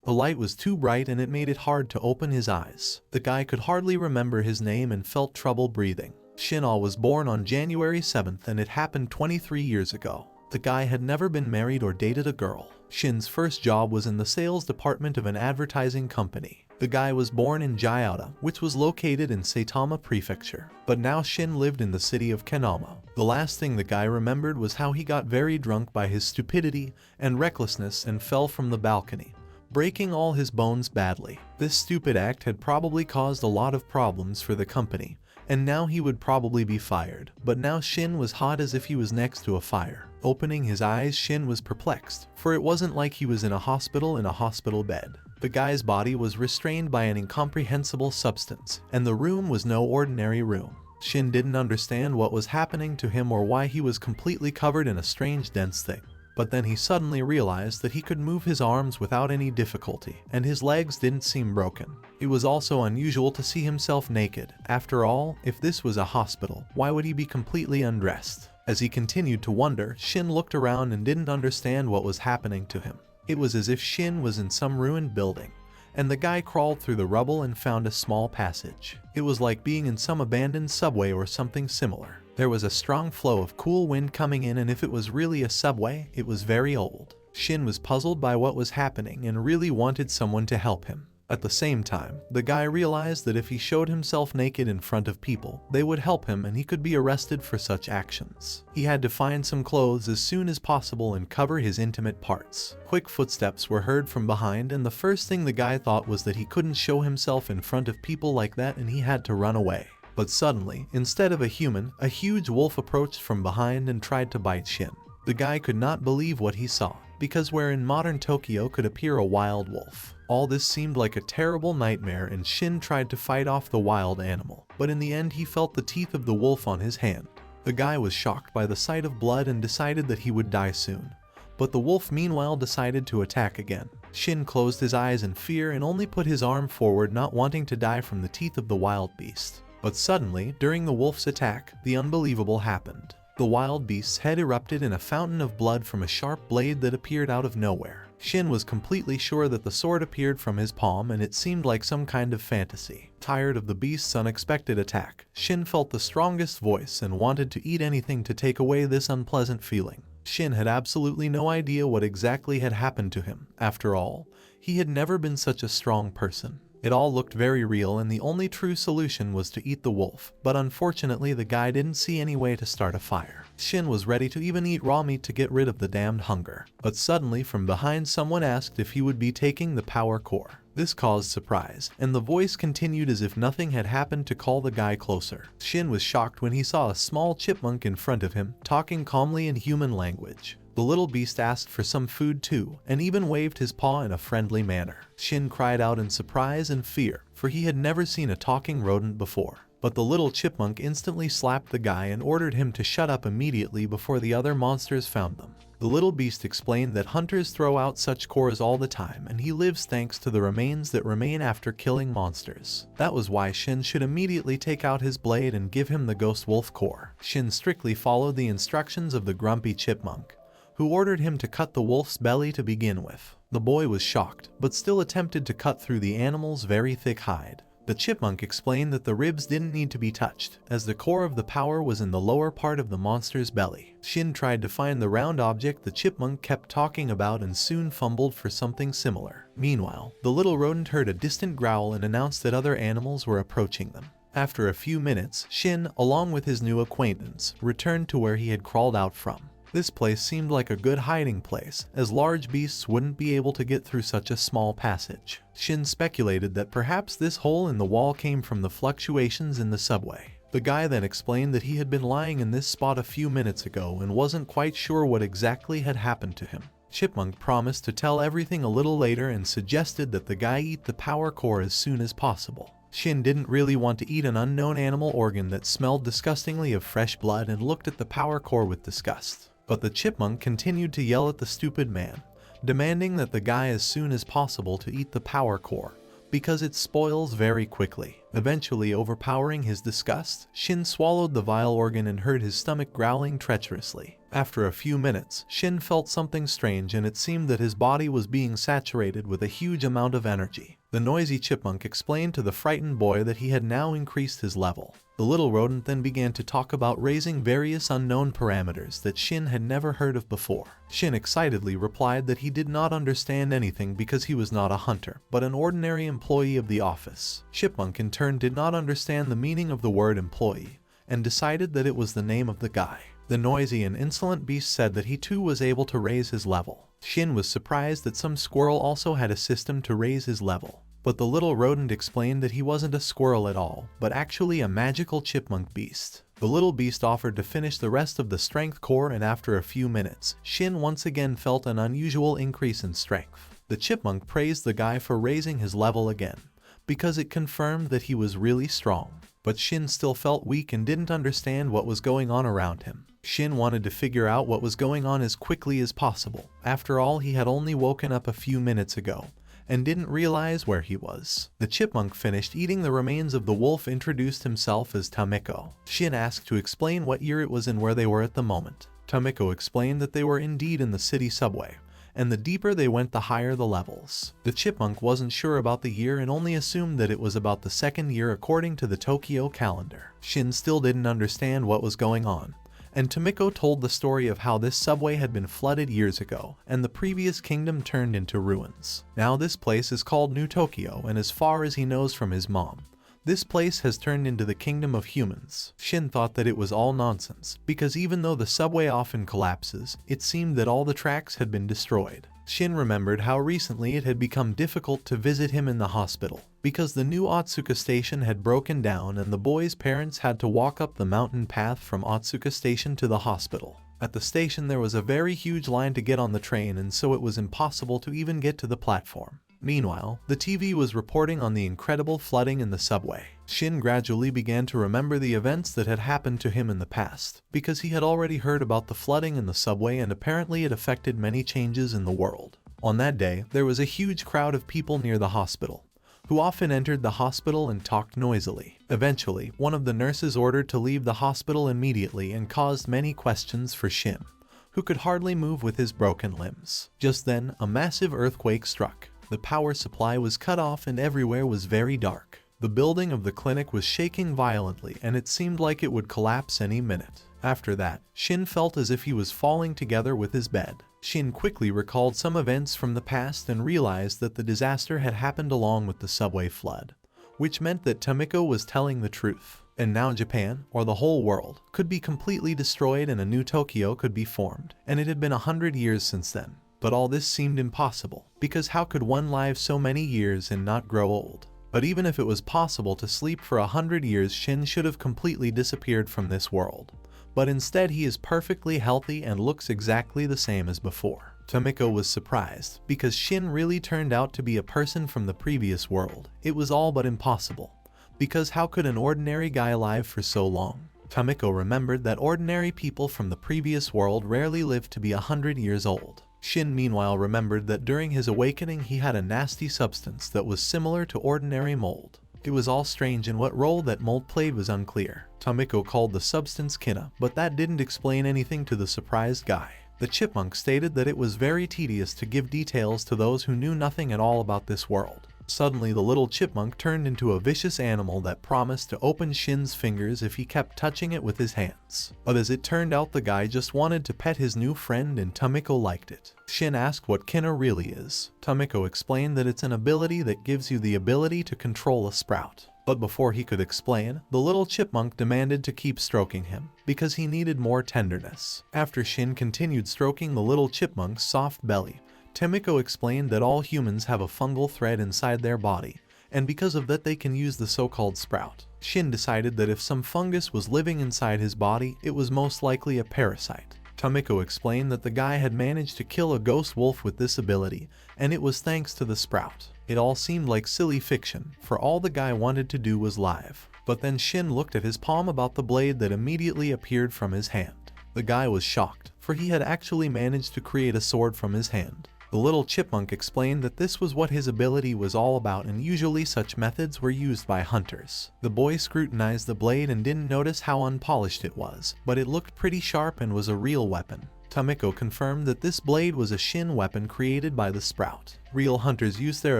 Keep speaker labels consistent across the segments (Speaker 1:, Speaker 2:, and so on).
Speaker 1: The light was too bright and it made it hard to open his eyes. The guy could hardly remember his name and felt trouble breathing. Shin was born on January 7th and it happened 23 years ago. The guy had never been married or dated a girl. Shin's first job was in the sales department of an advertising company. The guy was born in Gyota, which was located in Saitama Prefecture, but now Shin lived in the city of Kanama. The last thing the guy remembered was how he got very drunk by his stupidity and recklessness and fell from the balcony, breaking all his bones badly. This stupid act had probably caused a lot of problems for the company, and now he would probably be fired. But now Shin was hot as if he was next to a fire. Opening his eyes, Shin was perplexed, for it wasn't like he was in a hospital bed. The guy's body was restrained by an incomprehensible substance, and the room was no ordinary room. Shin didn't understand what was happening to him or why he was completely covered in a strange dense thing. But then he suddenly realized that he could move his arms without any difficulty, and his legs didn't seem broken. It was also unusual to see himself naked. After all, if this was a hospital, why would he be completely undressed? As he continued to wonder, Shin looked around and didn't understand what was happening to him. It was as if Shin was in some ruined building, and the guy crawled through the rubble and found a small passage. It was like being in some abandoned subway or something similar. There was a strong flow of cool wind coming in, and if it was really a subway, it was very old. Shin was puzzled by what was happening and really wanted someone to help him. At the same time, the guy realized that if he showed himself naked in front of people, they would help him and he could be arrested for such actions. He had to find some clothes as soon as possible and cover his intimate parts. Quick footsteps were heard from behind, and the first thing the guy thought was that he couldn't show himself in front of people like that and he had to run away. But suddenly, instead of a human, a huge wolf approached from behind and tried to bite Shin. The guy could not believe what he saw, because where in modern Tokyo could appear a wild wolf? All this seemed like a terrible nightmare, and Shin tried to fight off the wild animal, but in the end he felt the teeth of the wolf on his hand. The guy was shocked by the sight of blood and decided that he would die soon. But the wolf meanwhile decided to attack again. Shin closed his eyes in fear and only put his arm forward, not wanting to die from the teeth of the wild beast. But suddenly, during the wolf's attack, the unbelievable happened. The wild beast's head erupted in a fountain of blood from a sharp blade that appeared out of nowhere. Shin was completely sure that the sword appeared from his palm, and it seemed like some kind of fantasy. Tired of the beast's unexpected attack, Shin felt the strongest voice and wanted to eat anything to take away this unpleasant feeling. Shin had absolutely no idea what exactly had happened to him. After all, he had never been such a strong person. It all looked very real, and the only true solution was to eat the wolf, but unfortunately the guy didn't see any way to start a fire. Shin was ready to even eat raw meat to get rid of the damned hunger. But suddenly from behind someone asked if he would be taking the power core. This caused surprise, and the voice continued as if nothing had happened to call the guy closer. Shin was shocked when he saw a small chipmunk in front of him, talking calmly in human language. The little beast asked for some food too, and even waved his paw in a friendly manner. Shin cried out in surprise and fear, for he had never seen a talking rodent before. But the little chipmunk instantly slapped the guy and ordered him to shut up immediately before the other monsters found them. The little beast explained that hunters throw out such cores all the time, and he lives thanks to the remains that remain after killing monsters. That was why Shin should immediately take out his blade and give him the ghost wolf core. Shin strictly followed the instructions of the grumpy chipmunk, who ordered him to cut the wolf's belly to begin with. The boy was shocked, but still attempted to cut through the animal's very thick hide. The chipmunk explained that the ribs didn't need to be touched, as the core of the power was in the lower part of the monster's belly. Shin tried to find the round object the chipmunk kept talking about and soon fumbled for something similar. Meanwhile, the little rodent heard a distant growl and announced that other animals were approaching them. After a few minutes, Shin, along with his new acquaintance, returned to where he had crawled out from. This place seemed like a good hiding place, as large beasts wouldn't be able to get through such a small passage. Shin speculated that perhaps this hole in the wall came from the fluctuations in the subway. The guy then explained that he had been lying in this spot a few minutes ago and wasn't quite sure what exactly had happened to him. Chipmunk promised to tell everything a little later and suggested that the guy eat the power core as soon as possible. Shin didn't really want to eat an unknown animal organ that smelled disgustingly of fresh blood and looked at the power core with disgust. But the chipmunk continued to yell at the stupid man, demanding that the guy as soon as possible to eat the power core, because it spoils very quickly. Eventually overpowering his disgust, Shin swallowed the vile organ and heard his stomach growling treacherously. After a few minutes, Shin felt something strange and it seemed that his body was being saturated with a huge amount of energy. The noisy chipmunk explained to the frightened boy that he had now increased his level. The little rodent then began to talk about raising various unknown parameters that Shin had never heard of before. Shin excitedly replied that he did not understand anything because he was not a hunter, but an ordinary employee of the office. Chipmunk in turn did not understand the meaning of the word employee, and decided that it was the name of the guy. The noisy and insolent beast said that he too was able to raise his level. Shin was surprised that some squirrel also had a system to raise his level. But the little rodent explained that he wasn't a squirrel at all, but actually a magical chipmunk beast. The little beast offered to finish the rest of the strength core, and after a few minutes, Shin once again felt an unusual increase in strength. The chipmunk praised the guy for raising his level again, because it confirmed that he was really strong. But Shin still felt weak and didn't understand what was going on around him. Shin wanted to figure out what was going on as quickly as possible. After all, he had only woken up a few minutes ago and didn't realize where he was. The chipmunk finished eating the remains of the wolf, introduced himself as Tamiko. Shin asked to explain what year it was and where they were at the moment. Tamiko explained that they were indeed in the city subway, and the deeper they went the higher the levels. The chipmunk wasn't sure about the year and only assumed that it was about the second year according to the Tokyo calendar. Shin still didn't understand what was going on, and Tamiko told the story of how this subway had been flooded years ago, and the previous kingdom turned into ruins. Now this place is called New Tokyo, and as far as he knows from his mom, this place has turned into the kingdom of humans. Shin thought that it was all nonsense, because even though the subway often collapses, it seemed that all the tracks had been destroyed. Shin remembered how recently it had become difficult to visit him in the hospital, because the new Otsuka station had broken down and the boy's parents had to walk up the mountain path from Otsuka station to the hospital. At the station there was a very huge line to get on the train, and so it was impossible to even get to the platform. Meanwhile, the TV was reporting on the incredible flooding in the subway. Shin gradually began to remember the events that had happened to him in the past, because he had already heard about the flooding in the subway and apparently it affected many changes in the world. On that day, there was a huge crowd of people near the hospital, who often entered the hospital and talked noisily. Eventually, one of the nurses ordered to leave the hospital immediately and caused many questions for Shin, who could hardly move with his broken limbs. Just then, a massive earthquake struck. The power supply was cut off and everywhere was very dark. The building of the clinic was shaking violently and it seemed like it would collapse any minute. After that, Shin felt as if he was falling together with his bed. Shin quickly recalled some events from the past and realized that the disaster had happened along with the subway flood, which meant that Tamiko was telling the truth. And now Japan, or the whole world, could be completely destroyed and a new Tokyo could be formed. And it had been 100 years since then. But all this seemed impossible, because how could one live so many years and not grow old? But even if it was possible to sleep for 100 years, Shin should have completely disappeared from this world. But instead he is perfectly healthy and looks exactly the same as before. Tamiko was surprised, because Shin really turned out to be a person from the previous world. It was all but impossible, because how could an ordinary guy live for so long? Tamiko remembered that ordinary people from the previous world rarely lived to be 100 years old. Shin meanwhile remembered that during his awakening he had a nasty substance that was similar to ordinary mold. It was all strange and what role that mold played was unclear. Tamiko called the substance kina, but that didn't explain anything to the surprised guy. The chipmunk stated that it was very tedious to give details to those who knew nothing at all about this world. Suddenly the little chipmunk turned into a vicious animal that promised to open Shin's fingers if he kept touching it with his hands. But as it turned out, the guy just wanted to pet his new friend and Tamiko liked it. Shin asked what kina really is. Tamiko explained that it's an ability that gives you the ability to control a sprout. But before he could explain, the little chipmunk demanded to keep stroking him, because he needed more tenderness. After Shin continued stroking the little chipmunk's soft belly, Tamiko explained that all humans have a fungal thread inside their body, and because of that they can use the so-called sprout. Shin decided that if some fungus was living inside his body, it was most likely a parasite. Tamiko explained that the guy had managed to kill a ghost wolf with this ability, and it was thanks to the sprout. It all seemed like silly fiction, for all the guy wanted to do was live. But then Shin looked at his palm about the blade that immediately appeared from his hand. The guy was shocked, for he had actually managed to create a sword from his hand. The little chipmunk explained that this was what his ability was all about, and usually such methods were used by hunters. The boy scrutinized the blade and didn't notice how unpolished it was, but it looked pretty sharp and was a real weapon. Tamiko confirmed that this blade was a Shin weapon created by the Sprout. Real hunters use their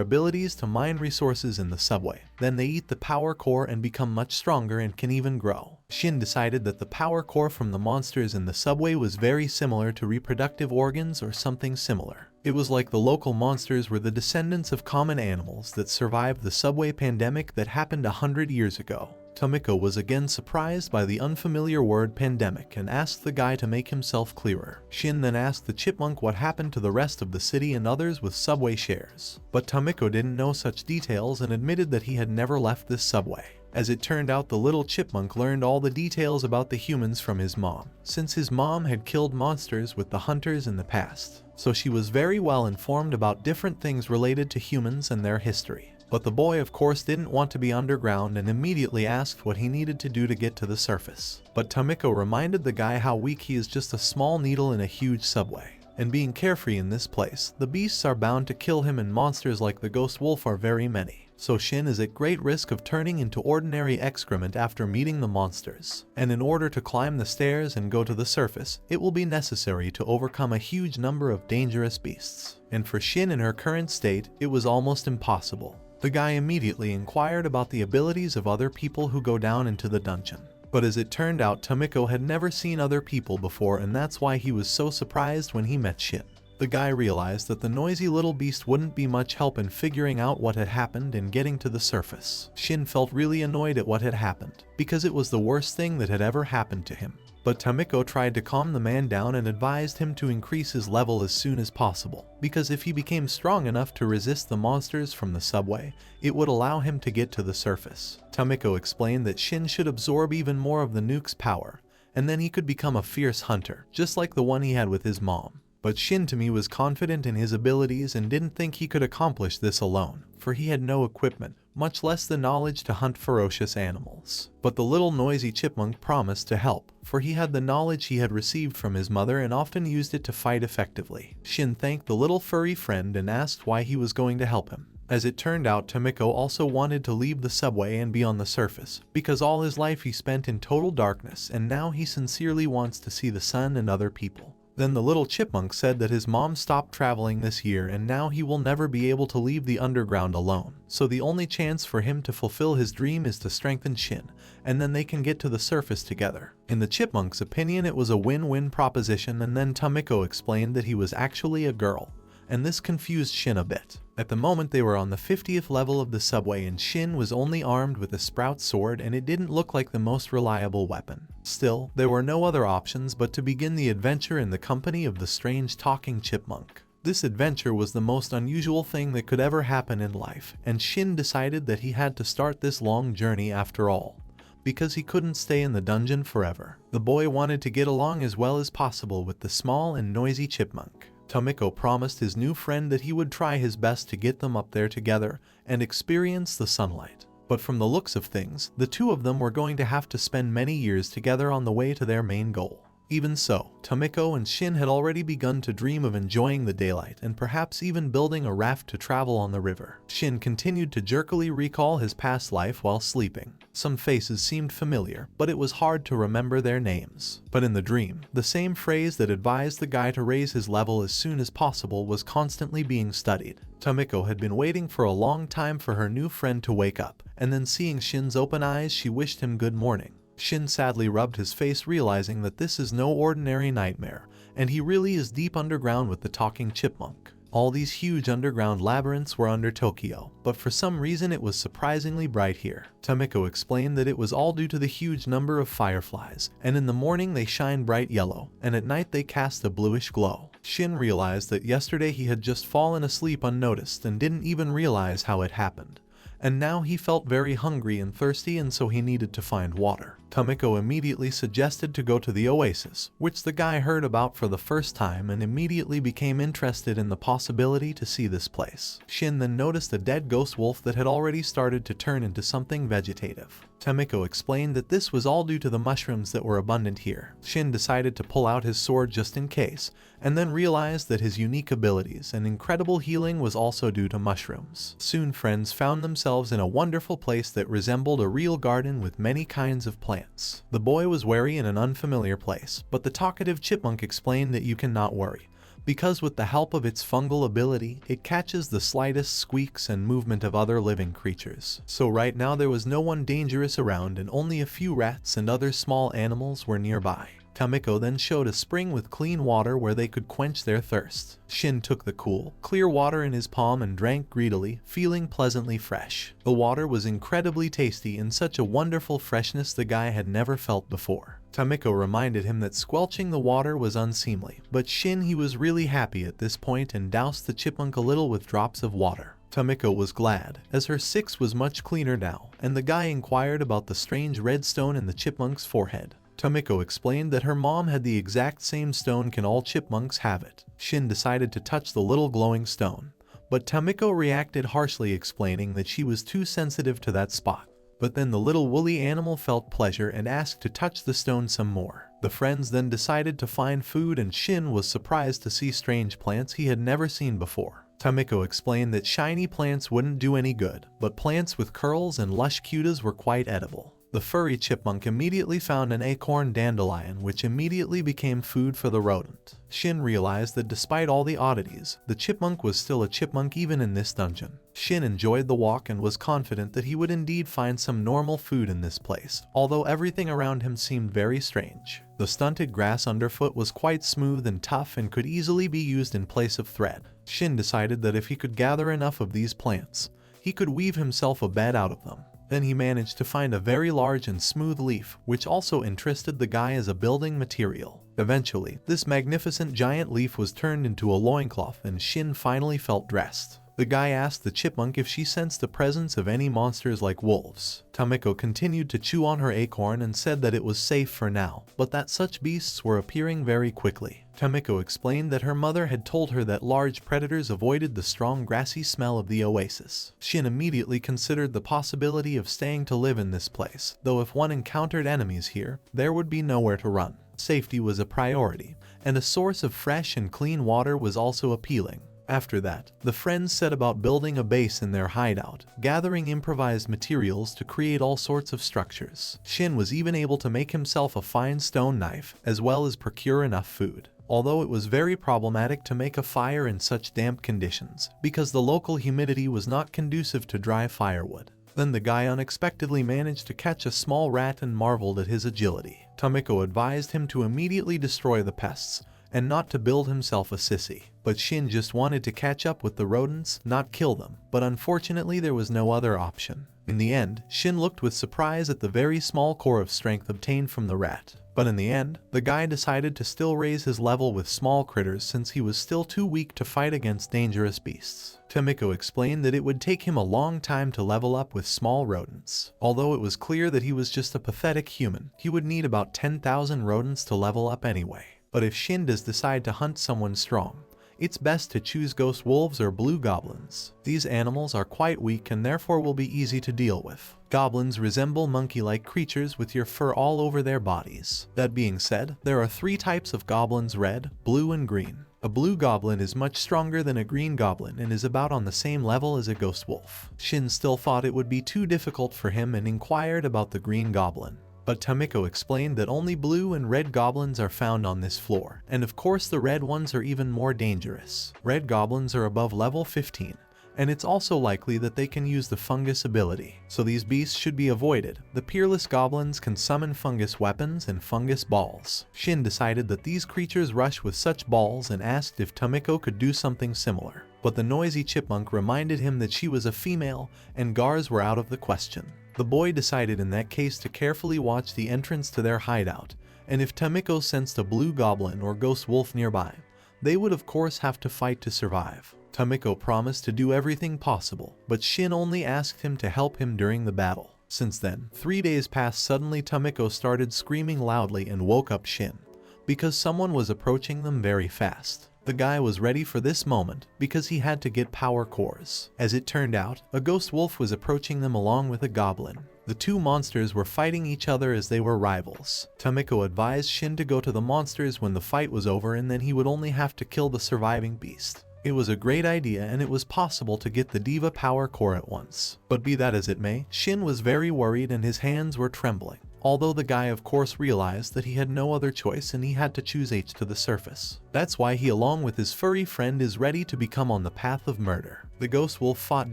Speaker 1: abilities to mine resources in the subway. Then they eat the power core and become much stronger and can even grow. Shin decided that the power core from the monsters in the subway was very similar to reproductive organs or something similar. It was like the local monsters were the descendants of common animals that survived the subway pandemic that happened 100 years ago. Tamiko was again surprised by the unfamiliar word pandemic and asked the guy to make himself clearer. Shin then asked the chipmunk what happened to the rest of the city and others with subway shares. But Tamiko didn't know such details and admitted that he had never left this subway. As it turned out, the little chipmunk learned all the details about the humans from his mom, since his mom had killed monsters with the hunters in the past. So she was very well informed about different things related to humans and their history. But the boy of course didn't want to be underground and immediately asked what he needed to do to get to the surface. But Tamiko reminded the guy how weak he is, just a small needle in a huge subway. And being carefree in this place, the beasts are bound to kill him, and monsters like the ghost wolf are very many. So Shin is at great risk of turning into ordinary excrement after meeting the monsters. And in order to climb the stairs and go to the surface, it will be necessary to overcome a huge number of dangerous beasts. And for Shin in her current state, it was almost impossible. The guy immediately inquired about the abilities of other people who go down into the dungeon. But as it turned out, Tamiko had never seen other people before, and that's why he was so surprised when he met Shin. The guy realized that the noisy little beast wouldn't be much help in figuring out what had happened and getting to the surface. Shin felt really annoyed at what had happened, because it was the worst thing that had ever happened to him. But Tamiko tried to calm the man down and advised him to increase his level as soon as possible, because if he became strong enough to resist the monsters from the subway, it would allow him to get to the surface. Tamiko explained that Shin should absorb even more of the nuke's power, and then he could become a fierce hunter, just like the one he had with his mom. But Shin to me was confident in his abilities and didn't think he could accomplish this alone, for he had no equipment, much less the knowledge to hunt ferocious animals. But the little noisy chipmunk promised to help, for he had the knowledge he had received from his mother and often used it to fight effectively. Shin thanked the little furry friend and asked why he was going to help him. As it turned out, Tamiko also wanted to leave the subway and be on the surface, because all his life he spent in total darkness, and now he sincerely wants to see the sun and other people. Then the little chipmunk said that his mom stopped traveling this year and now he will never be able to leave the underground alone. So the only chance for him to fulfill his dream is to strengthen Shin, and then they can get to the surface together. In the chipmunk's opinion, it was a win-win proposition, and then Tamiko explained that he was actually a girl, and this confused Shin a bit. At the moment they were on the 50th level of the subway and Shin was only armed with a sprout sword, and it didn't look like the most reliable weapon. Still, there were no other options but to begin the adventure in the company of the strange talking chipmunk. This adventure was the most unusual thing that could ever happen in life, and Shin decided that he had to start this long journey after all, because he couldn't stay in the dungeon forever. The boy wanted to get along as well as possible with the small and noisy chipmunk. Tamiko promised his new friend that he would try his best to get them up there together and experience the sunlight. But from the looks of things, the two of them were going to have to spend many years together on the way to their main goal. Even so, Tamiko and Shin had already begun to dream of enjoying the daylight and perhaps even building a raft to travel on the river. Shin continued to jerkily recall his past life while sleeping. Some faces seemed familiar, but it was hard to remember their names. But in the dream, the same phrase that advised the guy to raise his level as soon as possible was constantly being studied. Tamiko had been waiting for a long time for her new friend to wake up, and then seeing Shin's open eyes, she wished him good morning. Shin sadly rubbed his face, realizing that this is no ordinary nightmare, and he really is deep underground with the talking chipmunk. All these huge underground labyrinths were under Tokyo, but for some reason it was surprisingly bright here. Tamiko explained that it was all due to the huge number of fireflies, and in the morning they shine bright yellow, and at night they cast a bluish glow. Shin realized that yesterday he had just fallen asleep unnoticed and didn't even realize how it happened. And now he felt very hungry and thirsty, and so he needed to find water. Tamiko immediately suggested to go to the oasis, which the guy heard about for the first time and immediately became interested in the possibility to see this place. Shin then noticed a dead ghost wolf that had already started to turn into something vegetative. Tamiko explained that this was all due to the mushrooms that were abundant here. Shin decided to pull out his sword just in case, and then realized that his unique abilities and incredible healing was also due to mushrooms. Soon friends found themselves in a wonderful place that resembled a real garden with many kinds of plants. The boy was wary in an unfamiliar place, but the talkative chipmunk explained that you cannot worry, because with the help of its fungal ability, it catches the slightest squeaks and movement of other living creatures. So right now there was no one dangerous around and only a few rats and other small animals were nearby. Tamiko then showed a spring with clean water where they could quench their thirst. Shin took the cool, clear water in his palm and drank greedily, feeling pleasantly fresh. The water was incredibly tasty and such a wonderful freshness the guy had never felt before. Tamiko reminded him that squelching the water was unseemly, but Shin he was really happy at this point and doused the chipmunk a little with drops of water. Tamiko was glad, as her six was much cleaner now, and the guy inquired about the strange red stone in the chipmunk's forehead. Tamiko explained that her mom had the exact same stone, can all chipmunks have it. Shin decided to touch the little glowing stone, but Tamiko reacted harshly, explaining that she was too sensitive to that spot. But then the little woolly animal felt pleasure and asked to touch the stone some more. The friends then decided to find food and Shin was surprised to see strange plants he had never seen before. Tamiko explained that shiny plants wouldn't do any good, but plants with curls and lush cuties were quite edible. The furry chipmunk immediately found an acorn dandelion, which immediately became food for the rodent. Shin realized that despite all the oddities, the chipmunk was still a chipmunk even in this dungeon. Shin enjoyed the walk and was confident that he would indeed find some normal food in this place, although everything around him seemed very strange. The stunted grass underfoot was quite smooth and tough and could easily be used in place of thread. Shin decided that if he could gather enough of these plants, he could weave himself a bed out of them. Then he managed to find a very large and smooth leaf, which also interested the guy as a building material. Eventually, this magnificent giant leaf was turned into a loincloth and Shin finally felt dressed. The guy asked the chipmunk if she sensed the presence of any monsters like wolves. Tamiko continued to chew on her acorn and said that it was safe for now, but that such beasts were appearing very quickly. Tamiko explained that her mother had told her that large predators avoided the strong grassy smell of the oasis. Shin immediately considered the possibility of staying to live in this place, though if one encountered enemies here, there would be nowhere to run. Safety was a priority, and a source of fresh and clean water was also appealing. After that, the friends set about building a base in their hideout, gathering improvised materials to create all sorts of structures. Shin was even able to make himself a fine stone knife, as well as procure enough food. Although it was very problematic to make a fire in such damp conditions, because the local humidity was not conducive to dry firewood. Then the guy unexpectedly managed to catch a small rat and marveled at his agility. Tamiko advised him to immediately destroy the pests, and not to build himself a sissy. But Shin just wanted to catch up with the rodents, not kill them, but unfortunately there was no other option. In the end, Shin looked with surprise at the very small core of strength obtained from the rat. But in the end, the guy decided to still raise his level with small critters since he was still too weak to fight against dangerous beasts. Tamiko explained that it would take him a long time to level up with small rodents. Although it was clear that he was just a pathetic human, he would need about 10,000 rodents to level up anyway. But if Shin does decide to hunt someone strong, it's best to choose ghost wolves or blue goblins. These animals are quite weak and therefore will be easy to deal with. Goblins resemble monkey-like creatures with your fur all over their bodies. That being said, there are 3 types of goblins: red, blue, and green. A blue goblin is much stronger than a green goblin and is about on the same level as a ghost wolf. Shin still thought it would be too difficult for him and inquired about the green goblin. But Tamiko explained that only blue and red goblins are found on this floor, and of course the red ones are even more dangerous. Red goblins are above level 15, and it's also likely that they can use the fungus ability, so these beasts should be avoided. The peerless goblins can summon fungus weapons and fungus balls. Shin decided that these creatures rush with such balls and asked if Tamiko could do something similar. But the noisy chipmunk reminded him that she was a female, and guards were out of the question. The boy decided in that case to carefully watch the entrance to their hideout, and if Tamiko sensed a blue goblin or ghost wolf nearby, they would of course have to fight to survive. Tamiko promised to do everything possible, but Shin only asked him to help him during the battle. Since then, 3 days passed. Suddenly Tamiko started screaming loudly and woke up Shin, because someone was approaching them very fast. The guy was ready for this moment because he had to get power cores. As it turned out, a ghost wolf was approaching them along with a goblin. The two monsters were fighting each other as they were rivals. Tamiko advised Shin to go to the monsters when the fight was over, and then he would only have to kill the surviving beast. It was a great idea, and it was possible to get the Diva power core at once. But be that as it may, Shin was very worried and his hands were trembling. Although the guy of course realized that he had no other choice and he had to choose H to the surface. That's why he, along with his furry friend, is ready to become on the path of murder. The ghost wolf fought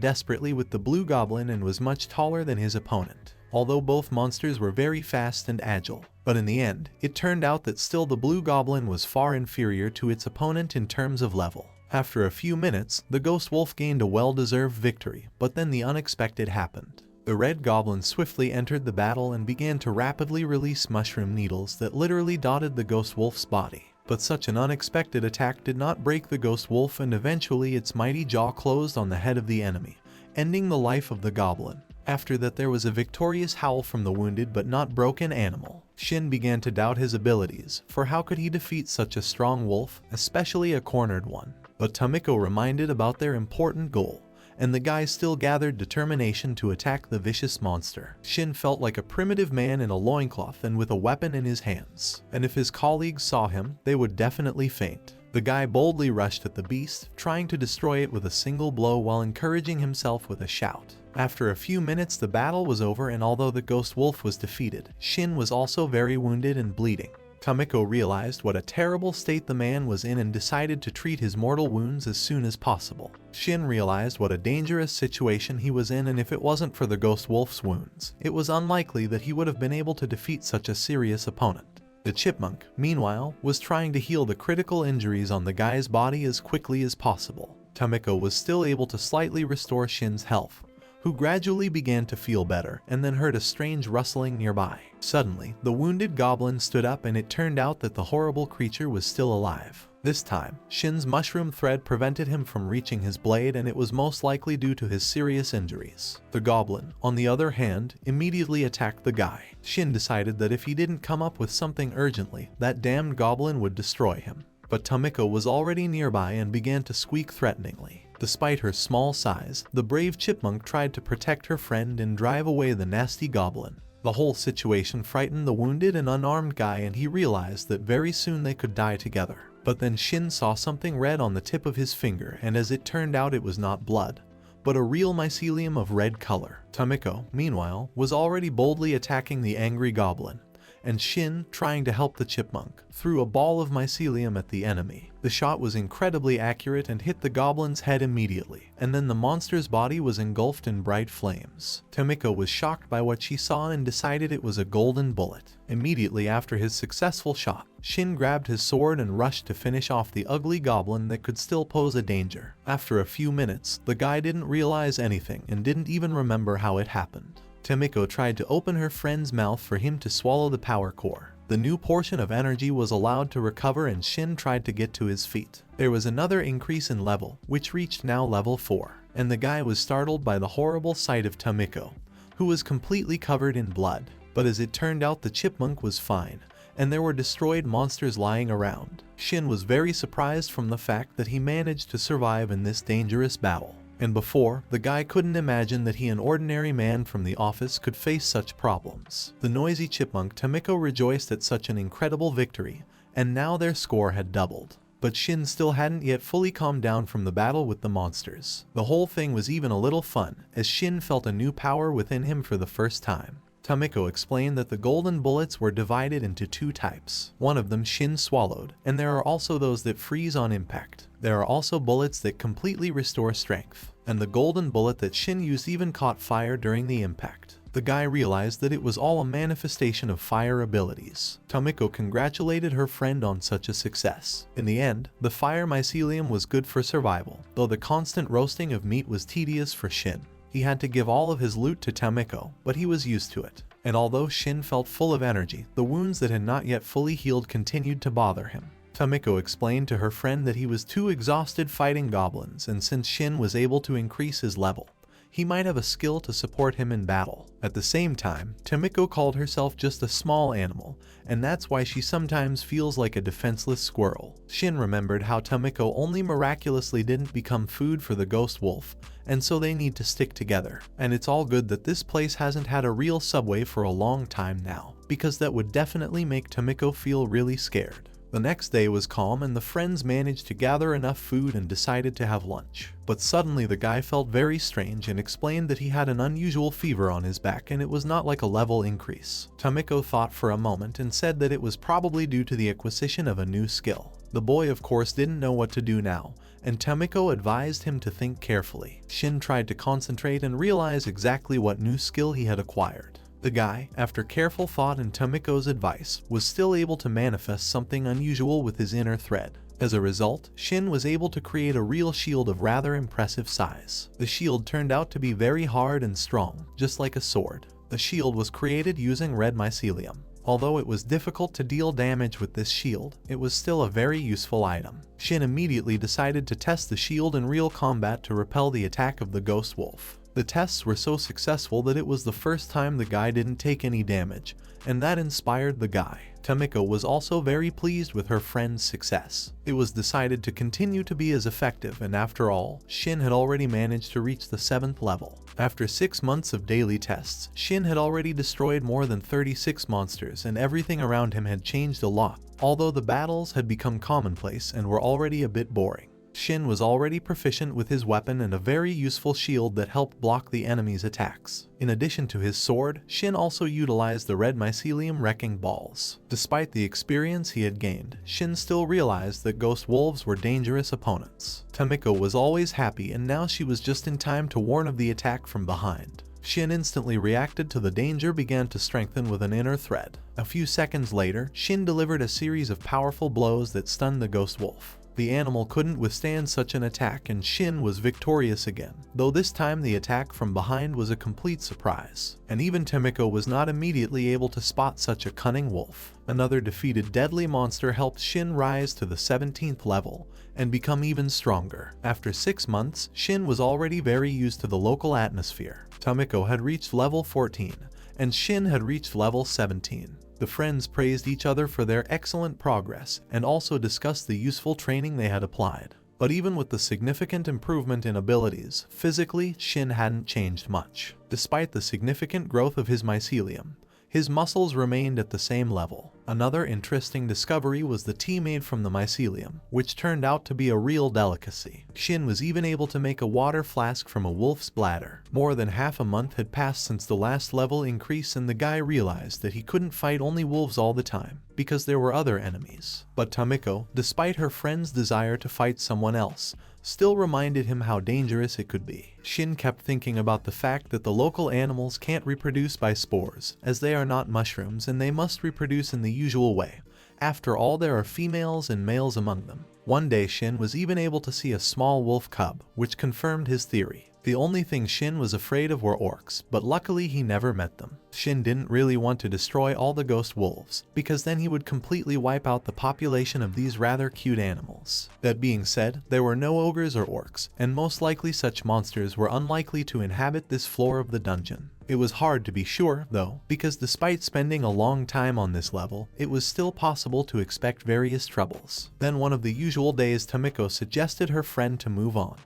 Speaker 1: desperately with the blue goblin and was much taller than his opponent, although both monsters were very fast and agile. But in the end, it turned out that still the blue goblin was far inferior to its opponent in terms of level. After a few minutes, the ghost wolf gained a well-deserved victory, but then the unexpected happened. The red goblin swiftly entered the battle and began to rapidly release mushroom needles that literally dotted the ghost wolf's body. But such an unexpected attack did not break the ghost wolf, and eventually its mighty jaw closed on the head of the enemy, ending the life of the goblin. After that, there was a victorious howl from the wounded but not broken animal. Shin began to doubt his abilities, for how could he defeat such a strong wolf, especially a cornered one? But Tamiko reminded about their important goal, and the guy still gathered determination to attack the vicious monster. Shin felt like a primitive man in a loincloth and with a weapon in his hands, and if his colleagues saw him, they would definitely faint. The guy boldly rushed at the beast, trying to destroy it with a single blow while encouraging himself with a shout. After a few minutes, the battle was over, and although the ghost wolf was defeated, Shin was also very wounded and bleeding. Tamiko realized what a terrible state the man was in and decided to treat his mortal wounds as soon as possible. Shin realized what a dangerous situation he was in, and if it wasn't for the ghost wolf's wounds, it was unlikely that he would have been able to defeat such a serious opponent. The chipmunk, meanwhile, was trying to heal the critical injuries on the guy's body as quickly as possible. Tamiko was still able to slightly restore Shin's health, who gradually began to feel better, and then heard a strange rustling nearby. Suddenly, the wounded goblin stood up, and it turned out that the horrible creature was still alive. This time, Shin's mushroom thread prevented him from reaching his blade, and it was most likely due to his serious injuries. The goblin, on the other hand, immediately attacked the guy. Shin decided that if he didn't come up with something urgently, that damned goblin would destroy him. But Tamiko was already nearby and began to squeak threateningly. Despite her small size, the brave chipmunk tried to protect her friend and drive away the nasty goblin. The whole situation frightened the wounded and unarmed guy, and he realized that very soon they could die together. But then Shin saw something red on the tip of his finger, and as it turned out, it was not blood, but a real mycelium of red color. Tamiko, meanwhile, was already boldly attacking the angry goblin, and Shin, trying to help the chipmunk, threw a ball of mycelium at the enemy. The shot was incredibly accurate and hit the goblin's head immediately, and then the monster's body was engulfed in bright flames. Tamiko was shocked by what she saw and decided it was a golden bullet. Immediately after his successful shot, Shin grabbed his sword and rushed to finish off the ugly goblin that could still pose a danger. After a few minutes, the guy didn't realize anything and didn't even remember how it happened. Tamiko tried to open her friend's mouth for him to swallow the power core. The new portion of energy was allowed to recover, and Shin tried to get to his feet. There was another increase in level, which reached now level 4, and the guy was startled by the horrible sight of Tamiko, who was completely covered in blood. But as it turned out, the chipmunk was fine, and there were destroyed monsters lying around. Shin was very surprised from the fact that he managed to survive in this dangerous battle. And before, the guy couldn't imagine that he, an ordinary man from the office, could face such problems. The noisy chipmunk Tamiko rejoiced at such an incredible victory, and now their score had doubled. But Shin still hadn't yet fully calmed down from the battle with the monsters. The whole thing was even a little fun, as Shin felt a new power within him for the first time. Tamiko explained that the golden bullets were divided into 2 types. One of them Shin swallowed, and there are also those that freeze on impact. There are also bullets that completely restore strength, and the golden bullet that Shin used even caught fire during the impact. The guy realized that it was all a manifestation of fire abilities. Tamiko congratulated her friend on such a success. In the end, the fire mycelium was good for survival, though the constant roasting of meat was tedious for Shin. He had to give all of his loot to Tamiko, but he was used to it. And although Shin felt full of energy, the wounds that had not yet fully healed continued to bother him. Tamiko explained to her friend that he was too exhausted fighting goblins, and since Shin was able to increase his level, he might have a skill to support him in battle. At the same time, Tamiko called herself just a small animal, and that's why she sometimes feels like a defenseless squirrel. Shin remembered how Tamiko only miraculously didn't become food for the ghost wolf, and so they need to stick together. And it's all good that this place hasn't had a real subway for a long time now, because that would definitely make Tamiko feel really scared. The next day was calm and the friends managed to gather enough food and decided to have lunch. But suddenly the guy felt very strange and explained that he had an unusual fever on his back and it was not like a level increase. Tamiko thought for a moment and said that it was probably due to the acquisition of a new skill. The boy of course didn't know what to do now, and Tamiko advised him to think carefully. Shin tried to concentrate and realize exactly what new skill he had acquired. The guy, after careful thought and Tamiko's advice, was still able to manifest something unusual with his inner thread. As a result, Shin was able to create a real shield of rather impressive size. The shield turned out to be very hard and strong, just like a sword. The shield was created using red mycelium. Although it was difficult to deal damage with this shield, it was still a very useful item. Shin immediately decided to test the shield in real combat to repel the attack of the ghost wolf. The tests were so successful that it was the first time the guy didn't take any damage, and that inspired the guy. Tamiko was also very pleased with her friend's success. It was decided to continue to be as effective, and after all, Shin had already managed to reach the 7th level. After 6 months of daily tests, Shin had already destroyed more than 36 monsters and everything around him had changed a lot, although the battles had become commonplace and were already a bit boring. Shin was already proficient with his weapon and a very useful shield that helped block the enemy's attacks. In addition to his sword, Shin also utilized the red mycelium wrecking balls. Despite the experience he had gained, Shin still realized that ghost wolves were dangerous opponents. Tamiko was always happy and now she was just in time to warn of the attack from behind. Shin instantly reacted to the danger began to strengthen with an inner thread. A few seconds later, Shin delivered a series of powerful blows that stunned the ghost wolf. The animal couldn't withstand such an attack and Shin was victorious again, though this time the attack from behind was a complete surprise, and even Tamiko was not immediately able to spot such a cunning wolf. Another defeated deadly monster helped Shin rise to the 17th level and become even stronger. After 6 months, Shin was already very used to the local atmosphere. Tamiko had reached level 14, and Shin had reached level 17. The friends praised each other for their excellent progress and also discussed the useful training they had applied. But even with the significant improvement in abilities, physically, Shin hadn't changed much. Despite the significant growth of his mycelium, his muscles remained at the same level. Another interesting discovery was the tea made from the mycelium, which turned out to be a real delicacy. Shin was even able to make a water flask from a wolf's bladder. More than half a month had passed since the last level increase and the guy realized that he couldn't fight only wolves all the time, because there were other enemies. But Tamiko, despite her friend's desire to fight someone else, still reminded him how dangerous it could be. Shin kept thinking about the fact that the local animals can't reproduce by spores, as they are not mushrooms and they must reproduce in the usual way. After all, there are females and males among them. One day Shin was even able to see a small wolf cub, which confirmed his theory. The only thing Shin was afraid of were orcs, but luckily he never met them. Shin didn't really want to destroy all the ghost wolves, because then he would completely wipe out the population of these rather cute animals. That being said, there were no ogres or orcs, and most likely such monsters were unlikely to inhabit this floor of the dungeon. It was hard to be sure, though, because despite spending a long time on this level, it was still possible to expect various troubles. Then one of the usual days Tamiko suggested her friend to move on,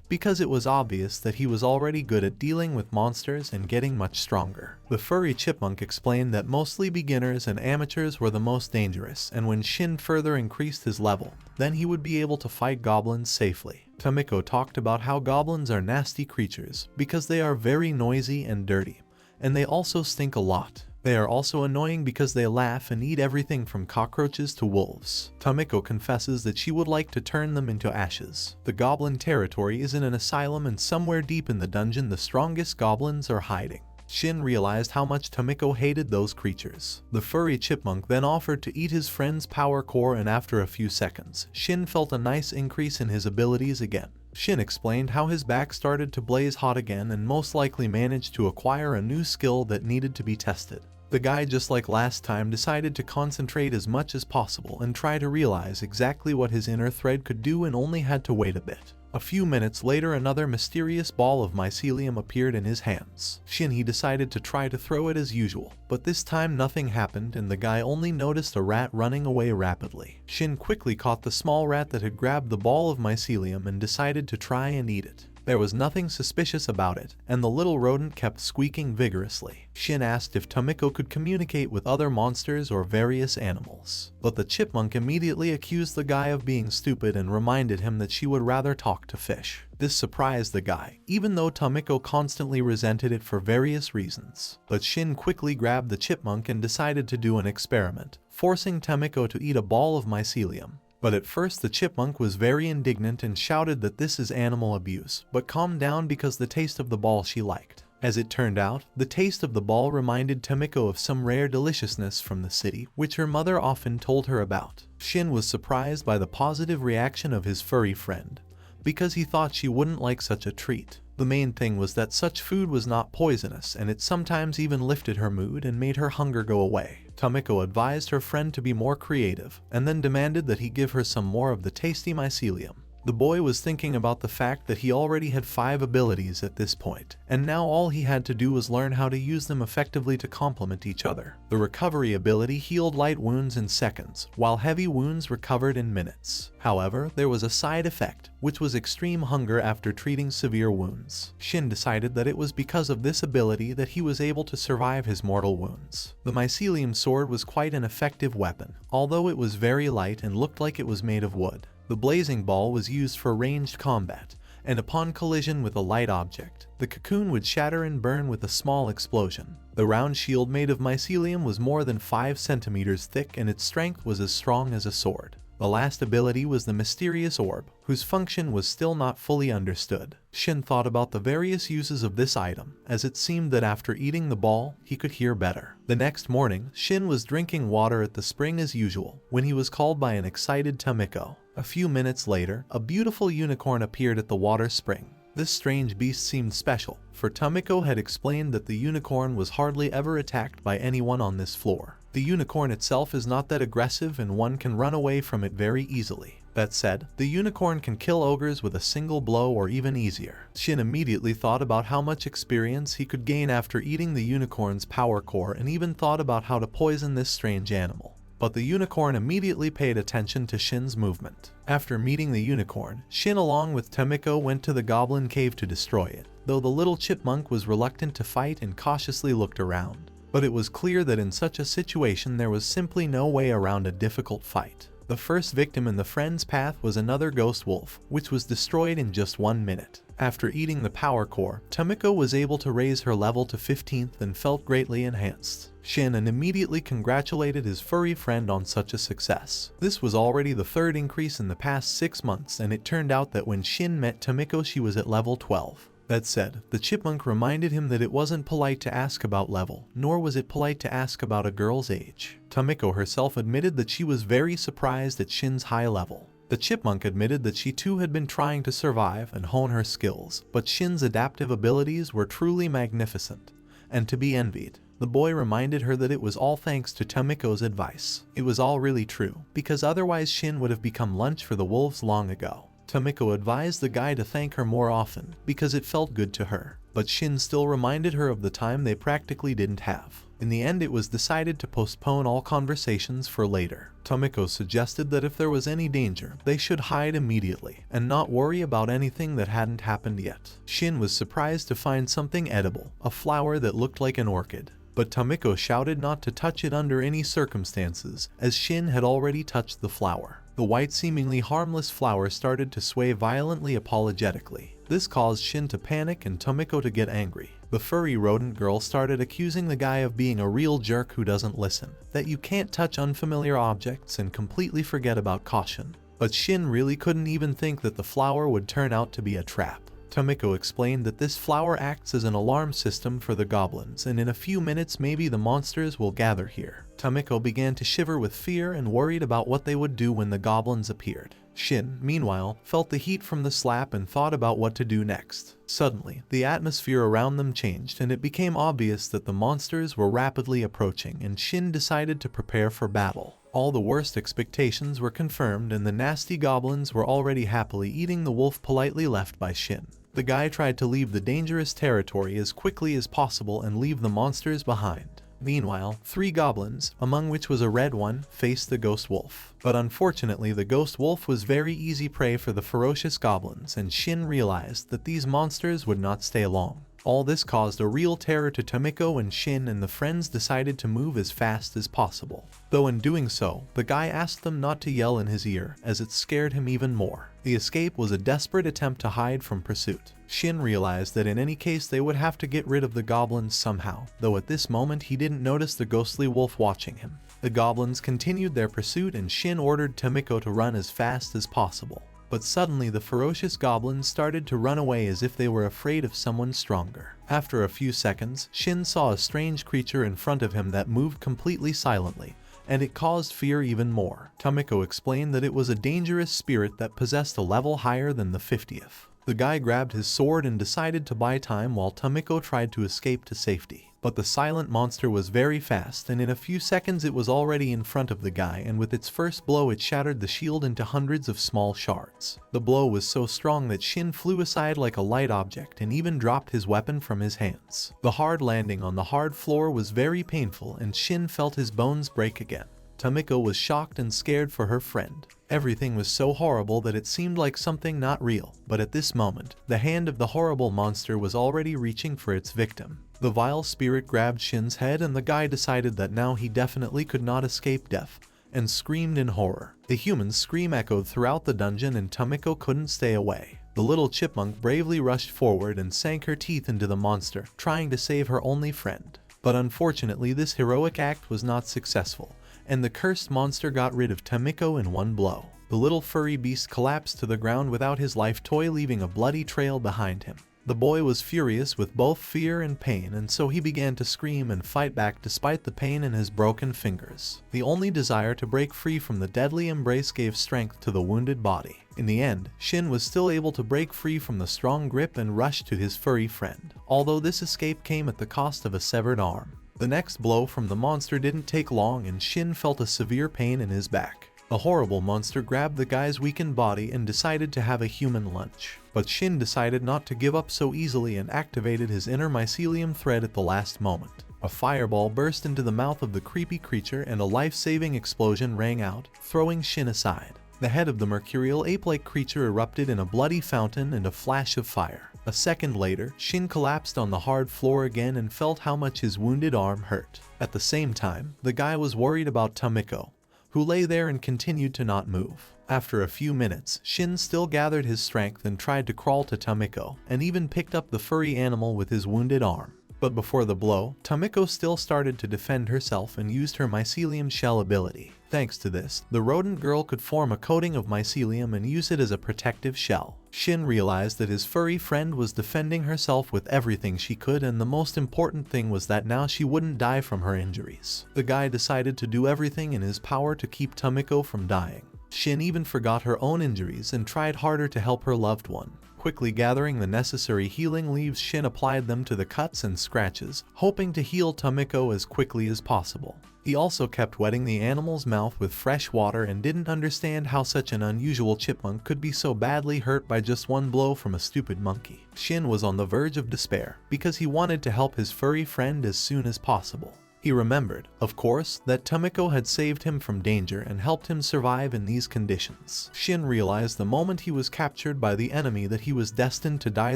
Speaker 1: because it was obvious that he was already good at dealing with monsters and getting much stronger. The furry chipmunk explained that mostly beginners and amateurs were the most dangerous, and when Shin further increased his level, then he would be able to fight goblins safely. Tamiko talked about how goblins are nasty creatures because they are very noisy and dirty, and they also stink a lot. They are also annoying because they laugh and eat everything from cockroaches to wolves. Tamiko confesses that she would like to turn them into ashes. The goblin territory is in an asylum and somewhere deep in the dungeon the strongest goblins are hiding. Shin realized how much Tamiko hated those creatures. The furry chipmunk then offered to eat his friend's power core, and after a few seconds, Shin felt a nice increase in his abilities again. Shin explained how his back started to blaze hot again and most likely managed to acquire a new skill that needed to be tested. The guy, just like last time, decided to concentrate as much as possible and try to realize exactly what his inner thread could do and only had to wait a bit. A few minutes later, another mysterious ball of mycelium appeared in his hands. He decided to try to throw it as usual, but this time nothing happened and the guy only noticed a rat running away rapidly. Shin quickly caught the small rat that had grabbed the ball of mycelium and decided to try and eat it. There was nothing suspicious about it, and the little rodent kept squeaking vigorously. Shin asked if Tamiko could communicate with other monsters or various animals, but the chipmunk immediately accused the guy of being stupid and reminded him that she would rather talk to fish. This surprised the guy, even though Tamiko constantly resented it for various reasons. But Shin quickly grabbed the chipmunk and decided to do an experiment, forcing Tamiko to eat a ball of mycelium. But at first the chipmunk was very indignant and shouted that this is animal abuse, but calmed down because the taste of the ball she liked. As it turned out, the taste of the ball reminded Tamiko of some rare deliciousness from the city, which her mother often told her about. Shin was surprised by the positive reaction of his furry friend, because he thought she wouldn't like such a treat. The main thing was that such food was not poisonous, and it sometimes even lifted her mood and made her hunger go away. Tamiko advised her friend to be more creative, and then demanded that he give her some more of the tasty mycelium. The boy was thinking about the fact that he already had 5 abilities at this point, and now all he had to do was learn how to use them effectively to complement each other. The recovery ability healed light wounds in seconds, while heavy wounds recovered in minutes. However, there was a side effect, which was extreme hunger after treating severe wounds. Shin decided that it was because of this ability that he was able to survive his mortal wounds. The mycelium sword was quite an effective weapon, although it was very light and looked like it was made of wood. The blazing ball was used for ranged combat, and upon collision with a light object, the cocoon would shatter and burn with a small explosion. The round shield made of mycelium was more than 5 centimeters thick and its strength was as strong as a sword. The last ability was the mysterious orb, whose function was still not fully understood. Shin thought about the various uses of this item, as it seemed that after eating the ball, he could hear better. The next morning, Shin was drinking water at the spring as usual, when he was called by an excited Tamiko. A few minutes later, a beautiful unicorn appeared at the water spring. This strange beast seemed special, for Tamiko had explained that the unicorn was hardly ever attacked by anyone on this floor. The unicorn itself is not that aggressive and one can run away from it very easily. That said, the unicorn can kill ogres with a single blow or even easier. Shin immediately thought about how much experience he could gain after eating the unicorn's power core and even thought about how to poison this strange animal. But the unicorn immediately paid attention to Shin's movement. After meeting the unicorn, Shin along with Tamiko went to the goblin cave to destroy it, though the little chipmunk was reluctant to fight and cautiously looked around. But it was clear that in such a situation there was simply no way around a difficult fight. The first victim in the friend's path was another ghost wolf, which was destroyed in just 1 minute. After eating the power core, Tamiko was able to raise her level to 15th and felt greatly enhanced. Shin immediately congratulated his furry friend on such a success. This was already the 3rd increase in the past 6 months, and it turned out that when Shin met Tamiko she was at level 12. That said, the chipmunk reminded him that it wasn't polite to ask about level, nor was it polite to ask about a girl's age. Tamiko herself admitted that she was very surprised at Shin's high level. The chipmunk admitted that she too had been trying to survive and hone her skills, but Shin's adaptive abilities were truly magnificent, and to be envied. The boy reminded her that it was all thanks to Tamiko's advice. It was all really true, because otherwise Shin would have become lunch for the wolves long ago. Tamiko advised the guy to thank her more often, because it felt good to her, but Shin still reminded her of the time they practically didn't have. In the end, it was decided to postpone all conversations for later. Tamiko suggested that if there was any danger, they should hide immediately, and not worry about anything that hadn't happened yet. Shin was surprised to find something edible, a flower that looked like an orchid. But Tamiko shouted not to touch it under any circumstances, as Shin had already touched the flower. The white seemingly harmless flower started to sway violently apologetically. This caused Shin to panic and Tamiko to get angry. The furry rodent girl started accusing the guy of being a real jerk who doesn't listen, that you can't touch unfamiliar objects and completely forget about caution. But Shin really couldn't even think that the flower would turn out to be a trap. Tamiko explained that this flower acts as an alarm system for the goblins, and in a few minutes maybe the monsters will gather here. Tamiko began to shiver with fear and worried about what they would do when the goblins appeared. Shin, meanwhile, felt the heat from the slap and thought about what to do next. Suddenly, the atmosphere around them changed and it became obvious that the monsters were rapidly approaching, and Shin decided to prepare for battle. All the worst expectations were confirmed and the nasty goblins were already happily eating the wolf politely left by Shin. The guy tried to leave the dangerous territory as quickly as possible and leave the monsters behind. Meanwhile, 3 goblins, among which was a red one, faced the ghost wolf. But unfortunately, the ghost wolf was very easy prey for the ferocious goblins, and Shin realized that these monsters would not stay long. All this caused a real terror to Tamiko and Shin, and the friends decided to move as fast as possible. Though in doing so, the guy asked them not to yell in his ear, as it scared him even more. The escape was a desperate attempt to hide from pursuit. Shin realized that in any case they would have to get rid of the goblins somehow, though at this moment he didn't notice the ghostly wolf watching him. The goblins continued their pursuit and Shin ordered Tamiko to run as fast as possible. But suddenly the ferocious goblins started to run away as if they were afraid of someone stronger. After a few seconds, Shin saw a strange creature in front of him that moved completely silently, and it caused fear even more. Tamiko explained that it was a dangerous spirit that possessed a level higher than the 50th. The guy grabbed his sword and decided to buy time while Tamiko tried to escape to safety. But the silent monster was very fast, and in a few seconds it was already in front of the guy, and with its first blow it shattered the shield into hundreds of small shards. The blow was so strong that Shin flew aside like a light object and even dropped his weapon from his hands. The hard landing on the hard floor was very painful and Shin felt his bones break again. Tamiko was shocked and scared for her friend. Everything was so horrible that it seemed like something not real, but at this moment, the hand of the horrible monster was already reaching for its victim. The vile spirit grabbed Shin's head and the guy decided that now he definitely could not escape death, and screamed in horror. The human's scream echoed throughout the dungeon and Tamiko couldn't stay away. The little chipmunk bravely rushed forward and sank her teeth into the monster, trying to save her only friend. But unfortunately this heroic act was not successful, and the cursed monster got rid of Tamiko in one blow. The little furry beast collapsed to the ground without his life toy, leaving a bloody trail behind him. The boy was furious with both fear and pain, and so he began to scream and fight back despite the pain in his broken fingers. The only desire to break free from the deadly embrace gave strength to the wounded body. In the end, Shin was still able to break free from the strong grip and rush to his furry friend, although this escape came at the cost of a severed arm. The next blow from the monster didn't take long and Shin felt a severe pain in his back. The horrible monster grabbed the guy's weakened body and decided to have a human lunch. But Shin decided not to give up so easily and activated his inner mycelium thread at the last moment. A fireball burst into the mouth of the creepy creature and a life-saving explosion rang out, throwing Shin aside. The head of the mercurial ape-like creature erupted in a bloody fountain and a flash of fire. A second later, Shin collapsed on the hard floor again and felt how much his wounded arm hurt. At the same time, the guy was worried about Tamiko, who lay there and continued to not move. After a few minutes, Shin still gathered his strength and tried to crawl to Tamiko, and even picked up the furry animal with his wounded arm. But before the blow, Tamiko still started to defend herself and used her mycelium shell ability. Thanks to this, the rodent girl could form a coating of mycelium and use it as a protective shell. Shin realized that his furry friend was defending herself with everything she could, and the most important thing was that now she wouldn't die from her injuries. The guy decided to do everything in his power to keep Tamiko from dying. Shin even forgot her own injuries and tried harder to help her loved one. Quickly gathering the necessary healing leaves, Shin applied them to the cuts and scratches, hoping to heal Tamiko as quickly as possible. He also kept wetting the animal's mouth with fresh water and didn't understand how such an unusual chipmunk could be so badly hurt by just one blow from a stupid monkey. Shin was on the verge of despair because he wanted to help his furry friend as soon as possible. He remembered, of course, that Tamiko had saved him from danger and helped him survive in these conditions. Shin realized the moment he was captured by the enemy that he was destined to die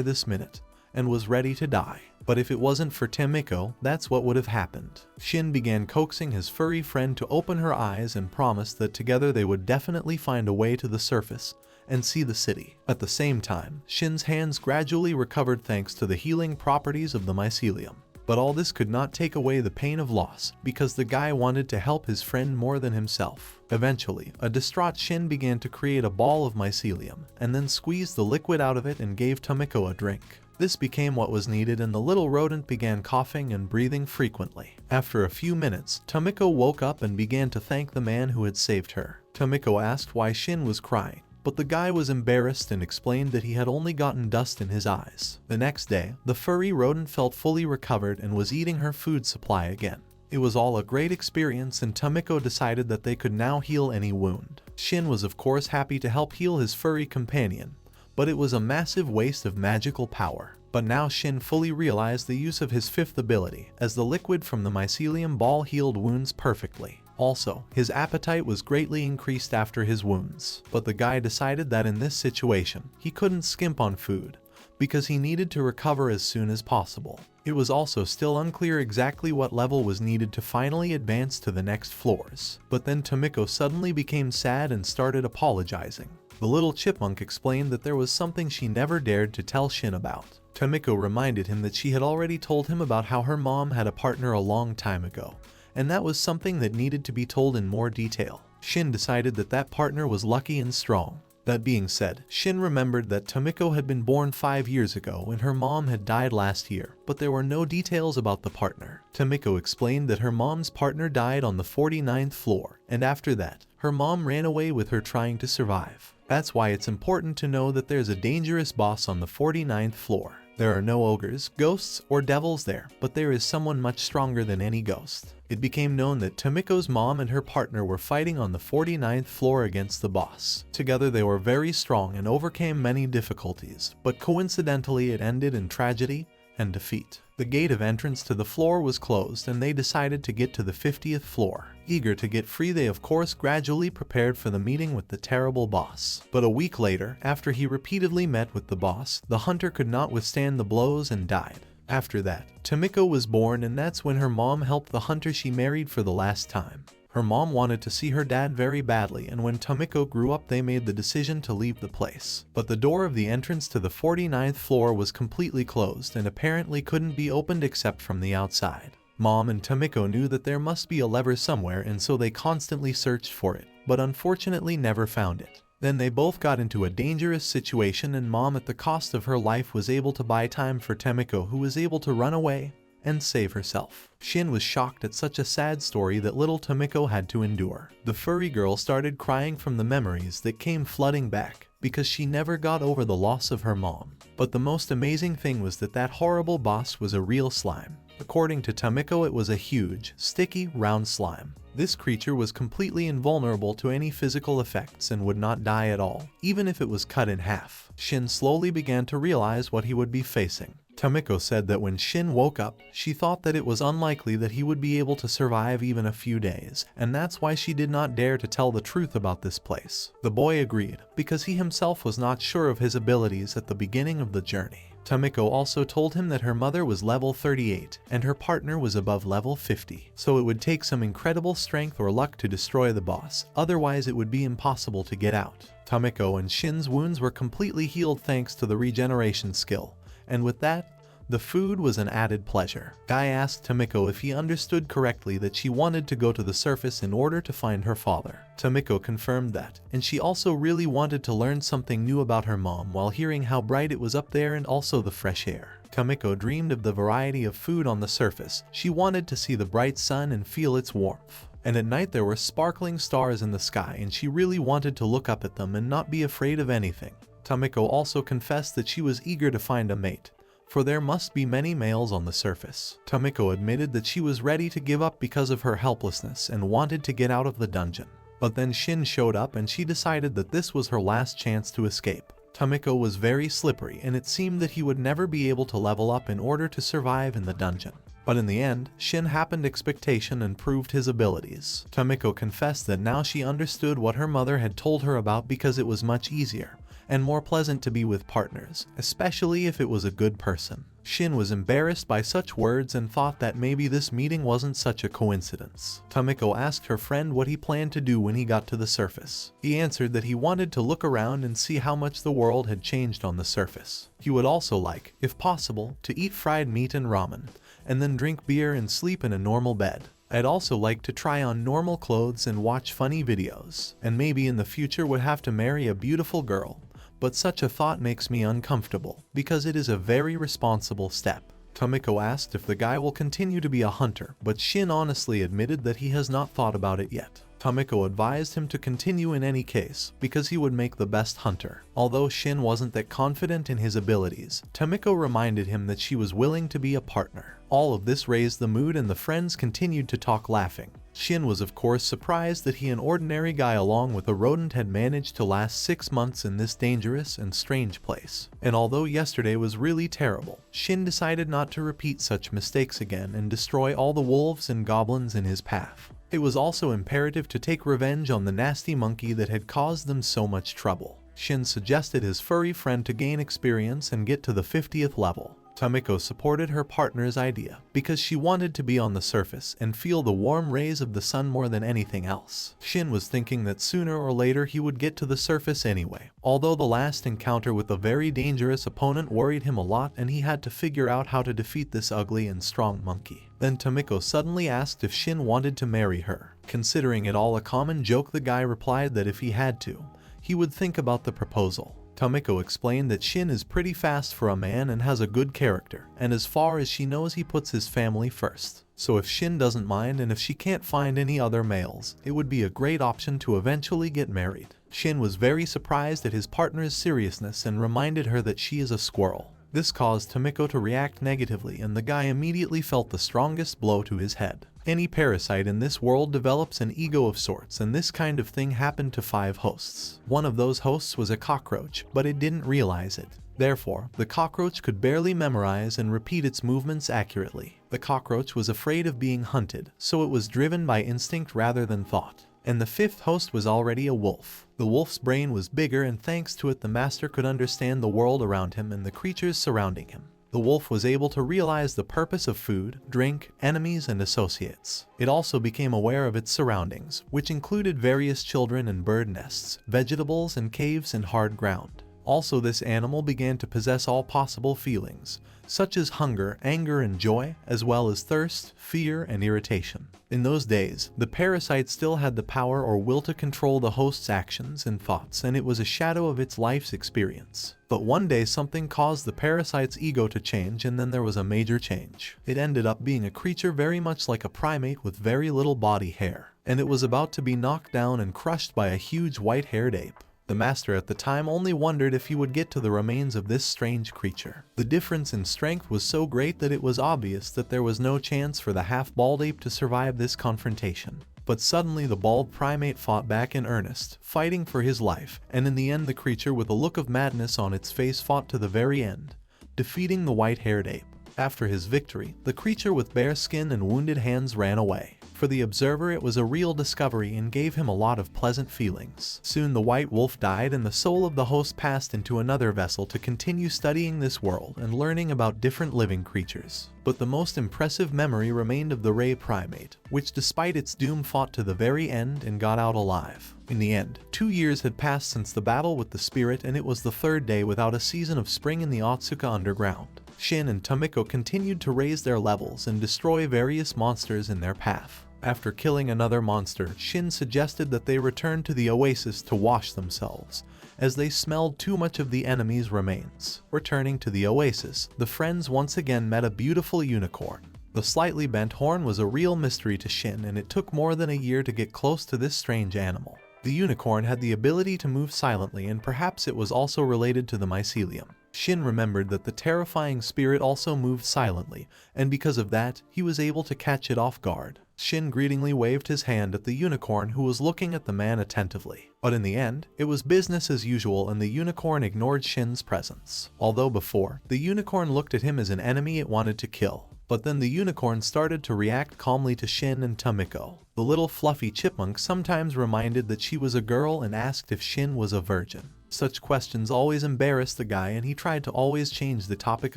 Speaker 1: this minute, and was ready to die. But if it wasn't for Tamiko, that's what would have happened. Shin began coaxing his furry friend to open her eyes and promised that together they would definitely find a way to the surface and see the city. At the same time, Shin's hands gradually recovered thanks to the healing properties of the mycelium. But all this could not take away the pain of loss, because the guy wanted to help his friend more than himself. Eventually, a distraught Shin began to create a ball of mycelium, and then squeezed the liquid out of it and gave Tamiko a drink. This became what was needed, and the little rodent began coughing and breathing frequently. After a few minutes, Tamiko woke up and began to thank the man who had saved her. Tamiko asked why Shin was crying, but the guy was embarrassed and explained that he had only gotten dust in his eyes. The next day, the furry rodent felt fully recovered and was eating her food supply again. It was all a great experience, and Tamiko decided that they could now heal any wound. Shin was of course happy to help heal his furry companion, but it was a massive waste of magical power. But now Shin fully realized the use of his fifth ability, as the liquid from the mycelium ball healed wounds perfectly. Also, his appetite was greatly increased after his wounds. But the guy decided that in this situation, he couldn't skimp on food, because he needed to recover as soon as possible. It was also still unclear exactly what level was needed to finally advance to the next floors. But then Tamiko suddenly became sad and started apologizing. The little chipmunk explained that there was something she never dared to tell Shin about. Tamiko reminded him that she had already told him about how her mom had a partner a long time ago, and that was something that needed to be told in more detail. Shin decided that that partner was lucky and strong. That being said, Shin remembered that Tamiko had been born 5 years ago and her mom had died last year, but there were no details about the partner. Tamiko explained that her mom's partner died on the 49th floor, and after that, her mom ran away with her trying to survive. That's why it's important to know that there's a dangerous boss on the 49th floor. There are no ogres, ghosts, or devils there, but there is someone much stronger than any ghost. It became known that Tamiko's mom and her partner were fighting on the 49th floor against the boss. Together they were very strong and overcame many difficulties, but coincidentally it ended in tragedy and defeat. The gate of entrance to the floor was closed and they decided to get to the 50th floor. Eager to get free, they of course gradually prepared for the meeting with the terrible boss. But a week later, after he repeatedly met with the boss, the hunter could not withstand the blows and died. After that, Tamiko was born, and that's when her mom helped the hunter she married for the last time. Her mom wanted to see her dad very badly, and when Tamiko grew up they made the decision to leave the place. But the door of the entrance to the 49th floor was completely closed and apparently couldn't be opened except from the outside. Mom and Tamiko knew that there must be a lever somewhere, and so they constantly searched for it, but unfortunately never found it. Then they both got into a dangerous situation, and Mom at the cost of her life was able to buy time for Tamiko, who was able to run away and save herself. Shin was shocked at such a sad story that little Tamiko had to endure. The furry girl started crying from the memories that came flooding back, because she never got over the loss of her mom. But the most amazing thing was that that horrible boss was a real slime. According to Tamiko, it was a huge, sticky, round slime. This creature was completely invulnerable to any physical effects and would not die at all, even if it was cut in half. Shin slowly began to realize what he would be facing. Tamiko said that when Shin woke up, she thought that it was unlikely that he would be able to survive even a few days, and that's why she did not dare to tell the truth about this place. The boy agreed, because he himself was not sure of his abilities at the beginning of the journey. Tamiko also told him that her mother was level 38 and her partner was above level 50, so it would take some incredible strength or luck to destroy the boss, otherwise it would be impossible to get out. Tamiko and Shin's wounds were completely healed thanks to the regeneration skill, and with that, the food was an added pleasure. Guy asked Tamiko if he understood correctly that she wanted to go to the surface in order to find her father. Tamiko confirmed that, and she also really wanted to learn something new about her mom while hearing how bright it was up there and also the fresh air. Tamiko dreamed of the variety of food on the surface. She wanted to see the bright sun and feel its warmth. And at night there were sparkling stars in the sky, and she really wanted to look up at them and not be afraid of anything. Tamiko also confessed that she was eager to find a mate, for there must be many males on the surface. Tamiko admitted that she was ready to give up because of her helplessness and wanted to get out of the dungeon. But then Shin showed up and she decided that this was her last chance to escape. Tamiko was very slippery and it seemed that he would never be able to level up in order to survive in the dungeon. But in the end, Shin happened expectation and proved his abilities. Tamiko confessed that now she understood what her mother had told her about, because it was much easier and more pleasant to be with partners, especially if it was a good person. Shin was embarrassed by such words and thought that maybe this meeting wasn't such a coincidence. Tamiko asked her friend what he planned to do when he got to the surface. He answered that he wanted to look around and see how much the world had changed on the surface. He would also like, if possible, to eat fried meat and ramen, and then drink beer and sleep in a normal bed. I'd also like to try on normal clothes and watch funny videos, and maybe in the future would have to marry a beautiful girl. But such a thought makes me uncomfortable, because it is a very responsible step. Tamiko asked if the guy will continue to be a hunter, but Shin honestly admitted that he has not thought about it yet. Tamiko advised him to continue in any case, because he would make the best hunter. Although Shin wasn't that confident in his abilities, Tamiko reminded him that she was willing to be a partner. All of this raised the mood and the friends continued to talk laughing. Shin was of course surprised that he, an ordinary guy along with a rodent, had managed to last 6 months in this dangerous and strange place. And although yesterday was really terrible, Shin decided not to repeat such mistakes again and destroy all the wolves and goblins in his path. It was also imperative to take revenge on the nasty monkey that had caused them so much trouble. Shin suggested his furry friend to gain experience and get to the 50th level. Tamiko supported her partner's idea because she wanted to be on the surface and feel the warm rays of the sun more than anything else. Shin was thinking that sooner or later he would get to the surface anyway, although the last encounter with a very dangerous opponent worried him a lot and he had to figure out how to defeat this ugly and strong monkey. Then Tamiko suddenly asked if Shin wanted to marry her. Considering it all a common joke, the guy replied that if he had to, he would think about the proposal. Tamiko explained that Shin is pretty fast for a man and has a good character, and as far as she knows he puts his family first. So if Shin doesn't mind and if she can't find any other males, it would be a great option to eventually get married. Shin was very surprised at his partner's seriousness and reminded her that she is a squirrel. This caused Tamiko to react negatively and the guy immediately felt the strongest blow to his head. Any parasite in this world develops an ego of sorts, and this kind of thing happened to 5 hosts. One of those hosts was a cockroach, but it didn't realize it. Therefore, the cockroach could barely memorize and repeat its movements accurately. The cockroach was afraid of being hunted, so it was driven by instinct rather than thought. And the 5th host was already a wolf. The wolf's brain was bigger, and thanks to it the master could understand the world around him and the creatures surrounding him. The wolf was able to realize the purpose of food, drink, enemies, and associates. It also became aware of its surroundings, which included various children and bird nests, vegetables and caves and hard ground. Also, this animal began to possess all possible feelings, such as hunger, anger, and joy, as well as thirst, fear, and irritation. In those days, the parasite still had the power or will to control the host's actions and thoughts, and it was a shadow of its life's experience. But one day something caused the parasite's ego to change, and then there was a major change. It ended up being a creature very much like a primate with very little body hair, and it was about to be knocked down and crushed by a huge white-haired ape. The master at the time only wondered if he would get to the remains of this strange creature. The difference in strength was so great that it was obvious that there was no chance for the half-bald ape to survive this confrontation. But suddenly the bald primate fought back in earnest, fighting for his life, and in the end the creature with a look of madness on its face fought to the very end, defeating the white-haired ape. After his victory, the creature with bare skin and wounded hands ran away. For the observer it was a real discovery and gave him a lot of pleasant feelings. Soon the white wolf died and the soul of the host passed into another vessel to continue studying this world and learning about different living creatures. But the most impressive memory remained of the Ray primate, which despite its doom fought to the very end and got out alive. In the end, 2 years had passed since the battle with the spirit, and it was the 3rd day without a season of spring in the Otsuka underground. Shin and Tamiko continued to raise their levels and destroy various monsters in their path. After killing another monster, Shin suggested that they return to the oasis to wash themselves, as they smelled too much of the enemy's remains. Returning to the oasis, the friends once again met a beautiful unicorn. The slightly bent horn was a real mystery to Shin, and it took more than a year to get close to this strange animal. The unicorn had the ability to move silently, and perhaps it was also related to the mycelium. Shin remembered that the terrifying spirit also moved silently, and because of that, he was able to catch it off guard. Shin greetingly waved his hand at the unicorn, who was looking at the man attentively. But in the end, it was business as usual and the unicorn ignored Shin's presence. Although before, the unicorn looked at him as an enemy it wanted to kill. But then the unicorn started to react calmly to Shin and Tamiko. The little fluffy chipmunk sometimes reminded that she was a girl and asked if Shin was a virgin. Such questions always embarrassed the guy, and he tried to always change the topic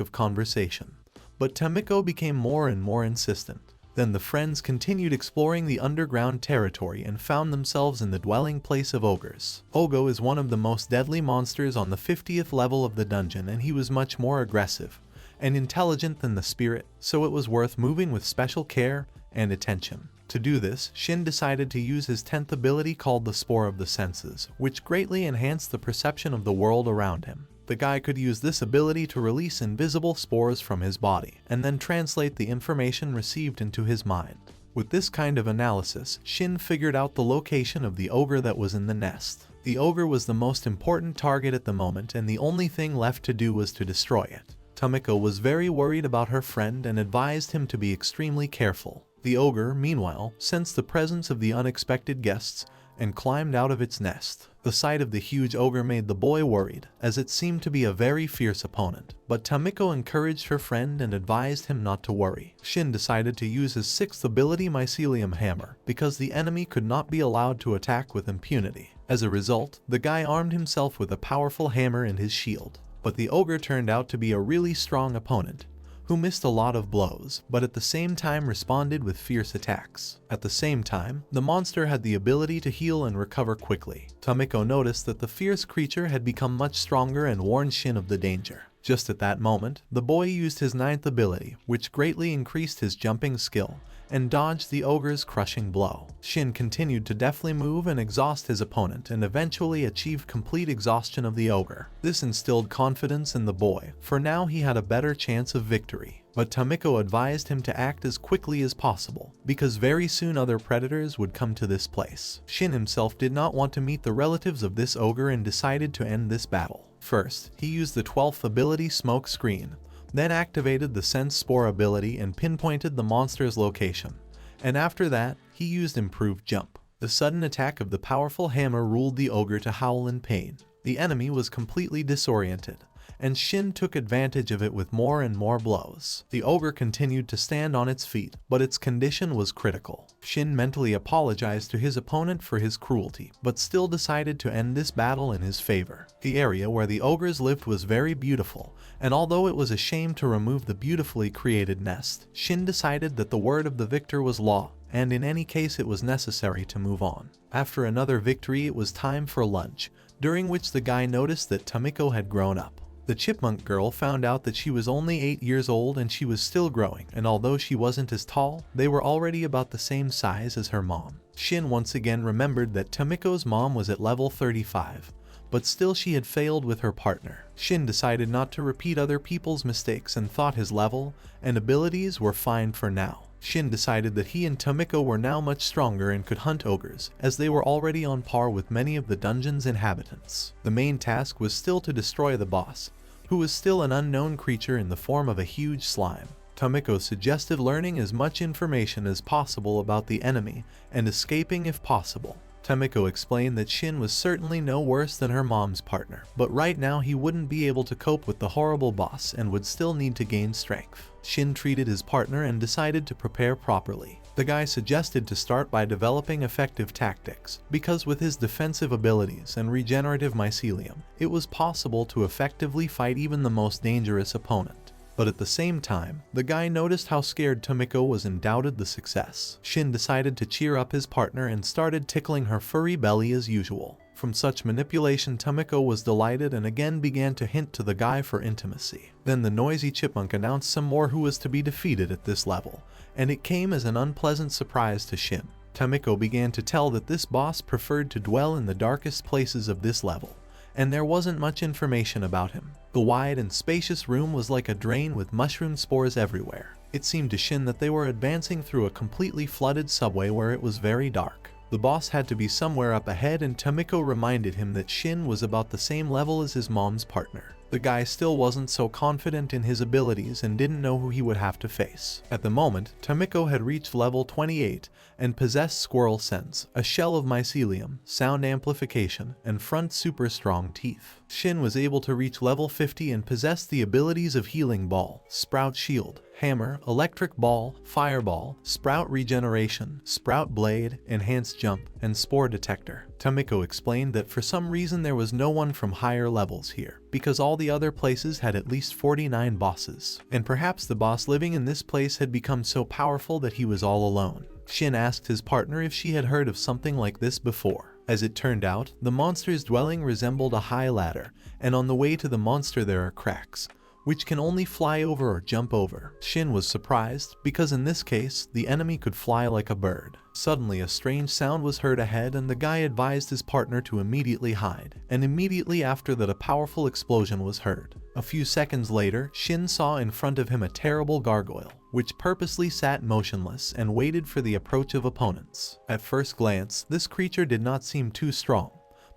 Speaker 1: of conversation. But Tamiko became more and more insistent. Then the friends continued exploring the underground territory and found themselves in the dwelling place of ogres. Ogo is one of the most deadly monsters on the 50th level of the dungeon, and he was much more aggressive and intelligent than the spirit, so it was worth moving with special care and attention. To do this, Shin decided to use his 10th ability called the Spore of the Senses, which greatly enhanced the perception of the world around him. The guy could use this ability to release invisible spores from his body, and then translate the information received into his mind. With this kind of analysis, Shin figured out the location of the ogre that was in the nest. The ogre was the most important target at the moment, and the only thing left to do was to destroy it. Tamiko was very worried about her friend and advised him to be extremely careful. The ogre, meanwhile, sensed the presence of the unexpected guests and climbed out of its nest. The sight of the huge ogre made the boy worried, as it seemed to be a very fierce opponent. But Tamiko encouraged her friend and advised him not to worry. Shin decided to use his 6th ability Mycelium Hammer, because the enemy could not be allowed to attack with impunity. As a result, the guy armed himself with a powerful hammer and his shield. But the ogre turned out to be a really strong opponent, who missed a lot of blows, but at the same time responded with fierce attacks. At the same time, the monster had the ability to heal and recover quickly. Tamiko noticed that the fierce creature had become much stronger and warned Shin of the danger. Just at that moment, the boy used his 9th ability, which greatly increased his jumping skill, and dodged the ogre's crushing blow. Shin continued to deftly move and exhaust his opponent and eventually achieved complete exhaustion of the ogre. This instilled confidence in the boy, for now he had a better chance of victory. But Tamiko advised him to act as quickly as possible, because very soon other predators would come to this place. Shin himself did not want to meet the relatives of this ogre and decided to end this battle. First, he used the 12th ability Smoke Screen, then activated the Sense Spore ability and pinpointed the monster's location. And after that, he used Improved Jump. The sudden attack of the powerful hammer ruled the ogre to howl in pain. The enemy was completely disoriented, and Shin took advantage of it with more and more blows. The ogre continued to stand on its feet, but its condition was critical. Shin mentally apologized to his opponent for his cruelty, but still decided to end this battle in his favor. The area where the ogres lived was very beautiful, and although it was a shame to remove the beautifully created nest, Shin decided that the word of the victor was law, and in any case it was necessary to move on. After another victory, it was time for lunch, during which the guy noticed that Tamiko had grown up. The chipmunk girl found out that she was only 8 years old and she was still growing, and although she wasn't as tall, they were already about the same size as her mom. Shin once again remembered that Tamiko's mom was at level 35, but still she had failed with her partner. Shin decided not to repeat other people's mistakes and thought his level and abilities were fine for now. Shin decided that he and Tamiko were now much stronger and could hunt ogres, as they were already on par with many of the dungeon's inhabitants. The main task was still to destroy the boss, who was still an unknown creature in the form of a huge slime. Tamiko suggested learning as much information as possible about the enemy and escaping if possible. Tamiko explained that Shin was certainly no worse than her mom's partner, but right now he wouldn't be able to cope with the horrible boss and would still need to gain strength. Shin treated his partner and decided to prepare properly. The guy suggested to start by developing effective tactics, because with his defensive abilities and regenerative mycelium, it was possible to effectively fight even the most dangerous opponent. But at the same time, the guy noticed how scared Tamiko was and doubted the success. Shin decided to cheer up his partner and started tickling her furry belly as usual. From such manipulation, Tamiko was delighted and again began to hint to the guy for intimacy. Then the noisy chipmunk announced some more who was to be defeated at this level, and it came as an unpleasant surprise to Shin. Tamiko began to tell that this boss preferred to dwell in the darkest places of this level, and there wasn't much information about him. The wide and spacious room was like a drain with mushroom spores everywhere. It seemed to Shin that they were advancing through a completely flooded subway where it was very dark. The boss had to be somewhere up ahead, and Tamiko reminded him that Shin was about the same level as his mom's partner. The guy still wasn't so confident in his abilities and didn't know who he would have to face. At the moment, Tamiko had reached level 28 and possessed Squirrel Sense, a shell of mycelium, sound amplification, and front super strong teeth. Shin was able to reach level 50 and possessed the abilities of Healing Ball, Sprout Shield, Hammer, Electric Ball, Fireball, Sprout Regeneration, Sprout Blade, Enhanced Jump, and Spore Detector. Tamiko explained that for some reason there was no one from higher levels here, because all the other places had at least 49 bosses, and perhaps the boss living in this place had become so powerful that he was all alone. Shin asked his partner if she had heard of something like this before. As it turned out, the monster's dwelling resembled a high ladder, and on the way to the monster there are cracks, which can only fly over or jump over. Shin was surprised, because in this case, the enemy could fly like a bird. Suddenly a strange sound was heard ahead and the guy advised his partner to immediately hide, and immediately after that a powerful explosion was heard. A few seconds later, Shin saw in front of him a terrible gargoyle, which purposely sat motionless and waited for the approach of opponents. At first glance, this creature did not seem too strong,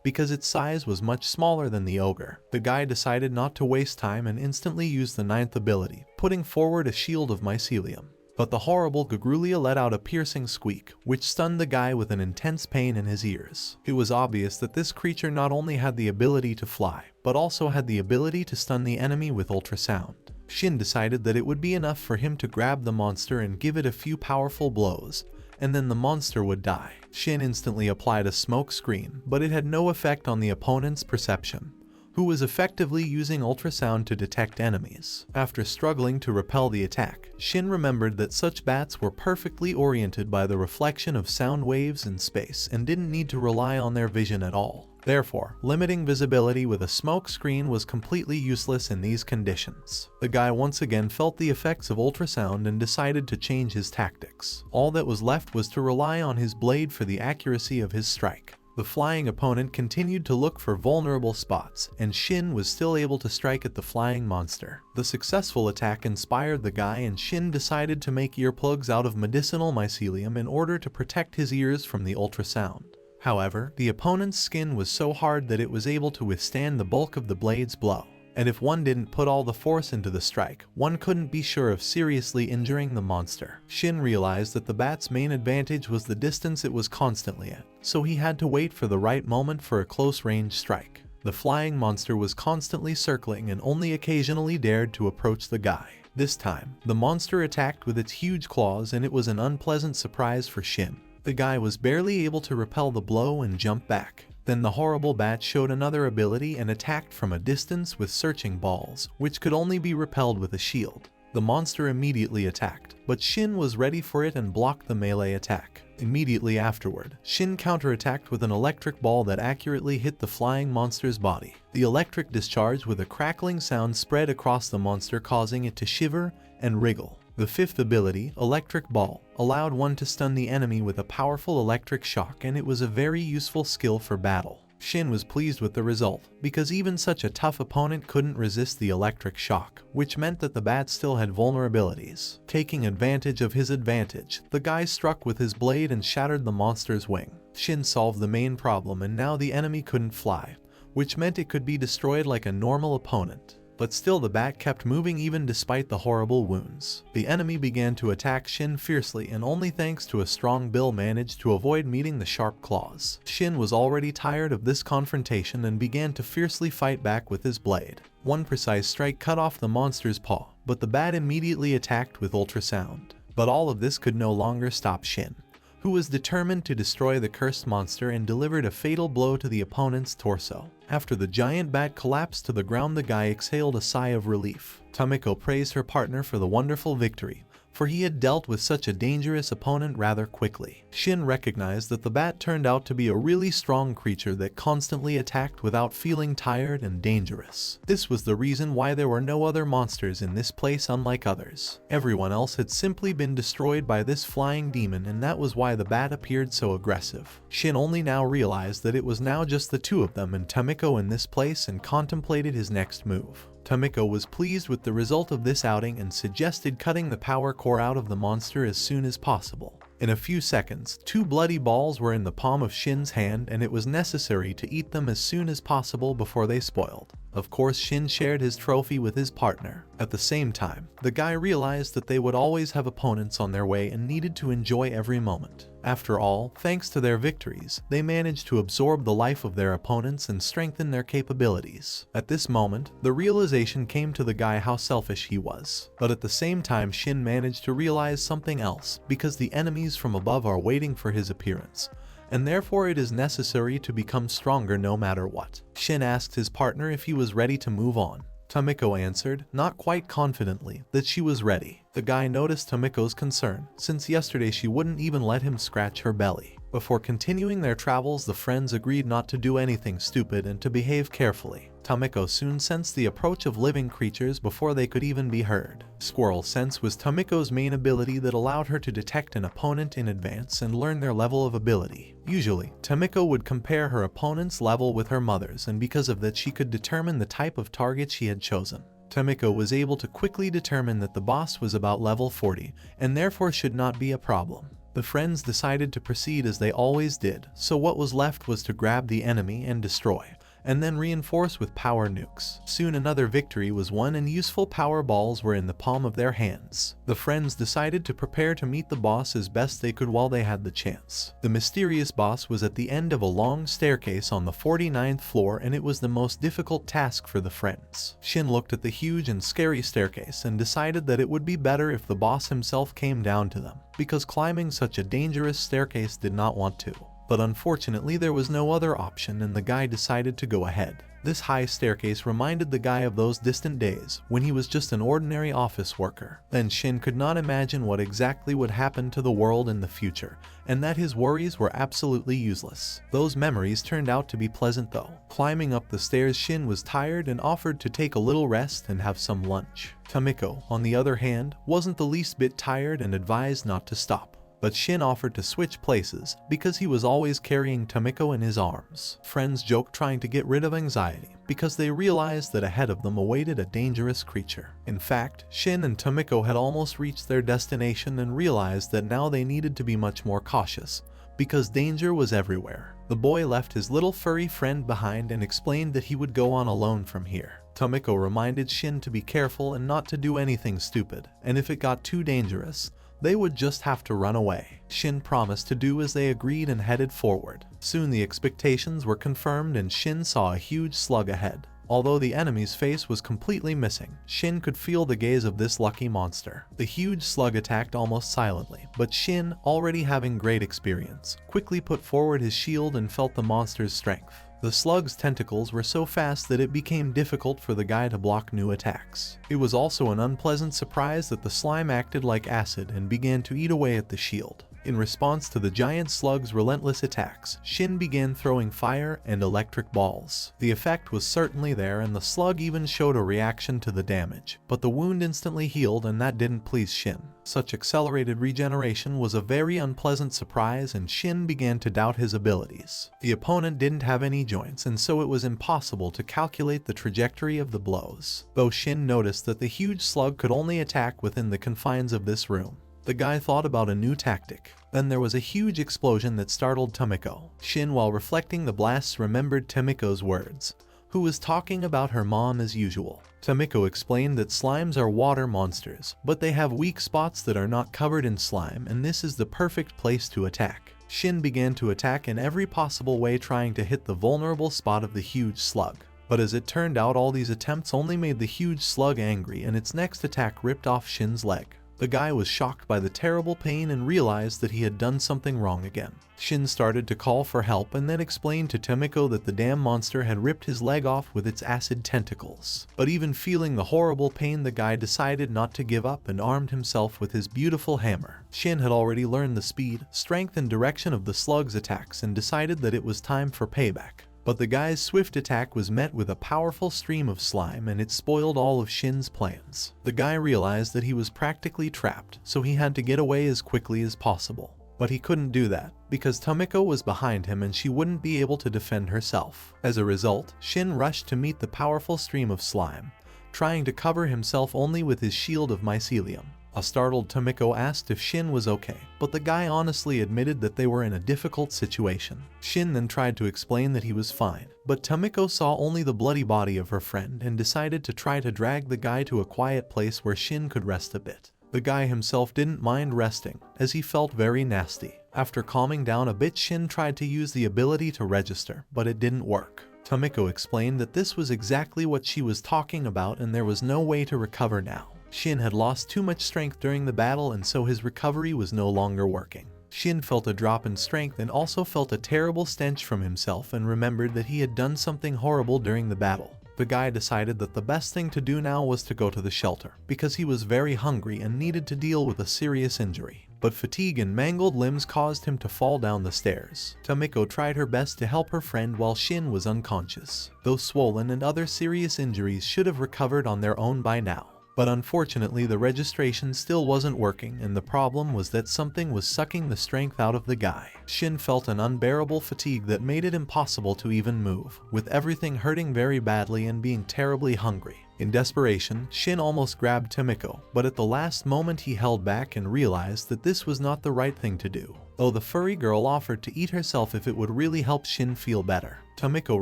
Speaker 1: because its size was much smaller than the ogre. The guy decided not to waste time and instantly used the 9th ability, putting forward a shield of mycelium. But the horrible Gagrulia let out a piercing squeak, which stunned the guy with an intense pain in his ears. It was obvious that this creature not only had the ability to fly, but also had the ability to stun the enemy with ultrasound. Shin decided that it would be enough for him to grab the monster and give it a few powerful blows, and then the monster would die. Shin instantly applied a smoke screen, but it had no effect on the opponent's perception, who was effectively using ultrasound to detect enemies. After struggling to repel the attack, Shin remembered that such bats were perfectly oriented by the reflection of sound waves in space and didn't need to rely on their vision at all. Therefore, limiting visibility with a smoke screen was completely useless in these conditions. The guy once again felt the effects of ultrasound and decided to change his tactics. All that was left was to rely on his blade for the accuracy of his strike. The flying opponent continued to look for vulnerable spots, and Shin was still able to strike at the flying monster. The successful attack inspired the guy, and Shin decided to make earplugs out of medicinal mycelium in order to protect his ears from the ultrasound. However, the opponent's skin was so hard that it was able to withstand the bulk of the blade's blow, and if one didn't put all the force into the strike, one couldn't be sure of seriously injuring the monster. Shin realized that the bat's main advantage was the distance it was constantly at, so he had to wait for the right moment for a close-range strike. The flying monster was constantly circling and only occasionally dared to approach the guy. This time, the monster attacked with its huge claws, and it was an unpleasant surprise for Shin. The guy was barely able to repel the blow and jump back. Then the horrible bat showed another ability and attacked from a distance with searching balls, which could only be repelled with a shield. The monster immediately attacked, but Shin was ready for it and blocked the melee attack. Immediately afterward, Shin counterattacked with an electric ball that accurately hit the flying monster's body. The electric discharge with a crackling sound spread across the monster, causing it to shiver and wriggle. The 5th ability, Electric Ball, allowed one to stun the enemy with a powerful electric shock, and it was a very useful skill for battle. Shin was pleased with the result, because even such a tough opponent couldn't resist the electric shock, which meant that the bat still had vulnerabilities. Taking advantage of his advantage, the guy struck with his blade and shattered the monster's wing. Shin solved the main problem, and now the enemy couldn't fly, which meant it could be destroyed like a normal opponent. But still the bat kept moving even despite the horrible wounds. The enemy began to attack Shin fiercely, and only thanks to a strong bill managed to avoid meeting the sharp claws. Shin was already tired of this confrontation and began to fiercely fight back with his blade. One precise strike cut off the monster's paw, but the bat immediately attacked with ultrasound. But all of this could no longer stop Shin, who was determined to destroy the cursed monster, and delivered a fatal blow to the opponent's torso. After the giant bat collapsed to the ground, the guy exhaled a sigh of relief. Tamiko praised her partner for the wonderful victory, for he had dealt with such a dangerous opponent rather quickly. Shin recognized that the bat turned out to be a really strong creature that constantly attacked without feeling tired and dangerous. This was the reason why there were no other monsters in this place unlike others. Everyone else had simply been destroyed by this flying demon, and that was why the bat appeared so aggressive. Shin only now realized that it was now just the two of them and Tamiko in this place, and contemplated his next move. Tamiko was pleased with the result of this outing and suggested cutting the power core out of the monster as soon as possible. In a few seconds, 2 bloody balls were in the palm of Shin's hand, and it was necessary to eat them as soon as possible before they spoiled. Of course, Shin shared his trophy with his partner. At the same time, the guy realized that they would always have opponents on their way and needed to enjoy every moment. After all, thanks to their victories, they managed to absorb the life of their opponents and strengthen their capabilities. At this moment, the realization came to the guy how selfish he was. But at the same time, Shin managed to realize something else, because the enemies from above are waiting for his appearance, and therefore it is necessary to become stronger no matter what. Shin asked his partner if he was ready to move on. Tamiko answered, not quite confidently, that she was ready. The guy noticed Tamiko's concern, since yesterday she wouldn't even let him scratch her belly. Before continuing their travels, the friends agreed not to do anything stupid and to behave carefully. Tamiko soon sensed the approach of living creatures before they could even be heard. Squirrel Sense was Tamiko's main ability that allowed her to detect an opponent in advance and learn their level of ability. Usually, Tamiko would compare her opponent's level with her mother's, and because of that she could determine the type of target she had chosen. Tamiko was able to quickly determine that the boss was about level 40, and therefore should not be a problem. The friends decided to proceed as they always did, so what was left was to grab the enemy and destroy, and then reinforce with power nukes. Soon another victory was won and useful power balls were in the palm of their hands. The friends decided to prepare to meet the boss as best they could while they had the chance. The mysterious boss was at the end of a long staircase on the 49th floor, and it was the most difficult task for the friends. Shin looked at the huge and scary staircase and decided that it would be better if the boss himself came down to them, because climbing such a dangerous staircase did not want to. But unfortunately there was no other option, and the guy decided to go ahead. This high staircase reminded the guy of those distant days when he was just an ordinary office worker. Then Shin could not imagine what exactly would happen to the world in the future, and that his worries were absolutely useless. Those memories turned out to be pleasant though. Climbing up the stairs, Shin was tired and offered to take a little rest and have some lunch. Tamiko, on the other hand, wasn't the least bit tired and advised not to stop. But Shin offered to switch places because he was always carrying Tamiko in his arms. Friends joked, trying to get rid of anxiety because they realized that ahead of them awaited a dangerous creature. In fact, Shin and Tamiko had almost reached their destination and realized that now they needed to be much more cautious because danger was everywhere. The boy left his little furry friend behind and explained that he would go on alone from here. Tamiko reminded Shin to be careful and not to do anything stupid, and if it got too dangerous, they would just have to run away. Shin promised to do as they agreed and headed forward. Soon the expectations were confirmed and Shin saw a huge slug ahead. Although the enemy's face was completely missing, Shin could feel the gaze of this lucky monster. The huge slug attacked almost silently, but Shin, already having great experience, quickly put forward his shield and felt the monster's strength. The slug's tentacles were so fast that it became difficult for the guy to block new attacks. It was also an unpleasant surprise that the slime acted like acid and began to eat away at the shield. In response to the giant slug's relentless attacks, Shin began throwing fire and electric balls. The effect was certainly there, and the slug even showed a reaction to the damage, but the wound instantly healed, and that didn't please Shin. Such accelerated regeneration was a very unpleasant surprise, and Shin began to doubt his abilities. The opponent didn't have any joints, and so it was impossible to calculate the trajectory of the blows. Though Shin noticed that the huge slug could only attack within the confines of this room, the guy thought about a new tactic. Then there was a huge explosion that startled Tamiko. Shin, while reflecting the blasts, remembered Tamiko's words, who was talking about her mom as usual. Tamiko explained that slimes are water monsters, but they have weak spots that are not covered in slime, and this is the perfect place to attack. Shin began to attack in every possible way, trying to hit the vulnerable spot of the huge slug. But as it turned out, all these attempts only made the huge slug angry, and its next attack ripped off Shin's leg. The guy was shocked by the terrible pain and realized that he had done something wrong again. Shin started to call for help and then explained to Tamiko that the damn monster had ripped his leg off with its acid tentacles. But even feeling the horrible pain, the guy decided not to give up and armed himself with his beautiful hammer. Shin had already learned the speed, strength, and direction of the slug's attacks and decided that it was time for payback. But the guy's swift attack was met with a powerful stream of slime, and it spoiled all of Shin's plans. The guy realized that he was practically trapped, so he had to get away as quickly as possible. But he couldn't do that, because Tamiko was behind him and she wouldn't be able to defend herself. As a result, Shin rushed to meet the powerful stream of slime, trying to cover himself only with his shield of mycelium. A startled Tamiko asked if Shin was okay, but the guy honestly admitted that they were in a difficult situation. Shin then tried to explain that he was fine, but Tamiko saw only the bloody body of her friend and decided to try to drag the guy to a quiet place where Shin could rest a bit. The guy himself didn't mind resting, as he felt very nasty. After calming down a bit, Shin tried to use the ability to register, but it didn't work. Tamiko explained that this was exactly what she was talking about and there was no way to recover now. Shin had lost too much strength during the battle, and so his recovery was no longer working. Shin felt a drop in strength and also felt a terrible stench from himself and remembered that he had done something horrible during the battle. The guy decided that the best thing to do now was to go to the shelter, because he was very hungry and needed to deal with a serious injury. but fatigue and mangled limbs caused him to fall down the stairs. Tamiko tried her best to help her friend while Shin was unconscious. Those swollen and other serious injuries should have recovered on their own by now. But unfortunately the registration still wasn't working, and the problem was that something was sucking the strength out of the guy. Shin felt an unbearable fatigue that made it impossible to even move, with everything hurting very badly and being terribly hungry. In desperation, Shin almost grabbed Tamiko, but at the last moment he held back and realized that this was not the right thing to do. Though the furry girl offered to eat herself if it would really help Shin feel better, Tamiko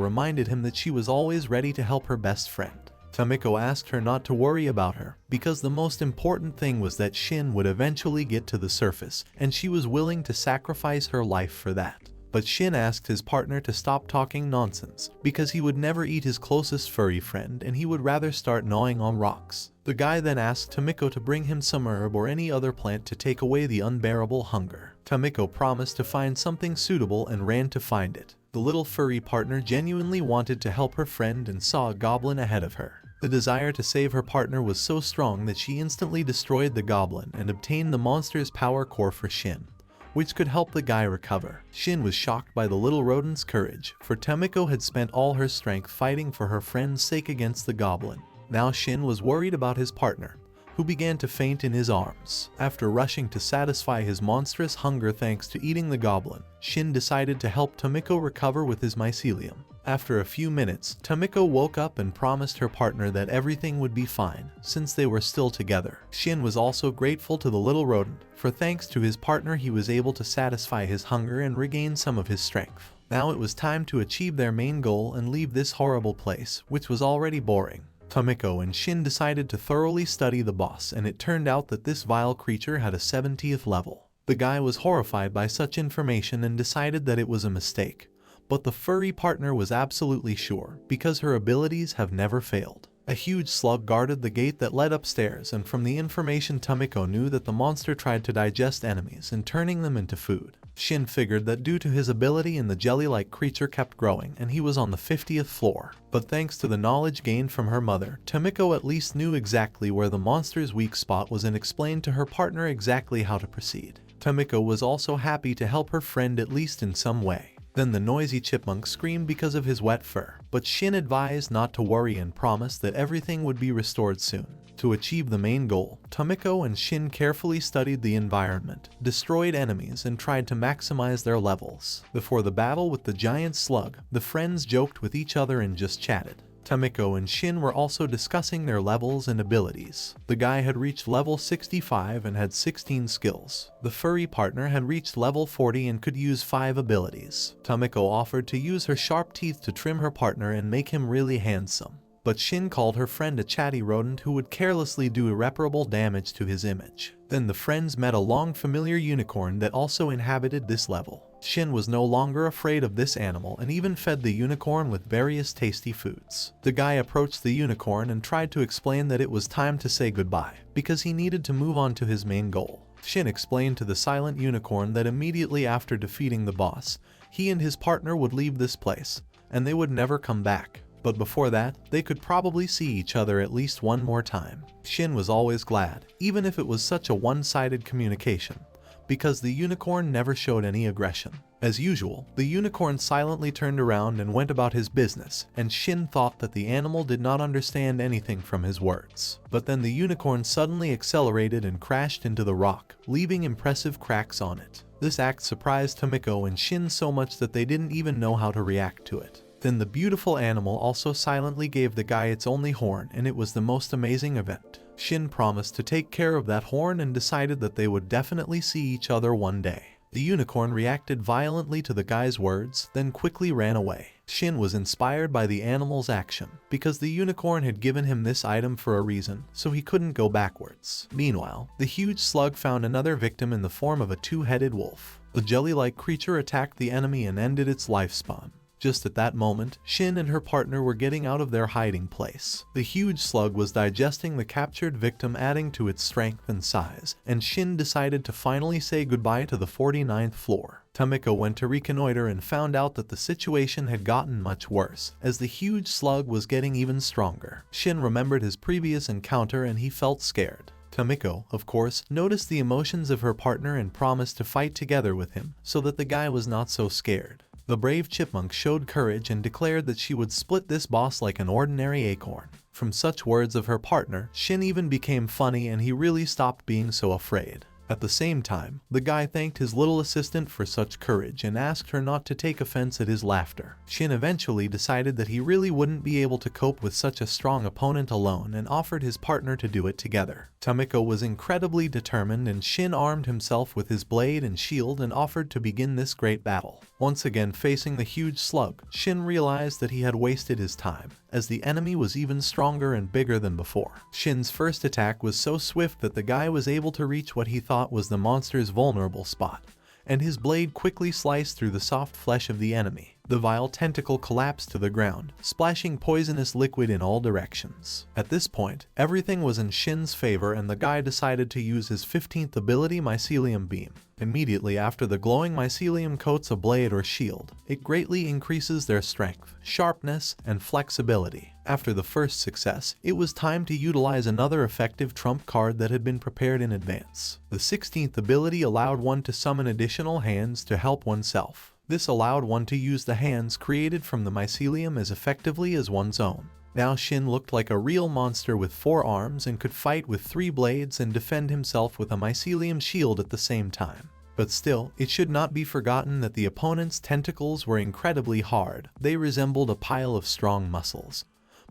Speaker 1: reminded him that she was always ready to help her best friend. Tamiko asked her not to worry about her, because the most important thing was that Shin would eventually get to the surface, and she was willing to sacrifice her life for that. But Shin asked his partner to stop talking nonsense, because he would never eat his closest furry friend and he would rather start gnawing on rocks. The guy then asked Tamiko to bring him some herb or any other plant to take away the unbearable hunger. Tamiko promised to find something suitable and ran to find it. The little furry partner genuinely wanted to help her friend and saw a goblin ahead of her. The desire to save her partner was so strong that she instantly destroyed the goblin and obtained the monster's power core for Shin, which could help the guy recover. Shin was shocked by the little rodent's courage, for Tamiko had spent all her strength fighting for her friend's sake against the goblin. Now Shin was worried about his partner, who began to faint in his arms. After rushing to satisfy his monstrous hunger thanks to eating the goblin, Shin decided to help Tamiko recover with his mycelium. After a few minutes, Tamiko woke up and promised her partner that everything would be fine, since they were still together. Shin was also grateful to the little rodent, for thanks to his partner he was able to satisfy his hunger and regain some of his strength. Now it was time to achieve their main goal and leave this horrible place, which was already boring. Tamiko and Shin decided to thoroughly study the boss, and it turned out that this vile creature had a 70th level. The guy was horrified by such information and decided that it was a mistake. But the furry partner was absolutely sure, because her abilities have never failed. A huge slug guarded the gate that led upstairs, and from the information Tamiko knew that the monster tried to digest enemies and turning them into food. Shin figured that due to his ability and the jelly-like creature kept growing and he was on the 50th floor. But thanks to the knowledge gained from her mother, Tamiko at least knew exactly where the monster's weak spot was and explained to her partner exactly how to proceed. Tamiko was also happy to help her friend at least in some way. Then the noisy chipmunk screamed because of his wet fur, but Shin advised not to worry and promised that everything would be restored soon. To achieve the main goal, Tamiko and Shin carefully studied the environment, destroyed enemies, and tried to maximize their levels. Before the battle with the giant slug, the friends joked with each other and just chatted. Tamiko and Shin were also discussing their levels and abilities. The guy had reached level 65 and had 16 skills. The furry partner had reached level 40 and could use 5 abilities. Tamiko offered to use her sharp teeth to trim her partner and make him really handsome. But Shin called her friend a chatty rodent who would carelessly do irreparable damage to his image. Then the friends met a long familiar unicorn that also inhabited this level. Shin was no longer afraid of this animal and even fed the unicorn with various tasty foods. The guy approached the unicorn and tried to explain that it was time to say goodbye, because he needed to move on to his main goal. Shin explained to the silent unicorn that immediately after defeating the boss, he and his partner would leave this place, and they would never come back. But before that, they could probably see each other at least one more time. Shin was always glad, even if it was such a one-sided communication, because the unicorn never showed any aggression. As usual, the unicorn silently turned around and went about his business, and Shin thought that the animal did not understand anything from his words. But then the unicorn suddenly accelerated and crashed into the rock, leaving impressive cracks on it. This act surprised Tamiko and Shin so much that they didn't even know how to react to it. Then the beautiful animal also silently gave the guy its only horn, and it was the most amazing event. Shin promised to take care of that horn and decided that they would definitely see each other one day. The unicorn reacted violently to the guy's words, then quickly ran away. Shin was inspired by the animal's action, because the unicorn had given him this item for a reason, so he couldn't go backwards. Meanwhile, the huge slug found another victim in the form of a two-headed wolf. The jelly-like creature attacked the enemy and ended its lifespan. Just at that moment, Shin and her partner were getting out of their hiding place. The huge slug was digesting the captured victim, adding to its strength and size, and Shin decided to finally say goodbye to the 49th floor. Tamiko went to reconnoiter and found out that the situation had gotten much worse, as the huge slug was getting even stronger. Shin remembered his previous encounter and he felt scared. Tamiko, of course, noticed the emotions of her partner and promised to fight together with him so that the guy was not so scared. The brave chipmunk showed courage and declared that she would split this boss like an ordinary acorn. From such words of her partner, Shin even became funny and he really stopped being so afraid. At the same time, the guy thanked his little assistant for such courage and asked her not to take offense at his laughter. Shin eventually decided that he really wouldn't be able to cope with such a strong opponent alone and offered his partner to do it together. Tamiko was incredibly determined and Shin armed himself with his blade and shield and offered to begin this great battle. Once again facing the huge slug, Shin realized that he had wasted his time, as the enemy was even stronger and bigger than before. Shin's first attack was so swift that the guy was able to reach what he thought was the monster's vulnerable spot, and his blade quickly sliced through the soft flesh of the enemy. The vile tentacle collapsed to the ground, splashing poisonous liquid in all directions. At this point, everything was in Shin's favor and the guy decided to use his 15th ability, Mycelium Beam. Immediately after the glowing mycelium coats a blade or shield, it greatly increases their strength, sharpness, and flexibility. After the first success, it was time to utilize another effective trump card that had been prepared in advance. The 16th ability allowed one to summon additional hands to help oneself. This allowed one to use the hands created from the mycelium as effectively as one's own. Now Shin looked like a real monster with 4 arms and could fight with 3 blades and defend himself with a mycelium shield at the same time. But still, it should not be forgotten that the opponent's tentacles were incredibly hard. They resembled a pile of strong muscles,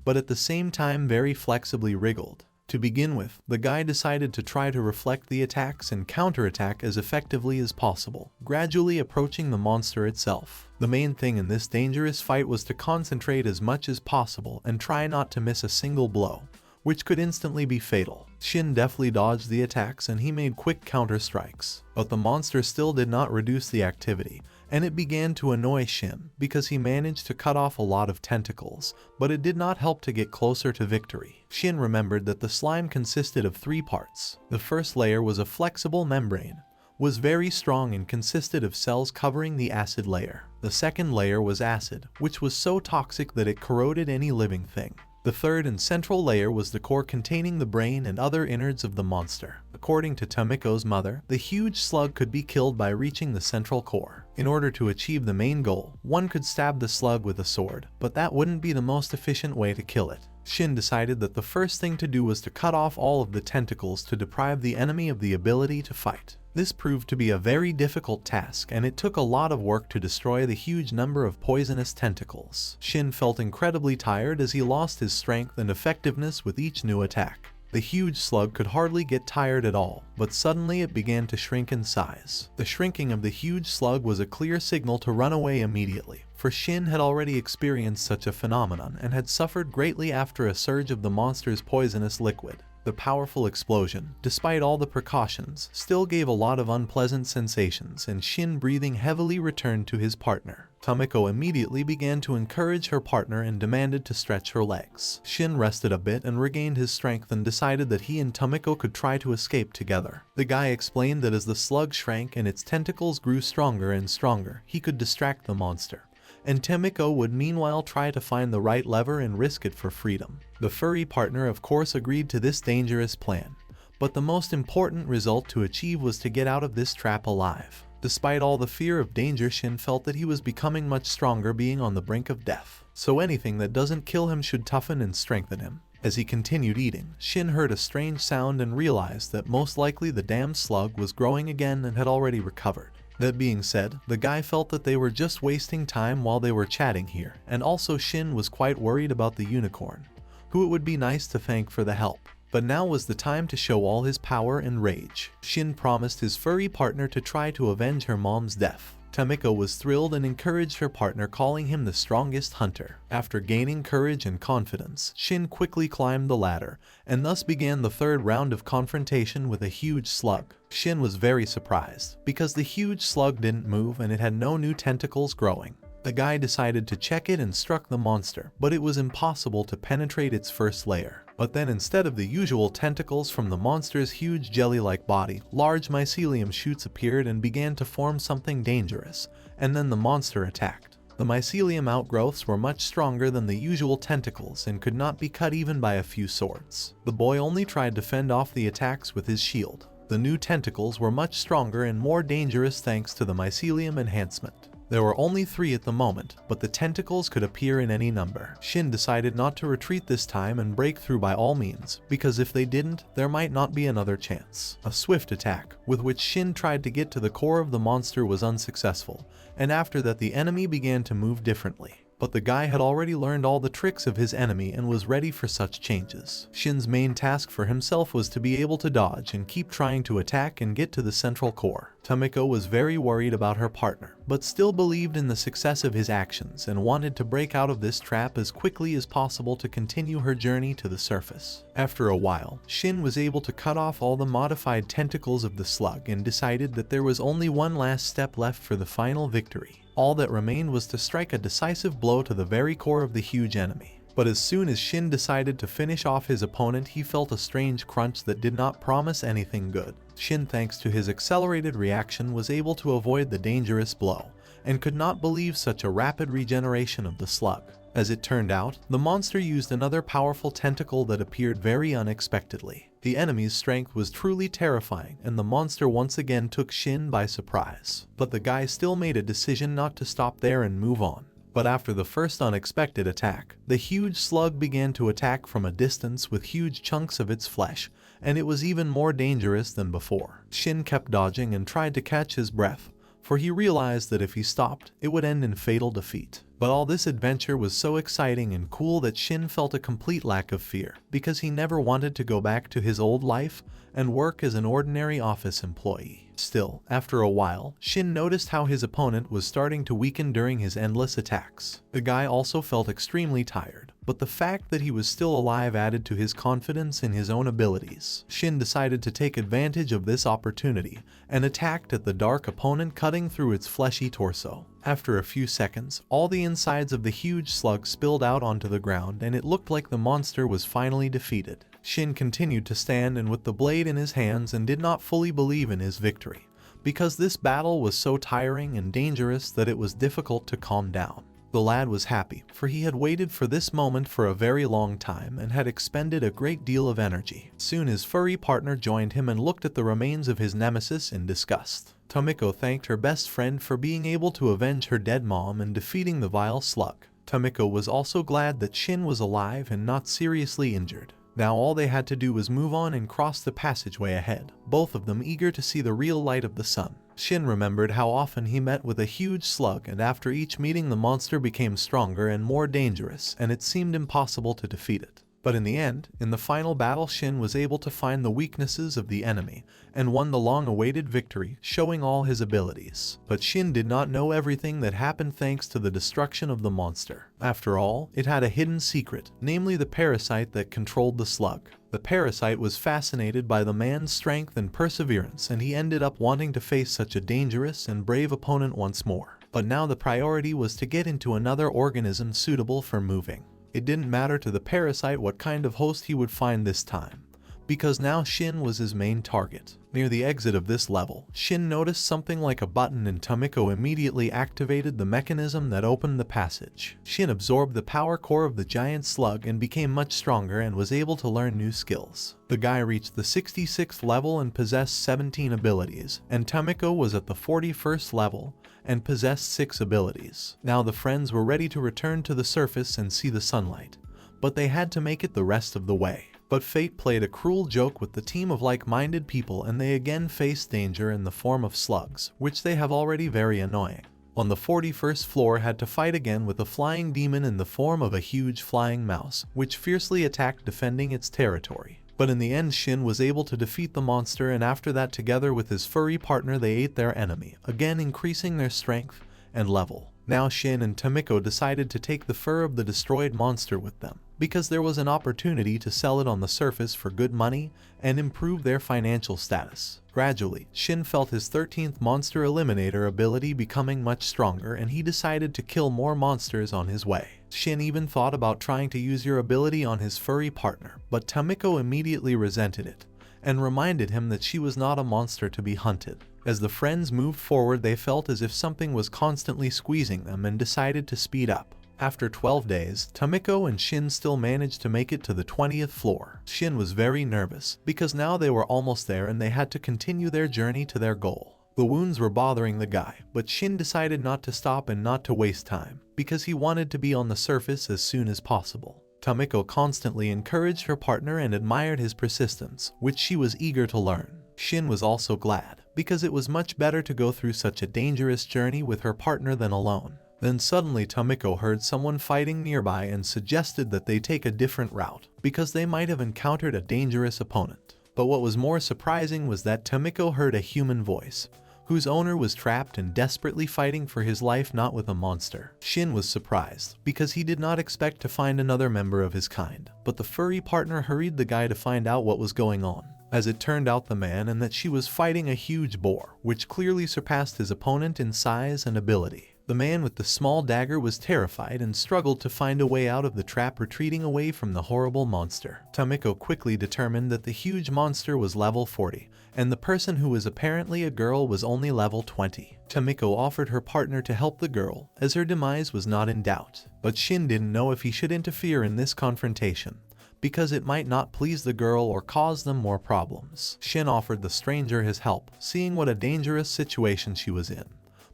Speaker 1: but at the same time very flexibly wriggled. To begin with, the guy decided to try to reflect the attacks and counterattack as effectively as possible, gradually approaching the monster itself. The main thing in this dangerous fight was to concentrate as much as possible and try not to miss a single blow, which could instantly be fatal. Shin deftly dodged the attacks and he made quick counter strikes, but the monster still did not reduce the activity, and it began to annoy Shin because he managed to cut off a lot of tentacles, but it did not help to get closer to victory. Shin remembered that the slime consisted of 3 parts. The first layer was a flexible membrane, was very strong and consisted of cells covering the acid layer. The second layer was acid, which was so toxic that it corroded any living thing. The third and central layer was the core containing the brain and other innards of the monster. According to Tamiko's mother, the huge slug could be killed by reaching the central core. In order to achieve the main goal, one could stab the slug with a sword, but that wouldn't be the most efficient way to kill it. Shin decided that the first thing to do was to cut off all of the tentacles to deprive the enemy of the ability to fight. This proved to be a very difficult task, and it took a lot of work to destroy the huge number of poisonous tentacles. Shin felt incredibly tired as he lost his strength and effectiveness with each new attack. The huge slug could hardly get tired at all, but suddenly it began to shrink in size. The shrinking of the huge slug was a clear signal to run away immediately, for Shin had already experienced such a phenomenon and had suffered greatly after a surge of the monster's poisonous liquid. The powerful explosion, despite all the precautions, still gave a lot of unpleasant sensations, and Shin, breathing heavily, returned to his partner. Tamiko immediately began to encourage her partner and demanded to stretch her legs. Shin rested a bit and regained his strength and decided that he and Tamiko could try to escape together. The guy explained that as the slug shrank and its tentacles grew stronger and stronger, he could distract the monster, and Tamiko would meanwhile try to find the right lever and risk it for freedom. The furry partner of course agreed to this dangerous plan, but the most important result to achieve was to get out of this trap alive. Despite all the fear of danger, Shin felt that he was becoming much stronger, being on the brink of death, so anything that doesn't kill him should toughen and strengthen him. As he continued eating, Shin heard a strange sound and realized that most likely the damned slug was growing again and had already recovered. That being said, the guy felt that they were just wasting time while they were chatting here, and also Shin was quite worried about the unicorn, who it would be nice to thank for the help. But now was the time to show all his power and rage. Shin promised his furry partner to try to avenge her mom's death. Tamiko was thrilled and encouraged her partner, calling him the strongest hunter. After gaining courage and confidence, Shin quickly climbed the ladder, and thus began the third round of confrontation with a huge slug. Shin was very surprised, because the huge slug didn't move and it had no new tentacles growing. The guy decided to check it and struck the monster, but it was impossible to penetrate its first layer. But then, instead of the usual tentacles from the monster's huge jelly-like body, large mycelium shoots appeared and began to form something dangerous, and then the monster attacked. The mycelium outgrowths were much stronger than the usual tentacles and could not be cut even by a few swords. The boy only tried to fend off the attacks with his shield. The new tentacles were much stronger and more dangerous thanks to the mycelium enhancement. There were only 3 at the moment, but the tentacles could appear in any number. Shin decided not to retreat this time and break through by all means, because if they didn't, there might not be another chance. A swift attack, with which Shin tried to get to the core of the monster, was unsuccessful, and after that the enemy began to move differently. But the guy had already learned all the tricks of his enemy and was ready for such changes. Shin's main task for himself was to be able to dodge and keep trying to attack and get to the central core. Tamiko was very worried about her partner, but still believed in the success of his actions and wanted to break out of this trap as quickly as possible to continue her journey to the surface. After a while, Shin was able to cut off all the modified tentacles of the slug and decided that there was only one last step left for the final victory. All that remained was to strike a decisive blow to the very core of the huge enemy. But as soon as Shin decided to finish off his opponent, he felt a strange crunch that did not promise anything good. Shin, thanks to his accelerated reaction, was able to avoid the dangerous blow, and could not believe such a rapid regeneration of the slug. As it turned out, the monster used another powerful tentacle that appeared very unexpectedly. The enemy's strength was truly terrifying, and the monster once again took Shin by surprise. But the guy still made a decision not to stop there and move on. But after the first unexpected attack, the huge slug began to attack from a distance with huge chunks of its flesh, and it was even more dangerous than before. Shin kept dodging and tried to catch his breath, for he realized that if he stopped, it would end in fatal defeat. But all this adventure was so exciting and cool that Shin felt a complete lack of fear, because he never wanted to go back to his old life and work as an ordinary office employee. Still, after a while, Shin noticed how his opponent was starting to weaken during his endless attacks. The guy also felt extremely tired, but the fact that he was still alive added to his confidence in his own abilities. Shin decided to take advantage of this opportunity and attacked at the dark opponent, cutting through its fleshy torso. After a few seconds, all the insides of the huge slug spilled out onto the ground, and it looked like the monster was finally defeated. Shin continued to stand and with the blade in his hands and did not fully believe in his victory, because this battle was so tiring and dangerous that it was difficult to calm down. The lad was happy, for he had waited for this moment for a very long time and had expended a great deal of energy. Soon his furry partner joined him and looked at the remains of his nemesis in disgust. Tamiko thanked her best friend for being able to avenge her dead mom and defeating the vile slug. Tamiko was also glad that Shin was alive and not seriously injured. Now all they had to do was move on and cross the passageway ahead, both of them eager to see the real light of the sun. Shin remembered how often he met with a huge slug, and after each meeting the monster became stronger and more dangerous, and it seemed impossible to defeat it. But in the end, in the final battle, Shin was able to find the weaknesses of the enemy and won the long-awaited victory, showing all his abilities. But Shin did not know everything that happened thanks to the destruction of the monster. After all, it had a hidden secret, namely the parasite that controlled the slug. The parasite was fascinated by the man's strength and perseverance, and he ended up wanting to face such a dangerous and brave opponent once more. But now the priority was to get into another organism suitable for moving. It didn't matter to the parasite what kind of host he would find this time, because now Shin was his main target. Near the exit of this level, Shin noticed something like a button, and Tamiko immediately activated the mechanism that opened the passage. Shin absorbed the power core of the giant slug and became much stronger and was able to learn new skills. The guy reached the 66th level and possessed 17 abilities, and Tamiko was at the 41st level and possessed 6 abilities. Now the friends were ready to return to the surface and see the sunlight, but they had to make it the rest of the way. But fate played a cruel joke with the team of like-minded people, and they again faced danger in the form of slugs, which they have already very annoying. On the 41st floor had to fight again with a flying demon in the form of a huge flying mouse, which fiercely attacked, defending its territory. But in the end Shin was able to defeat the monster, and after that together with his furry partner they ate their enemy, again increasing their strength and level. Now Shin and Tamiko decided to take the fur of the destroyed monster with them, because there was an opportunity to sell it on the surface for good money and improve their financial status. Gradually, Shin felt his 13th monster eliminator ability becoming much stronger, and he decided to kill more monsters on his way. Shin even thought about trying to use your ability on his furry partner, but Tamiko immediately resented it and reminded him that she was not a monster to be hunted. As the friends moved forward, they felt as if something was constantly squeezing them and decided to speed up. After 12 days, Tamiko and Shin still managed to make it to the 20th floor. Shin was very nervous because now they were almost there and they had to continue their journey to their goal. The wounds were bothering the guy, but Shin decided not to stop and not to waste time because he wanted to be on the surface as soon as possible. Tamiko constantly encouraged her partner and admired his persistence, which she was eager to learn. Shin was also glad because it was much better to go through such a dangerous journey with her partner than alone. Then suddenly Tamiko heard someone fighting nearby and suggested that they take a different route because they might have encountered a dangerous opponent. But what was more surprising was that Tamiko heard a human voice, whose owner was trapped and desperately fighting for his life, not with a monster. Shin was surprised because he did not expect to find another member of his kind, but the furry partner hurried the guy to find out what was going on. As it turned out, the man and that she was fighting a huge boar, which clearly surpassed his opponent in size and ability. The man with the small dagger was terrified and struggled to find a way out of the trap, retreating away from the horrible monster. Tamiko quickly determined that the huge monster was level 40, and the person who was apparently a girl was only level 20. Tamiko offered her partner to help the girl, as her demise was not in doubt. But Shin didn't know if he should interfere in this confrontation, because it might not please the girl or cause them more problems. Shin offered the stranger his help, seeing what a dangerous situation she was in.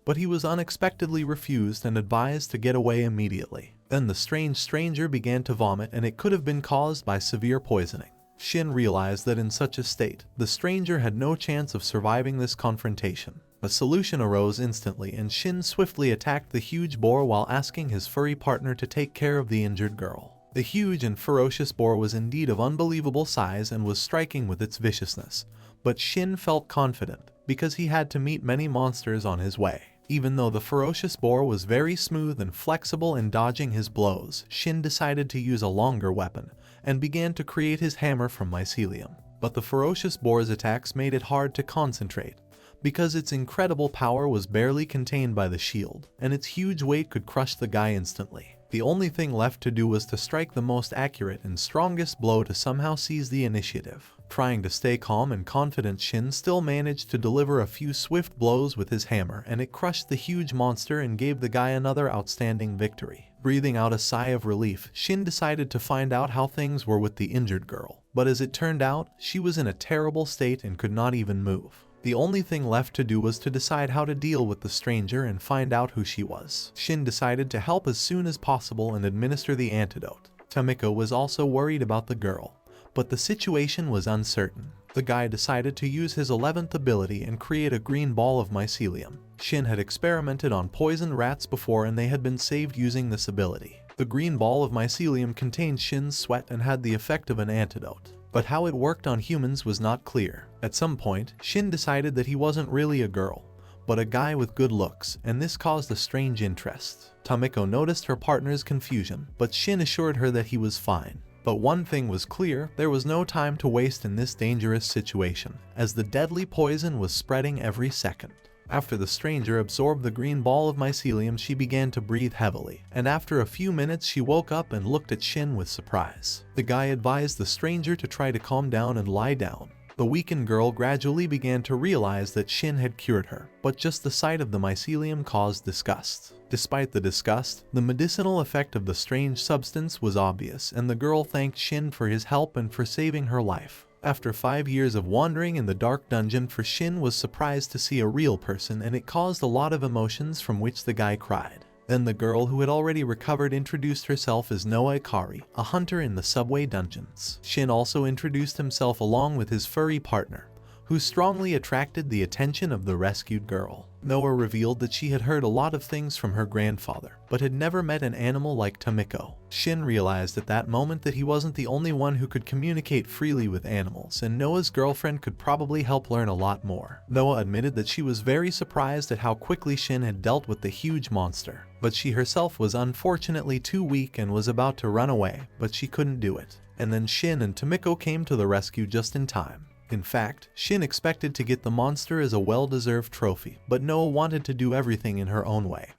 Speaker 1: But he was unexpectedly refused and advised to get away immediately. Then the strange stranger began to vomit, and it could have been caused by severe poisoning. Shin realized that in such a state, the stranger had no chance of surviving this confrontation. A solution arose instantly, and Shin swiftly attacked the huge boar while asking his furry partner to take care of the injured girl. The huge and ferocious boar was indeed of unbelievable size and was striking with its viciousness, but Shin felt confident because he had to meet many monsters on his way. Even though the ferocious boar was very smooth and flexible in dodging his blows, Shin decided to use a longer weapon and began to create his hammer from mycelium. But the ferocious boar's attacks made it hard to concentrate because its incredible power was barely contained by the shield, and its huge weight could crush the guy instantly. The only thing left to do was to strike the most accurate and strongest blow to somehow seize the initiative. Trying to stay calm and confident, Shin still managed to deliver a few swift blows with his hammer, and it crushed the huge monster and gave the guy another outstanding victory. Breathing out a sigh of relief, Shin decided to find out how things were with the injured girl. But as it turned out, she was in a terrible state and could not even move. The only thing left to do was to decide how to deal with the stranger and find out who she was. Shin decided to help as soon as possible and administer the antidote. Tamiko was also worried about the girl, but the situation was uncertain. The guy decided to use his 11th ability and create a green ball of mycelium. Shin had experimented on poisoned rats before, and they had been saved using this ability. The green ball of mycelium contained Shin's sweat and had the effect of an antidote. But how it worked on humans was not clear. At some point, Shin decided that he wasn't really a girl, but a guy with good looks, and this caused a strange interest. Tamiko noticed her partner's confusion, but Shin assured her that he was fine. But one thing was clear: there was no time to waste in this dangerous situation, as the deadly poison was spreading every second. After the stranger absorbed the green ball of mycelium, she began to breathe heavily, and after a few minutes she woke up and looked at Shin with surprise. The guy advised the stranger to try to calm down and lie down. The weakened girl gradually began to realize that Shin had cured her, but just the sight of the mycelium caused disgust. Despite the disgust, the medicinal effect of the strange substance was obvious, and the girl thanked Shin for his help and for saving her life. After 5 years of wandering in the dark dungeon, Shin was surprised to see a real person, and it caused a lot of emotions, from which the guy cried. Then the girl, who had already recovered, introduced herself as Noa Ikari, a hunter in the subway dungeons. Shin also introduced himself along with his furry partner, who strongly attracted the attention of the rescued girl. Noa revealed that she had heard a lot of things from her grandfather, but had never met an animal like Tamiko. Shin realized at that moment that he wasn't the only one who could communicate freely with animals, and Noa's girlfriend could probably help learn a lot more. Noa admitted that she was very surprised at how quickly Shin had dealt with the huge monster, but she herself was unfortunately too weak and was about to run away, but she couldn't do it. And then Shin and Tamiko came to the rescue just in time. In fact, Shin expected to get the monster as a well-deserved trophy, but Noa wanted to do everything in her own way.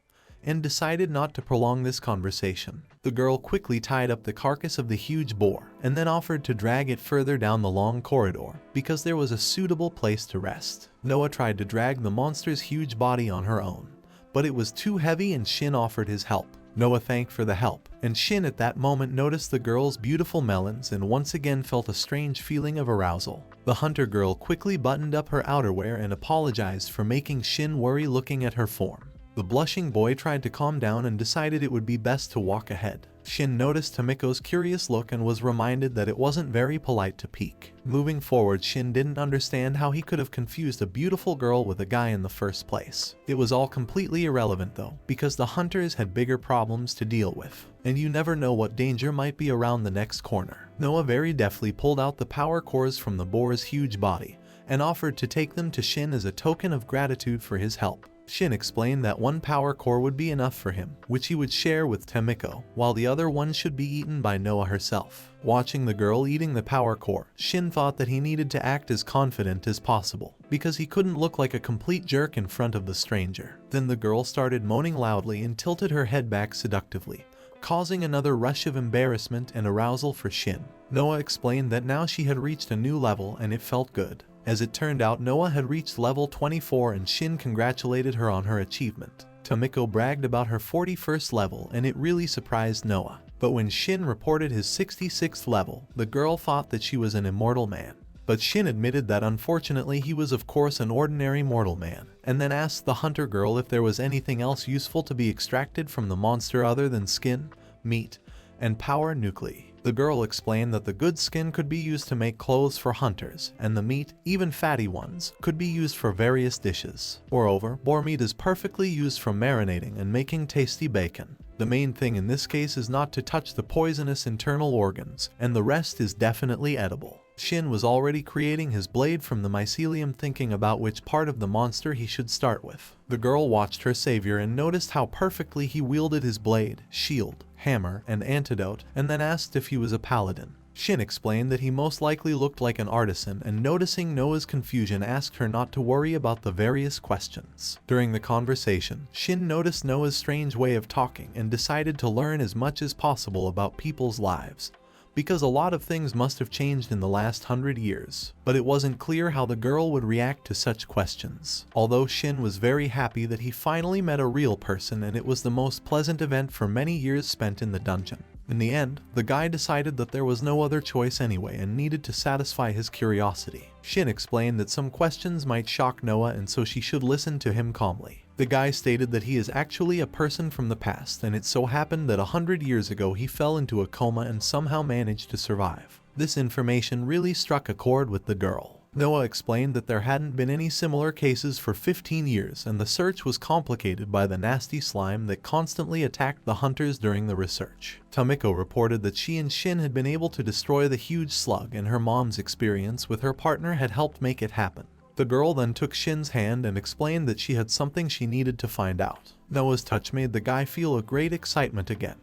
Speaker 1: and decided not to prolong this conversation. The girl quickly tied up the carcass of the huge boar and then offered to drag it further down the long corridor because there was a suitable place to rest. Noah tried to drag the monster's huge body on her own, but it was too heavy and Shin offered his help. Noah thanked for the help, and Shin at that moment noticed the girl's beautiful melons and once again felt a strange feeling of arousal. The hunter girl quickly buttoned up her outerwear and apologized for making Shin worry looking at her form. The blushing boy tried to calm down and decided it would be best to walk ahead. Shin noticed Tamiko's curious look and was reminded that it wasn't very polite to peek. Moving forward, Shin didn't understand how he could have confused a beautiful girl with a guy in the first place. It was all completely irrelevant though, because the hunters had bigger problems to deal with, and you never know what danger might be around the next corner. Noah very deftly pulled out the power cores from the boar's huge body and offered to take them to Shin as a token of gratitude for his help. Shin explained that one power core would be enough for him, which he would share with Tamiko, while the other one should be eaten by Noah herself. Watching the girl eating the power core, Shin thought that he needed to act as confident as possible, because he couldn't look like a complete jerk in front of the stranger. Then the girl started moaning loudly and tilted her head back seductively, causing another rush of embarrassment and arousal for Shin. Noah explained that now she had reached a new level and it felt good. As it turned out, Noah had reached level 24 and Shin congratulated her on her achievement. Tamiko bragged about her 41st level and it really surprised Noah. But when Shin reported his 66th level, the girl thought that she was an immortal man. But Shin admitted that unfortunately he was of course an ordinary mortal man, and then asked the hunter girl if there was anything else useful to be extracted from the monster other than skin, meat, and power nuclei. The girl explained that the good skin could be used to make clothes for hunters, and the meat, even fatty ones, could be used for various dishes. Moreover, boar meat is perfectly used for marinating and making tasty bacon. The main thing in this case is not to touch the poisonous internal organs, and the rest is definitely edible. Shin was already creating his blade from the mycelium, thinking about which part of the monster he should start with. The girl watched her savior and noticed how perfectly he wielded his blade, shield, hammer, and antidote, and then asked if he was a paladin. Shin explained that he most likely looked like an artisan, and noticing Noah's confusion asked her not to worry about the various questions. During the conversation, Shin noticed Noah's strange way of talking and decided to learn as much as possible about people's lives, because a lot of things must have changed in the last 100 years. But it wasn't clear how the girl would react to such questions. Although Shin was very happy that he finally met a real person, and it was the most pleasant event for many years spent in the dungeon. In the end, the guy decided that there was no other choice anyway and needed to satisfy his curiosity. Shin explained that some questions might shock Noah and so she should listen to him calmly. The guy stated that he is actually a person from the past, and it so happened that 100 years ago he fell into a coma and somehow managed to survive. This information really struck a chord with the girl. Noah explained that there hadn't been any similar cases for 15 years and the search was complicated by the nasty slime that constantly attacked the hunters during the research. Tamiko reported that she and Shin had been able to destroy the huge slug, and her mom's experience with her partner had helped make it happen. The girl then took Shin's hand and explained that she had something she needed to find out. Noah's touch made the guy feel a great excitement again,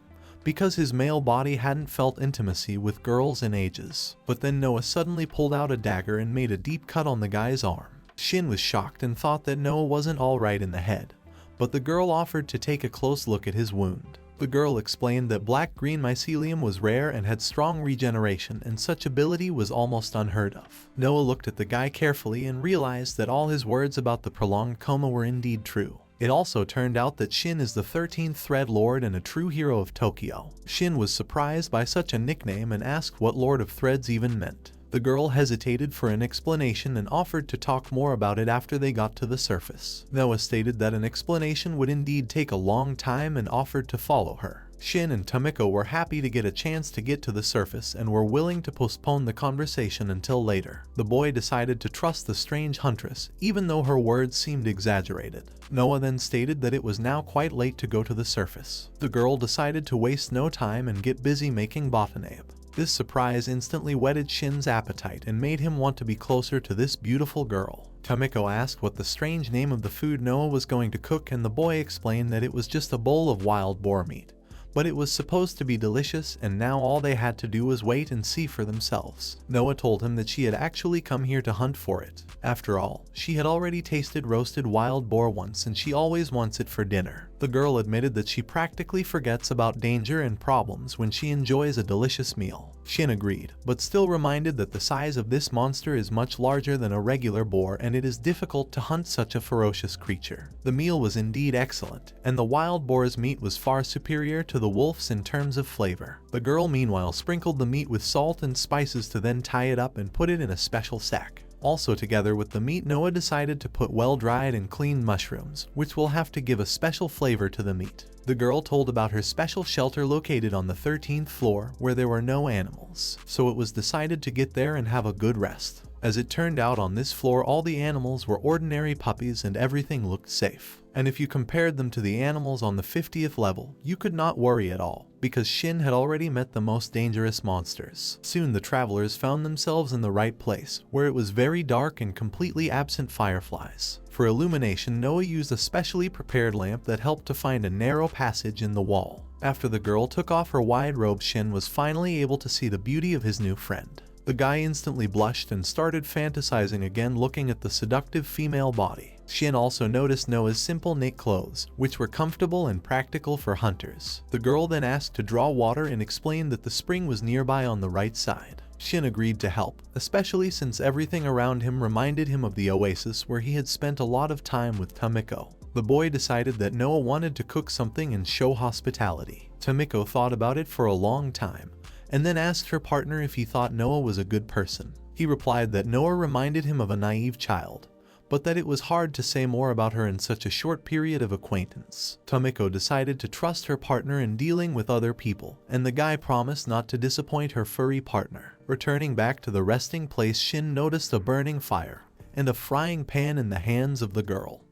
Speaker 1: because his male body hadn't felt intimacy with girls in ages. But then Noah suddenly pulled out a dagger and made a deep cut on the guy's arm. Shin was shocked and thought that Noah wasn't alright in the head, but the girl offered to take a close look at his wound. The girl explained that black-green mycelium was rare and had strong regeneration, and such ability was almost unheard of. Noah looked at the guy carefully and realized that all his words about the prolonged coma were indeed true. It also turned out that Shin is the 13th Thread Lord and a true hero of Tokyo. Shin was surprised by such a nickname and asked what Lord of Threads even meant. The girl hesitated for an explanation and offered to talk more about it after they got to the surface. Noah stated that an explanation would indeed take a long time and offered to follow her. Shin and Tamiko were happy to get a chance to get to the surface and were willing to postpone the conversation until later. The boy decided to trust the strange huntress, even though her words seemed exaggerated. Noah then stated that it was now quite late to go to the surface. The girl decided to waste no time and get busy making botanabe. This surprise instantly whetted Shin's appetite and made him want to be closer to this beautiful girl. Tamiko asked what the strange name of the food Noah was going to cook, and the boy explained that it was just a bowl of wild boar meat, but it was supposed to be delicious, and now all they had to do was wait and see for themselves. Noah told him that she had actually come here to hunt for it. After all, she had already tasted roasted wild boar once and she always wants it for dinner. The girl admitted that she practically forgets about danger and problems when she enjoys a delicious meal. Shin agreed, but still reminded that the size of this monster is much larger than a regular boar and it is difficult to hunt such a ferocious creature. The meal was indeed excellent, and the wild boar's meat was far superior to the wolf's in terms of flavor. The girl meanwhile sprinkled the meat with salt and spices to then tie it up and put it in a special sack. Also together with the meat, Noah decided to put well-dried and cleaned mushrooms, which will have to give a special flavor to the meat. The girl told about her special shelter located on the 13th floor where there were no animals, so it was decided to get there and have a good rest. As it turned out, on this floor all the animals were ordinary puppies and everything looked safe. And if you compared them to the animals on the 50th level, you could not worry at all, because Shin had already met the most dangerous monsters. Soon the travelers found themselves in the right place, where it was very dark and completely absent fireflies. For illumination, Noah used a specially prepared lamp that helped to find a narrow passage in the wall. After the girl took off her wide robe, Shin was finally able to see the beauty of his new friend. The guy instantly blushed and started fantasizing again, looking at the seductive female body. Shin also noticed Noah's simple knit clothes, which were comfortable and practical for hunters. The girl then asked to draw water and explained that the spring was nearby on the right side. Shin agreed to help, especially since everything around him reminded him of the oasis where he had spent a lot of time with Tamiko. The boy decided that Noah wanted to cook something and show hospitality. Tamiko thought about it for a long time, and then asked her partner if he thought Noah was a good person. He replied that Noah reminded him of a naive child, but that it was hard to say more about her in such a short period of acquaintance. Tamiko decided to trust her partner in dealing with other people, and the guy promised not to disappoint her furry partner. Returning back to the resting place, Shin noticed a burning fire and a frying pan in the hands of the girl,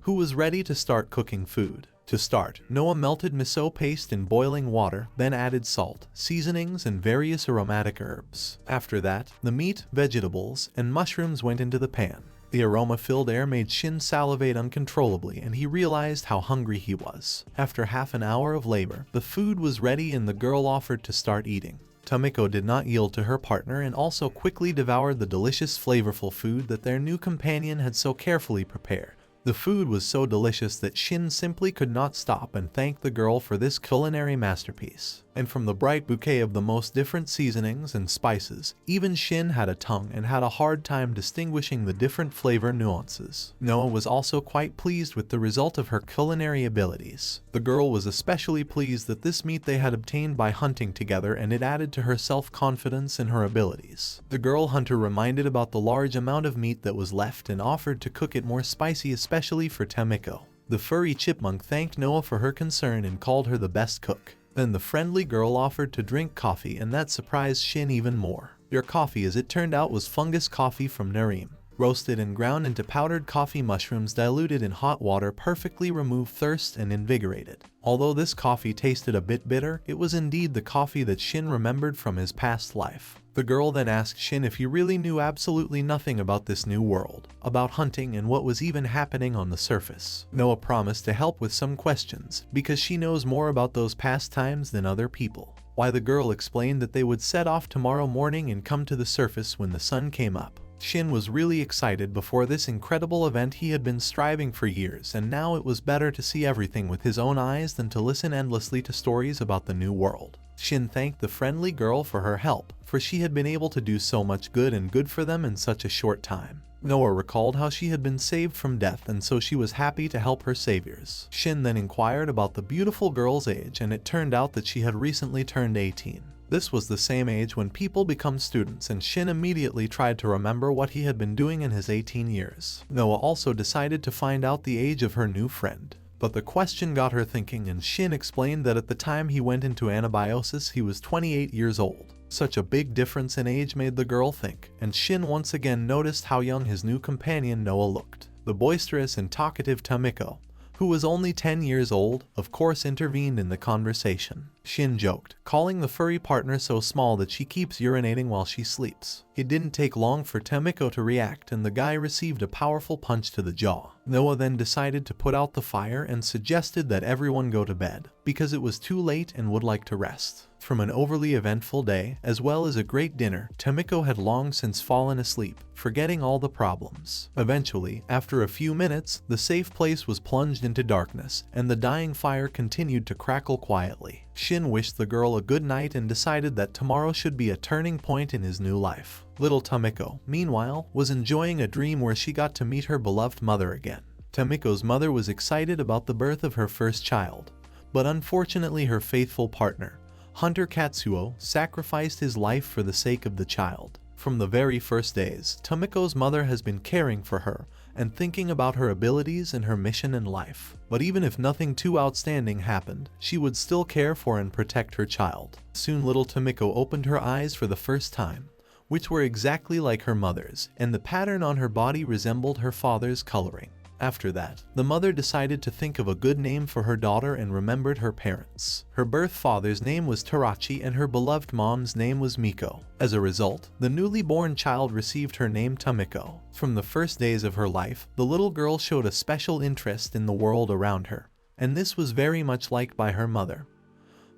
Speaker 1: who was ready to start cooking food. To start, Noah melted miso paste in boiling water, then added salt, seasonings, and various aromatic herbs. After that, the meat, vegetables, and mushrooms went into the pan. The aroma-filled air made Shin salivate uncontrollably, and he realized how hungry he was. After half an hour of labor, the food was ready and the girl offered to start eating. Tamiko did not yield to her partner and also quickly devoured the delicious, flavorful food that their new companion had so carefully prepared. The food was so delicious that Shin simply could not stop and thank the girl for this culinary masterpiece. And from the bright bouquet of the most different seasonings and spices, even Shin had a tongue and had a hard time distinguishing the different flavor nuances. Noah was also quite pleased with the result of her culinary abilities. The girl was especially pleased that this meat they had obtained by hunting together, and it added to her self-confidence in her abilities. The girl hunter reminded about the large amount of meat that was left and offered to cook it more spicy, especially for Tamiko. The furry chipmunk thanked Noah for her concern and called her the best cook. Then the friendly girl offered to drink coffee, and that surprised Shin even more. Their coffee, as it turned out, was fungus coffee from Narim. Roasted and ground into powdered coffee mushrooms diluted in hot water perfectly removed thirst and invigorated. Although this coffee tasted a bit bitter, it was indeed the coffee that Shin remembered from his past life. The girl then asked Shin if he really knew absolutely nothing about this new world, about hunting and what was even happening on the surface. Noah promised to help with some questions, because she knows more about those pastimes than other people. Why, the girl explained that they would set off tomorrow morning and come to the surface when the sun came up. Shin was really excited before this incredible event. He had been striving for years, and now it was better to see everything with his own eyes than to listen endlessly to stories about the new world. Shin thanked the friendly girl for her help, for she had been able to do so much good for them in such a short time. Noah recalled how she had been saved from death, and so she was happy to help her saviors. Shin then inquired about the beautiful girl's age, and it turned out that she had recently turned 18. This was the same age when people become students, and Shin immediately tried to remember what he had been doing in his 18 years. Noah also decided to find out the age of her new friend. But the question got her thinking, and Shin explained that at the time he went into anabiosis he was 28 years old. Such a big difference in age made the girl think, and Shin once again noticed how young his new companion Noah looked. The boisterous and talkative Tamiko, who was only 10 years old, of course intervened in the conversation. Shin joked, calling the furry partner so small that she keeps urinating while she sleeps. It didn't take long for Tamiko to react, and the guy received a powerful punch to the jaw. Noah then decided to put out the fire and suggested that everyone go to bed, because it was too late and would like to rest. From an overly eventful day, as well as a great dinner, Tamiko had long since fallen asleep, forgetting all the problems. Eventually, after a few minutes, the safe place was plunged into darkness, and the dying fire continued to crackle quietly. Shin wished the girl a good night and decided that tomorrow should be a turning point in his new life. Little Tamiko, meanwhile, was enjoying a dream where she got to meet her beloved mother again. Tamiko's mother was excited about the birth of her first child, but unfortunately her faithful partner, Hunter Katsuo, sacrificed his life for the sake of the child. From the very first days, Tamiko's mother has been caring for her and thinking about her abilities and her mission in life. But even if nothing too outstanding happened, she would still care for and protect her child. Soon little Tamiko opened her eyes for the first time, which were exactly like her mother's, and the pattern on her body resembled her father's coloring. After that, the mother decided to think of a good name for her daughter and remembered her parents. Her birth father's name was Tarachi and her beloved mom's name was Miko. As a result, the newly born child received her name Tamiko. From the first days of her life, the little girl showed a special interest in the world around her, and this was very much liked by her mother,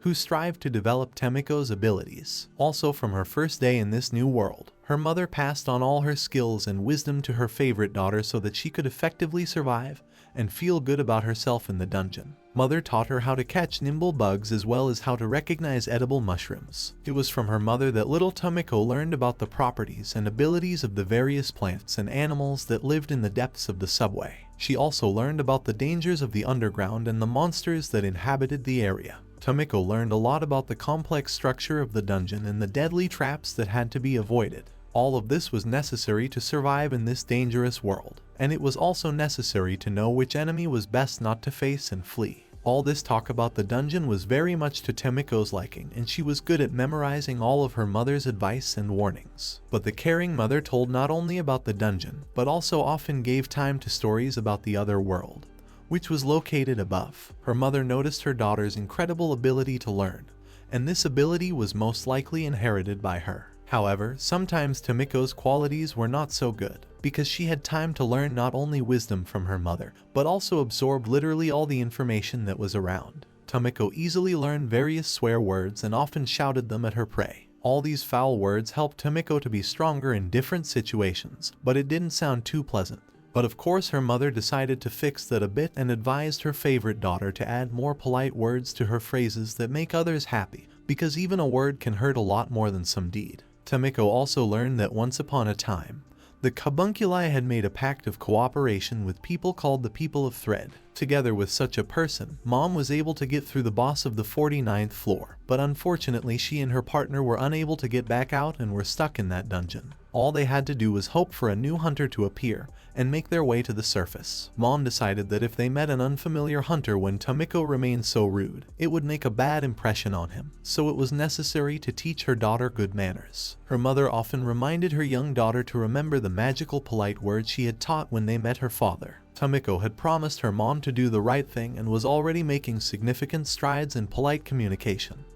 Speaker 1: who strived to develop Tamiko's abilities. Also, from her first day in this new world, her mother passed on all her skills and wisdom to her favorite daughter so that she could effectively survive and feel good about herself in the dungeon. Mother taught her how to catch nimble bugs as well as how to recognize edible mushrooms. It was from her mother that little Tamiko learned about the properties and abilities of the various plants and animals that lived in the depths of the subway. She also learned about the dangers of the underground and the monsters that inhabited the area. Tamiko learned a lot about the complex structure of the dungeon and the deadly traps that had to be avoided. All of this was necessary to survive in this dangerous world, and it was also necessary to know which enemy was best not to face and flee. All this talk about the dungeon was very much to Tamiko's liking, and she was good at memorizing all of her mother's advice and warnings. But the caring mother told not only about the dungeon, but also often gave time to stories about the other world, which was located above. Her mother noticed her daughter's incredible ability to learn, and this ability was most likely inherited by her. However, sometimes Tamiko's qualities were not so good, because she had time to learn not only wisdom from her mother, but also absorbed literally all the information that was around. Tamiko easily learned various swear words and often shouted them at her prey. All these foul words helped Tamiko to be stronger in different situations, but it didn't sound too pleasant. But of course her mother decided to fix that a bit and advised her favorite daughter to add more polite words to her phrases that make others happy, because even a word can hurt a lot more than some deed. Tamiko also learned that once upon a time, the Kabunkuli had made a pact of cooperation with people called the People of Thread. Together with such a person, Mom was able to get through the boss of the 49th floor, but unfortunately she and her partner were unable to get back out and were stuck in that dungeon. All they had to do was hope for a new hunter to appear and make their way to the surface. Mom decided that if they met an unfamiliar hunter when Tamiko remained so rude, it would make a bad impression on him, so it was necessary to teach her daughter good manners. Her mother often reminded her young daughter to remember the magical polite words she had taught when they met her father. Tamiko had promised her mom to do the right thing and was already making significant strides in polite communication.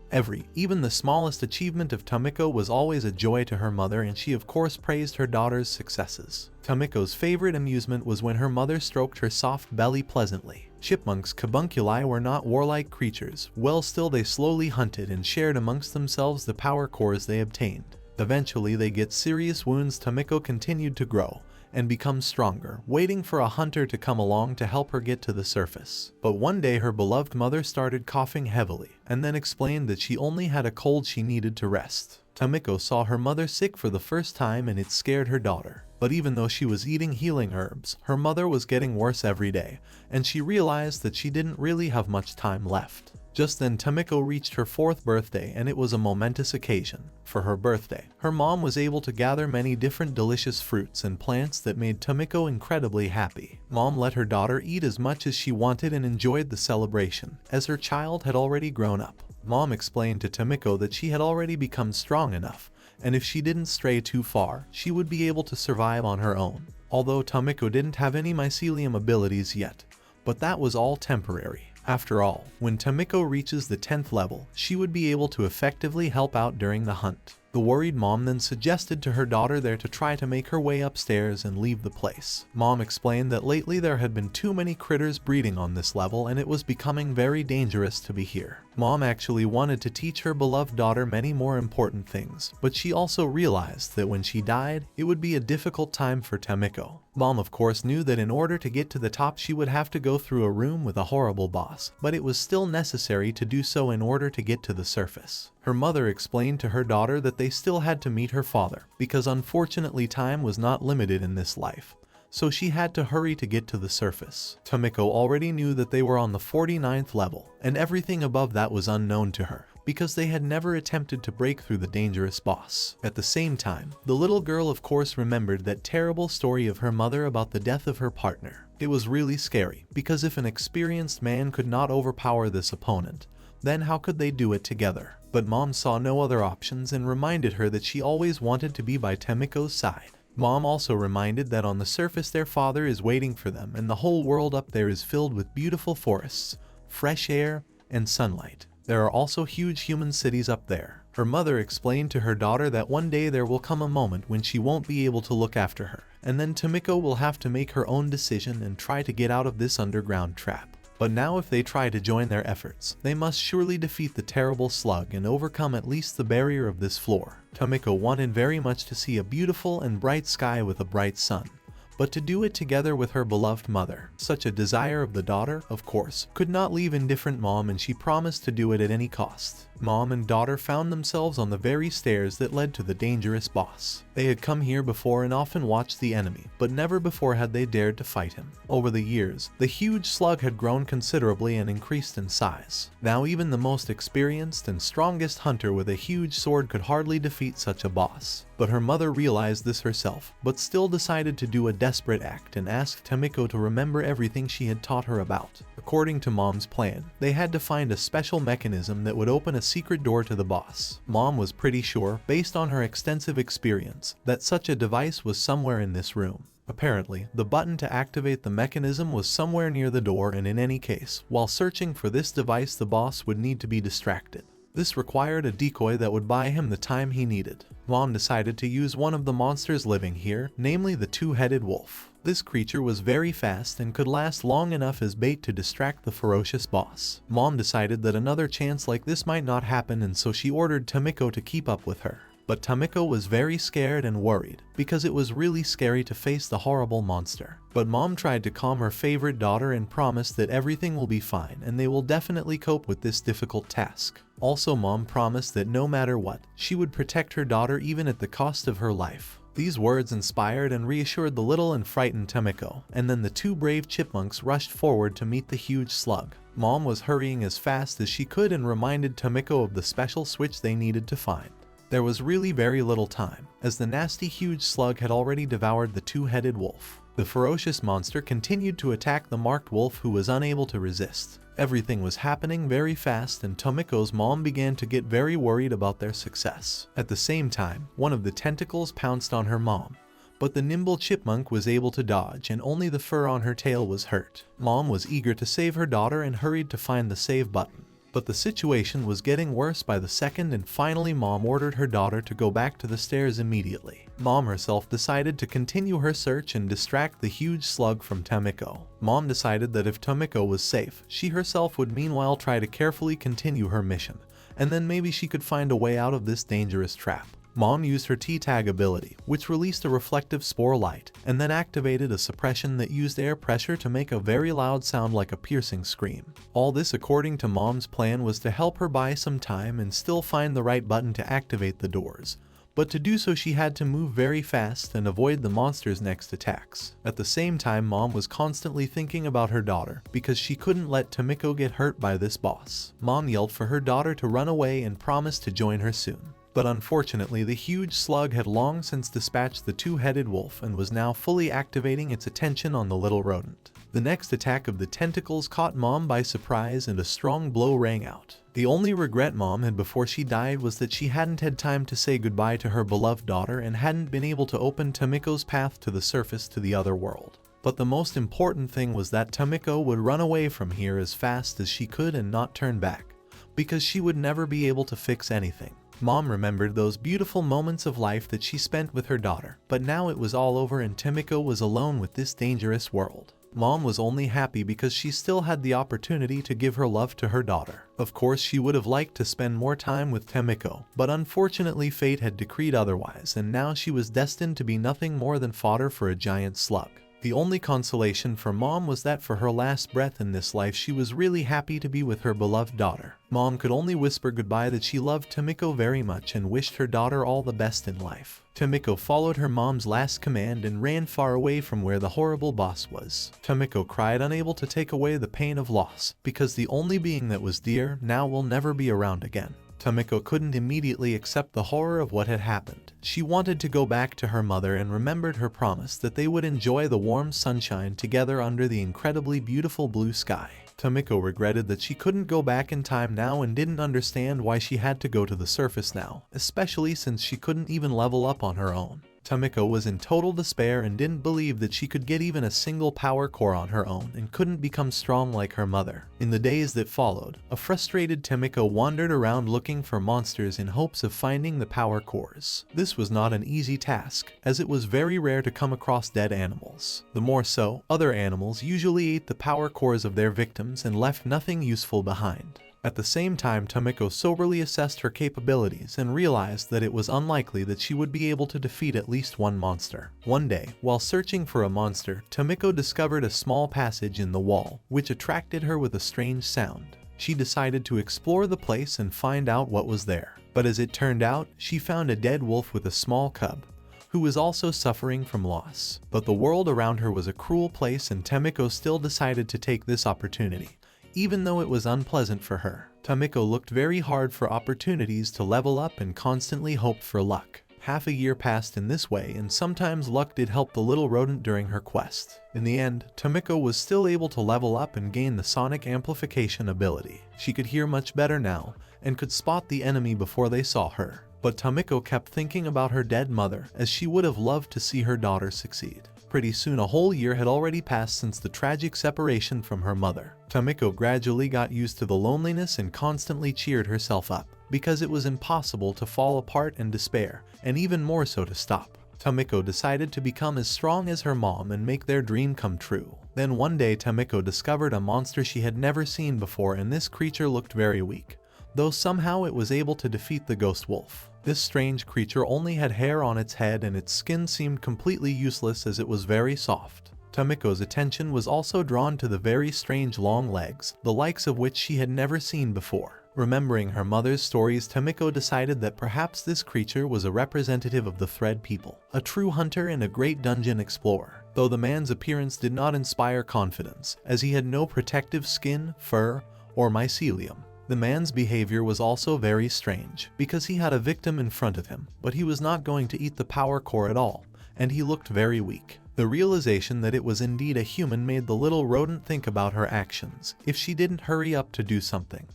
Speaker 1: Even the smallest achievement of Tamiko was always a joy to her mother, and she of course praised her daughter's successes. Tamiko's favorite amusement was when her mother stroked her soft belly pleasantly. Chipmunks Kabunkuli were not warlike creatures. Well, still they slowly hunted and shared amongst themselves the power cores they obtained. Eventually they get serious wounds. Tamiko continued to grow and become stronger, waiting for a hunter to come along to help her get to the surface. But one day her beloved mother started coughing heavily, and then explained that she only had a cold, she needed to rest. Tamiko saw her mother sick for the first time and it scared her daughter. But even though she was eating healing herbs, her mother was getting worse every day, and she realized that she didn't really have much time left. Just then Tamiko reached her 4th birthday, and it was a momentous occasion. For her birthday, her mom was able to gather many different delicious fruits and plants that made Tamiko incredibly happy. Mom let her daughter eat as much as she wanted and enjoyed the celebration, as her child had already grown up. Mom explained to Tamiko that she had already become strong enough, and if she didn't stray too far, she would be able to survive on her own. Although Tamiko didn't have any mycelium abilities yet, but that was all temporary. After all, when Tamiko reaches the 10th level, she would be able to effectively help out during the hunt. The worried mom then suggested to her daughter there to try to make her way upstairs and leave the place. Mom explained that lately there had been too many critters breeding on this level and it was becoming very dangerous to be here. Mom actually wanted to teach her beloved daughter many more important things, but she also realized that when she died, it would be a difficult time for Tamiko. Mom of course knew that in order to get to the top she would have to go through a room with a horrible boss, but it was still necessary to do so in order to get to the surface. Her mother explained to her daughter that they still had to meet her father, because unfortunately time was not limited in this life, so she had to hurry to get to the surface. Tamiko already knew that they were on the 49th level, and everything above that was unknown to her, because they had never attempted to break through the dangerous boss. At the same time, the little girl of course remembered that terrible story of her mother about the death of her partner. It was really scary, because if an experienced man could not overpower this opponent, then how could they do it together? But Mom saw no other options and reminded her that she always wanted to be by Tamiko's side. Mom also reminded that on the surface their father is waiting for them and the whole world up there is filled with beautiful forests, fresh air, and sunlight. There are also huge human cities up there. Her mother explained to her daughter that one day there will come a moment when she won't be able to look after her, and then Tamiko will have to make her own decision and try to get out of this underground trap. But now if they try to join their efforts, they must surely defeat the terrible slug and overcome at least the barrier of this floor. Tamiko wanted very much to see a beautiful and bright sky with a bright sun, but to do it together with her beloved mother. Such a desire of the daughter, of course, could not leave indifferent Mom, and she promised to do it at any cost. Mom and daughter found themselves on the very stairs that led to the dangerous boss. They had come here before and often watched the enemy, but never before had they dared to fight him. Over the years, the huge slug had grown considerably and increased in size. Now even the most experienced and strongest hunter with a huge sword could hardly defeat such a boss. But her mother realized this herself, but still decided to do a desperate act and asked Tamiko to remember everything she had taught her about. According to Mom's plan, they had to find a special mechanism that would open a secret door to the boss. Mom was pretty sure, based on her extensive experience, that such a device was somewhere in this room. Apparently, the button to activate the mechanism was somewhere near the door, and in any case, while searching for this device the boss would need to be distracted. This required a decoy that would buy him the time he needed. Mom decided to use one of the monsters living here, namely the two-headed wolf. This creature was very fast and could last long enough as bait to distract the ferocious boss. Mom decided that another chance like this might not happen, and so she ordered Tamiko to keep up with her. But Tamiko was very scared and worried, because it was really scary to face the horrible monster. But Mom tried to calm her favorite daughter and promised that everything will be fine and they will definitely cope with this difficult task. Also, Mom promised that no matter what, she would protect her daughter even at the cost of her life. These words inspired and reassured the little and frightened Tamiko, and then the two brave chipmunks rushed forward to meet the huge slug. Mom was hurrying as fast as she could and reminded Tamiko of the special switch they needed to find. There was really very little time, as the nasty huge slug had already devoured the two-headed wolf. The ferocious monster continued to attack the marked wolf, who was unable to resist. Everything was happening very fast, and Tamiko's mom began to get very worried about their success. At the same time, one of the tentacles pounced on her mom, but the nimble chipmunk was able to dodge and only the fur on her tail was hurt. Mom was eager to save her daughter and hurried to find the save button. But the situation was getting worse by the second, and finally Mom ordered her daughter to go back to the stairs immediately. Mom herself decided to continue her search and distract the huge slug from Tamiko. Mom decided that if Tamiko was safe, she herself would meanwhile try to carefully continue her mission, and then maybe she could find a way out of this dangerous trap. Mom used her T-Tag ability, which released a reflective spore light, and then activated a suppression that used air pressure to make a very loud sound like a piercing scream. All this, according to Mom's plan, was to help her buy some time and still find the right button to activate the doors. But to do so she had to move very fast and avoid the monster's next attacks. At the same time, Mom was constantly thinking about her daughter, because she couldn't let Tamiko get hurt by this boss. Mom yelled for her daughter to run away and promised to join her soon. But unfortunately, the huge slug had long since dispatched the two-headed wolf and was now fully activating its attention on the little rodent. The next attack of the tentacles caught Mom by surprise and a strong blow rang out. The only regret Mom had before she died was that she hadn't had time to say goodbye to her beloved daughter and hadn't been able to open Tamiko's path to the surface to the other world. But the most important thing was that Tamiko would run away from here as fast as she could and not turn back, because she would never be able to fix anything. Mom remembered those beautiful moments of life that she spent with her daughter, but now it was all over and Tamiko was alone with this dangerous world. Mom was only happy because she still had the opportunity to give her love to her daughter. Of course, she would have liked to spend more time with Tamiko, but unfortunately fate had decreed otherwise, and now she was destined to be nothing more than fodder for a giant slug. The only consolation for Mom was that for her last breath in this life she was really happy to be with her beloved daughter. Mom could only whisper goodbye that she loved Tamiko very much and wished her daughter all the best in life. Tamiko followed her mom's last command and ran far away from where the horrible boss was. Tamiko cried, unable to take away the pain of loss, because the only being that was dear now will never be around again. Tamiko couldn't immediately accept the horror of what had happened. She wanted to go back to her mother and remembered her promise that they would enjoy the warm sunshine together under the incredibly beautiful blue sky. Tamiko regretted that she couldn't go back in time now and didn't understand why she had to go to the surface now, especially since she couldn't even level up on her own. Tamiko was in total despair and didn't believe that she could get even a single power core on her own and couldn't become strong like her mother. In the days that followed, a frustrated Tamiko wandered around looking for monsters in hopes of finding the power cores. This was not an easy task, as it was very rare to come across dead animals. The more so, other animals usually ate the power cores of their victims and left nothing useful behind. At the same time, Tamiko soberly assessed her capabilities and realized that it was unlikely that she would be able to defeat at least one monster. One day, while searching for a monster, Tamiko discovered a small passage in the wall, which attracted her with a strange sound. She decided to explore the place and find out what was there. But as it turned out, she found a dead wolf with a small cub, who was also suffering from loss. But the world around her was a cruel place and Tamiko still decided to take this opportunity, even though it was unpleasant for her. Tamiko looked very hard for opportunities to level up and constantly hoped for luck. Half a year passed in this way, and sometimes luck did help the little rodent during her quest. In the end, Tamiko was still able to level up and gain the sonic amplification ability. She could hear much better now, and could spot the enemy before they saw her. But Tamiko kept thinking about her dead mother, as she would have loved to see her daughter succeed. Pretty soon a whole year had already passed since the tragic separation from her mother. Tamiko gradually got used to the loneliness and constantly cheered herself up, because it was impossible to fall apart and despair, and even more so to stop. Tamiko decided to become as strong as her mom and make their dream come true. Then one day Tamiko discovered a monster she had never seen before, and this creature looked very weak, though somehow it was able to defeat the ghost wolf. This strange creature only had hair on its head and its skin seemed completely useless as it was very soft. Tamiko's attention was also drawn to the very strange long legs, the likes of which she had never seen before. Remembering her mother's stories, Tamiko decided that perhaps this creature was a representative of the Thread people, a true hunter and a great dungeon explorer. Though the man's appearance did not inspire confidence, as he had no protective skin, fur, or mycelium. The man's behavior was also very strange, because he had a victim in front of him, but he was not going to eat the power core at all, and he looked very weak. The realization that it was indeed a human made the little rodent think about her actions. If she didn't hurry up to do something,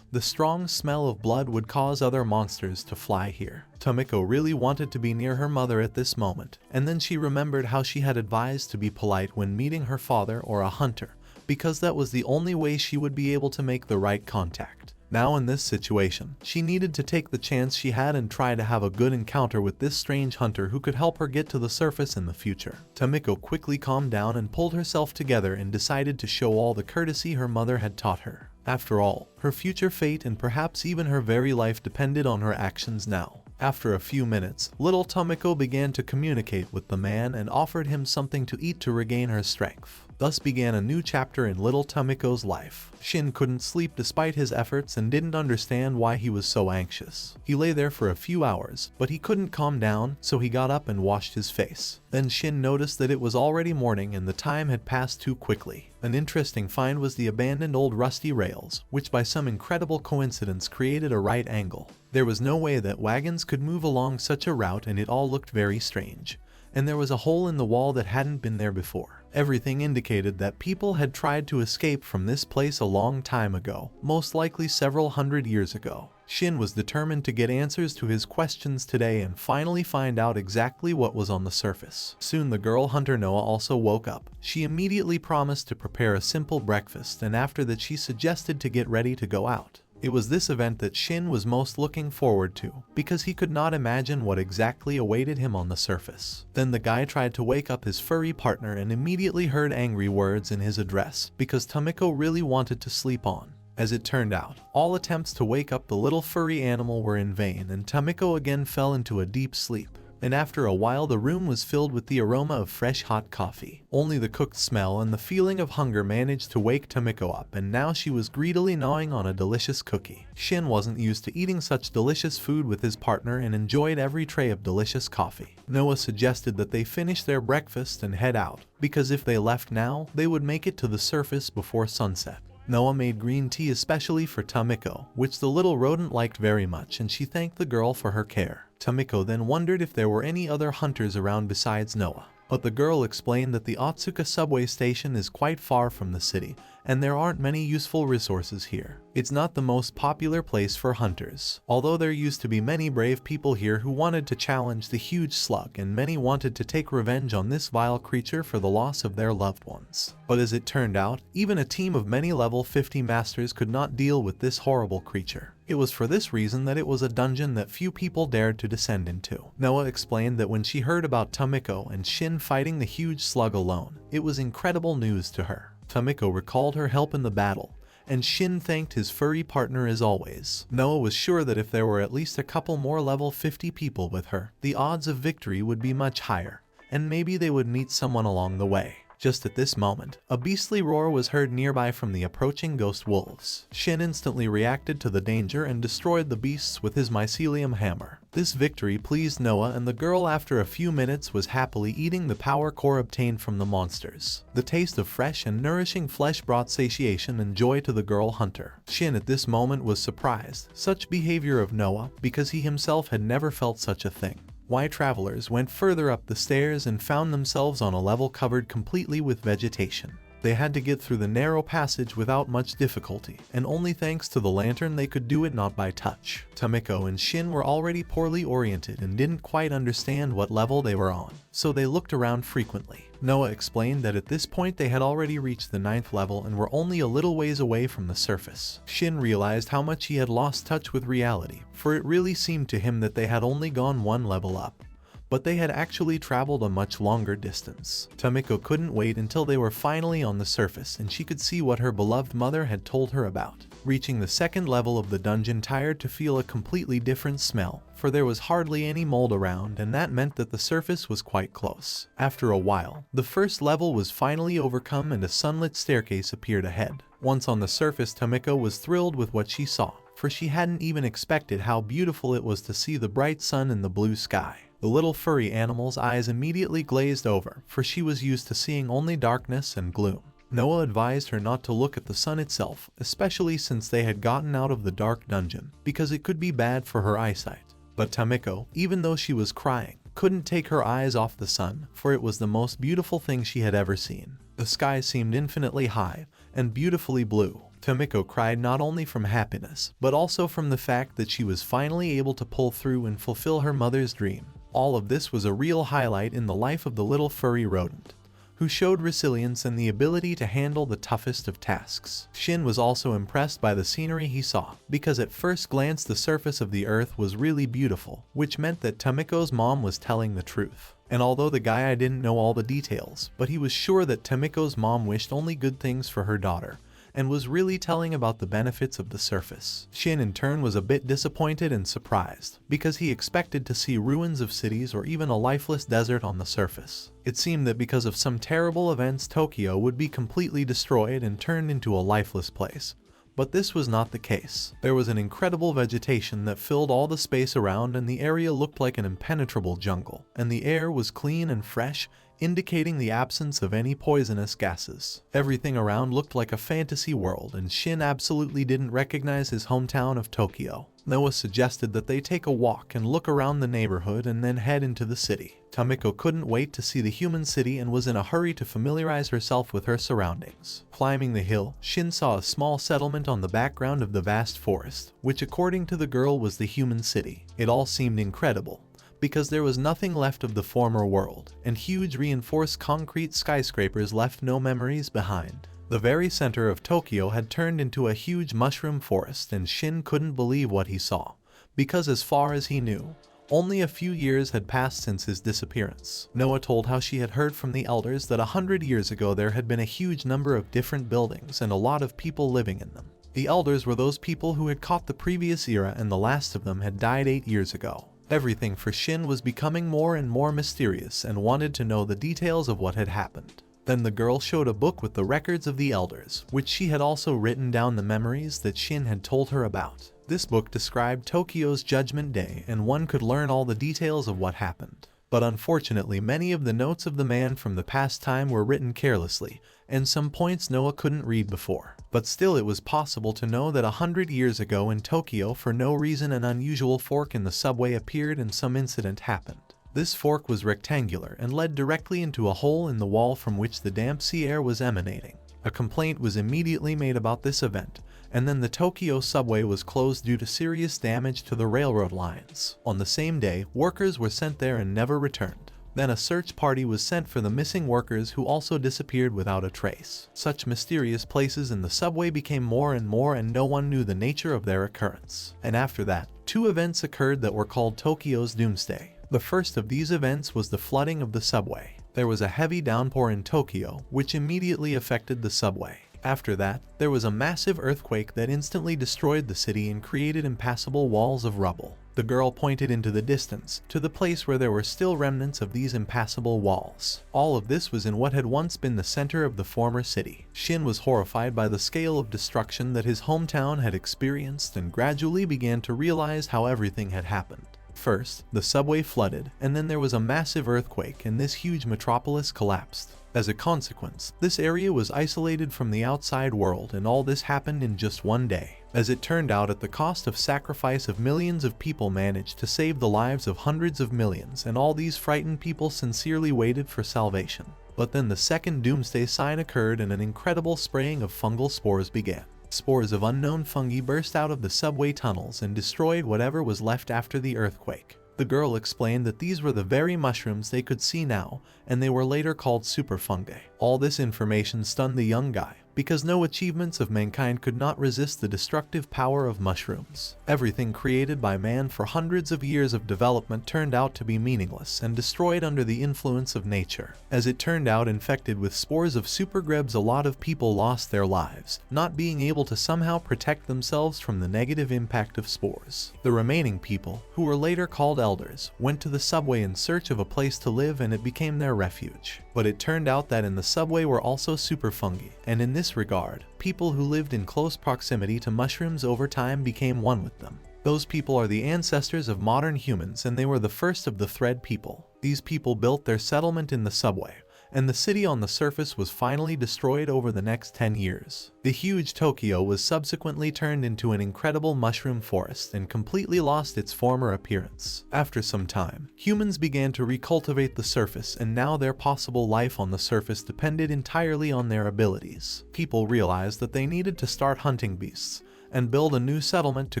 Speaker 1: the strong smell of blood would cause other monsters to fly here. Tamiko really wanted to be near her mother at this moment, and then she remembered how she had advised to be polite when meeting her father or a hunter, because that was the only way she would be able to make the right contact. Now in this situation, she needed to take the chance she had and try to have a good encounter with this strange hunter who could help her get to the surface in the future. Tamiko quickly calmed down and pulled herself together and decided to show all the courtesy her mother had taught her. After all, her future fate and perhaps even her very life depended on her actions now. After a few minutes, little Tamiko began to communicate with the man and offered him something to eat to regain her strength. Thus began a new chapter in little Tamiko's life. Shin couldn't sleep despite his efforts and didn't understand why he was so anxious. He lay there for a few hours, but he couldn't calm down, so he got up and washed his face. Then Shin noticed that it was already morning and the time had passed too quickly. An interesting find was the abandoned old rusty rails, which by some incredible coincidence created a right angle. There was no way that wagons could move along such a route, and it all looked very strange. And there was a hole in the wall that hadn't been there before. Everything indicated that people had tried to escape from this place a long time ago, most likely several hundred years ago. Shin was determined to get answers to his questions today and finally find out exactly what was on the surface. Soon the girl hunter Noah also woke up. She immediately promised to prepare a simple breakfast, and after that she suggested to get ready to go out. It was this event that Shin was most looking forward to, because he could not imagine what exactly awaited him on the surface. Then the guy tried to wake up his furry partner and immediately heard angry words in his address, because Tamiko really wanted to sleep on. As it turned out, all attempts to wake up the little furry animal were in vain, and Tamiko again fell into a deep sleep. And after a while the room was filled with the aroma of fresh hot coffee. Only the cooked smell and the feeling of hunger managed to wake Tamiko up, and now she was greedily gnawing on a delicious cookie. Shin wasn't used to eating such delicious food with his partner and enjoyed every tray of delicious coffee. Noah suggested that they finish their breakfast and head out, because if they left now, they would make it to the surface before sunset. Noah made green tea especially for Tamiko, which the little rodent liked very much, and she thanked the girl for her care. Tamiko then wondered if there were any other hunters around besides Noah, but the girl explained that the Otsuka subway station is quite far from the city, and there aren't many useful resources here. It's not the most popular place for hunters, although there used to be many brave people here who wanted to challenge the huge slug, and many wanted to take revenge on this vile creature for the loss of their loved ones. But as it turned out, even a team of many level 50 masters could not deal with this horrible creature. It was for this reason that it was a dungeon that few people dared to descend into. Noah explained that when she heard about Tamiko and Shin fighting the huge slug alone, it was incredible news to her. Tamiko recalled her help in the battle, and Shin thanked his furry partner as always. Noah was sure that if there were at least a couple more level 50 people with her, the odds of victory would be much higher, and maybe they would meet someone along the way. Just at this moment, a beastly roar was heard nearby from the approaching ghost wolves. Shin instantly reacted to the danger and destroyed the beasts with his mycelium hammer. This victory pleased Noah, and the girl after a few minutes was happily eating the power core obtained from the monsters. The taste of fresh and nourishing flesh brought satiation and joy to the girl hunter. Shin at this moment was surprised, such behavior of Noah, because he himself had never felt such a thing. Why travelers went further up the stairs and found themselves on a level covered completely with vegetation. They had to get through the narrow passage without much difficulty, and only thanks to the lantern they could do it not by touch. Tamiko and Shin were already poorly oriented and didn't quite understand what level they were on, so they looked around frequently. Noah explained that at this point they had already reached the 9th level and were only a little ways away from the surface. Shin realized how much he had lost touch with reality, for it really seemed to him that they had only gone one level up, but they had actually traveled a much longer distance. Tamiko couldn't wait until they were finally on the surface and she could see what her beloved mother had told her about. Reaching the 2nd level of the dungeon tired to feel a completely different smell, for there was hardly any mold around, and that meant that the surface was quite close. After a while, the 1st level was finally overcome and a sunlit staircase appeared ahead. Once on the surface, Tamiko was thrilled with what she saw, for she hadn't even expected how beautiful it was to see the bright sun and the blue sky. The little furry animal's eyes immediately glazed over, for she was used to seeing only darkness and gloom. Noah advised her not to look at the sun itself, especially since they had gotten out of the dark dungeon, because it could be bad for her eyesight. But Tamiko, even though she was crying, couldn't take her eyes off the sun, for it was the most beautiful thing she had ever seen. The sky seemed infinitely high and beautifully blue. Tamiko cried not only from happiness, but also from the fact that she was finally able to pull through and fulfill her mother's dream. All of this was a real highlight in the life of the little furry rodent, who showed resilience and the ability to handle the toughest of tasks. Shin was also impressed by the scenery he saw, because at first glance the surface of the earth was really beautiful, which meant that Tamiko's mom was telling the truth. And although the guy didn't know all the details, but he was sure that Tamiko's mom wished only good things for her daughter, and was really telling about the benefits of the surface. Shin in turn was a bit disappointed and surprised, because he expected to see ruins of cities or even a lifeless desert on the surface. It seemed that because of some terrible events Tokyo would be completely destroyed and turned into a lifeless place. But this was not the case. There was an incredible vegetation that filled all the space around, and the area looked like an impenetrable jungle, and the air was clean and fresh, indicating the absence of any poisonous gases. Everything around looked like a fantasy world, and Shin absolutely didn't recognize his hometown of Tokyo. Noah suggested that they take a walk and look around the neighborhood and then head into the city. Tamiko couldn't wait to see the human city and was in a hurry to familiarize herself with her surroundings. Climbing the hill, Shin saw a small settlement on the background of the vast forest, which according to the girl was the human city. It all seemed incredible, because there was nothing left of the former world, and huge reinforced concrete skyscrapers left no memories behind. The very center of Tokyo had turned into a huge mushroom forest, and Shin couldn't believe what he saw, because as far as he knew, only a few years had passed since his disappearance. Noah told how she had heard from the elders that 100 years ago there had been a huge number of different buildings and a lot of people living in them. The elders were those people who had caught the previous era, and the last of them had died 8 years ago. Everything for Shin was becoming more and more mysterious and wanted to know the details of what had happened. Then the girl showed a book with the records of the elders, which she had also written down the memories that Shin had told her about. This book described Tokyo's Judgment Day, and one could learn all the details of what happened. But unfortunately, many of the notes of the man from the past time were written carelessly, and some points Noah couldn't read before. But still, it was possible to know that 100 years ago in Tokyo, for no reason, an unusual fork in the subway appeared and some incident happened. This fork was rectangular and led directly into a hole in the wall from which the damp sea air was emanating. A complaint was immediately made about this event, and then the Tokyo subway was closed due to serious damage to the railroad lines. On the same day, workers were sent there and never returned. Then a search party was sent for the missing workers, who also disappeared without a trace. Such mysterious places in the subway became more and more, and no one knew the nature of their occurrence. And after that, 2 events occurred that were called Tokyo's Doomsday. The first of these events was the flooding of the subway. There was a heavy downpour in Tokyo, which immediately affected the subway. After that, there was a massive earthquake that instantly destroyed the city and created impassable walls of rubble. The girl pointed into the distance, to the place where there were still remnants of these impassable walls. All of this was in what had once been the center of the former city. Shin was horrified by the scale of destruction that his hometown had experienced, and gradually began to realize how everything had happened. First, the subway flooded, and then there was a massive earthquake, and this huge metropolis collapsed. As a consequence, this area was isolated from the outside world, and all this happened in just one day. As it turned out, at the cost of sacrifice of millions of people, managed to save the lives of hundreds of millions, and all these frightened people sincerely waited for salvation. But then the second doomsday sign occurred, and an incredible spraying of fungal spores began. Spores of unknown fungi burst out of the subway tunnels and destroyed whatever was left after the earthquake. The girl explained that these were the very mushrooms they could see now, and they were later called super fungi. All this information stunned the young guy, because no achievements of mankind could not resist the destructive power of mushrooms. Everything created by man for hundreds of years of development turned out to be meaningless and destroyed under the influence of nature. As it turned out, infected with spores of supergrebs, a lot of people lost their lives, not being able to somehow protect themselves from the negative impact of spores. The remaining people, who were later called elders, went to the subway in search of a place to live, and it became their refuge. But it turned out that in the subway were also super fungi, and in this regard, people who lived in close proximity to mushrooms over time became one with them. Those people are the ancestors of modern humans, and they were the first of the thread people. These people built their settlement in the subway, and the city on the surface was finally destroyed over the next 10 years. The huge Tokyo was subsequently turned into an incredible mushroom forest and completely lost its former appearance. After some time, humans began to recultivate the surface, and now their possible life on the surface depended entirely on their abilities. People realized that they needed to start hunting beasts and build a new settlement to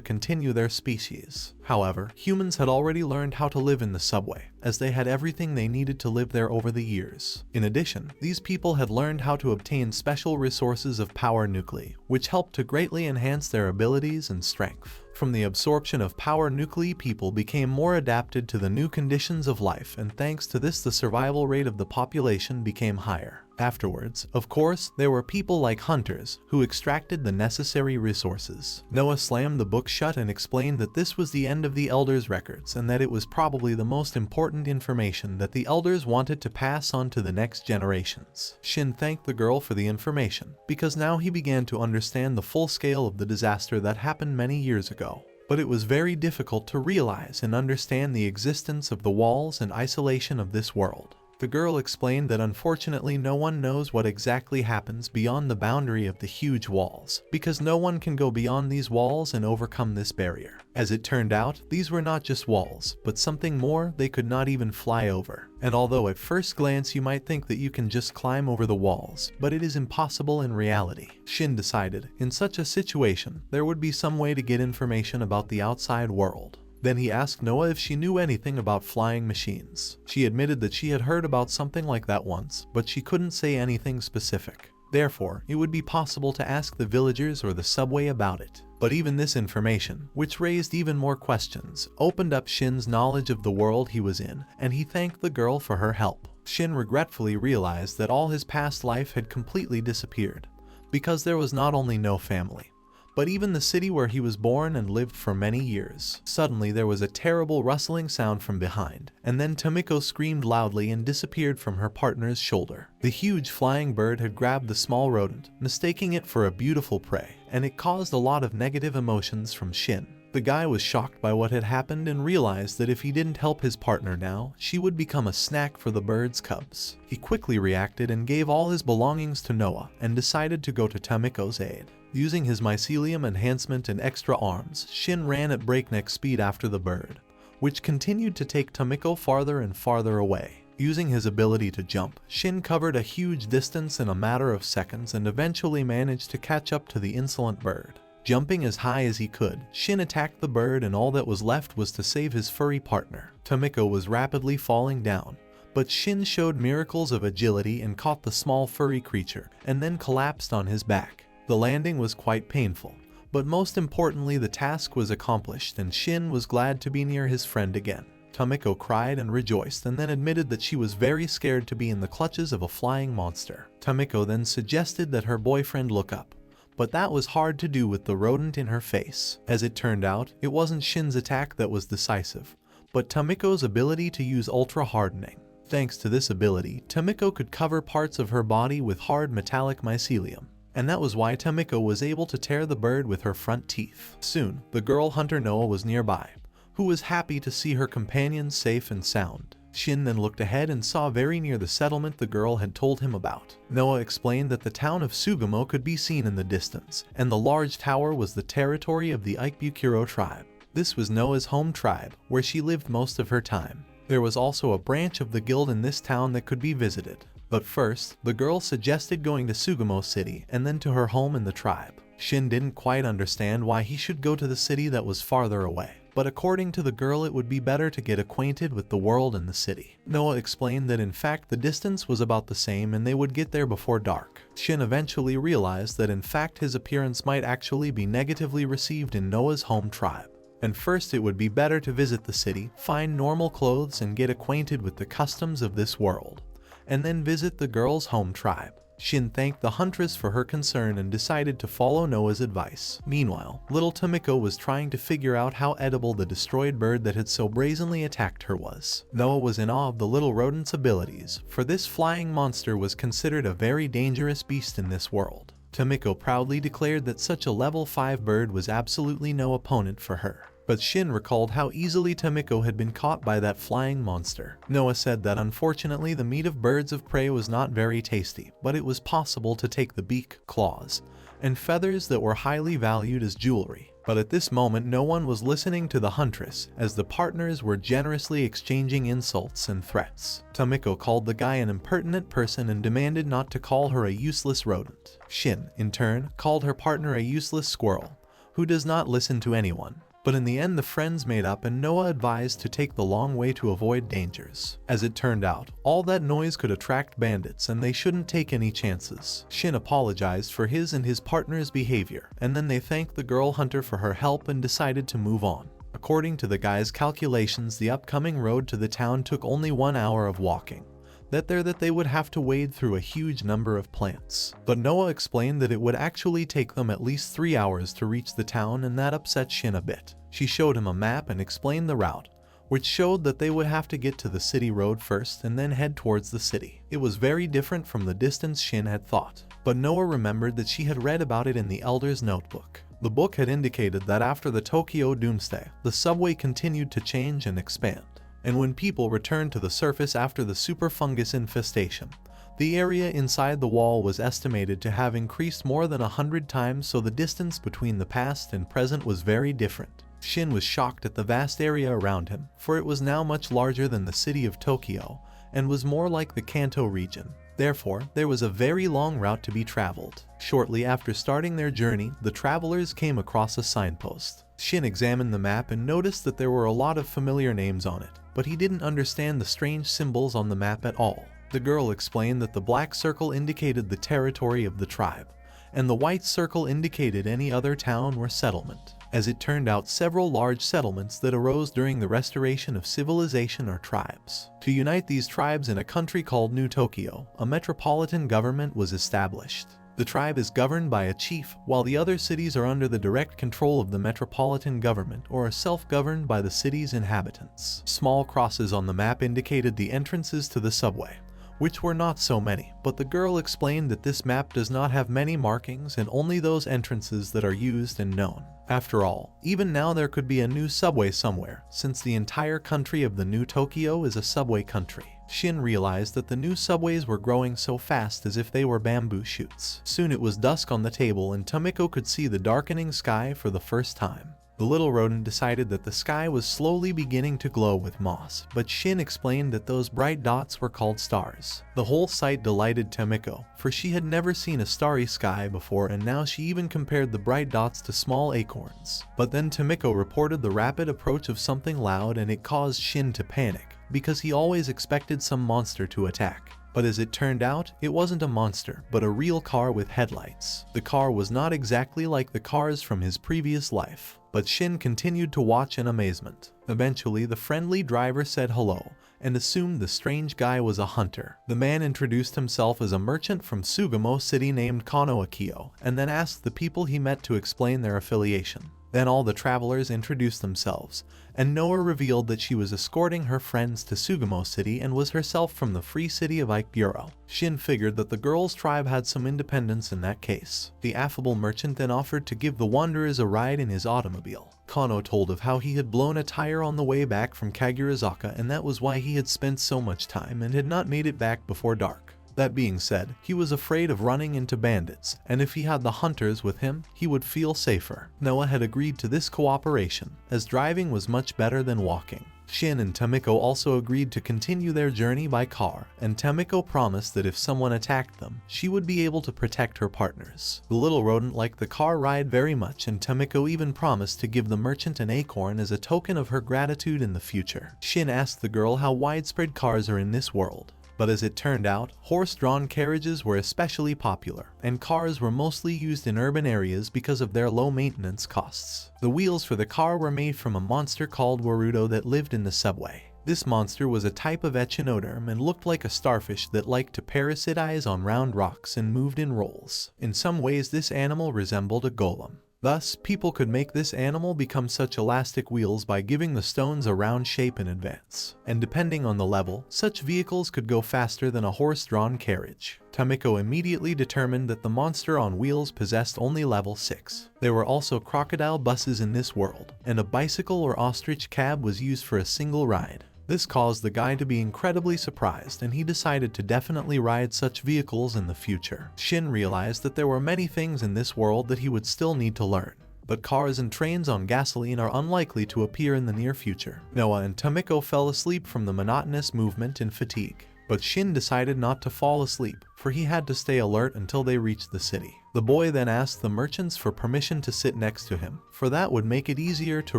Speaker 1: continue their species. However, humans had already learned how to live in the subway, as they had everything they needed to live there over the years. In addition, these people had learned how to obtain special resources of power nuclei, which helped to greatly enhance their abilities and strength. From the absorption of power nuclei, people became more adapted to the new conditions of life, and thanks to this the survival rate of the population became higher. Afterwards, of course, there were people like hunters, who extracted the necessary resources. Noah slammed the book shut and explained that this was the end of the elders' records, and that it was probably the most important information that the elders wanted to pass on to the next generations. Shin thanked the girl for the information, because now he began to understand the full scale of the disaster that happened many years ago. But it was very difficult to realize and understand the existence of the walls and isolation of this world. The girl explained that unfortunately no one knows what exactly happens beyond the boundary of the huge walls, because no one can go beyond these walls and overcome this barrier. As it turned out, these were not just walls, but something more. They could not even fly over. And although at first glance you might think that you can just climb over the walls, but it is impossible in reality. Shin decided, in such a situation, there would be some way to get information about the outside world. Then he asked Noah if she knew anything about flying machines. She admitted that she had heard about something like that once, but she couldn't say anything specific. Therefore, it would be possible to ask the villagers or the subway about it. But even this information, which raised even more questions, opened up Shin's knowledge of the world he was in, and he thanked the girl for her help. Shin regretfully realized that all his past life had completely disappeared, because there was not only no family, but even the city where he was born and lived for many years. Suddenly there was a terrible rustling sound from behind, and then Tamiko screamed loudly and disappeared from her partner's shoulder. The huge flying bird had grabbed the small rodent, mistaking it for a beautiful prey, and it caused a lot of negative emotions from Shin. The guy was shocked by what had happened and realized that if he didn't help his partner now, she would become a snack for the bird's cubs. He quickly reacted and gave all his belongings to Noah and decided to go to Tamiko's aid. Using his mycelium enhancement and extra arms, Shin ran at breakneck speed after the bird, which continued to take Tamiko farther and farther away. Using his ability to jump, Shin covered a huge distance in a matter of seconds and eventually managed to catch up to the insolent bird. Jumping as high as he could, Shin attacked the bird, and all that was left was to save his furry partner. Tamiko was rapidly falling down, but Shin showed miracles of agility and caught the small furry creature, and then collapsed on his back. The landing was quite painful, but most importantly the task was accomplished and Shin was glad to be near his friend again. Tamiko cried and rejoiced and then admitted that she was very scared to be in the clutches of a flying monster. Tamiko then suggested that her boyfriend look up, but that was hard to do with the rodent in her face. As it turned out, it wasn't Shin's attack that was decisive, but Tamiko's ability to use ultra hardening. Thanks to this ability, Tamiko could cover parts of her body with hard metallic mycelium, and that was why Tamiko was able to tear the bird with her front teeth. Soon, the girl hunter Noah was nearby, who was happy to see her companions safe and sound. Shin then looked ahead and saw very near the settlement the girl had told him about. Noah explained that the town of Sugamo could be seen in the distance, and the large tower was the territory of the Ikebukuro tribe. This was Noah's home tribe, where she lived most of her time. There was also a branch of the guild in this town that could be visited. But first, the girl suggested going to Sugo City and then to her home in the tribe. Shin didn't quite understand why he should go to the city that was farther away, but according to the girl it would be better to get acquainted with the world and the city. Noah explained that in fact the distance was about the same and they would get there before dark. Shin eventually realized that in fact his appearance might actually be negatively received in Noah's home tribe. And first it would be better to visit the city, find normal clothes and get acquainted with the customs of this world, and then visit the girl's home tribe. Shin thanked the huntress for her concern and decided to follow Noah's advice. Meanwhile, little Tamiko was trying to figure out how edible the destroyed bird that had so brazenly attacked her was. Noah was in awe of the little rodent's abilities, for this flying monster was considered a very dangerous beast in this world. Tamiko proudly declared that such a level 5 bird was absolutely no opponent for her. But Shin recalled how easily Tamiko had been caught by that flying monster. Noah said that unfortunately the meat of birds of prey was not very tasty, but it was possible to take the beak, claws, and feathers that were highly valued as jewelry. But at this moment no one was listening to the huntress, as the partners were generously exchanging insults and threats. Tamiko called the guy an impertinent person and demanded not to call her a useless rodent. Shin, in turn, called her partner a useless squirrel, who does not listen to anyone. But in the end the friends made up and Noah advised to take the long way to avoid dangers. As it turned out, all that noise could attract bandits and they shouldn't take any chances. Shin apologized for his and his partner's behavior, and then they thanked the girl hunter for her help and decided to move on. According to the guy's calculations, the upcoming road to the town took only 1 hour of walking. That they would have to wade through a huge number of plants. But Noah explained that it would actually take them at least 3 hours to reach the town, and that upset Shin a bit. She showed him a map and explained the route, which showed that they would have to get to the city road first and then head towards the city. It was very different from the distance Shin had thought, but Noah remembered that she had read about it in the Elder's notebook. The book had indicated that after the Tokyo Doomsday, the subway continued to change and expand. And when people returned to the surface after the super fungus infestation, the area inside the wall was estimated to have increased more than 100 times, so the distance between the past and present was very different. Shin was shocked at the vast area around him, for it was now much larger than the city of Tokyo, and was more like the Kanto region. Therefore, there was a very long route to be traveled. Shortly after starting their journey, the travelers came across a signpost. Shin examined the map and noticed that there were a lot of familiar names on it, but he didn't understand the strange symbols on the map at all. The girl explained that the black circle indicated the territory of the tribe, and the white circle indicated any other town or settlement. As it turned out, several large settlements that arose during the restoration of civilization are tribes. To unite these tribes in a country called New Tokyo, a metropolitan government was established. The tribe is governed by a chief, while the other cities are under the direct control of the metropolitan government or are self-governed by the city's inhabitants. Small crosses on the map indicated the entrances to the subway, which were not so many, but the girl explained that this map does not have many markings and only those entrances that are used and known. After all, even now there could be a new subway somewhere, since the entire country of the New Tokyo is a subway country. Shin realized that the new subways were growing so fast as if they were bamboo shoots. Soon it was dusk on the table and Tamiko could see the darkening sky for the first time. The little rodent decided that the sky was slowly beginning to glow with moss, but Shin explained that those bright dots were called stars. The whole sight delighted Tamiko, for she had never seen a starry sky before and now she even compared the bright dots to small acorns. But then Tamiko reported the rapid approach of something loud and it caused Shin to panic, because he always expected some monster to attack. But as it turned out, it wasn't a monster, but a real car with headlights. The car was not exactly like the cars from his previous life, but Shin continued to watch in amazement. Eventually, the friendly driver said hello, and assumed the strange guy was a hunter. The man introduced himself as a merchant from Sugo City named Kano Akio, and then asked the people he met to explain their affiliation. Then all the travelers introduced themselves, and Noah revealed that she was escorting her friends to Sugo City and was herself from the free city of Isekai'd. Shin figured that the girl's tribe had some independence in that case. The affable merchant then offered to give the wanderers a ride in his automobile. Kano told of how he had blown a tire on the way back from Kagurazaka and that was why he had spent so much time and had not made it back before dark. That being said, he was afraid of running into bandits, and if he had the hunters with him, he would feel safer. Noah had agreed to this cooperation, as driving was much better than walking. Shin and Tamiko also agreed to continue their journey by car, and Tamiko promised that if someone attacked them, she would be able to protect her partners. The little rodent liked the car ride very much, and Tamiko even promised to give the merchant an acorn as a token of her gratitude in the future. Shin asked the girl how widespread cars are in this world. But as it turned out, horse-drawn carriages were especially popular, and cars were mostly used in urban areas because of their low maintenance costs. The wheels for the car were made from a monster called Warudo that lived in the subway. This monster was a type of echinoderm and looked like a starfish that liked to parasitize on round rocks and moved in rolls. In some ways this animal resembled a golem. Thus, people could make this animal become such elastic wheels by giving the stones a round shape in advance. And depending on the level, such vehicles could go faster than a horse-drawn carriage. Tamiko immediately determined that the monster on wheels possessed only level 6. There were also crocodile buses in this world, and a bicycle or ostrich cab was used for a single ride. This caused the guy to be incredibly surprised, and he decided to definitely ride such vehicles in the future. Shin realized that there were many things in this world that he would still need to learn, but cars and trains on gasoline are unlikely to appear in the near future. Noah and Tamiko fell asleep from the monotonous movement and fatigue, but Shin decided not to fall asleep, for he had to stay alert until they reached the city. The boy then asked the merchants for permission to sit next to him, for that would make it easier to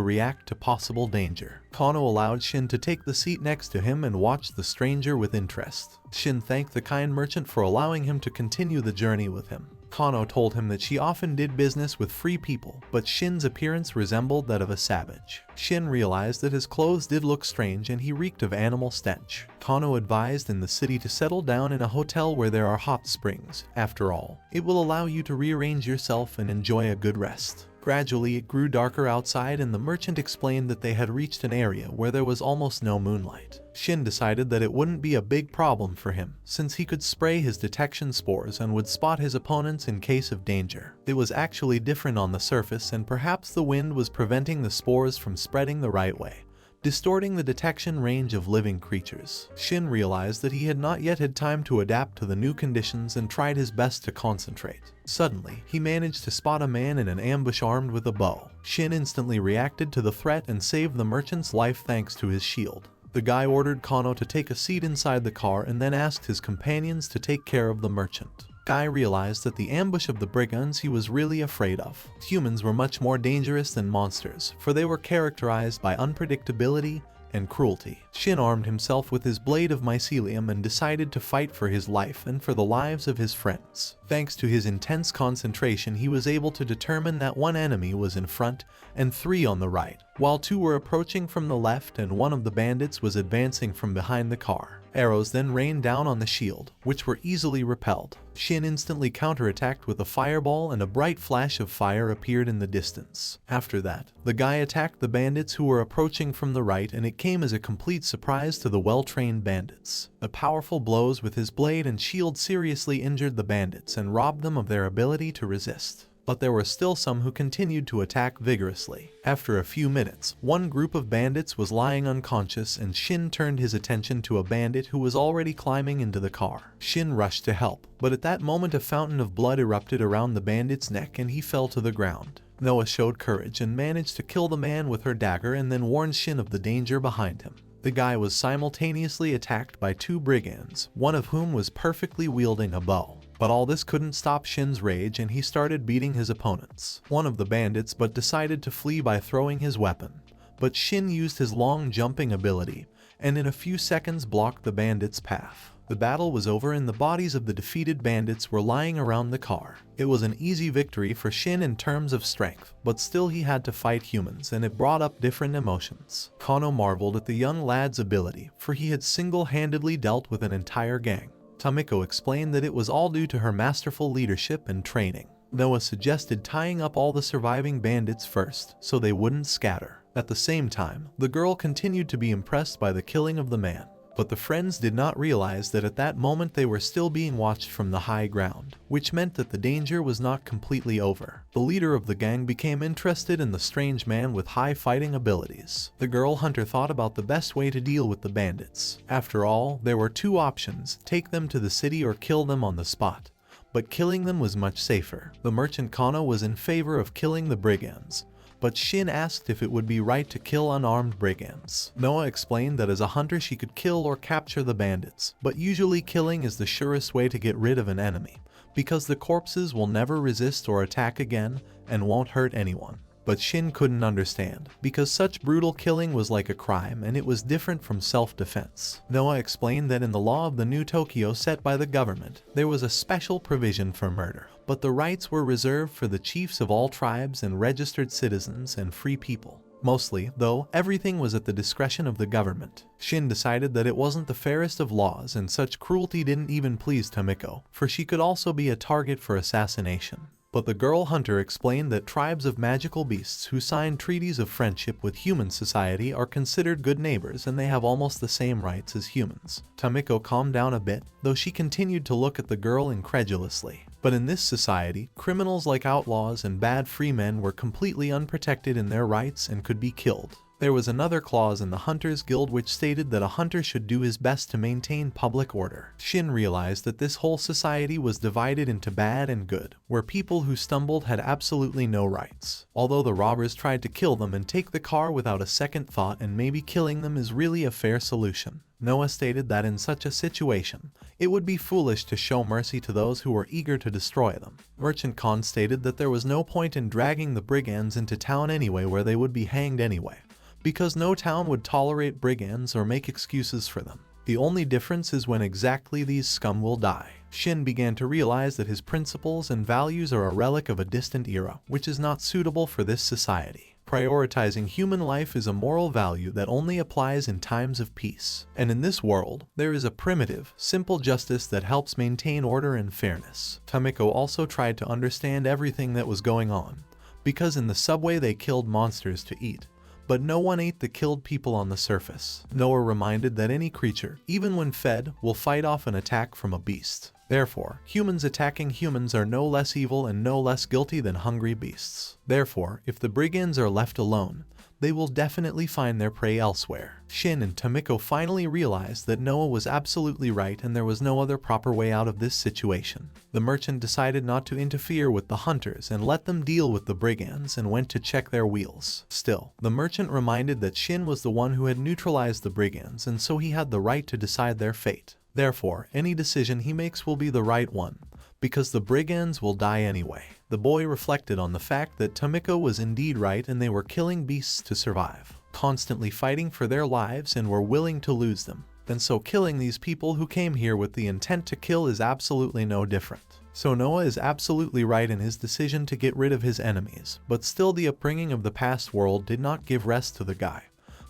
Speaker 1: react to possible danger. Kano allowed Shin to take the seat next to him and watched the stranger with interest. Shin thanked the kind merchant for allowing him to continue the journey with him. Kano told him that she often did business with free people, but Shin's appearance resembled that of a savage. Shin realized that his clothes did look strange and he reeked of animal stench. Kano advised in the city to settle down in a hotel where there are hot springs. After all, it will allow you to rearrange yourself and enjoy a good rest. Gradually it grew darker outside and the merchant explained that they had reached an area where there was almost no moonlight. Shin decided that it wouldn't be a big problem for him, since he could spray his detection spores and would spot his opponents in case of danger. It was actually different on the surface and perhaps the wind was preventing the spores from spreading the right way, distorting the detection range of living creatures. Shin realized that he had not yet had time to adapt to the new conditions and tried his best to concentrate. Suddenly, he managed to spot a man in an ambush armed with a bow. Shin instantly reacted to the threat and saved the merchant's life thanks to his shield. The guy ordered Kano to take a seat inside the car and then asked his companions to take care of the merchant. Guy realized that the ambush of the brigands he was really afraid of. Humans were much more dangerous than monsters, for they were characterized by unpredictability and cruelty. Shin armed himself with his blade of mycelium and decided to fight for his life and for the lives of his friends. Thanks to his intense concentration, he was able to determine that one enemy was in front and 3 on the right, while 2 were approaching from the left and one of the bandits was advancing from behind the car. Arrows then rained down on the shield, which were easily repelled. Shin instantly counterattacked with a fireball and a bright flash of fire appeared in the distance. After that, the guy attacked the bandits who were approaching from the right, and it came as a complete surprise to the well-trained bandits. The powerful blows with his blade and shield seriously injured the bandits and robbed them of their ability to resist. But there were still some who continued to attack vigorously. After a few minutes, one group of bandits was lying unconscious and Shin turned his attention to a bandit who was already climbing into the car. Shin rushed to help, but at that moment a fountain of blood erupted around the bandit's neck and he fell to the ground. Noah showed courage and managed to kill the man with her dagger and then warned Shin of the danger behind him. The guy was simultaneously attacked by 2 brigands, one of whom was perfectly wielding a bow. But all this couldn't stop Shin's rage and he started beating his opponents. One of the bandits but decided to flee by throwing his weapon. But Shin used his long jumping ability and in a few seconds blocked the bandit's path. The battle was over and the bodies of the defeated bandits were lying around the car. It was an easy victory for Shin in terms of strength, but still he had to fight humans and it brought up different emotions. Kano marveled at the young lad's ability, for he had single-handedly dealt with an entire gang. Tamiko explained that it was all due to her masterful leadership and training. Noah suggested tying up all the surviving bandits first, so they wouldn't scatter. At the same time, the girl continued to be impressed by the killing of the man. But the friends did not realize that at that moment they were still being watched from the high ground, which meant that the danger was not completely over. The leader of the gang became interested in the strange man with high fighting abilities. The girl hunter thought about the best way to deal with the bandits. After all, there were 2 options: take them to the city or kill them on the spot. But killing them was much safer. The merchant Kano was in favor of killing the brigands, but Shin asked if it would be right to kill unarmed brigands. Noah explained that as a hunter she could kill or capture the bandits, but usually killing is the surest way to get rid of an enemy, because the corpses will never resist or attack again and won't hurt anyone. But Shin couldn't understand, because such brutal killing was like a crime and it was different from self-defense. Noah explained that in the law of the New Tokyo set by the government, there was a special provision for murder, but the rights were reserved for the chiefs of all tribes and registered citizens and free people. Mostly, though, everything was at the discretion of the government. Shin decided that it wasn't the fairest of laws and such cruelty didn't even please Tamiko, for she could also be a target for assassination. But the girl hunter explained that tribes of magical beasts who sign treaties of friendship with human society are considered good neighbors and they have almost the same rights as humans. Tamiko calmed down a bit, though she continued to look at the girl incredulously. But in this society, criminals like outlaws and bad free men were completely unprotected in their rights and could be killed. There was another clause in the Hunters Guild which stated that a hunter should do his best to maintain public order. Shin realized that this whole society was divided into bad and good, where people who stumbled had absolutely no rights. Although the robbers tried to kill them and take the car without a second thought, and maybe killing them is really a fair solution. Noah stated that in such a situation, it would be foolish to show mercy to those who were eager to destroy them. Merchant Khan stated that there was no point in dragging the brigands into town anyway, where they would be hanged anyway, because no town would tolerate brigands or make excuses for them. The only difference is when exactly these scum will die. Shin began to realize that his principles and values are a relic of a distant era, which is not suitable for this society. Prioritizing human life is a moral value that only applies in times of peace. And in this world, there is a primitive, simple justice that helps maintain order and fairness. Tamiko also tried to understand everything that was going on, because in the subway they killed monsters to eat, but no one ate the killed people on the surface. Noah reminded that any creature, even when fed, will fight off an attack from a beast. Therefore, humans attacking humans are no less evil and no less guilty than hungry beasts. Therefore, if the brigands are left alone, they will definitely find their prey elsewhere. Shin and Tamiko finally realized that Noah was absolutely right and there was no other proper way out of this situation. The merchant decided not to interfere with the hunters and let them deal with the brigands and went to check their wheels. Still, the merchant reminded that Shin was the one who had neutralized the brigands and so he had the right to decide their fate. Therefore, any decision he makes will be the right one, because the brigands will die anyway. The boy reflected on the fact that Tamiko was indeed right and they were killing beasts to survive. constantly fighting for their lives and were willing to lose them. And so killing these people who came here with the intent to kill is absolutely no different. So Noah is absolutely right in his decision to get rid of his enemies, but still the upbringing of the past world did not give rest to the guy,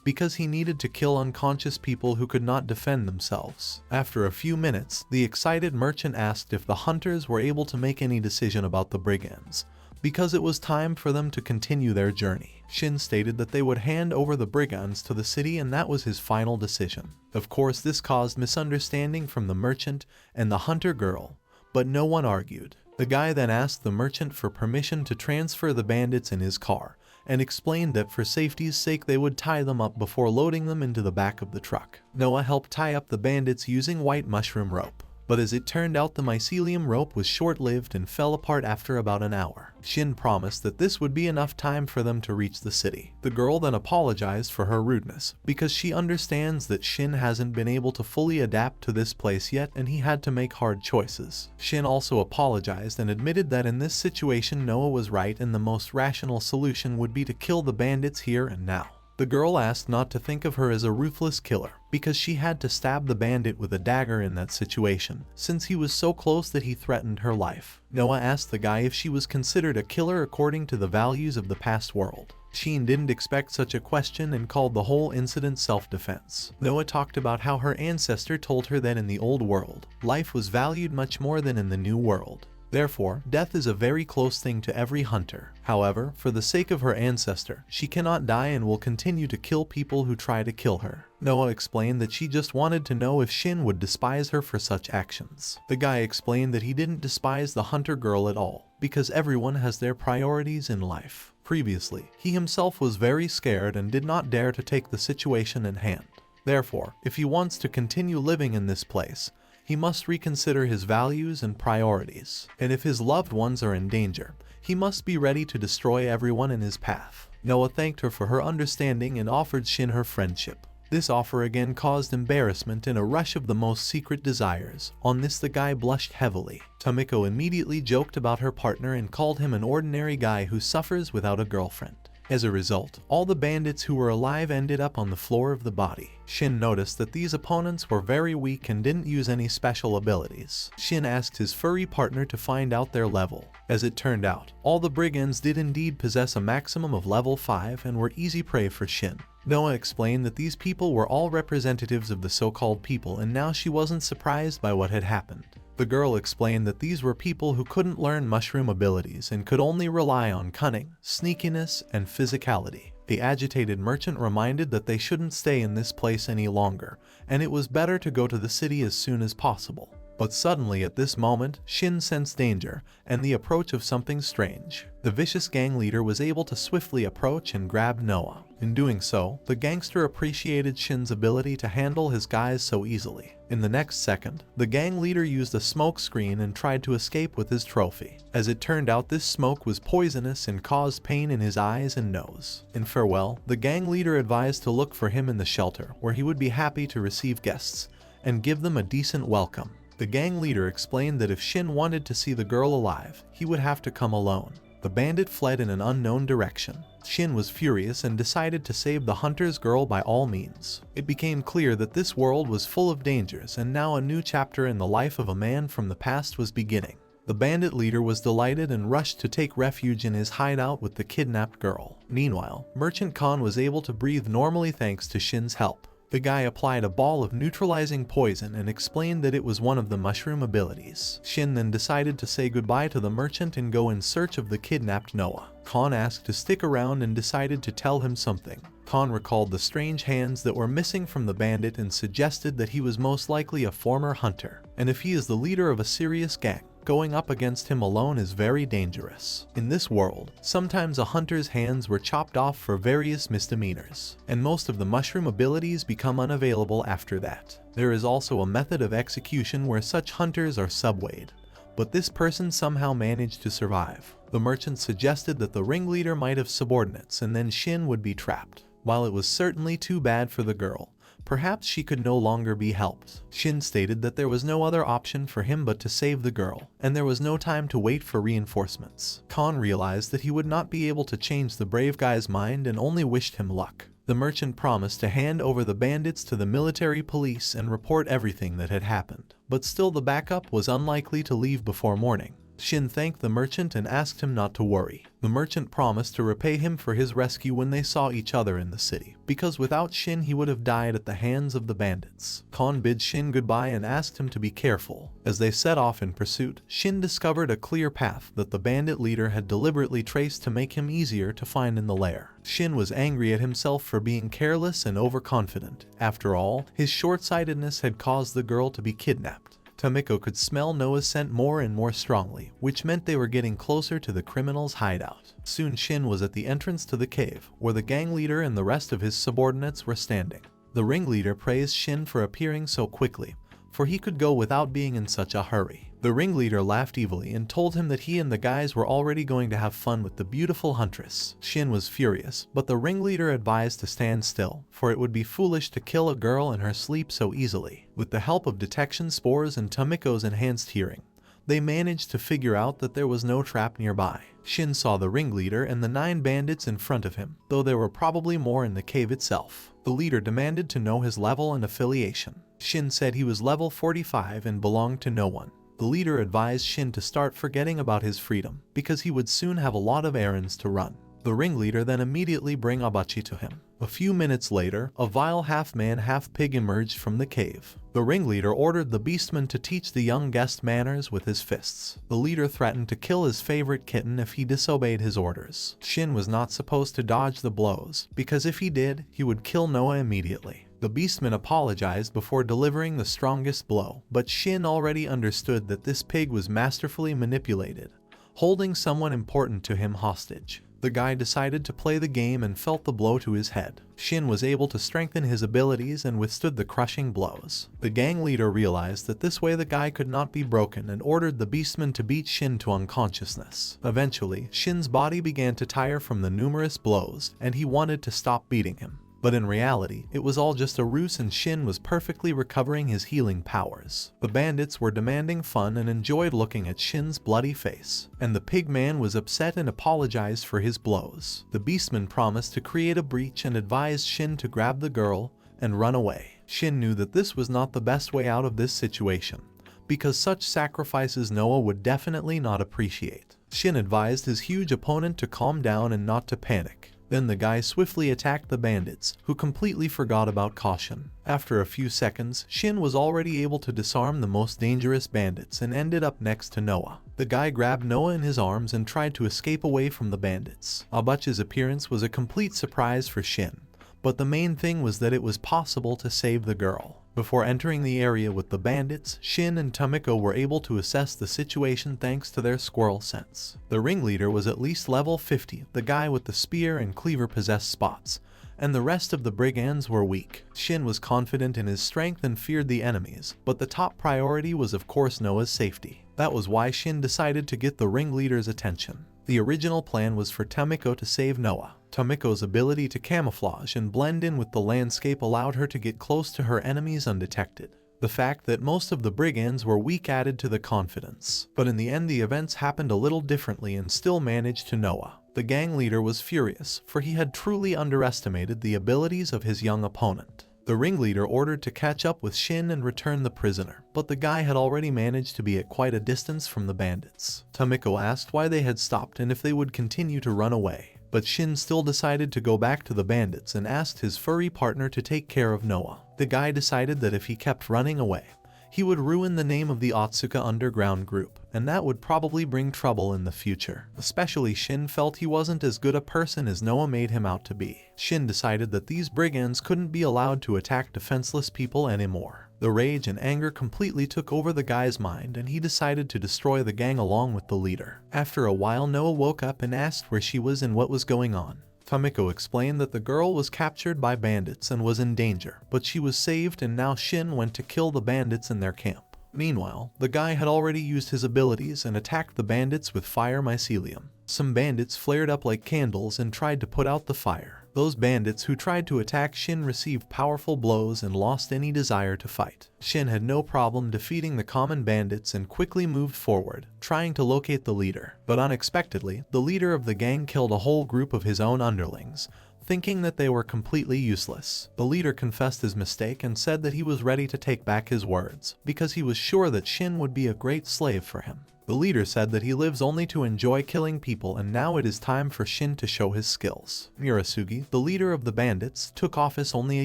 Speaker 1: because he needed to kill unconscious people who could not defend themselves. After a few minutes, the excited merchant asked if the hunters were able to make any decision about the brigands, because it was time for them to continue their journey. Shin stated that they would hand over the brigands to the city and that was his final decision. Of course, this caused misunderstanding from the merchant and the hunter girl, but no one argued. The guy then asked the merchant for permission to transfer the bandits in his car, and explained that for safety's sake they would tie them up before loading them into the back of the truck. Noah helped tie up the bandits using white mushroom rope, but as it turned out the mycelium rope was short-lived and fell apart after about an hour. Shin promised that this would be enough time for them to reach the city. The girl then apologized for her rudeness, because she understands that Shin hasn't been able to fully adapt to this place yet and he had to make hard choices. Shin also apologized and admitted that in this situation Noah was right and the most rational solution would be to kill the bandits here and now. The girl asked not to think of her as a ruthless killer, because she had to stab the bandit with a dagger in that situation, since he was so close that he threatened her life. Noah asked the guy if she was considered a killer according to the values of the past world. Shin didn't expect such a question and called the whole incident self-defense. Noah talked about how her ancestor told her that in the old world, life was valued much more than in the new world. Therefore, death is a very close thing to every hunter. However, for the sake of her ancestor, she cannot die and will continue to kill people who try to kill her. Noah explained that she just wanted to know if Shin would despise her for such actions. The guy explained that he didn't despise the hunter girl at all, because everyone has their priorities in life. Previously, he himself was very scared and did not dare to take the situation in hand. Therefore, if he wants to continue living in this place, he must reconsider his values and priorities, and if his loved ones are in danger, he must be ready to destroy everyone in his path. Noah thanked her for her understanding and offered Shin her friendship. This offer again caused embarrassment and a rush of the most secret desires. On this the guy blushed heavily. Tamiko immediately joked about her partner and called him an ordinary guy who suffers without a girlfriend. As a result, all the bandits who were alive ended up on the floor of the body. Shin noticed that these opponents were very weak and didn't use any special abilities. Shin asked his furry partner to find out their level. As it turned out, all the brigands did indeed possess a maximum of level 5 and were easy prey for Shin. Noah explained that these people were all representatives of the so-called people and now she wasn't surprised by what had happened. The girl explained that these were people who couldn't learn mushroom abilities and could only rely on cunning, sneakiness, and physicality. The agitated merchant reminded that they shouldn't stay in this place any longer, and it was better to go to the city as soon as possible. But suddenly at this moment, Shin sensed danger and the approach of something strange. The vicious gang leader was able to swiftly approach and grab Noah. In doing so, the gangster appreciated Shin's ability to handle his guys so easily. In the next second, the gang leader used a smoke screen and tried to escape with his trophy. As it turned out, this smoke was poisonous and caused pain in his eyes and nose. In farewell, the gang leader advised to look for him in the shelter, where he would be happy to receive guests and give them a decent welcome. The gang leader explained that if Shin wanted to see the girl alive, he would have to come alone. The bandit fled in an unknown direction. Shin was furious and decided to save the hunter's girl by all means. It became clear that this world was full of dangers and now a new chapter in the life of a man from the past was beginning. The bandit leader was delighted and rushed to take refuge in his hideout with the kidnapped girl. Meanwhile, Merchant Khan was able to breathe normally thanks to Shin's help. The guy applied a ball of neutralizing poison and explained that it was one of the mushroom abilities. Shin then decided to say goodbye to the merchant and go in search of the kidnapped Noah. Khan asked to stick around and decided to tell him something. Khan recalled the strange hands that were missing from the bandit and suggested that he was most likely a former hunter, and if he is the leader of a serious gang, going up against him alone is very dangerous. In this world, sometimes a hunter's hands were chopped off for various misdemeanors, and most of the mushroom abilities become unavailable after that. There is also a method of execution where such hunters are subwayed, but this person somehow managed to survive. The merchant suggested that the ringleader might have subordinates and then Shin would be trapped. While it was certainly too bad for the girl, perhaps she could no longer be helped. Shin stated that there was no other option for him but to save the girl, and there was no time to wait for reinforcements. Khan realized that he would not be able to change the brave guy's mind and only wished him luck. The merchant promised to hand over the bandits to the military police and report everything that had happened, but still the backup was unlikely to leave before morning. Shin thanked the merchant and asked him not to worry. The merchant promised to repay him for his rescue when they saw each other in the city, because without Shin he would have died at the hands of the bandits. Kon bid Shin goodbye and asked him to be careful. As they set off in pursuit, Shin discovered a clear path that the bandit leader had deliberately traced to make him easier to find in the lair. Shin was angry at himself for being careless and overconfident. After all, his short-sightedness had caused the girl to be kidnapped. Tamiko could smell Noah's scent more and more strongly, which meant they were getting closer to the criminal's hideout. Soon Shin was at the entrance to the cave, where the gang leader and the rest of his subordinates were standing. The ringleader praised Shin for appearing so quickly, for he could go without being in such a hurry. The ringleader laughed evilly and told him that he and the guys were already going to have fun with the beautiful huntress. Shin was furious, but the ringleader advised to stand still, for it would be foolish to kill a girl in her sleep so easily. With the help of detection spores and Tamiko's enhanced hearing, they managed to figure out that there was no trap nearby. Shin saw the ringleader and the 9 bandits in front of him, though there were probably more in the cave itself. The leader demanded to know his level and affiliation. Shin said he was level 45 and belonged to no one. The leader advised Shin to start forgetting about his freedom, because he would soon have a lot of errands to run. The ringleader then immediately bring Abachi to him. A few minutes later, a vile half-man half-pig emerged from the cave. The ringleader ordered the beastman to teach the young guest manners with his fists. The leader threatened to kill his favorite kitten if he disobeyed his orders. Shin was not supposed to dodge the blows, because if he did, he would kill Noah immediately. The beastman apologized before delivering the strongest blow, but Shin already understood that this pig was masterfully manipulated, holding someone important to him hostage. The guy decided to play the game and felt the blow to his head. Shin was able to strengthen his abilities and withstood the crushing blows. The gang leader realized that this way the guy could not be broken and ordered the beastman to beat Shin to unconsciousness. Eventually, Shin's body began to tire from the numerous blows, and he wanted to stop beating him. But in reality, it was all just a ruse and Shin was perfectly recovering his healing powers. The bandits were demanding fun and enjoyed looking at Shin's bloody face, and the pig man was upset and apologized for his blows. The beastman promised to create a breach and advised Shin to grab the girl and run away. Shin knew that this was not the best way out of this situation, because such sacrifices Noah would definitely not appreciate. Shin advised his huge opponent to calm down and not to panic. Then the guy swiftly attacked the bandits, who completely forgot about caution. After a few seconds, Shin was already able to disarm the most dangerous bandits and ended up next to Noah. The guy grabbed Noah in his arms and tried to escape away from the bandits. Abachi's appearance was a complete surprise for Shin, but the main thing was that it was possible to save the girl. Before entering the area with the bandits, Shin and Tamiko were able to assess the situation thanks to their squirrel sense. The ringleader was at least level 50, the guy with the spear and cleaver possessed spots, and the rest of the brigands were weak. Shin was confident in his strength and feared the enemies, but the top priority was of course Noah's safety. That was why Shin decided to get the ringleader's attention. The original plan was for Tamiko to save Noah. Tamiko's ability to camouflage and blend in with the landscape allowed her to get close to her enemies undetected. The fact that most of the brigands were weak added to the confidence. But in the end the events happened a little differently and still managed to Noah. The gang leader was furious, for he had truly underestimated the abilities of his young opponent. The ringleader ordered to catch up with Shin and return the prisoner, but the guy had already managed to be at quite a distance from the bandits. Tamiko asked why they had stopped and if they would continue to run away, but Shin still decided to go back to the bandits and asked his furry partner to take care of Noah. The guy decided that if he kept running away, he would ruin the name of the Otsuka underground group, and that would probably bring trouble in the future. Especially Shin felt he wasn't as good a person as Noah made him out to be. Shin decided that these brigands couldn't be allowed to attack defenseless people anymore. The rage and anger completely took over the guy's mind and he decided to destroy the gang along with the leader. After a while Noah woke up and asked where she was and what was going on. Tamiko explained that the girl was captured by bandits and was in danger, but she was saved and now Shin went to kill the bandits in their camp. Meanwhile, the guy had already used his abilities and attacked the bandits with fire mycelium. Some bandits flared up like candles and tried to put out the fire. Those bandits who tried to attack Shin received powerful blows and lost any desire to fight. Shin had no problem defeating the common bandits and quickly moved forward, trying to locate the leader. But unexpectedly, the leader of the gang killed a whole group of his own underlings, thinking that they were completely useless. The leader confessed his mistake and said that he was ready to take back his words, because he was sure that Shin would be a great slave for him. The leader said that he lives only to enjoy killing people, and now it is time for Shin to show his skills. Murasugi, the leader of the bandits, took office only a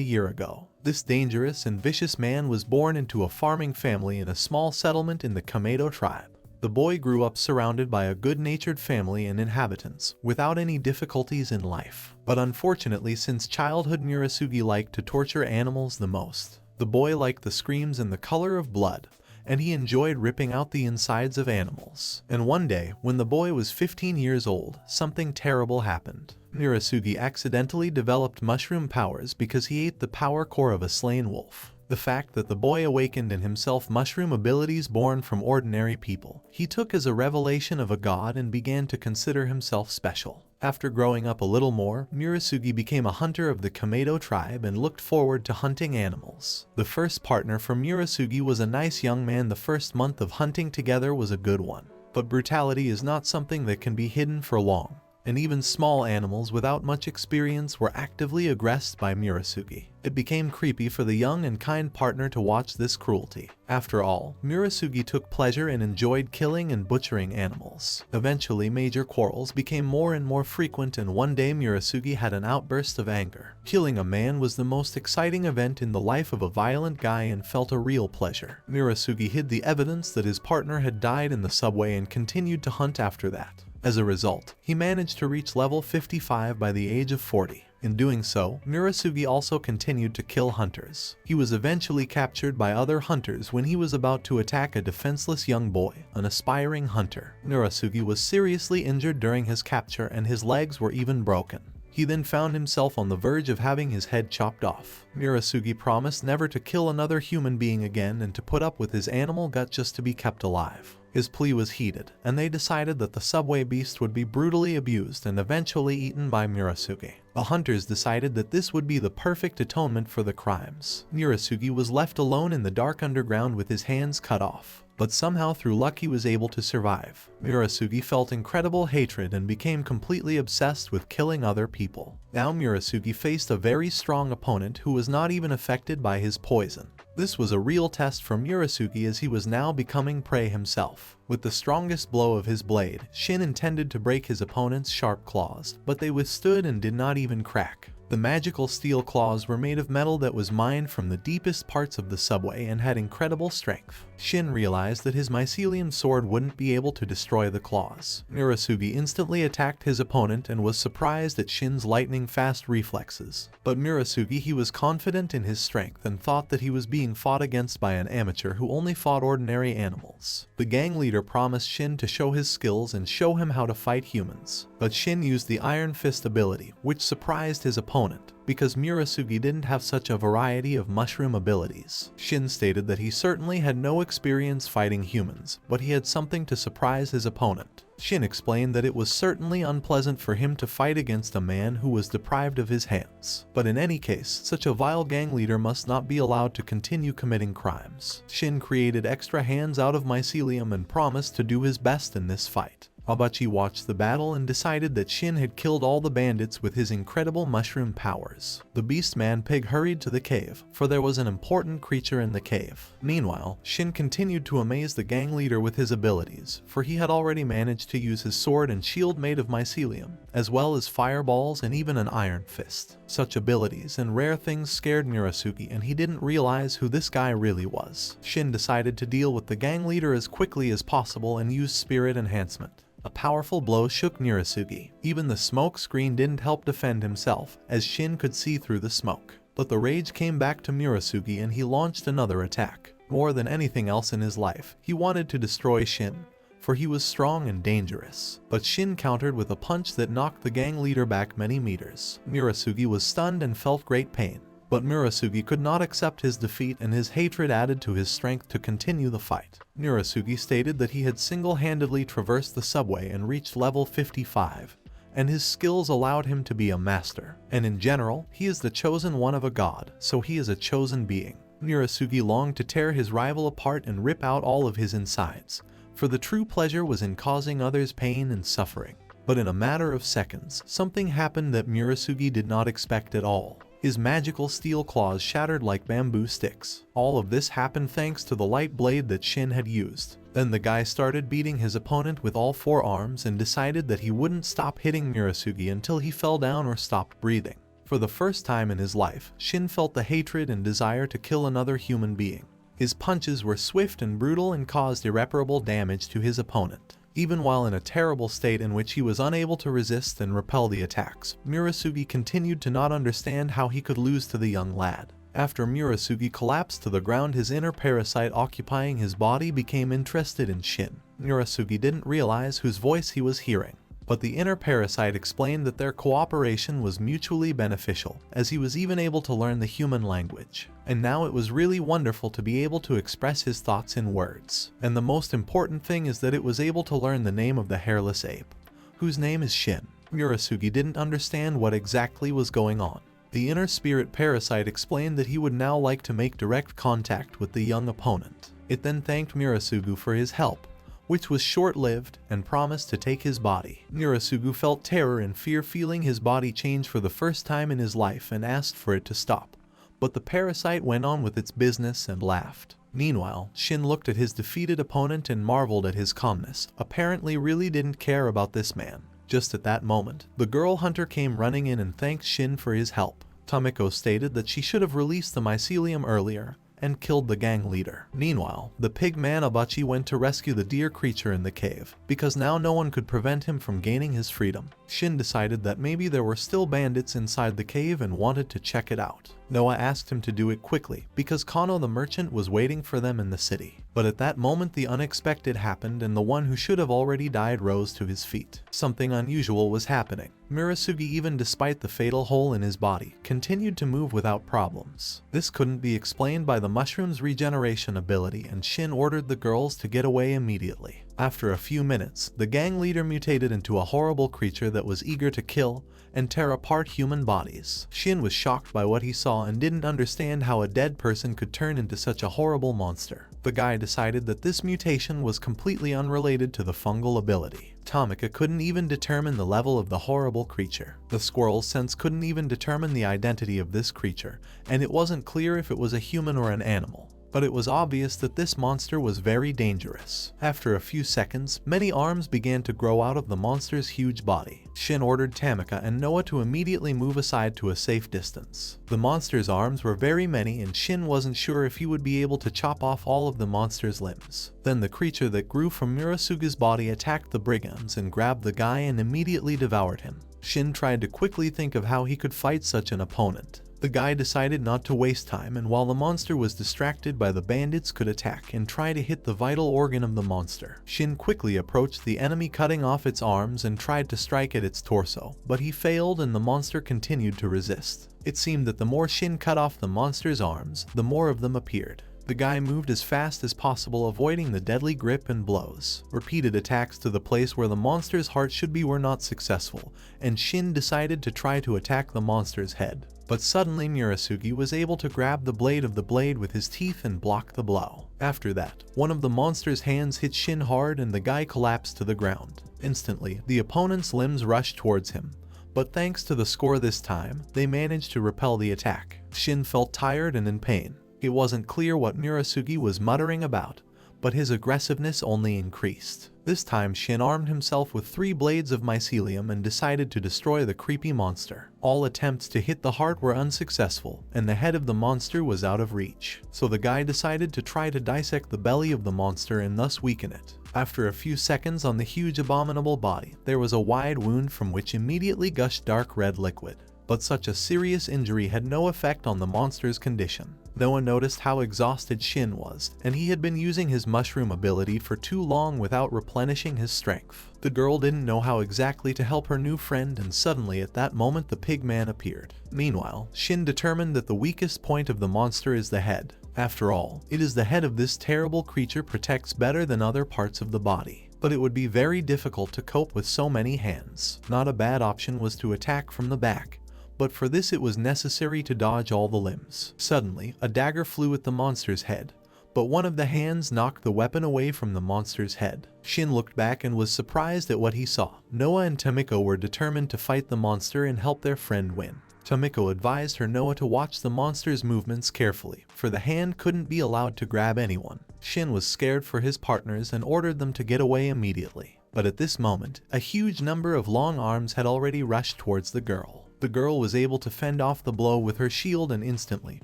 Speaker 1: year ago. This dangerous and vicious man was born into a farming family in a small settlement in the Kamado tribe. The boy grew up surrounded by a good-natured family and inhabitants, without any difficulties in life. But unfortunately, since childhood, Murasugi liked to torture animals the most. The boy liked the screams and the color of blood, and he enjoyed ripping out the insides of animals. And one day, when the boy was 15 years old, something terrible happened. Murasugi accidentally developed mushroom powers because he ate the power core of a slain wolf. The fact that the boy awakened in himself mushroom abilities born from ordinary people, he took as a revelation of a god and began to consider himself special. After growing up a little more, Murasugi became a hunter of the Kamado tribe and looked forward to hunting animals. The first partner for Murasugi was a nice young man. The first month of hunting together was a good one. But brutality is not something that can be hidden for long, and even small animals without much experience were actively aggressed by Murasugi. It became creepy for the young and kind partner to watch this cruelty. After all, Murasugi took pleasure and enjoyed killing and butchering animals. Eventually, major quarrels became more and more frequent, and one day Murasugi had an outburst of anger. Killing a man was the most exciting event in the life of a violent guy and felt a real pleasure. Murasugi hid the evidence that his partner had died in the subway and continued to hunt after that. As a result, he managed to reach level 55 by the age of 40. In doing so, Murasugi also continued to kill hunters. He was eventually captured by other hunters when he was about to attack a defenseless young boy, an aspiring hunter. Murasugi was seriously injured during his capture, and his legs were even broken. He then found himself on the verge of having his head chopped off. Murasugi promised never to kill another human being again and to put up with his animal gut just to be kept alive. His plea was heeded, and they decided that the subway beast would be brutally abused and eventually eaten by Murasugi. The hunters decided that this would be the perfect atonement for the crimes. Murasugi was left alone in the dark underground with his hands cut off, but somehow through luck he was able to survive. Murasugi felt incredible hatred and became completely obsessed with killing other people. Now Murasugi faced a very strong opponent who was not even affected by his poison. This was a real test for Murasugi, as he was now becoming prey himself. With the strongest blow of his blade, Shin intended to break his opponent's sharp claws, but they withstood and did not even crack. The magical steel claws were made of metal that was mined from the deepest parts of the subway and had incredible strength. Shin realized that his mycelium sword wouldn't be able to destroy the claws. Murasugi instantly attacked his opponent and was surprised at Shin's lightning-fast reflexes. But Murasugi, he was confident in his strength and thought that he was being fought against by an amateur who only fought ordinary animals. The gang leader promised Shin to show his skills and show him how to fight humans. But Shin used the Iron Fist ability, which surprised his opponent, because Murasugi didn't have such a variety of mushroom abilities. Shin stated that he certainly had no experience fighting humans, but he had something to surprise his opponent. Shin explained that it was certainly unpleasant for him to fight against a man who was deprived of his hands. But in any case, such a vile gang leader must not be allowed to continue committing crimes. Shin created extra hands out of mycelium and promised to do his best in this fight. Abachi watched the battle and decided that Shin had killed all the bandits with his incredible mushroom powers. The Beastman Pig hurried to the cave, for there was an important creature in the cave. Meanwhile, Shin continued to amaze the gang leader with his abilities, for he had already managed to use his sword and shield made of mycelium, as well as fireballs and even an iron fist. Such abilities and rare things scared Murasugi, and he didn't realize who this guy really was. Shin decided to deal with the gang leader as quickly as possible and use spirit enhancement. A powerful blow shook Murasugi. Even the smoke screen didn't help defend himself, as Shin could see through the smoke. But the rage came back to Murasugi and he launched another attack. More than anything else in his life, he wanted to destroy Shin, for he was strong and dangerous. But Shin countered with a punch that knocked the gang leader back many meters. Murasugi was stunned and felt great pain. But Murasugi could not accept his defeat, and his hatred added to his strength to continue the fight. Murasugi stated that he had single-handedly traversed the subway and reached level 55, and his skills allowed him to be a master. And in general, he is the chosen one of a god, so he is a chosen being. Murasugi longed to tear his rival apart and rip out all of his insides, for the true pleasure was in causing others pain and suffering. But in a matter of seconds, something happened that Murasugi did not expect at all. His magical steel claws shattered like bamboo sticks. All of this happened thanks to the light blade that Shin had used. Then the guy started beating his opponent with all four arms and decided that he wouldn't stop hitting Murasugi until he fell down or stopped breathing. For the first time in his life, Shin felt the hatred and desire to kill another human being. His punches were swift and brutal and caused irreparable damage to his opponent. Even while in a terrible state in which he was unable to resist and repel the attacks, Murasugi continued to not understand how he could lose to the young lad. After Murasugi collapsed to the ground, his inner parasite occupying his body became interested in Shin. Murasugi didn't realize whose voice he was hearing, but the inner parasite explained that their cooperation was mutually beneficial, as he was even able to learn the human language. And now it was really wonderful to be able to express his thoughts in words. And the most important thing is that it was able to learn the name of the hairless ape, whose name is Shin. Murasugi didn't understand what exactly was going on. The inner spirit parasite explained that he would now like to make direct contact with the young opponent. It then thanked Murasugi for his help, which was short-lived, and promised to take his body. Murasugi felt terror and fear, feeling his body change for the first time in his life, and asked for it to stop. But the parasite went on with its business and laughed. Meanwhile, Shin looked at his defeated opponent and marveled at his calmness, apparently really didn't care about this man. Just at that moment, the girl hunter came running in and thanked Shin for his help. Tamiko stated that she should have released the mycelium earlier and killed the gang leader. Meanwhile, the pig man Abachi went to rescue the deer creature in the cave, because now no one could prevent him from gaining his freedom. Shin decided that maybe there were still bandits inside the cave and wanted to check it out. Noah asked him to do it quickly, because Kano the merchant was waiting for them in the city. But at that moment the unexpected happened, and the one who should have already died rose to his feet. Something unusual was happening. Murasugi, even despite the fatal hole in his body, continued to move without problems. This couldn't be explained by the mushroom's regeneration ability, and Shin ordered the girls to get away immediately. After a few minutes, the gang leader mutated into a horrible creature that was eager to kill and tear apart human bodies. Shin was shocked by what he saw and didn't understand how a dead person could turn into such a horrible monster. The guy decided that this mutation was completely unrelated to the fungal ability. Tamiko couldn't even determine the level of the horrible creature. The squirrel's sense couldn't even determine the identity of this creature, and it wasn't clear if it was a human or an animal. But it was obvious that this monster was very dangerous. After a few seconds, many arms began to grow out of the monster's huge body. Shin ordered Tamiko and Noah to immediately move aside to a safe distance. The monster's arms were very many, and Shin wasn't sure if he would be able to chop off all of the monster's limbs. Then the creature that grew from Murasugi's body attacked the brigands and grabbed the guy and immediately devoured him. Shin tried to quickly think of how he could fight such an opponent. The guy decided not to waste time, and while the monster was distracted by the bandits, could attack and try to hit the vital organ of the monster. Shin quickly approached the enemy, cutting off its arms and tried to strike at its torso, but he failed and the monster continued to resist. It seemed that the more Shin cut off the monster's arms, the more of them appeared. The guy moved as fast as possible, avoiding the deadly grip and blows. Repeated attacks to the place where the monster's heart should be were not successful, and Shin decided to try to attack the monster's head. But suddenly Murasugi was able to grab the blade of the blade with his teeth and block the blow. After that, one of the monster's hands hit Shin hard and the guy collapsed to the ground. Instantly, the opponent's limbs rushed towards him. But thanks to the score this time, they managed to repel the attack. Shin felt tired and in pain. It wasn't clear what Murasugi was muttering about, but his aggressiveness only increased. This time Shin armed himself with 3 blades of mycelium and decided to destroy the creepy monster. All attempts to hit the heart were unsuccessful, and the head of the monster was out of reach. So the guy decided to try to dissect the belly of the monster and thus weaken it. After a few seconds on the huge abominable body, there was a wide wound from which immediately gushed dark red liquid. But such a serious injury had no effect on the monster's condition. Noah noticed how exhausted Shin was, and he had been using his mushroom ability for too long without replenishing his strength. The girl didn't know how exactly to help her new friend, and suddenly at that moment the pig man appeared. Meanwhile, Shin determined that the weakest point of the monster is the head. After all, it is the head of this terrible creature protects better than other parts of the body. But it would be very difficult to cope with so many hands. Not a bad option was to attack from the back, but for this it was necessary to dodge all the limbs. Suddenly, a dagger flew at the monster's head, but one of the hands knocked the weapon away from the monster's head. Shin looked back and was surprised at what he saw. Noa and Tamiko were determined to fight the monster and help their friend win. Tamiko advised her Noa to watch the monster's movements carefully, for the hand couldn't be allowed to grab anyone. Shin was scared for his partners and ordered them to get away immediately. But at this moment, a huge number of long arms had already rushed towards the girl. The girl was able to fend off the blow with her shield and instantly,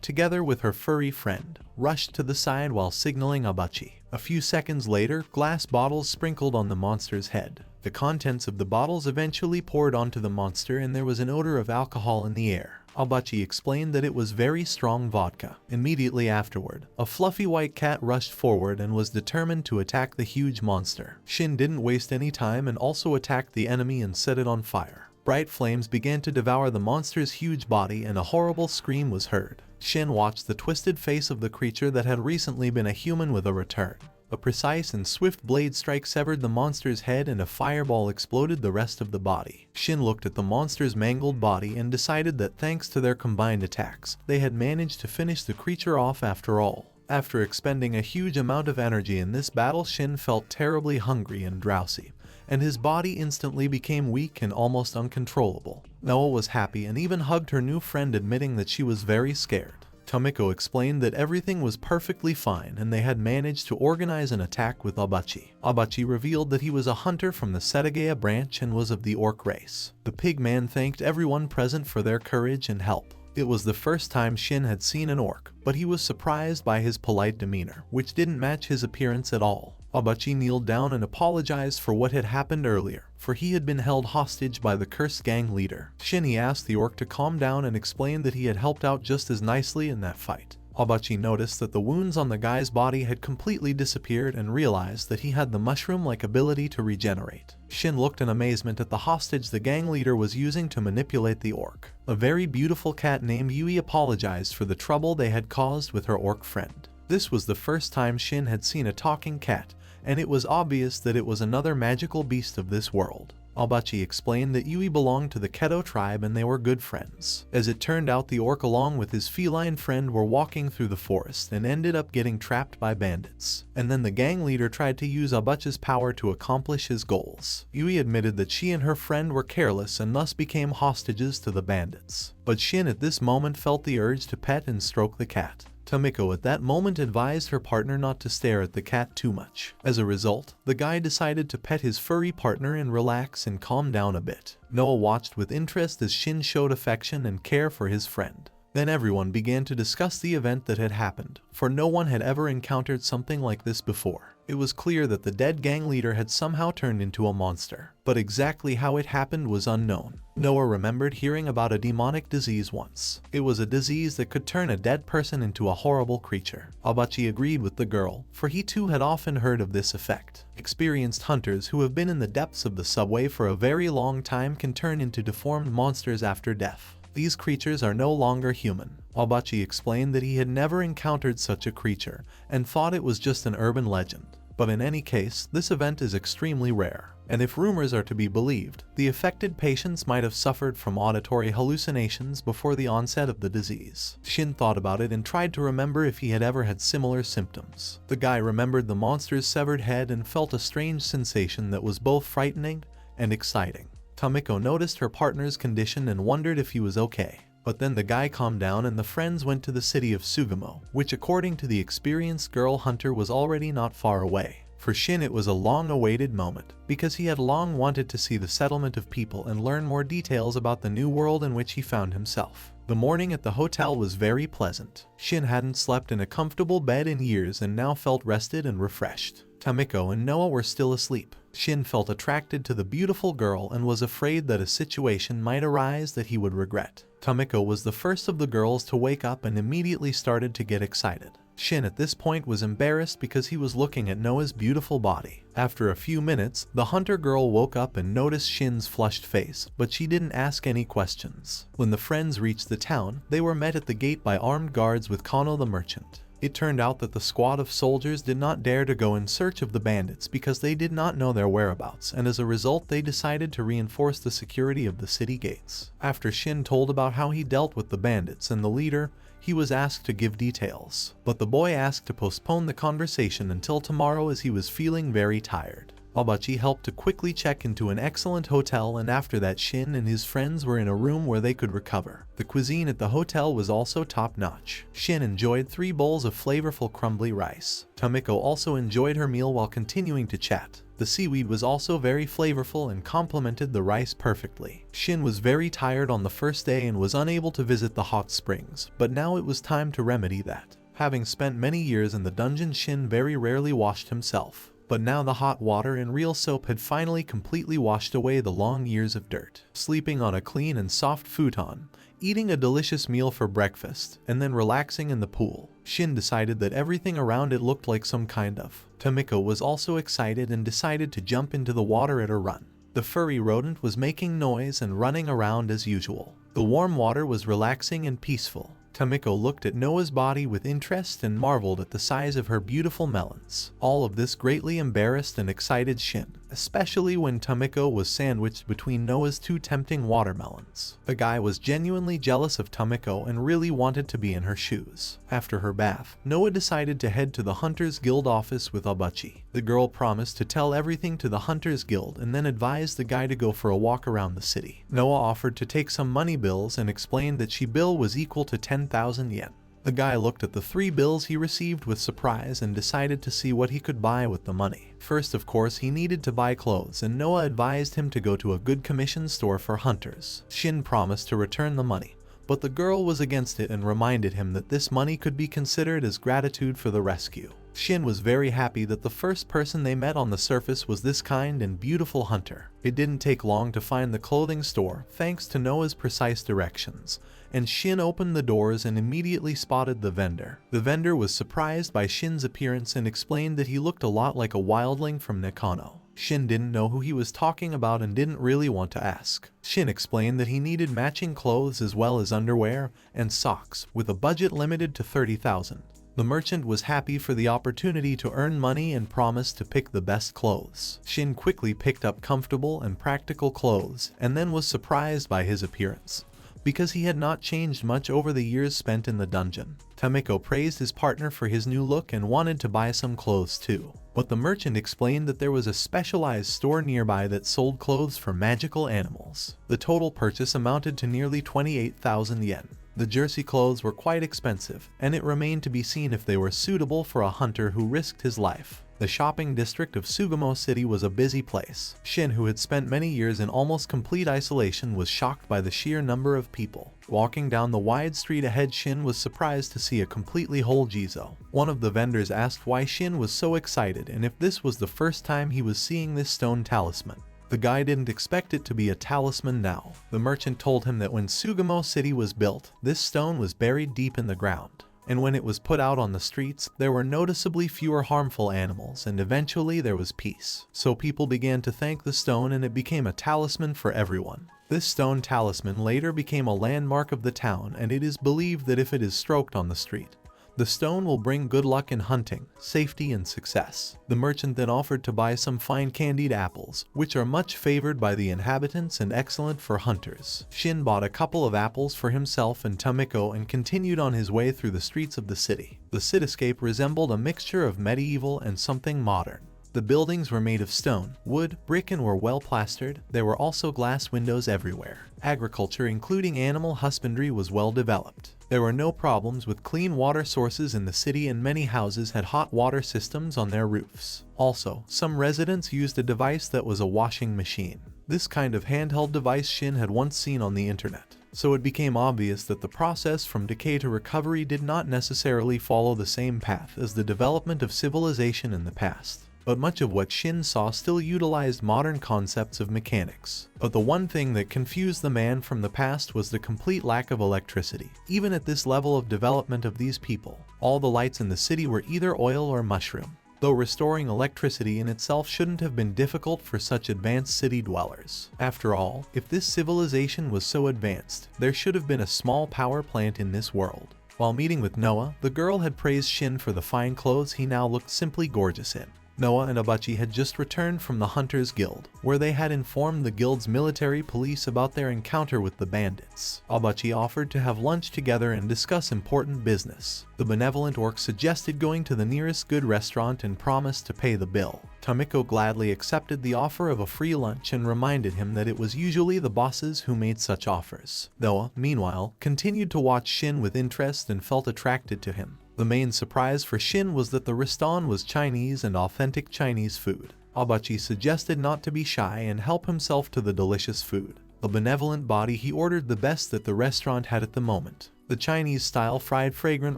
Speaker 1: together with her furry friend, rushed to the side while signaling Abachi. A few seconds later, glass bottles sprinkled on the monster's head. The contents of the bottles eventually poured onto the monster and there was an odor of alcohol in the air. Abachi explained that it was very strong vodka. Immediately afterward, a fluffy white cat rushed forward and was determined to attack the huge monster. Shin didn't waste any time and also attacked the enemy and set it on fire. Bright flames began to devour the monster's huge body and a horrible scream was heard. Shin watched the twisted face of the creature that had recently been a human with a return. A precise and swift blade strike severed the monster's head and a fireball exploded the rest of the body. Shin looked at the monster's mangled body and decided that thanks to their combined attacks, they had managed to finish the creature off after all. After expending a huge amount of energy in this battle, Shin felt terribly hungry and drowsy, and his body instantly became weak and almost uncontrollable. Noa was happy and even hugged her new friend, admitting that she was very scared. Tamiko explained that everything was perfectly fine and they had managed to organize an attack with Abachi. Abachi revealed that he was a hunter from the Setagaya branch and was of the orc race. The pig man thanked everyone present for their courage and help. It was the first time Shin had seen an orc, but he was surprised by his polite demeanor, which didn't match his appearance at all. Abachi kneeled down and apologized for what had happened earlier, for he had been held hostage by the cursed gang leader. Shin asked the orc to calm down and explained that he had helped out just as nicely in that fight. Abachi noticed that the wounds on the guy's body had completely disappeared and realized that he had the mushroom-like ability to regenerate. Shin looked in amazement at the hostage the gang leader was using to manipulate the orc. A very beautiful cat named Yui apologized for the trouble they had caused with her orc friend. This was the first time Shin had seen a talking cat, and it was obvious that it was another magical beast of this world. Abachi explained that Yui belonged to the Keto tribe and they were good friends. As it turned out, the orc along with his feline friend were walking through the forest and ended up getting trapped by bandits. And then the gang leader tried to use Abachi's power to accomplish his goals. Yui admitted that she and her friend were careless and thus became hostages to the bandits. But Shin at this moment felt the urge to pet and stroke the cat. Tamiko at that moment advised her partner not to stare at the cat too much. As a result, the guy decided to pet his furry partner and relax and calm down a bit. Noa watched with interest as Shin showed affection and care for his friend. Then everyone began to discuss the event that had happened, for no one had ever encountered something like this before. It was clear that the dead gang leader had somehow turned into a monster, but exactly how it happened was unknown. Noa remembered hearing about a demonic disease once. It was a disease that could turn a dead person into a horrible creature. Abachi agreed with the girl, for he too had often heard of this effect. Experienced hunters who have been in the depths of the subway for a very long time can turn into deformed monsters after death. These creatures are no longer human. Abachi explained that he had never encountered such a creature and thought it was just an urban legend. But in any case, this event is extremely rare. And if rumors are to be believed, the affected patients might have suffered from auditory hallucinations before the onset of the disease. Shin thought about it and tried to remember if he had ever had similar symptoms. The guy remembered the monster's severed head and felt a strange sensation that was both frightening and exciting. Tamiko noticed her partner's condition and wondered if he was okay. But then the guy calmed down and the friends went to the city of Sugamo, which according to the experienced girl hunter was already not far away. For Shin it was a long-awaited moment, because he had long wanted to see the settlement of people and learn more details about the new world in which he found himself. The morning at the hotel was very pleasant. Shin hadn't slept in a comfortable bed in years and now felt rested and refreshed. Tamiko and Noa were still asleep. Shin felt attracted to the beautiful girl and was afraid that a situation might arise that he would regret. Tamiko was the first of the girls to wake up and immediately started to get excited. Shin at this point was embarrassed because he was looking at Noa's beautiful body. After a few minutes, the hunter girl woke up and noticed Shin's flushed face, but she didn't ask any questions. When the friends reached the town, they were met at the gate by armed guards with Kano the merchant. It turned out that the squad of soldiers did not dare to go in search of the bandits because they did not know their whereabouts, and as a result they decided to reinforce the security of the city gates. After Shin told about how he dealt with the bandits and the leader, he was asked to give details, but the boy asked to postpone the conversation until tomorrow as he was feeling very tired. Abachi helped to quickly check into an excellent hotel, and after that Shin and his friends were in a room where they could recover. The cuisine at the hotel was also top-notch. Shin enjoyed 3 bowls of flavorful crumbly rice. Tamiko also enjoyed her meal while continuing to chat. The seaweed was also very flavorful and complemented the rice perfectly. Shin was very tired on the first day and was unable to visit the hot springs, but now it was time to remedy that. Having spent many years in the dungeon, Shin very rarely washed himself. But now the hot water and real soap had finally completely washed away the long years of dirt. Sleeping on a clean and soft futon, eating a delicious meal for breakfast, and then relaxing in the pool, Shin decided that everything around it looked like some kind of. Tamiko was also excited and decided to jump into the water at a run. The furry rodent was making noise and running around as usual. The warm water was relaxing and peaceful. Tamiko looked at Noah's body with interest and marveled at the size of her beautiful melons. All of this greatly embarrassed and excited Shin, especially when Tamiko was sandwiched between Noah's 2 tempting watermelons. The guy was genuinely jealous of Tamiko and really wanted to be in her shoes. After her bath, Noah decided to head to the Hunters Guild office with Abachi. The girl promised to tell everything to the Hunters Guild and then advised the guy to go for a walk around the city. Noah offered to take some money bills and explained that each bill was equal to 10,000 yen. The guy looked at the 3 bills he received with surprise and decided to see what he could buy with the money. First, of course, he needed to buy clothes, and Noah advised him to go to a good commission store for hunters. Shin promised to return the money, but the girl was against it and reminded him that this money could be considered as gratitude for the rescue. Shin was very happy that the first person they met on the surface was this kind and beautiful hunter. It didn't take long to find the clothing store, thanks to Noah's precise directions, and Shin opened the doors and immediately spotted the vendor. The vendor was surprised by Shin's appearance and explained that he looked a lot like a wildling from Nakano. Shin didn't know who he was talking about and didn't really want to ask. Shin explained that he needed matching clothes as well as underwear and socks, with a budget limited to 30,000. The merchant was happy for the opportunity to earn money and promised to pick the best clothes. Shin quickly picked up comfortable and practical clothes and then was surprised by his appearance, because he had not changed much over the years spent in the dungeon. Tamiko praised his partner for his new look and wanted to buy some clothes too. But the merchant explained that there was a specialized store nearby that sold clothes for magical animals. The total purchase amounted to nearly 28,000 yen. The jersey clothes were quite expensive, and it remained to be seen if they were suitable for a hunter who risked his life. The shopping district of Sugo City was a busy place. Shin, who had spent many years in almost complete isolation, was shocked by the sheer number of people. Walking down the wide street ahead, Shin was surprised to see a completely whole Jizo. One of the vendors asked why Shin was so excited and if this was the first time he was seeing this stone talisman. The guy didn't expect it to be a talisman now. The merchant told him that when Sugo City was built, this stone was buried deep in the ground. And when it was put out on the streets, there were noticeably fewer harmful animals, and eventually there was peace. So people began to thank the stone and it became a talisman for everyone. This stone talisman later became a landmark of the town, and it is believed that if it is stroked on the street, the stone will bring good luck in hunting, safety, and success. The merchant then offered to buy some fine candied apples, which are much favored by the inhabitants and excellent for hunters. Shin bought a couple of apples for himself and Tamiko and continued on his way through the streets of the city. The cityscape resembled a mixture of medieval and something modern. The buildings were made of stone, wood, brick, and were well plastered. There were also glass windows everywhere. Agriculture, including animal husbandry, was well developed. There were no problems with clean water sources in the city, and many houses had hot water systems on their roofs. Also, some residents used a device that was a washing machine. This kind of handheld device Shin had once seen on the internet. So it became obvious that the process from decay to recovery did not necessarily follow the same path as the development of civilization in the past. But much of what Shin saw still utilized modern concepts of mechanics. But the one thing that confused the man from the past was the complete lack of electricity. Even at this level of development of these people, all the lights in the city were either oil or mushroom. Though restoring electricity in itself shouldn't have been difficult for such advanced city dwellers. After all, if this civilization was so advanced, there should have been a small power plant in this world. While meeting with Noah, the girl had praised Shin for the fine clothes he now looked simply gorgeous in. Noah and Abachi had just returned from the Hunters Guild, where they had informed the guild's military police about their encounter with the bandits. Abachi offered to have lunch together and discuss important business. The benevolent orc suggested going to the nearest good restaurant and promised to pay the bill. Tamiko gladly accepted the offer of a free lunch and reminded him that it was usually the bosses who made such offers. Noah, meanwhile, continued to watch Shin with interest and felt attracted to him. The main surprise for Shin was that the restaurant was Chinese and authentic Chinese food. Abachi suggested not to be shy and help himself to the delicious food. A benevolent body, he ordered the best that the restaurant had at the moment. The Chinese-style fried fragrant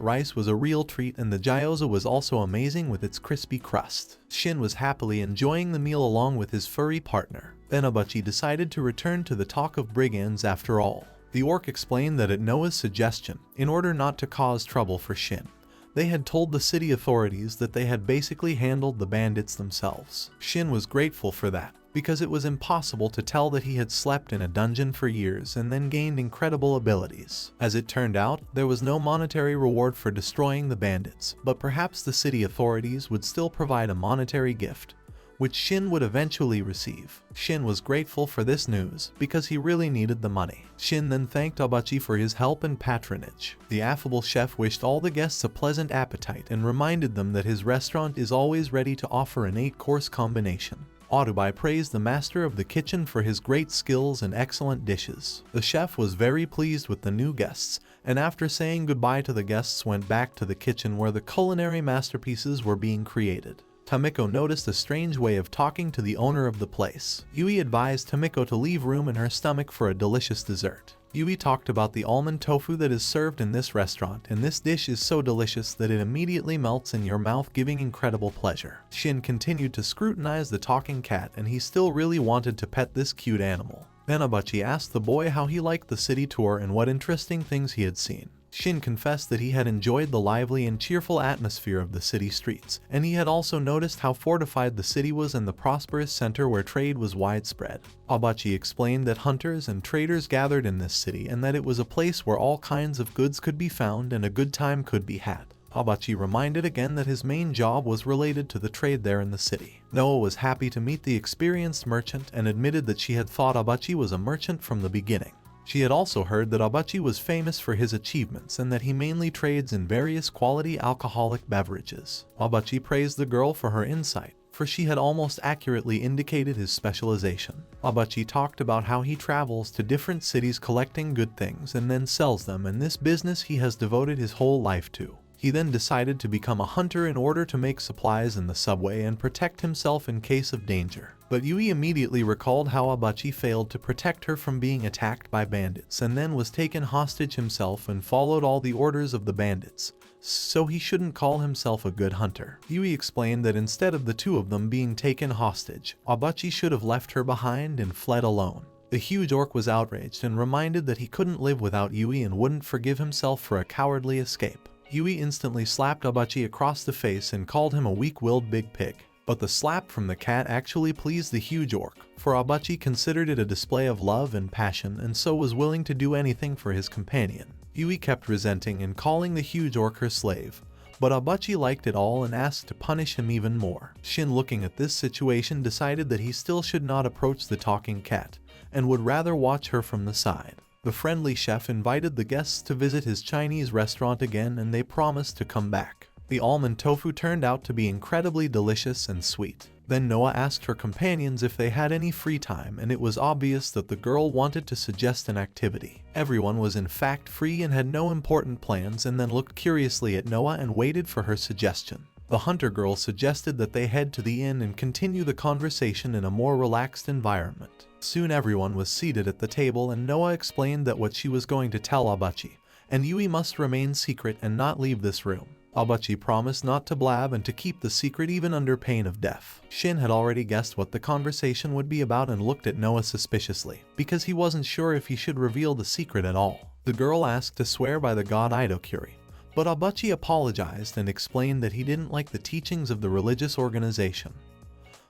Speaker 1: rice was a real treat, and the gyoza was also amazing with its crispy crust. Shin was happily enjoying the meal along with his furry partner. Then Abachi decided to return to the talk of brigands after all. The orc explained that at Noah's suggestion, in order not to cause trouble for Shin, they had told the city authorities that they had basically handled the bandits themselves. Shin was grateful for that, because it was impossible to tell that he had slept in a dungeon for years and then gained incredible abilities. As it turned out, there was no monetary reward for destroying the bandits, but perhaps the city authorities would still provide a monetary gift, which Shin would eventually receive. Shin was grateful for this news because he really needed the money. Shin then thanked Abachi for his help and patronage. The affable chef wished all the guests a pleasant appetite and reminded them that his restaurant is always ready to offer an 8-course combination. Aruku praised the master of the kitchen for his great skills and excellent dishes. The chef was very pleased with the new guests, and after saying goodbye to the guests went back to the kitchen where the culinary masterpieces were being created. Tamiko noticed a strange way of talking to the owner of the place. Yui advised Tamiko to leave room in her stomach for a delicious dessert. Yui talked about the almond tofu that is served in this restaurant, and this dish is so delicious that it immediately melts in your mouth, giving incredible pleasure. Shin continued to scrutinize the talking cat, and he still really wanted to pet this cute animal. Then Abachi asked the boy how he liked the city tour and what interesting things he had seen. Shin confessed that he had enjoyed the lively and cheerful atmosphere of the city streets, and he had also noticed how fortified the city was and the prosperous center where trade was widespread. Abachi explained that hunters and traders gathered in this city and that it was a place where all kinds of goods could be found and a good time could be had. Abachi reminded again that his main job was related to the trade there in the city. Noah was happy to meet the experienced merchant and admitted that she had thought Abachi was a merchant from the beginning. She had also heard that Abachi was famous for his achievements and that he mainly trades in various quality alcoholic beverages. Abachi praised the girl for her insight, for she had almost accurately indicated his specialization. Abachi talked about how he travels to different cities collecting good things and then sells them, and this business he has devoted his whole life to. He then decided to become a hunter in order to make supplies in the subway and protect himself in case of danger. But Yui immediately recalled how Abachi failed to protect her from being attacked by bandits and then was taken hostage himself and followed all the orders of the bandits, so he shouldn't call himself a good hunter. Yui explained that instead of the two of them being taken hostage, Abachi should have left her behind and fled alone. The huge orc was outraged and reminded that he couldn't live without Yui and wouldn't forgive himself for a cowardly escape. Yui instantly slapped Abachi across the face and called him a weak-willed big pig. But the slap from the cat actually pleased the huge orc, for Abachi considered it a display of love and passion and so was willing to do anything for his companion. Yui kept resenting and calling the huge orc her slave, but Abachi liked it all and asked to punish him even more. Shin, looking at this situation, decided that he still should not approach the talking cat, and would rather watch her from the side. The friendly chef invited the guests to visit his Chinese restaurant again, and they promised to come back. The almond tofu turned out to be incredibly delicious and sweet. Then Noah asked her companions if they had any free time, and it was obvious that the girl wanted to suggest an activity. Everyone was in fact free and had no important plans, and then looked curiously at Noah and waited for her suggestion. The hunter girl suggested that they head to the inn and continue the conversation in a more relaxed environment. Soon everyone was seated at the table, and Noah explained that what she was going to tell Abachi, and Yui must remain secret and not leave this room. Abachi promised not to blab and to keep the secret even under pain of death. Shin had already guessed what the conversation would be about and looked at Noah suspiciously, because he wasn't sure if he should reveal the secret at all. The girl asked to swear by the god Idokuri, but Abachi apologized and explained that he didn't like the teachings of the religious organization.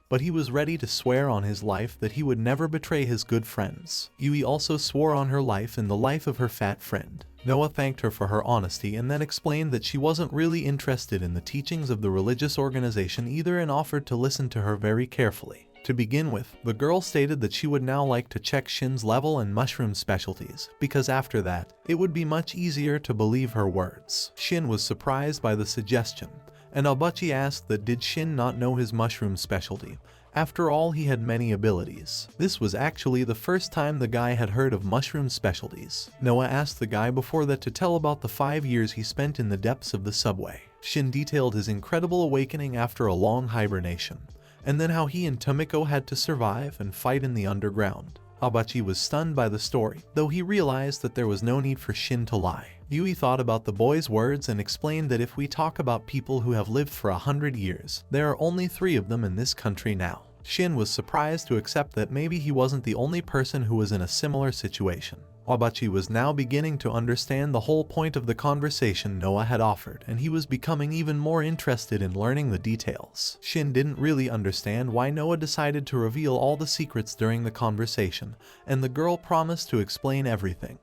Speaker 1: but he was ready to swear on his life that he would never betray his good friends. Yui also swore on her life and the life of her fat friend. Noah thanked her for her honesty and then explained that she wasn't really interested in the teachings of the religious organization either and offered to listen to her very carefully. To begin with, the girl stated that she would now like to check Shin's level and mushroom specialties, because after that, it would be much easier to believe her words. Shin was surprised by the suggestion, and Abachi asked that did Shin not know his mushroom specialty. After all, he had many abilities. This was actually the first time the guy had heard of mushroom specialties. Noah asked the guy before that to tell about the 5 years he spent in the depths of the subway. Shin detailed his incredible awakening after a long hibernation, and then how he and Tamiko had to survive and fight in the underground. Abachi was stunned by the story, though he realized that there was no need for Shin to lie. Yui thought about the boy's words and explained that if we talk about people who have lived for 100 years, there are only 3 of them in this country now. Shin was surprised to accept that maybe he wasn't the only person who was in a similar situation. Abachi was now beginning to understand the whole point of the conversation Noah had offered, and he was becoming even more interested in learning the details. Shin didn't really understand why Noah decided to reveal all the secrets during the conversation, and the girl promised to explain everything.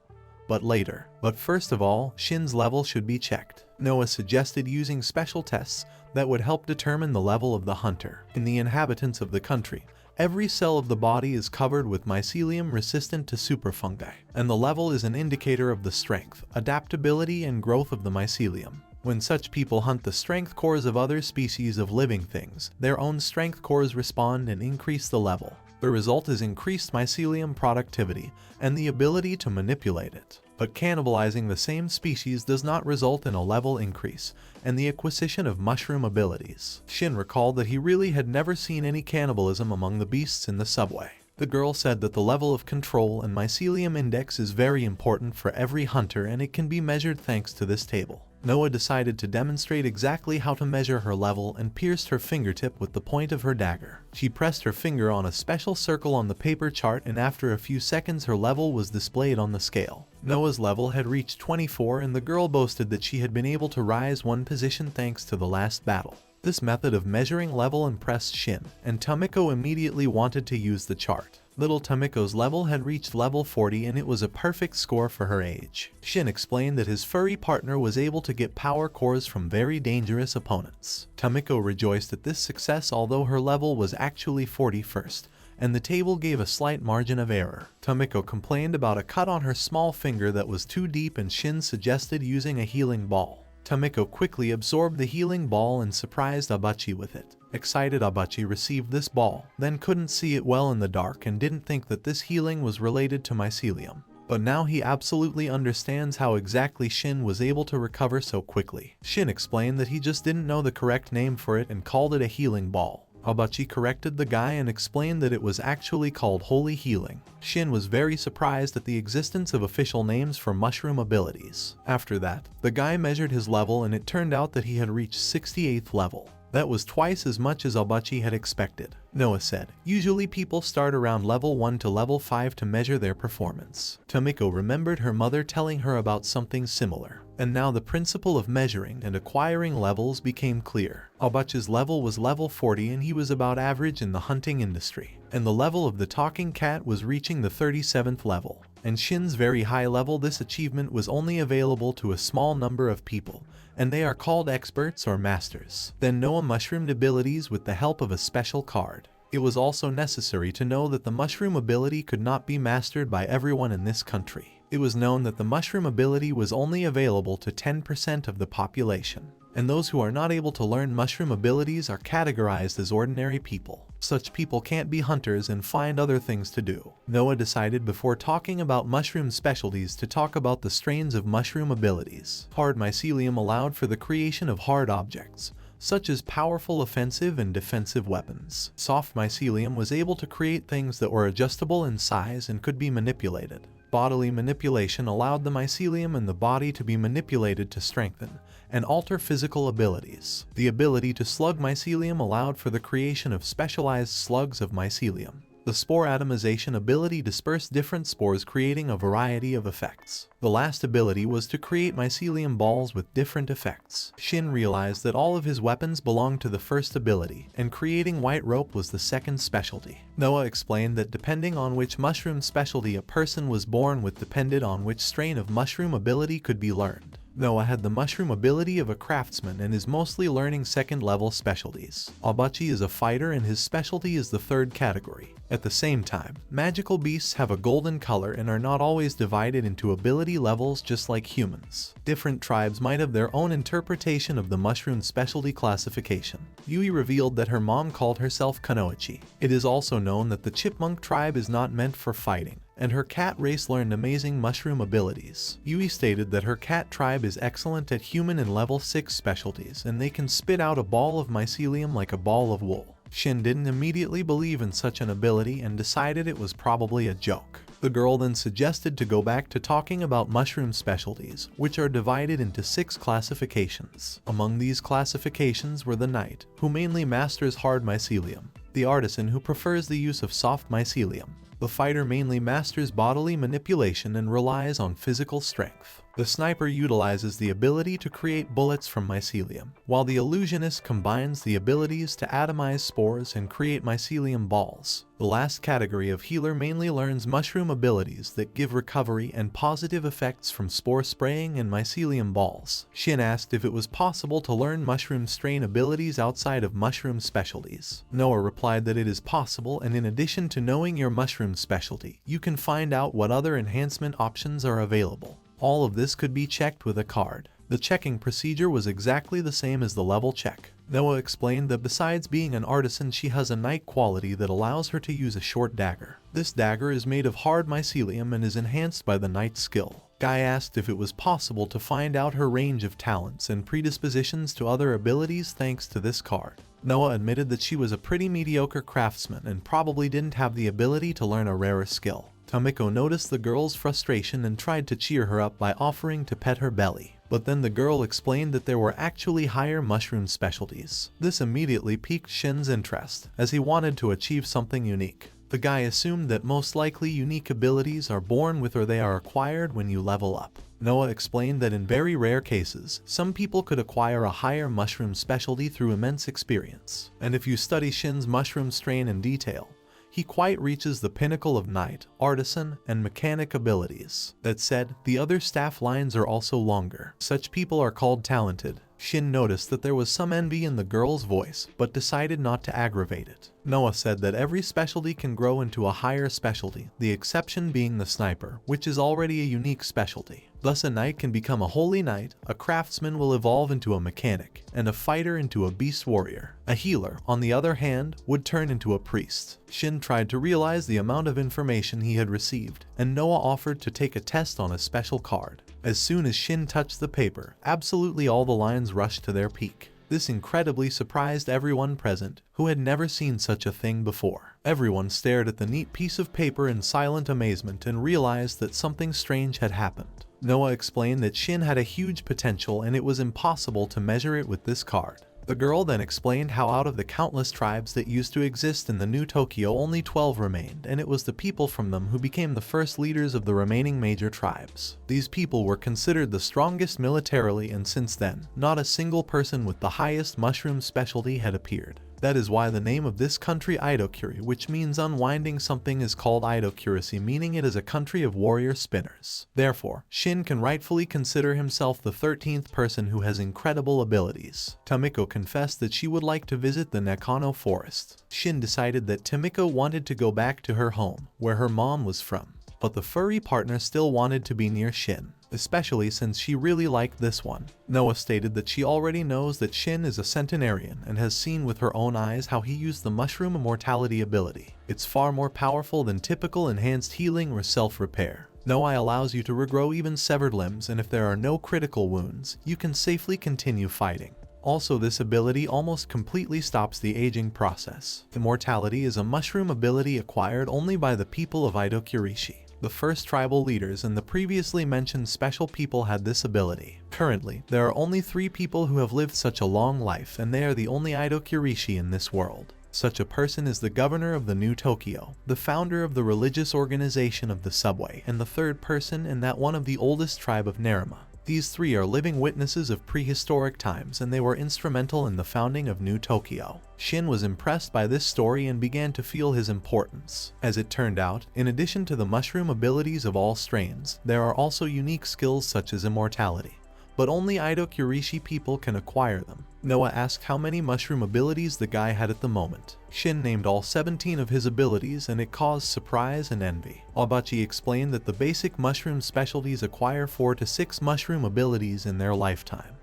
Speaker 1: But first of all, Shin's level should be checked. Noah suggested using special tests that would help determine the level of the hunter. In the inhabitants of the country, every cell of the body is covered with mycelium resistant to superfungi, and the level is an indicator of the strength, adaptability, and growth of the mycelium. When such people hunt the strength cores of other species of living things, their own strength cores respond and increase the level. The result is increased mycelium productivity and the ability to manipulate it. But cannibalizing the same species does not result in a level increase and the acquisition of mushroom abilities. Shin recalled that he really had never seen any cannibalism among the beasts in the subway. The girl said that the level of control and mycelium index is very important for every hunter, and it can be measured thanks to this table. Noah decided to demonstrate exactly how to measure her level and pierced her fingertip with the point of her dagger. She pressed her finger on a special circle on the paper chart, and after a few seconds her level was displayed on the scale. Noah's level had reached 24, and the girl boasted that she had been able to rise 1 position thanks to the last battle. This method of measuring level impressed Shin, and Tamiko immediately wanted to use the chart. Little Tamiko's level had reached level 40, and it was a perfect score for her age. Shin explained that his furry partner was able to get power cores from very dangerous opponents. Tamiko rejoiced at this success, although her level was actually 41st, and the table gave a slight margin of error. Tamiko complained about a cut on her small finger that was too deep, and Shin suggested using a healing ball. Tamiko quickly absorbed the healing ball and surprised Abachi with it. Excited Abachi received this ball, then couldn't see it well in the dark and didn't think that this healing was related to mycelium. But now he absolutely understands how exactly Shin was able to recover so quickly. Shin explained that he just didn't know the correct name for it and called it a healing ball. Abachi corrected the guy and explained that it was actually called Holy Healing. Shin was very surprised at the existence of official names for mushroom abilities. After that, the guy measured his level, and it turned out that he had reached 68th level. That was twice as much as Abachi had expected. Noah said, usually people start around level 1 to level 5 to measure their performance. Tamiko remembered her mother telling her about something similar, and now the principle of measuring and acquiring levels became clear. Abachi's level was level 40, and he was about average in the hunting industry, and the level of the talking cat was reaching the 37th level. And Shin's very high level, this achievement was only available to a small number of people, and they are called experts or masters. Then Noah mushroomed abilities with the help of a special card. It was also necessary to know that the mushroom ability could not be mastered by everyone in this country. It was known that the mushroom ability was only available to 10% of the population, and those who are not able to learn mushroom abilities are categorized as ordinary people. Such people can't be hunters and find other things to do. Noah decided before talking about mushroom specialties to talk about the strains of mushroom abilities. Hard mycelium allowed for the creation of hard objects, such as powerful offensive and defensive weapons. Soft mycelium was able to create things that were adjustable in size and could be manipulated. Bodily manipulation allowed the mycelium in the body to be manipulated to strengthen and alter physical abilities. The ability to slug mycelium allowed for the creation of specialized slugs of mycelium. The spore atomization ability dispersed different spores, creating a variety of effects. The last ability was to create mycelium balls with different effects. Shin realized that all of his weapons belonged to the first ability, and creating white rope was the second specialty. Noah explained that depending on which mushroom specialty a person was born with depended on which strain of mushroom ability could be learned. Noah had the mushroom ability of a craftsman and is mostly learning second-level specialties. Abachi is a fighter and his specialty is the third category. At the same time, magical beasts have a golden color and are not always divided into ability levels just like humans. Different tribes might have their own interpretation of the mushroom specialty classification. Yui revealed that her mom called herself Kunoichi. It is also known that the chipmunk tribe is not meant for fighting, and her cat race learned amazing mushroom abilities. Yui stated that her cat tribe is excellent at human and level 6 specialties, and they can spit out a ball of mycelium like a ball of wool. Shin didn't immediately believe in such an ability and decided it was probably a joke. The girl then suggested to go back to talking about mushroom specialties, which are divided into 6 classifications. Among these classifications were the knight, who mainly masters hard mycelium, the artisan who prefers the use of soft mycelium, the fighter mainly masters bodily manipulation and relies on physical strength. The sniper utilizes the ability to create bullets from mycelium, while the illusionist combines the abilities to atomize spores and create mycelium balls. The last category of healer mainly learns mushroom abilities that give recovery and positive effects from spore spraying and mycelium balls. Shin asked if it was possible to learn mushroom strain abilities outside of mushroom specialties. Noah replied that it is possible, and in addition to knowing your mushroom specialty, you can find out what other enhancement options are available. All of this could be checked with a card. The checking procedure was exactly the same as the level check. Noah explained that besides being an artisan, she has a knight quality that allows her to use a short dagger. This dagger is made of hard mycelium and is enhanced by the knight skill. Guy asked if it was possible to find out her range of talents and predispositions to other abilities thanks to this card. Noah admitted that she was a pretty mediocre craftsman and probably didn't have the ability to learn a rarer skill. Tamiko noticed the girl's frustration and tried to cheer her up by offering to pet her belly. But then the girl explained that there were actually higher mushroom specialties. This immediately piqued Shin's interest, as he wanted to achieve something unique. The guy assumed that most likely unique abilities are born with or they are acquired when you level up. Noah explained that in very rare cases, some people could acquire a higher mushroom specialty through immense experience. And if you study Shin's mushroom strain in detail, he quite reaches the pinnacle of knight, artisan, and mechanic abilities. That said, the other staff lines are also longer. Such people are called talented. Shin noticed that there was some envy in the girl's voice, but decided not to aggravate it. Noah said that every specialty can grow into a higher specialty, the exception being the sniper, which is already a unique specialty. Thus a knight can become a holy knight, a craftsman will evolve into a mechanic, and a fighter into a beast warrior. A healer, on the other hand, would turn into a priest. Shin tried to realize the amount of information he had received, and Noah offered to take a test on a special card. As soon as Shin touched the paper, absolutely all the lines rushed to their peak. This incredibly surprised everyone present, who had never seen such a thing before. Everyone stared at the neat piece of paper in silent amazement and realized that something strange had happened. Noah explained that Shin had a huge potential and it was impossible to measure it with this card. The girl then explained how out of the countless tribes that used to exist in the New Tokyo, only 12 remained, and it was the people from them who became the first leaders of the remaining major tribes. These people were considered the strongest militarily, and since then, not a single person with the highest mushroom specialty had appeared. That is why the name of this country, Idokuri, which means unwinding something, is called Idokuracy, meaning it is a country of warrior spinners. Therefore, Shin can rightfully consider himself the 13th person who has incredible abilities. Tamiko confessed that she would like to visit the Nakano forest. Shin decided that Tamiko wanted to go back to her home, where her mom was from. But the furry partner still wanted to be near Shin, especially since she really liked this one. Noah stated that she already knows that Shin is a centenarian and has seen with her own eyes how he used the mushroom immortality ability. It's far more powerful than typical enhanced healing or self-repair. Noah allows you to regrow even severed limbs, and if there are no critical wounds, you can safely continue fighting. Also, this ability almost completely stops the aging process. Immortality is a mushroom ability acquired only by the people of Idokurishi. The first tribal leaders and the previously mentioned special people had this ability. Currently, there are only 3 people who have lived such a long life, and they are the only Idokurishi in this world. Such a person is the governor of the New Tokyo, the founder of the religious organization of the subway, and the third person in that one of the oldest tribe of Nerima. These three are living witnesses of prehistoric times, and they were instrumental in the founding of New Tokyo. Shin was impressed by this story and began to feel his importance. As it turned out, in addition to the mushroom abilities of all strains, there are also unique skills such as immortality. But only Ido Kurishi people can acquire them. Noah asked how many mushroom abilities the guy had at the moment. Shin named all 17 of his abilities, and it caused surprise and envy. Abachi explained that the basic mushroom specialties acquire 4 to 6 mushroom abilities in their lifetime,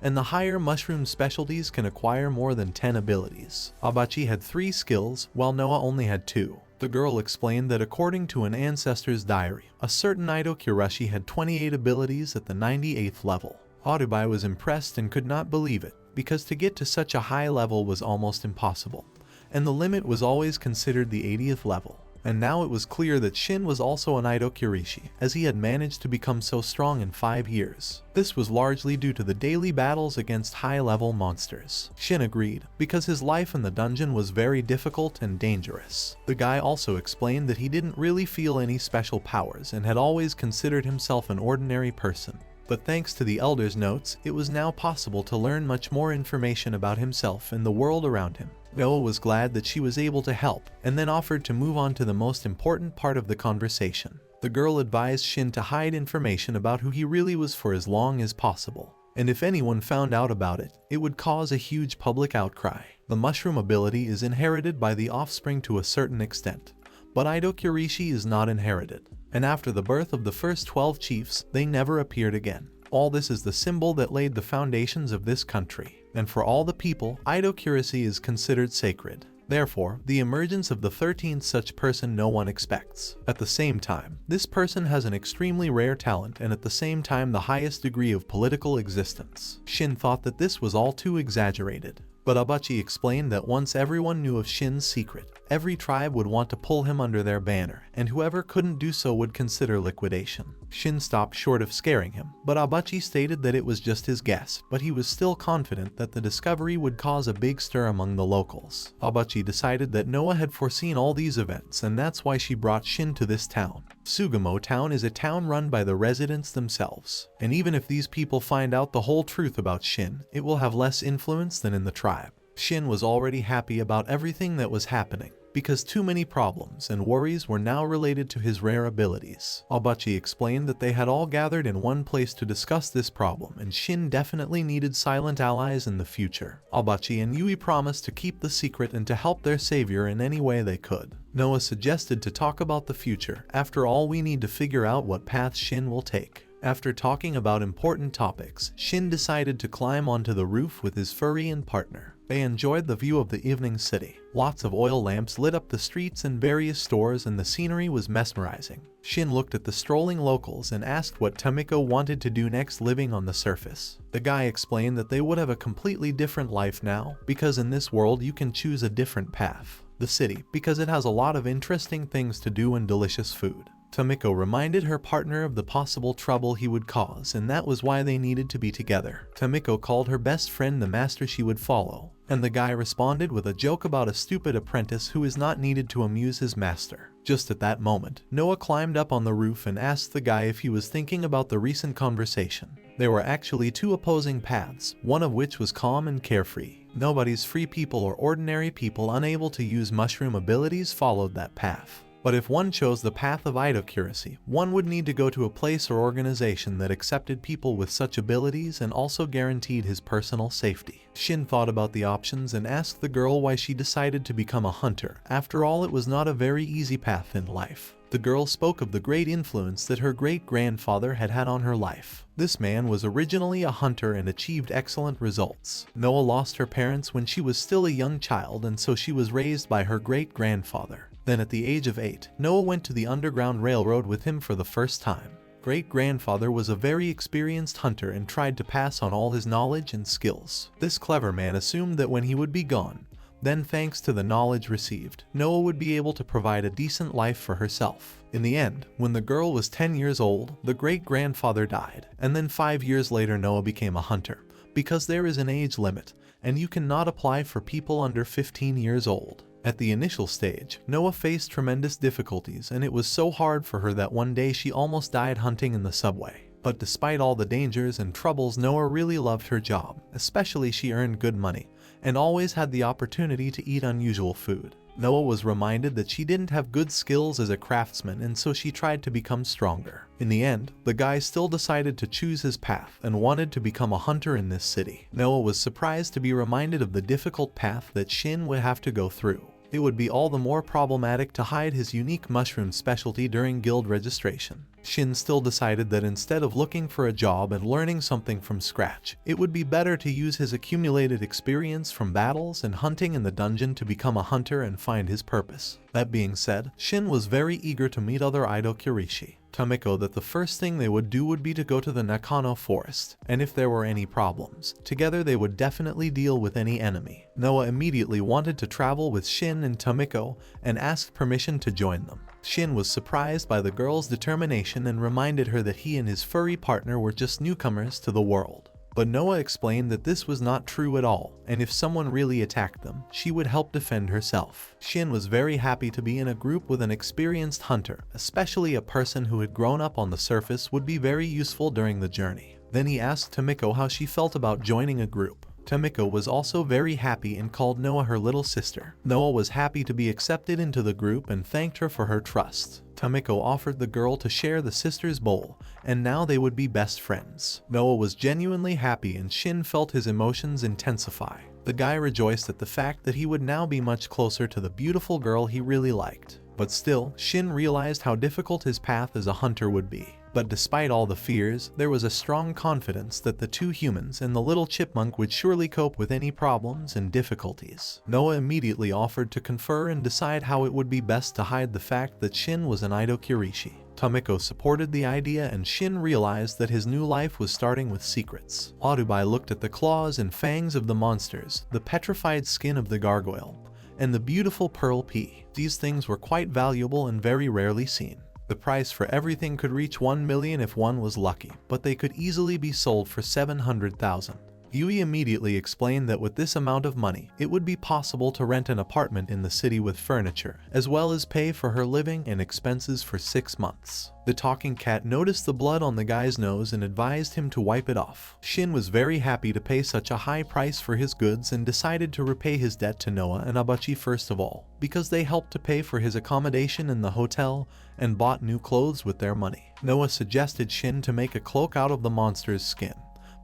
Speaker 1: and the higher mushroom specialties can acquire more than 10 abilities. Abachi had 3 skills, while Noah only had 2. The girl explained that according to an ancestor's diary, a certain Ido Kurishi had 28 abilities at the 98th level. Arubai was impressed and could not believe it, because to get to such a high level was almost impossible, and the limit was always considered the 80th level. And now it was clear that Shin was also an Ido Kurishi, as he had managed to become so strong in 5 years. This was largely due to the daily battles against high-level monsters. Shin agreed, because his life in the dungeon was very difficult and dangerous. The guy also explained that he didn't really feel any special powers and had always considered himself an ordinary person. But thanks to the Elder's notes, it was now possible to learn much more information about himself and the world around him. Noah was glad that she was able to help, and then offered to move on to the most important part of the conversation. The girl advised Shin to hide information about who he really was for as long as possible, and if anyone found out about it, it would cause a huge public outcry. The mushroom ability is inherited by the offspring to a certain extent, but Ido Kurishi is not inherited, and after the birth of the first 12 chiefs, they never appeared again. All this is the symbol that laid the foundations of this country, and for all the people, Ido Kurishi is considered sacred. Therefore, the emergence of the 13th such person no one expects. At the same time, this person has an extremely rare talent and at the same time the highest degree of political existence. Shin thought that this was all too exaggerated, but Abachi explained that once everyone knew of Shin's secret, every tribe would want to pull him under their banner, and whoever couldn't do so would consider liquidation. Shin stopped short of scaring him, but Abachi stated that it was just his guess, but he was still confident that the discovery would cause a big stir among the locals. Abachi decided that Noah had foreseen all these events, and that's why she brought Shin to this town. Sugamo Town is a town run by the residents themselves, and even if these people find out the whole truth about Shin, it will have less influence than in the tribe. Shin was already happy about everything that was happening, because too many problems and worries were now related to his rare abilities. Abachi explained that they had all gathered in one place to discuss this problem, and Shin definitely needed silent allies in the future. Abachi and Yui promised to keep the secret and to help their savior in any way they could. Noah suggested to talk about the future. After all, we need to figure out what path Shin will take. After talking about important topics, Shin decided to climb onto the roof with his furry and partner. They enjoyed the view of the evening city. Lots of oil lamps lit up the streets and various stores, and the scenery was mesmerizing. Shin looked at the strolling locals and asked what Tamiko wanted to do next living on the surface. The guy explained that they would have a completely different life now, because in this world you can choose a different path. The city, because it has a lot of interesting things to do and delicious food. Tamiko reminded her partner of the possible trouble he would cause, and that was why they needed to be together. Tamiko called her best friend the master she would follow, and the guy responded with a joke about a stupid apprentice who is not needed to amuse his master. Just at that moment, Noah climbed up on the roof and asked the guy if he was thinking about the recent conversation. There were actually 2 opposing paths, one of which was calm and carefree. Nobody's free people or ordinary people unable to use mushroom abilities followed that path. But if one chose the path of Ido Kurishi, one would need to go to a place or organization that accepted people with such abilities and also guaranteed his personal safety. Shin thought about the options and asked the girl why she decided to become a hunter. After all, it was not a very easy path in life. The girl spoke of the great influence that her great-grandfather had had on her life. This man was originally a hunter and achieved excellent results. Noah lost her parents when she was still a young child, and so she was raised by her great-grandfather. Then at the age of 8, Noah went to the Underground Railroad with him for the first time. Great-grandfather was a very experienced hunter and tried to pass on all his knowledge and skills. This clever man assumed that when he would be gone, then thanks to the knowledge received, Noah would be able to provide a decent life for herself. In the end, when the girl was 10 years old, the great-grandfather died, and then 5 years later Noah became a hunter. because there is an age limit, and you cannot apply for people under 15 years old. At the initial stage, Noah faced tremendous difficulties, and it was so hard for her that one day she almost died hunting in the subway. But despite all the dangers and troubles, Noah really loved her job, especially she earned good money, and always had the opportunity to eat unusual food. Noah was reminded that she didn't have good skills as a craftsman, and so she tried to become stronger. In the end, the guy still decided to choose his path and wanted to become a hunter in this city. Noah was surprised to be reminded of the difficult path that Shin would have to go through. It would be all the more problematic to hide his unique mushroom specialty during guild registration. Shin still decided that instead of looking for a job and learning something from scratch, it would be better to use his accumulated experience from battles and hunting in the dungeon to become a hunter and find his purpose. That being said, Shin was very eager to meet other Idokurishi. Tamiko that the first thing they would do would be to go to the Nakano forest, and if there were any problems, together they would definitely deal with any enemy. Noah immediately wanted to travel with Shin and Tamiko and asked permission to join them. Shin was surprised by the girl's determination and reminded her that he and his furry partner were just newcomers to the world. But Noah explained that this was not true at all, and if someone really attacked them, she would help defend herself. Shin was very happy to be in a group with an experienced hunter, especially a person who had grown up on the surface would be very useful during the journey. Then he asked Tamiko how she felt about joining a group. Tamiko was also very happy and called Noah her little sister. Noah was happy to be accepted into the group and thanked her for her trust. Tamiko offered the girl to share the sister's bowl, and now they would be best friends. Noah was genuinely happy and Shin felt his emotions intensify. The guy rejoiced at the fact that he would now be much closer to the beautiful girl he really liked. But still, Shin realized how difficult his path as a hunter would be. But despite all the fears, there was a strong confidence that the two humans and the little chipmunk would surely cope with any problems and difficulties. Noah immediately offered to confer and decide how it would be best to hide the fact that Shin was an Idokurishi. Tamiko supported the idea and Shin realized that his new life was starting with secrets. Arubai looked at the claws and fangs of the monsters, the petrified skin of the gargoyle, and the beautiful pearl pea. These things were quite valuable and very rarely seen. The price for everything could reach 1 million if one was lucky, but they could easily be sold for 700,000. Yui immediately explained that with this amount of money, it would be possible to rent an apartment in the city with furniture, as well as pay for her living and expenses for 6 months. The talking cat noticed the blood on the guy's nose and advised him to wipe it off. Shin was very happy to pay such a high price for his goods and decided to repay his debt to Noah and Abachi first of all, because they helped to pay for his accommodation in the hotel and bought new clothes with their money. Noah suggested Shin to make a cloak out of the monster's skin,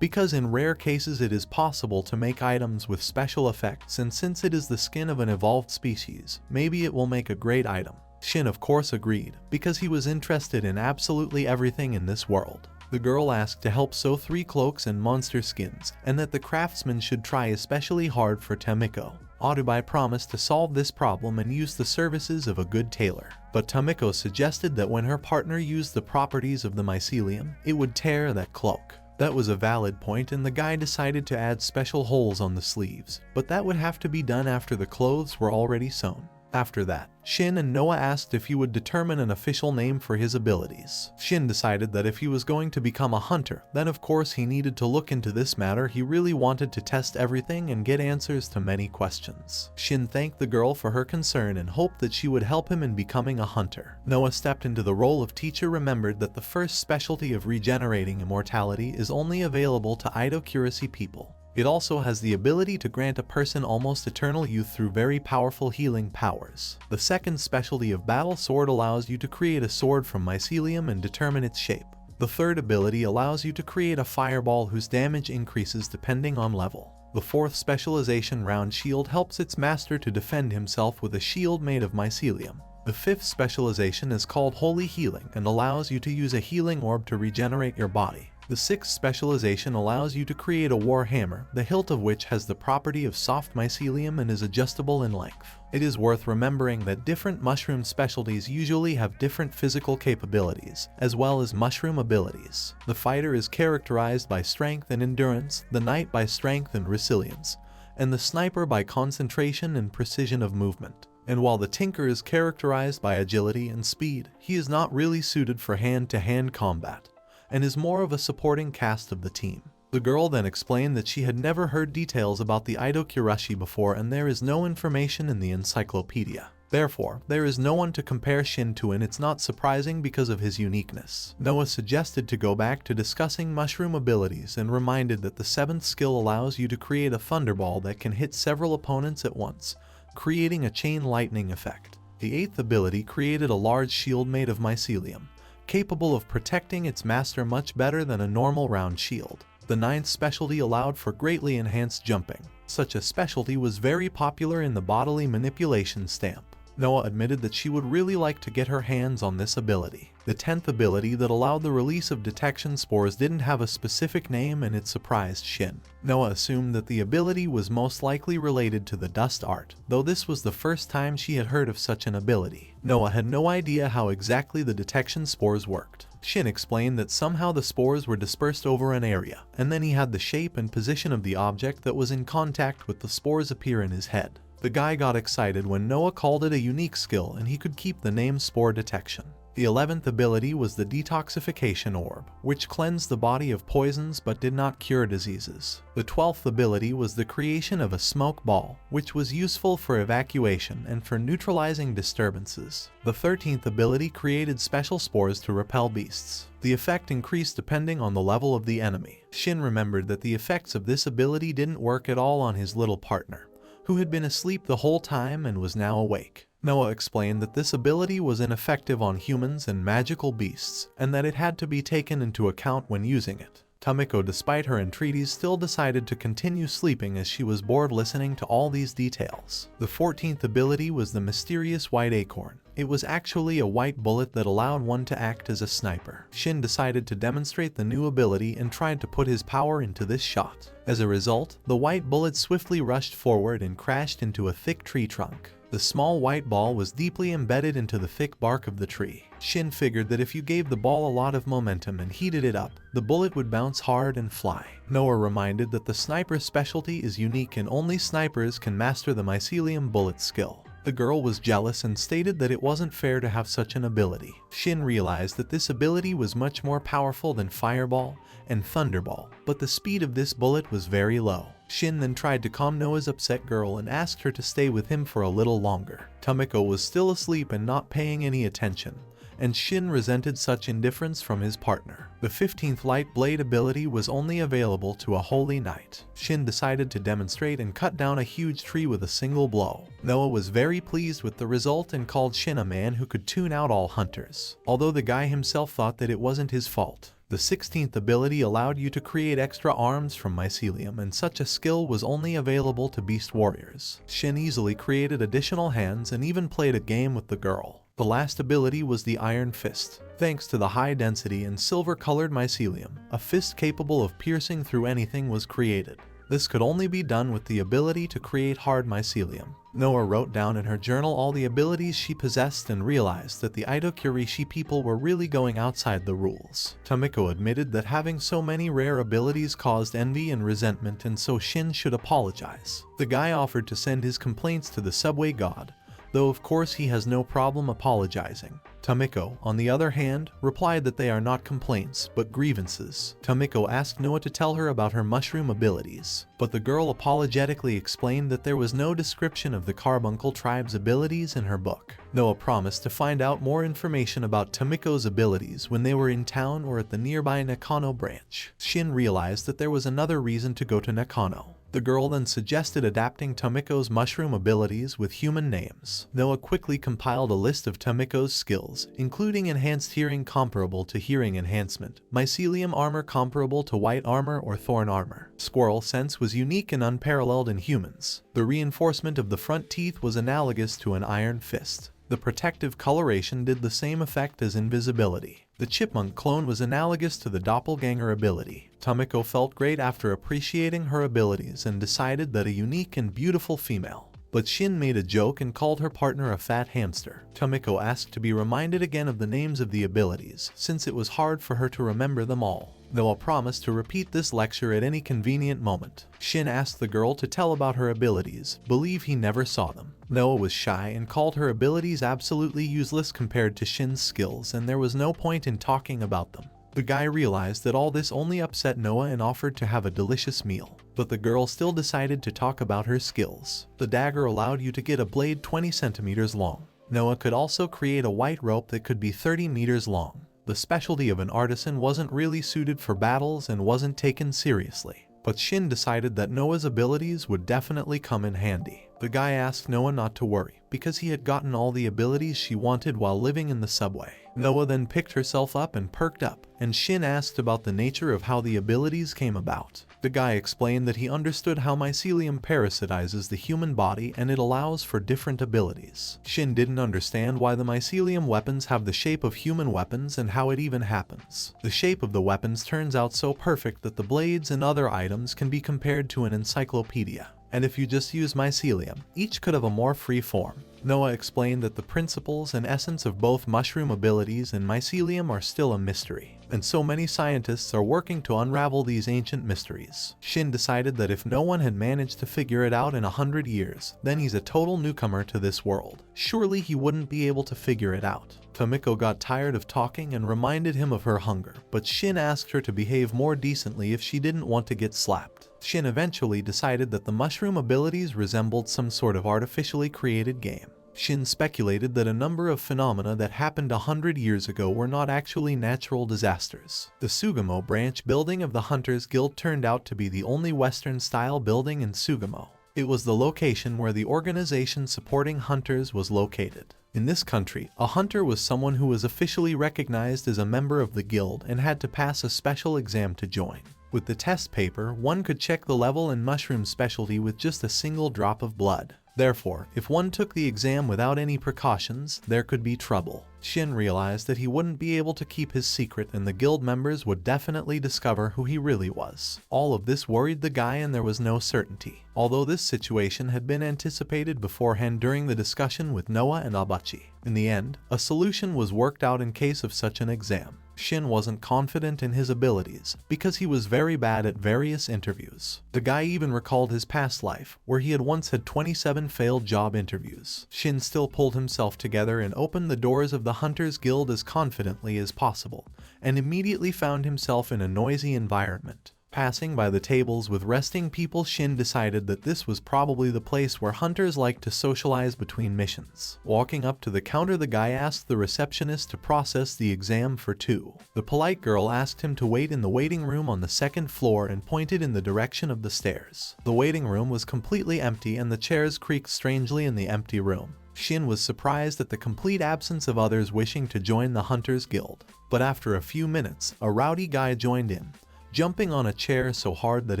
Speaker 1: because in rare cases it is possible to make items with special effects, and since it is the skin of an evolved species, maybe it will make a great item. Shin of course agreed, because he was interested in absolutely everything in this world. The girl asked to help sew 3 cloaks and monster skins, and that the craftsman should try especially hard for Tamiko. Arubai promised to solve this problem and use the services of a good tailor. But Tamiko suggested that when her partner used the properties of the mycelium, it would tear that cloak. That was a valid point, and the guy decided to add special holes on the sleeves, but that would have to be done after the clothes were already sewn. After that, Shin and Noah asked if he would determine an official name for his abilities. Shin decided that if he was going to become a hunter, then of course he needed to look into this matter. He really wanted to test everything and get answers to many questions. Shin thanked the girl for her concern and hoped that she would help him in becoming a hunter. Noah stepped into the role of teacher, remembered that the first specialty of regenerating immortality is only available to Idokurishi people. It also has the ability to grant a person almost eternal youth through very powerful healing powers. The second specialty of Battle Sword allows you to create a sword from mycelium and determine its shape. The third ability allows you to create a fireball whose damage increases depending on level. The fourth specialization, Round Shield, helps its master to defend himself with a shield made of mycelium. The fifth specialization is called Holy Healing and allows you to use a healing orb to regenerate your body. The sixth specialization allows you to create a war hammer, the hilt of which has the property of soft mycelium and is adjustable in length. It is worth remembering that different mushroom specialties usually have different physical capabilities, as well as mushroom abilities. The fighter is characterized by strength and endurance, the knight by strength and resilience, and the sniper by concentration and precision of movement. And while the tinker is characterized by agility and speed, he is not really suited for hand-to-hand combat, and is more of a supporting cast of the team. The girl then explained that she had never heard details about the Idokurashi before and there is no information in the encyclopedia. Therefore, there is no one to compare Shin to and it's not surprising because of his uniqueness. Noah suggested to go back to discussing mushroom abilities and reminded that the 7th skill allows you to create a thunderball that can hit several opponents at once, creating a chain lightning effect. The 8th ability created a large shield made of mycelium, capable of protecting its master much better than a normal round shield. The 9th specialty allowed for greatly enhanced jumping. Such a specialty was very popular in the bodily manipulation stamp. Noah admitted that she would really like to get her hands on this ability. The 10th ability that allowed the release of detection spores didn't have a specific name and it surprised Shin. Noah assumed that the ability was most likely related to the dust art, though this was the first time she had heard of such an ability. Noah had no idea how exactly the detection spores worked. Shin explained that somehow the spores were dispersed over an area, and then he had the shape and position of the object that was in contact with the spores appear in his head. The guy got excited when Noah called it a unique skill and he could keep the name spore detection. The 11th ability was the detoxification orb, which cleansed the body of poisons but did not cure diseases. The 12th ability was the creation of a smoke ball, which was useful for evacuation and for neutralizing disturbances. The 13th ability created special spores to repel beasts. The effect increased depending on the level of the enemy. Shin remembered that the effects of this ability didn't work at all on his little partner, who had been asleep the whole time and was now awake. Noah explained that this ability was ineffective on humans and magical beasts, and that it had to be taken into account when using it. Tamiko, despite her entreaties, still decided to continue sleeping as she was bored listening to all these details. The 14th ability was the mysterious white acorn. It was actually a white bullet that allowed one to act as a sniper. Shin decided to demonstrate the new ability and tried to put his power into this shot. As a result, the white bullet swiftly rushed forward and crashed into a thick tree trunk. The small white ball was deeply embedded into the thick bark of the tree. Shin figured that if you gave the ball a lot of momentum and heated it up, the bullet would bounce hard and fly. Noah reminded that the sniper's specialty is unique and only snipers can master the mycelium bullet skill. The girl was jealous and stated that it wasn't fair to have such an ability. Shin realized that this ability was much more powerful than Fireball and Thunderball, but the speed of this bullet was very low. Shin then tried to calm Noah's upset girl and asked her to stay with him for a little longer. Tamiko was still asleep and not paying any attention, and Shin resented such indifference from his partner. The 15th light blade ability was only available to a holy knight. Shin decided to demonstrate and cut down a huge tree with a single blow. Noah was very pleased with the result and called Shin a man who could tune out all hunters, although the guy himself thought that it wasn't his fault. The 16th ability allowed you to create extra arms from mycelium, and such a skill was only available to beast warriors. Shin easily created additional hands and even played a game with the girl. The last ability was the Iron Fist. Thanks to the high density and silver-colored mycelium, a fist capable of piercing through anything was created. This could only be done with the ability to create hard mycelium. Noah wrote down in her journal all the abilities she possessed and realized that the Idokurashi people were really going outside the rules. Tamiko admitted that having so many rare abilities caused envy and resentment, and so Shin should apologize. The guy offered to send his complaints to the subway god, though of course he has no problem apologizing. Tamiko, on the other hand, replied that they are not complaints, but grievances. Tamiko asked Noah to tell her about her mushroom abilities, but the girl apologetically explained that there was no description of the Carbuncle tribe's abilities in her book. Noah promised to find out more information about Tamiko's abilities when they were in town or at the nearby Nakano branch. Shin realized that there was another reason to go to Nakano. The girl then suggested adapting Tamiko's mushroom abilities with human names. Noah quickly compiled a list of Tamiko's skills, including enhanced hearing comparable to hearing enhancement, mycelium armor comparable to white armor or thorn armor. Squirrel sense was unique and unparalleled in humans. The reinforcement of the front teeth was analogous to an iron fist. The protective coloration did the same effect as invisibility. The chipmunk clone was analogous to the doppelganger ability. Tamiko felt great after appreciating her abilities and decided that a unique and beautiful female. But Shin made a joke and called her partner a fat hamster. Tamiko asked to be reminded again of the names of the abilities, since it was hard for her to remember them all. Noah promised to repeat this lecture at any convenient moment. Shin asked the girl to tell about her abilities, believe he never saw them. Noah was shy and called her abilities absolutely useless compared to Shin's skills, and there was no point in talking about them. The guy realized that all this only upset Noah and offered to have a delicious meal, but the girl still decided to talk about her skills. The dagger allowed you to get a blade 20 centimeters long. Noah could also create a white rope that could be 30 meters long. The specialty of an artisan wasn't really suited for battles and wasn't taken seriously, but Shin decided that Noah's abilities would definitely come in handy. The guy asked Noah not to worry, because he had gotten all the abilities she wanted while living in the subway. Noah then picked herself up and perked up, and Shin asked about the nature of how the abilities came about. The guy explained that he understood how mycelium parasitizes the human body and it allows for different abilities. Shin didn't understand why the mycelium weapons have the shape of human weapons and how it even happens. The shape of the weapons turns out so perfect that the blades and other items can be compared to an encyclopedia. And if you just use mycelium, each could have a more free form. Noah explained that the principles and essence of both mushroom abilities and mycelium are still a mystery, and so many scientists are working to unravel these ancient mysteries. Shin decided that if no one had managed to figure it out in 100 years, then he's a total newcomer to this world. Surely he wouldn't be able to figure it out. Tamiko got tired of talking and reminded him of her hunger, but Shin asked her to behave more decently if she didn't want to get slapped. Shin eventually decided that the mushroom abilities resembled some sort of artificially created game. Shin speculated that a number of phenomena that happened 100 years ago were not actually natural disasters. The Sugamo branch building of the Hunters Guild turned out to be the only Western-style building in Sugamo. It was the location where the organization supporting hunters was located. In this country, a hunter was someone who was officially recognized as a member of the guild and had to pass a special exam to join. With the test paper, one could check the level and mushroom specialty with just a single drop of blood. Therefore, if one took the exam without any precautions, there could be trouble. Shin realized that he wouldn't be able to keep his secret and the guild members would definitely discover who he really was. All of this worried the guy and there was no certainty. Although this situation had been anticipated beforehand during the discussion with Noah and Abachi. In the end, a solution was worked out in case of such an exam. Shin wasn't confident in his abilities because he was very bad at various interviews. The guy even recalled his past life, where he had once had 27 failed job interviews. Shin still pulled himself together and opened the doors of the Hunters Guild as confidently as possible, and immediately found himself in a noisy environment. Passing by the tables with resting people, Shin decided that this was probably the place where hunters like to socialize between missions. Walking up to the counter, the guy asked the receptionist to process the exam for 2. The polite girl asked him to wait in the waiting room on the 2nd floor and pointed in the direction of the stairs. The waiting room was completely empty and the chairs creaked strangely in the empty room. Shin was surprised at the complete absence of others wishing to join the Hunters Guild. But after a few minutes, a rowdy guy joined in, jumping on a chair so hard that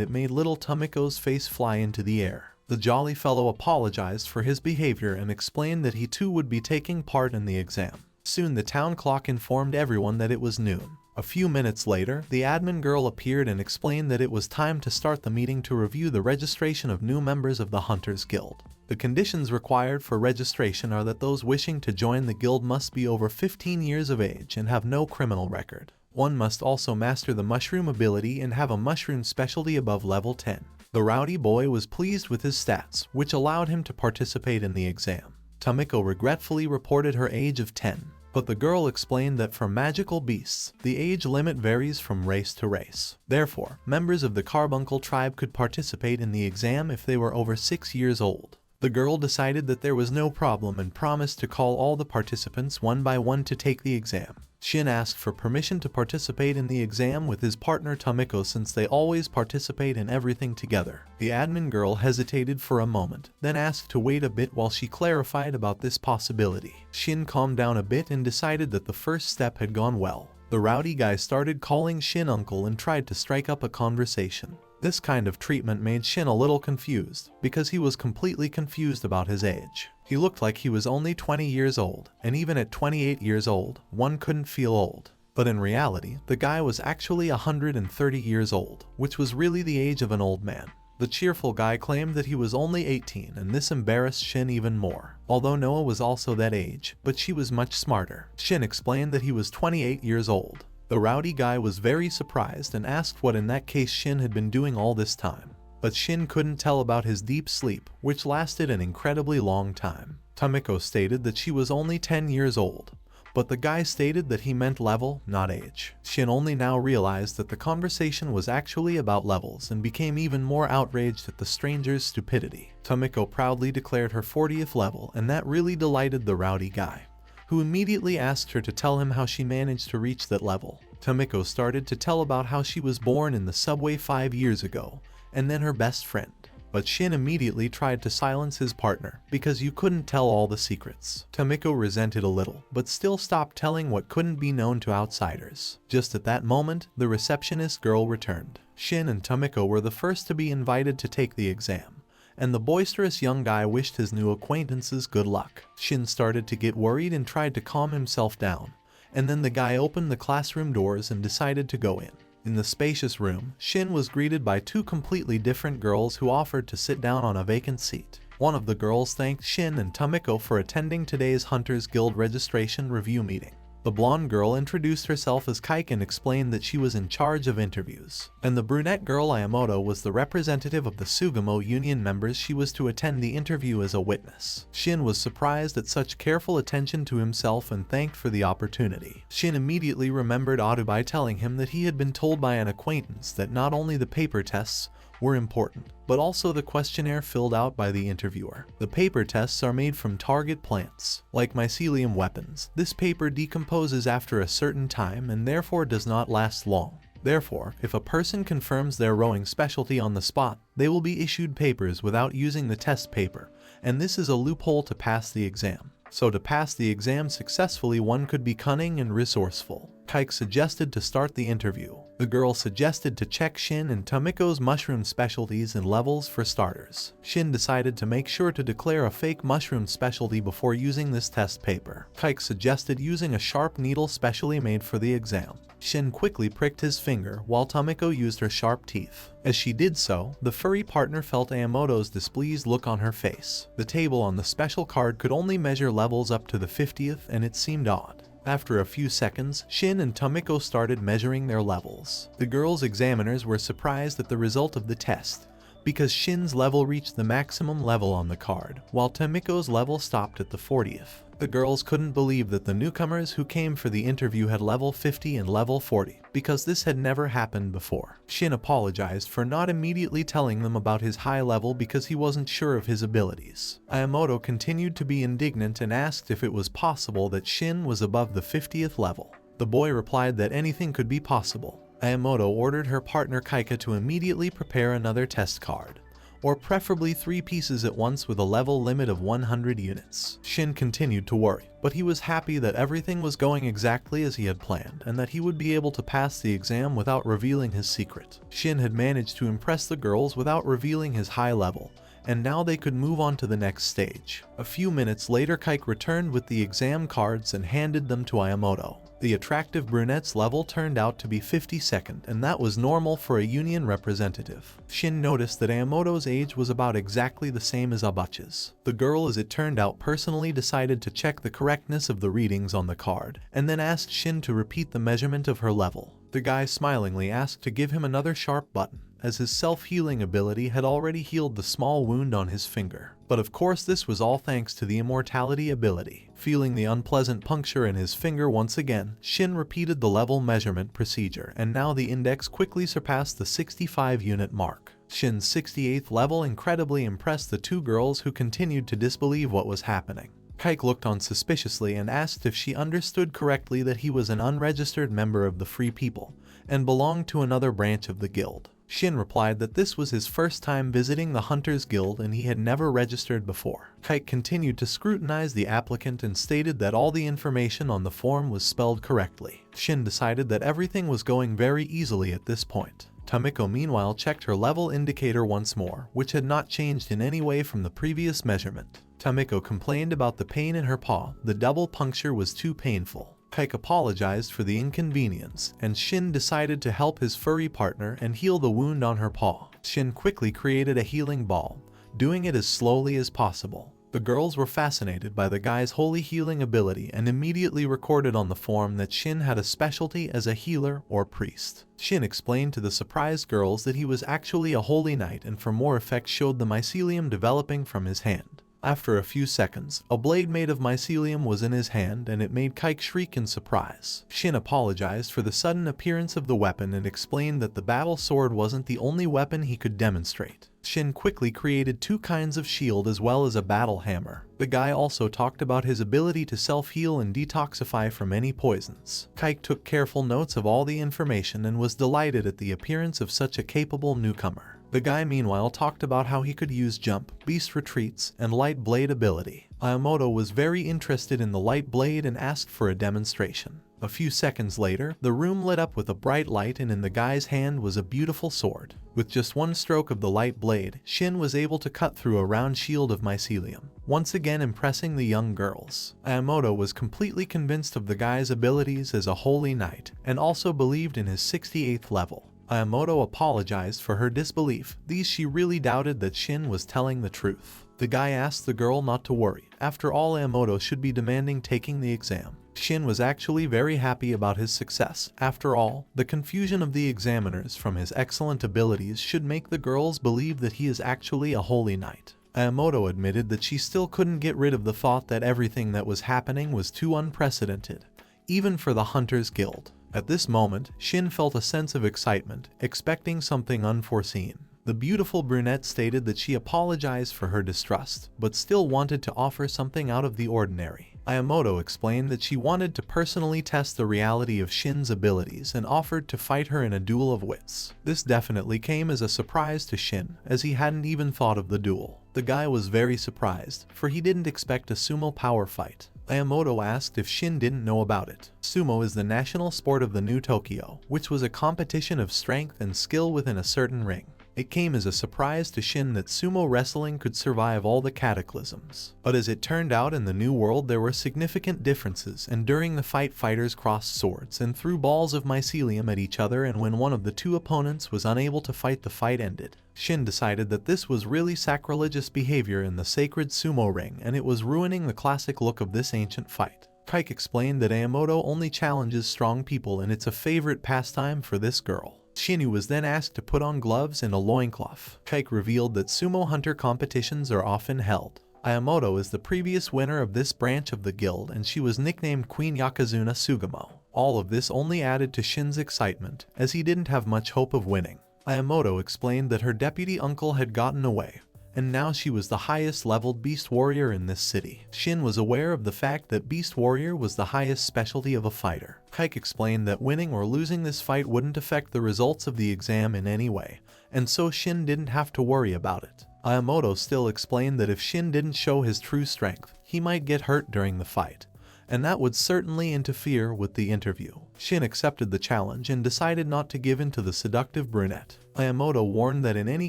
Speaker 1: it made little Tamiko's face fly into the air. The jolly fellow apologized for his behavior and explained that he too would be taking part in the exam. Soon the town clock informed everyone that it was noon. A few minutes later, the admin girl appeared and explained that it was time to start the meeting to review the registration of new members of the Hunters Guild. The conditions required for registration are that those wishing to join the guild must be over 15 years of age and have no criminal record. One must also master the mushroom ability and have a mushroom specialty above level 10. The rowdy boy was pleased with his stats, which allowed him to participate in the exam. Tamiko regretfully reported her age of 10, but the girl explained that for magical beasts, the age limit varies from race to race. Therefore, members of the Carbuncle tribe could participate in the exam if they were over 6 years old. The girl decided that there was no problem and promised to call all the participants one by one to take the exam. Shin asked for permission to participate in the exam with his partner Tamiko since they always participate in everything together. The admin girl hesitated for a moment, then asked to wait a bit while she clarified about this possibility. Shin calmed down a bit and decided that the first step had gone well. The rowdy guy started calling Shin uncle and tried to strike up a conversation. This kind of treatment made Shin a little confused, because he was completely confused about his age. He looked like he was only 20 years old, and even at 28 years old, one couldn't feel old. But in reality, the guy was actually 130 years old, which was really the age of an old man. The cheerful guy claimed that he was only 18, and this embarrassed Shin even more. Although Noah was also that age, but she was much smarter. Shin explained that he was 28 years old. The rowdy guy was very surprised and asked what in that case Shin had been doing all this time. But Shin couldn't tell about his deep sleep, which lasted an incredibly long time. Tamiko stated that she was only 10 years old, but the guy stated that he meant level, not age. Shin only now realized that the conversation was actually about levels and became even more outraged at the stranger's stupidity. Tamiko proudly declared her 40th level, and that really delighted the rowdy guy, who immediately asked her to tell him how she managed to reach that level. Tamiko started to tell about how she was born in the subway 5 years ago, and then her best friend. But Shin immediately tried to silence his partner, because you couldn't tell all the secrets. Tamiko resented a little, but still stopped telling what couldn't be known to outsiders. Just at that moment, the receptionist girl returned. Shin and Tamiko were the first to be invited to take the exam, and the boisterous young guy wished his new acquaintances good luck. Shin started to get worried and tried to calm himself down, and then the guy opened the classroom doors and decided to go in. In the spacious room, Shin was greeted by two completely different girls who offered to sit down on a vacant seat. One of the girls thanked Shin and Tamiko for attending today's Hunters Guild registration review meeting. The blonde girl introduced herself as Kaike and explained that she was in charge of interviews, and the brunette girl Ayamoto was the representative of the Sugamo Union members. She was to attend the interview as a witness. Shin was surprised at such careful attention to himself and thanked for the opportunity. Shin immediately remembered Arubai telling him that he had been told by an acquaintance that not only the paper tests were important, but also the questionnaire filled out by the interviewer. The paper tests are made from target plants. Like mycelium weapons, this paper decomposes after a certain time and therefore does not last long. Therefore, if a person confirms their rowing specialty on the spot, they will be issued papers without using the test paper, and this is a loophole to pass the exam. So to pass the exam successfully, one could be cunning and resourceful. Kaike suggested to start the interview. The girl suggested to check Shin and Tamiko's mushroom specialties and levels for starters. Shin decided to make sure to declare a fake mushroom specialty before using this test paper. Kaike suggested using a sharp needle specially made for the exam. Shin quickly pricked his finger while Tamiko used her sharp teeth. As she did so, the furry partner felt Ayamoto's displeased look on her face. The table on the special card could only measure levels up to the 50th, and it seemed odd. After a few seconds, Shin and Tamiko started measuring their levels. The girls' examiners were surprised at the result of the test, because Shin's level reached the maximum level on the card, while Tamiko's level stopped at the 40th. The girls couldn't believe that the newcomers who came for the interview had level 50 and level 40, because this had never happened before. Shin apologized for not immediately telling them about his high level because he wasn't sure of his abilities. Ayamoto continued to be indignant and asked if it was possible that Shin was above the 50th level. The boy replied that anything could be possible. Ayamoto ordered her partner Kaike to immediately prepare another test card, or preferably 3 pieces at once with a level limit of 100 units. Shin continued to worry, but he was happy that everything was going exactly as he had planned and that he would be able to pass the exam without revealing his secret. Shin had managed to impress the girls without revealing his high level, and now they could move on to the next stage. A few minutes later, Kaike returned with the exam cards and handed them to Ayamoto. The attractive brunette's level turned out to be 52nd, and that was normal for a union representative. Shin noticed that Ayamoto's age was about exactly the same as Abachi's. The girl, as it turned out, personally decided to check the correctness of the readings on the card, and then asked Shin to repeat the measurement of her level. The guy smilingly asked to give him another sharp button, as his self-healing ability had already healed the small wound on his finger. But of course this was all thanks to the immortality ability. Feeling the unpleasant puncture in his finger once again, Shin repeated the level measurement procedure, and now the index quickly surpassed the 65 unit mark. Shin's 68th level incredibly impressed the two girls, who continued to disbelieve what was happening. Kaike looked on suspiciously and asked if she understood correctly that he was an unregistered member of the Free People and belonged to another branch of the guild. Shin replied that this was his first time visiting the Hunters Guild and he had never registered before. Kaike continued to scrutinize the applicant and stated that all the information on the form was spelled correctly. Shin decided that everything was going very easily at this point. Tamiko meanwhile checked her level indicator once more, which had not changed in any way from the previous measurement. Tamiko complained about the pain in her paw. The double puncture was too painful. Kaike apologized for the inconvenience, and Shin decided to help his furry partner and heal the wound on her paw. Shin quickly created a healing ball, doing it as slowly as possible. The girls were fascinated by the guy's holy healing ability and immediately recorded on the form that Shin had a specialty as a healer or priest. Shin explained to the surprised girls that he was actually a holy knight, and for more effect showed the mycelium developing from his hand. After a few seconds, a blade made of mycelium was in his hand and it made Kaik shriek in surprise. Shin apologized for the sudden appearance of the weapon and explained that the battle sword wasn't the only weapon he could demonstrate. Shin quickly created 2 kinds of shield as well as a battle hammer. The guy also talked about his ability to self-heal and detoxify from any poisons. Kaik took careful notes of all the information and was delighted at the appearance of such a capable newcomer. The guy meanwhile talked about how he could use jump, beast retreats, and light blade ability. Ayamoto was very interested in the light blade and asked for a demonstration. A few seconds later, the room lit up with a bright light and in the guy's hand was a beautiful sword. With just one stroke of the light blade, Shin was able to cut through a round shield of mycelium, once again impressing the young girls. Ayamoto was completely convinced of the guy's abilities as a holy knight, and also believed in his 68th level. Ayamoto apologized for her disbelief. She really doubted that Shin was telling the truth. The guy asked the girl not to worry. After all, Ayamoto should be demanding taking the exam. Shin was actually very happy about his success. After all, the confusion of the examiners from his excellent abilities should make the girls believe that he is actually a holy knight. Ayamoto admitted that she still couldn't get rid of the thought that everything that was happening was too unprecedented, even for the Hunters Guild. At this moment, Shin felt a sense of excitement, expecting something unforeseen. The beautiful brunette stated that she apologized for her distrust, but still wanted to offer something out of the ordinary. Ayamoto explained that she wanted to personally test the reality of Shin's abilities and offered to fight her in a duel of wits. This definitely came as a surprise to Shin, as he hadn't even thought of the duel. The guy was very surprised, for he didn't expect a sumo power fight. Ayamoto asked if Shin didn't know about it. Sumo is the national sport of the New Tokyo, which was a competition of strength and skill within a certain ring. It came as a surprise to Shin that sumo wrestling could survive all the cataclysms. But as it turned out, in the new world there were significant differences, and during the fight fighters crossed swords and threw balls of mycelium at each other, and when one of the 2 opponents was unable to fight, the fight ended. Shin decided that this was really sacrilegious behavior in the sacred sumo ring, and it was ruining the classic look of this ancient fight. Kaik explained that Ayamoto only challenges strong people and it's a favorite pastime for this girl. Shin was then asked to put on gloves and a loincloth. Kaik revealed that sumo hunter competitions are often held. Ayamoto is the previous winner of this branch of the guild and she was nicknamed Queen Yokozuna Sugamo. All of this only added to Shin's excitement, as he didn't have much hope of winning. Ayamoto explained that her deputy uncle had gotten away, and now she was the highest leveled beast warrior in this city. Shin was aware of the fact that beast warrior was the highest specialty of a fighter. Kaik explained that winning or losing this fight wouldn't affect the results of the exam in any way, and so Shin didn't have to worry about it. Ayamoto still explained that if Shin didn't show his true strength, he might get hurt during the fight, and that would certainly interfere with the interview. Shin accepted the challenge and decided not to give in to the seductive brunette. Ayamoto warned that in any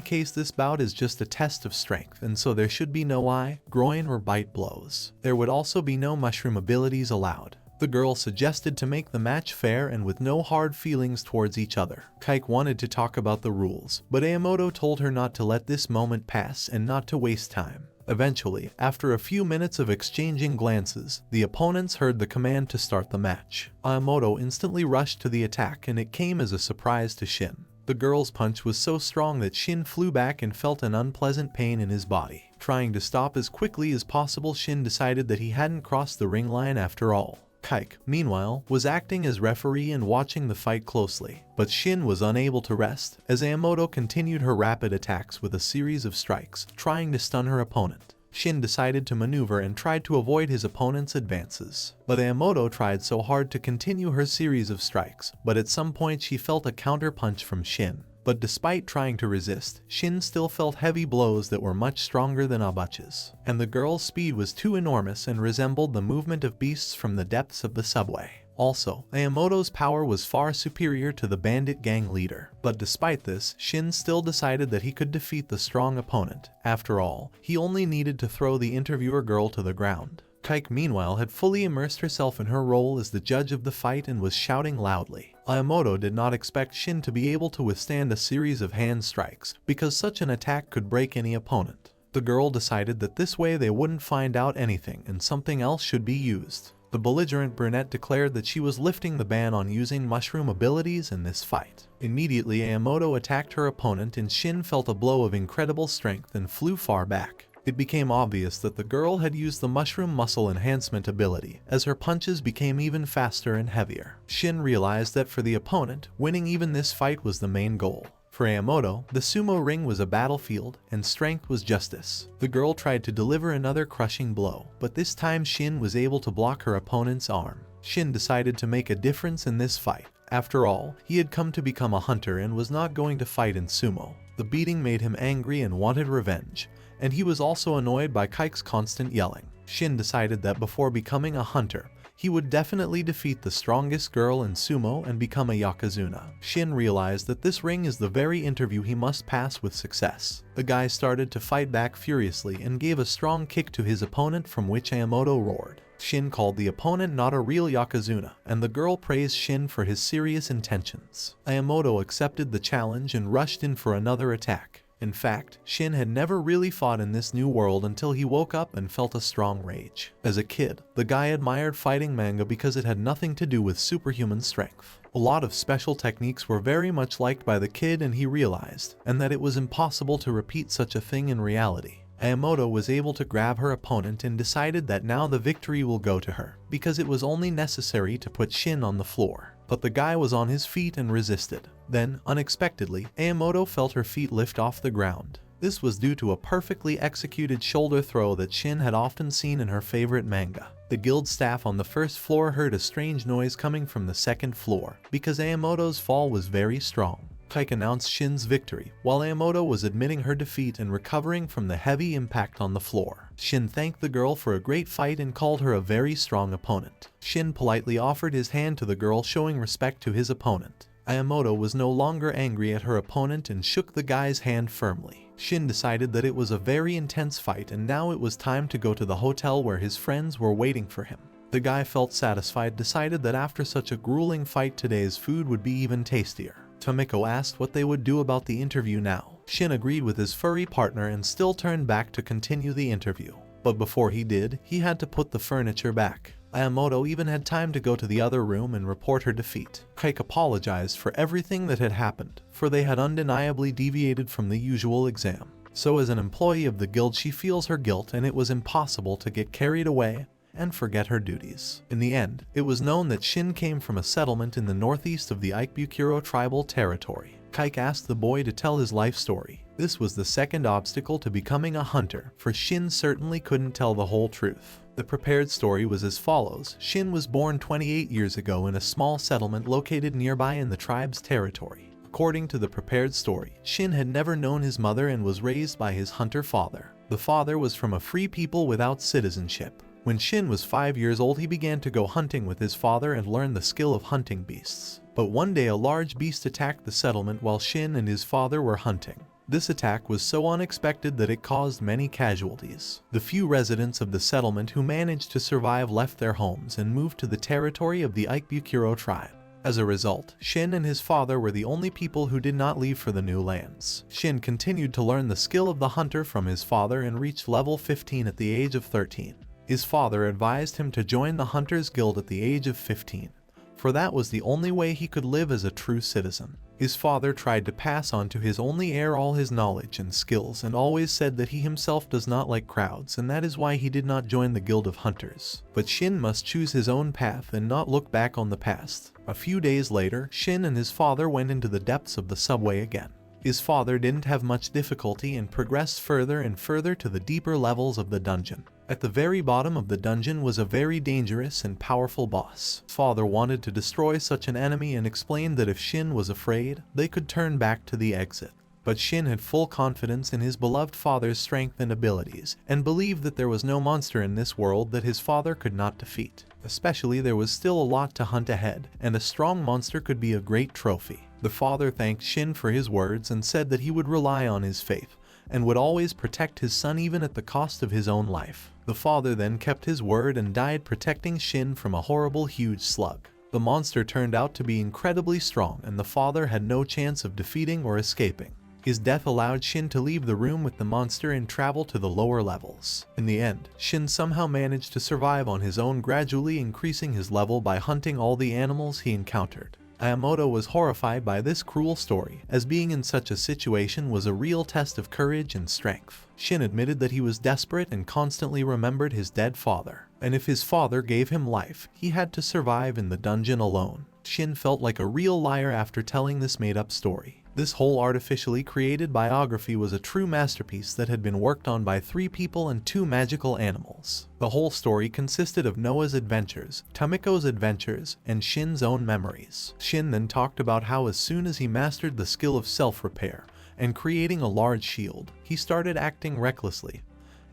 Speaker 1: case this bout is just a test of strength, and so there should be no eye, groin or bite blows. There would also be no mushroom abilities allowed. The girl suggested to make the match fair and with no hard feelings towards each other. Kaik wanted to talk about the rules, but Ayamoto told her not to let this moment pass and not to waste time. Eventually, after a few minutes of exchanging glances, the opponents heard the command to start the match. Ayamoto instantly rushed to the attack and it came as a surprise to Shin. The girl's punch was so strong that Shin flew back and felt an unpleasant pain in his body. Trying to stop as quickly as possible, Shin decided that he hadn't crossed the ring line after all. Kaik, meanwhile, was acting as referee and watching the fight closely, but Shin was unable to rest, as Ayamoto continued her rapid attacks with a series of strikes, trying to stun her opponent. Shin decided to maneuver and tried to avoid his opponent's advances, but Ayamoto tried so hard to continue her series of strikes, but at some point she felt a counter punch from Shin. But despite trying to resist, Shin still felt heavy blows that were much stronger than Abacha's, and the girl's speed was too enormous and resembled the movement of beasts from the depths of the subway. Also, Ayamoto's power was far superior to the bandit gang leader, but despite this, Shin still decided that he could defeat the strong opponent. After all, he only needed to throw the interviewer girl to the ground. Kaik meanwhile had fully immersed herself in her role as the judge of the fight and was shouting loudly. Ayamoto did not expect Shin to be able to withstand a series of hand strikes, because such an attack could break any opponent. The girl decided that this way they wouldn't find out anything and something else should be used. The belligerent brunette declared that she was lifting the ban on using mushroom abilities in this fight. Immediately, Ayamoto attacked her opponent and Shin felt a blow of incredible strength and flew far back. It became obvious that the girl had used the mushroom muscle enhancement ability, as her punches became even faster and heavier. Shin realized that for the opponent, winning even this fight was the main goal. For Ayamoto, the sumo ring was a battlefield, and strength was justice. The girl tried to deliver another crushing blow, but this time Shin was able to block her opponent's arm. Shin decided to make a difference in this fight. After all, he had come to become a hunter and was not going to fight in sumo. The beating made him angry and wanted revenge, and he was also annoyed by Kike's constant yelling. Shin decided that before becoming a hunter, he would definitely defeat the strongest girl in sumo and become a yokozuna. Shin realized that this ring is the very interview he must pass with success. The guy started to fight back furiously and gave a strong kick to his opponent, from which Ayamoto roared. Shin called the opponent not a real yokozuna, and the girl praised Shin for his serious intentions. Ayamoto accepted the challenge and rushed in for another attack. In fact, Shin had never really fought in this new world until he woke up and felt a strong rage. As a kid, the guy admired fighting manga because it had nothing to do with superhuman strength. A lot of special techniques were very much liked by the kid, and he realized, and that it was impossible to repeat such a thing in reality. Ayamoto was able to grab her opponent and decided that now the victory will go to her, because it was only necessary to put Shin on the floor. But the guy was on his feet and resisted. Then, unexpectedly, Ayamoto felt her feet lift off the ground. This was due to a perfectly executed shoulder throw that Shin had often seen in her favorite manga. The guild staff on the first floor heard a strange noise coming from the second floor, because Ayamoto's fall was very strong. Kike announced Shin's victory, while Ayamoto was admitting her defeat and recovering from the heavy impact on the floor. Shin thanked the girl for a great fight and called her a very strong opponent. Shin politely offered his hand to the girl, showing respect to his opponent. Ayamoto was no longer angry at her opponent and shook the guy's hand firmly. Shin decided that it was a very intense fight, and now it was time to go to the hotel where his friends were waiting for him. The guy felt satisfied, decided that after such a grueling fight, today's food would be even tastier. Tamiko asked what they would do about the interview now. Shin agreed with his furry partner and still turned back to continue the interview. But before he did, he had to put the furniture back. Ayamoto even had time to go to the other room and report her defeat. Kike apologized for everything that had happened, for they had undeniably deviated from the usual exam. So as an employee of the guild, she feels her guilt, and it was impossible to get carried away and forget her duties. In the end, it was known that Shin came from a settlement in the northeast of the Ikebukuro tribal territory. Kike asked the boy to tell his life story. This was the second obstacle to becoming a hunter, for Shin certainly couldn't tell the whole truth. The prepared story was as follows. Shin was born 28 years ago in a small settlement located nearby in the tribe's territory. According to the prepared story, Shin had never known his mother and was raised by his hunter father. The father was from a free people without citizenship. When Shin was 5 years old, he began to go hunting with his father and learn the skill of hunting beasts. But one day a large beast attacked the settlement while Shin and his father were hunting. This attack was so unexpected that it caused many casualties. The few residents of the settlement who managed to survive left their homes and moved to the territory of the Ikebukuro tribe. As a result, Shin and his father were the only people who did not leave for the new lands. Shin continued to learn the skill of the hunter from his father and reached level 15 at the age of 13. His father advised him to join the Hunters Guild at the age of 15, for that was the only way he could live as a true citizen. His father tried to pass on to his only heir all his knowledge and skills, and always said that he himself does not like crowds, and that is why he did not join the Guild of Hunters. But Shin must choose his own path and not look back on the past. A few days later, Shin and his father went into the depths of the subway again. His father didn't have much difficulty and progressed further and further to the deeper levels of the dungeon. At the very bottom of the dungeon was a very dangerous and powerful boss. Father wanted to destroy such an enemy and explained that if Shin was afraid, they could turn back to the exit. But Shin had full confidence in his beloved father's strength and abilities, and believed that there was no monster in this world that his father could not defeat. Especially, there was still a lot to hunt ahead, and a strong monster could be a great trophy. The father thanked Shin for his words and said that he would rely on his faith, and would always protect his son even at the cost of his own life. The father then kept his word and died protecting Shin from a horrible huge slug. The monster turned out to be incredibly strong, and the father had no chance of defeating or escaping. His death allowed Shin to leave the room with the monster and travel to the lower levels. In the end, Shin somehow managed to survive on his own, gradually increasing his level by hunting all the animals he encountered. Ayamoto was horrified by this cruel story, as being in such a situation was a real test of courage and strength. Shin admitted that he was desperate and constantly remembered his dead father, and if his father gave him life, he had to survive in the dungeon alone. Shin felt like a real liar after telling this made-up story. This whole artificially created biography was a true masterpiece that had been worked on by 3 people and 2 magical animals. The whole story consisted of Noah's adventures, Tamiko's adventures, and Shin's own memories. Shin then talked about how as soon as he mastered the skill of self-repair and creating a large shield, he started acting recklessly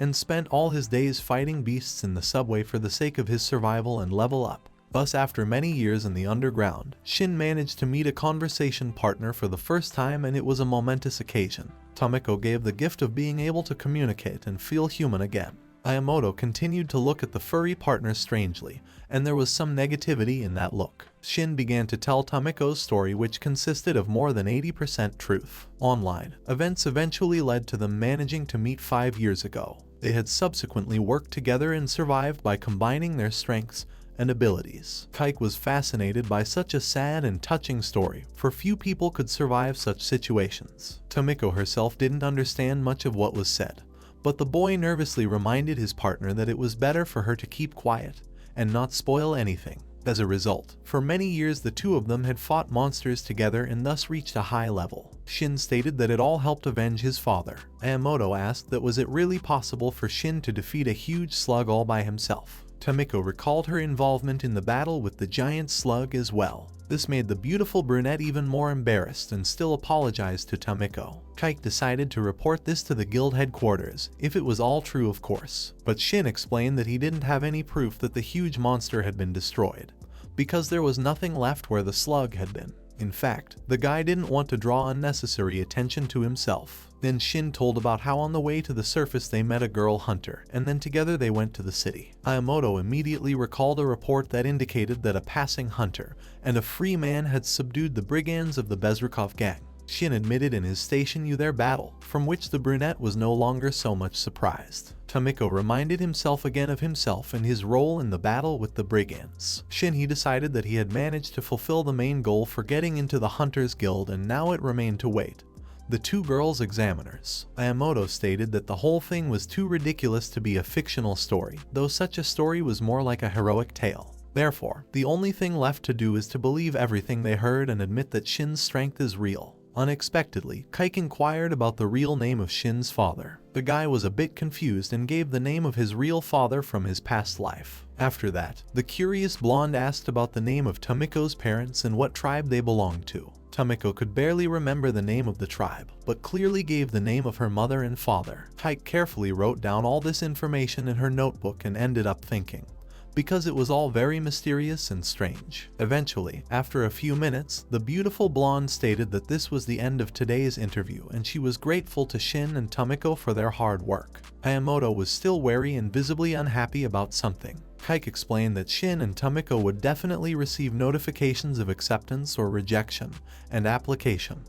Speaker 1: and spent all his days fighting beasts in the subway for the sake of his survival and level up. Thus, after many years in the underground, Shin managed to meet a conversation partner for the first time, and it was a momentous occasion. Tamiko gave the gift of being able to communicate and feel human again. Ayamoto continued to look at the furry partner strangely, and there was some negativity in that look. Shin began to tell Tamiko's story, which consisted of more than 80% truth. Online, events eventually led to them managing to meet 5 years ago. They had subsequently worked together and survived by combining their strengths and abilities. Isekai'd was fascinated by such a sad and touching story, for few people could survive such situations. Tamiko herself didn't understand much of what was said, but the boy nervously reminded his partner that it was better for her to keep quiet and not spoil anything. As a result, for many years the 2 of them had fought monsters together and thus reached a high level. Shin stated that it all helped avenge his father. Ayamoto asked that was it really possible for Shin to defeat a huge slug all by himself. Tamiko recalled her involvement in the battle with the giant slug as well. This made the beautiful brunette even more embarrassed and still apologized to Tamiko. Isekai'd decided to report this to the guild headquarters, if it was all true of course. But Shin explained that he didn't have any proof that the huge monster had been destroyed, because there was nothing left where the slug had been. In fact, the guy didn't want to draw unnecessary attention to himself. Then Shin told about how on the way to the surface they met a girl hunter, and then together they went to the city. Ayamoto immediately recalled a report that indicated that a passing hunter and a free man had subdued the brigands of the Bezrukov gang. Shin admitted in his Station U their battle, from which the brunette was no longer so much surprised. Tamiko reminded himself again of himself and his role in the battle with the brigands. He decided that he had managed to fulfill the main goal for getting into the Hunters Guild, and now it remained to wait. The 2 girls' examiners. Ayamoto stated that the whole thing was too ridiculous to be a fictional story, though such a story was more like a heroic tale. Therefore, the only thing left to do is to believe everything they heard and admit that Shin's strength is real. Unexpectedly, Isekai'd inquired about the real name of Shin's father. The guy was a bit confused and gave the name of his real father from his past life. After that, the curious blonde asked about the name of Tamiko's parents and what tribe they belonged to. Tamiko could barely remember the name of the tribe, but clearly gave the name of her mother and father. Isekai'd carefully wrote down all this information in her notebook and ended up thinking, because it was all very mysterious and strange. Eventually, after a few minutes, the beautiful blonde stated that this was the end of today's interview and she was grateful to Shin and Tamiko for their hard work. Ayamoto was still wary and visibly unhappy about something. Isekai'd explained that Shin and Tamiko would definitely receive notifications of acceptance or rejection and application,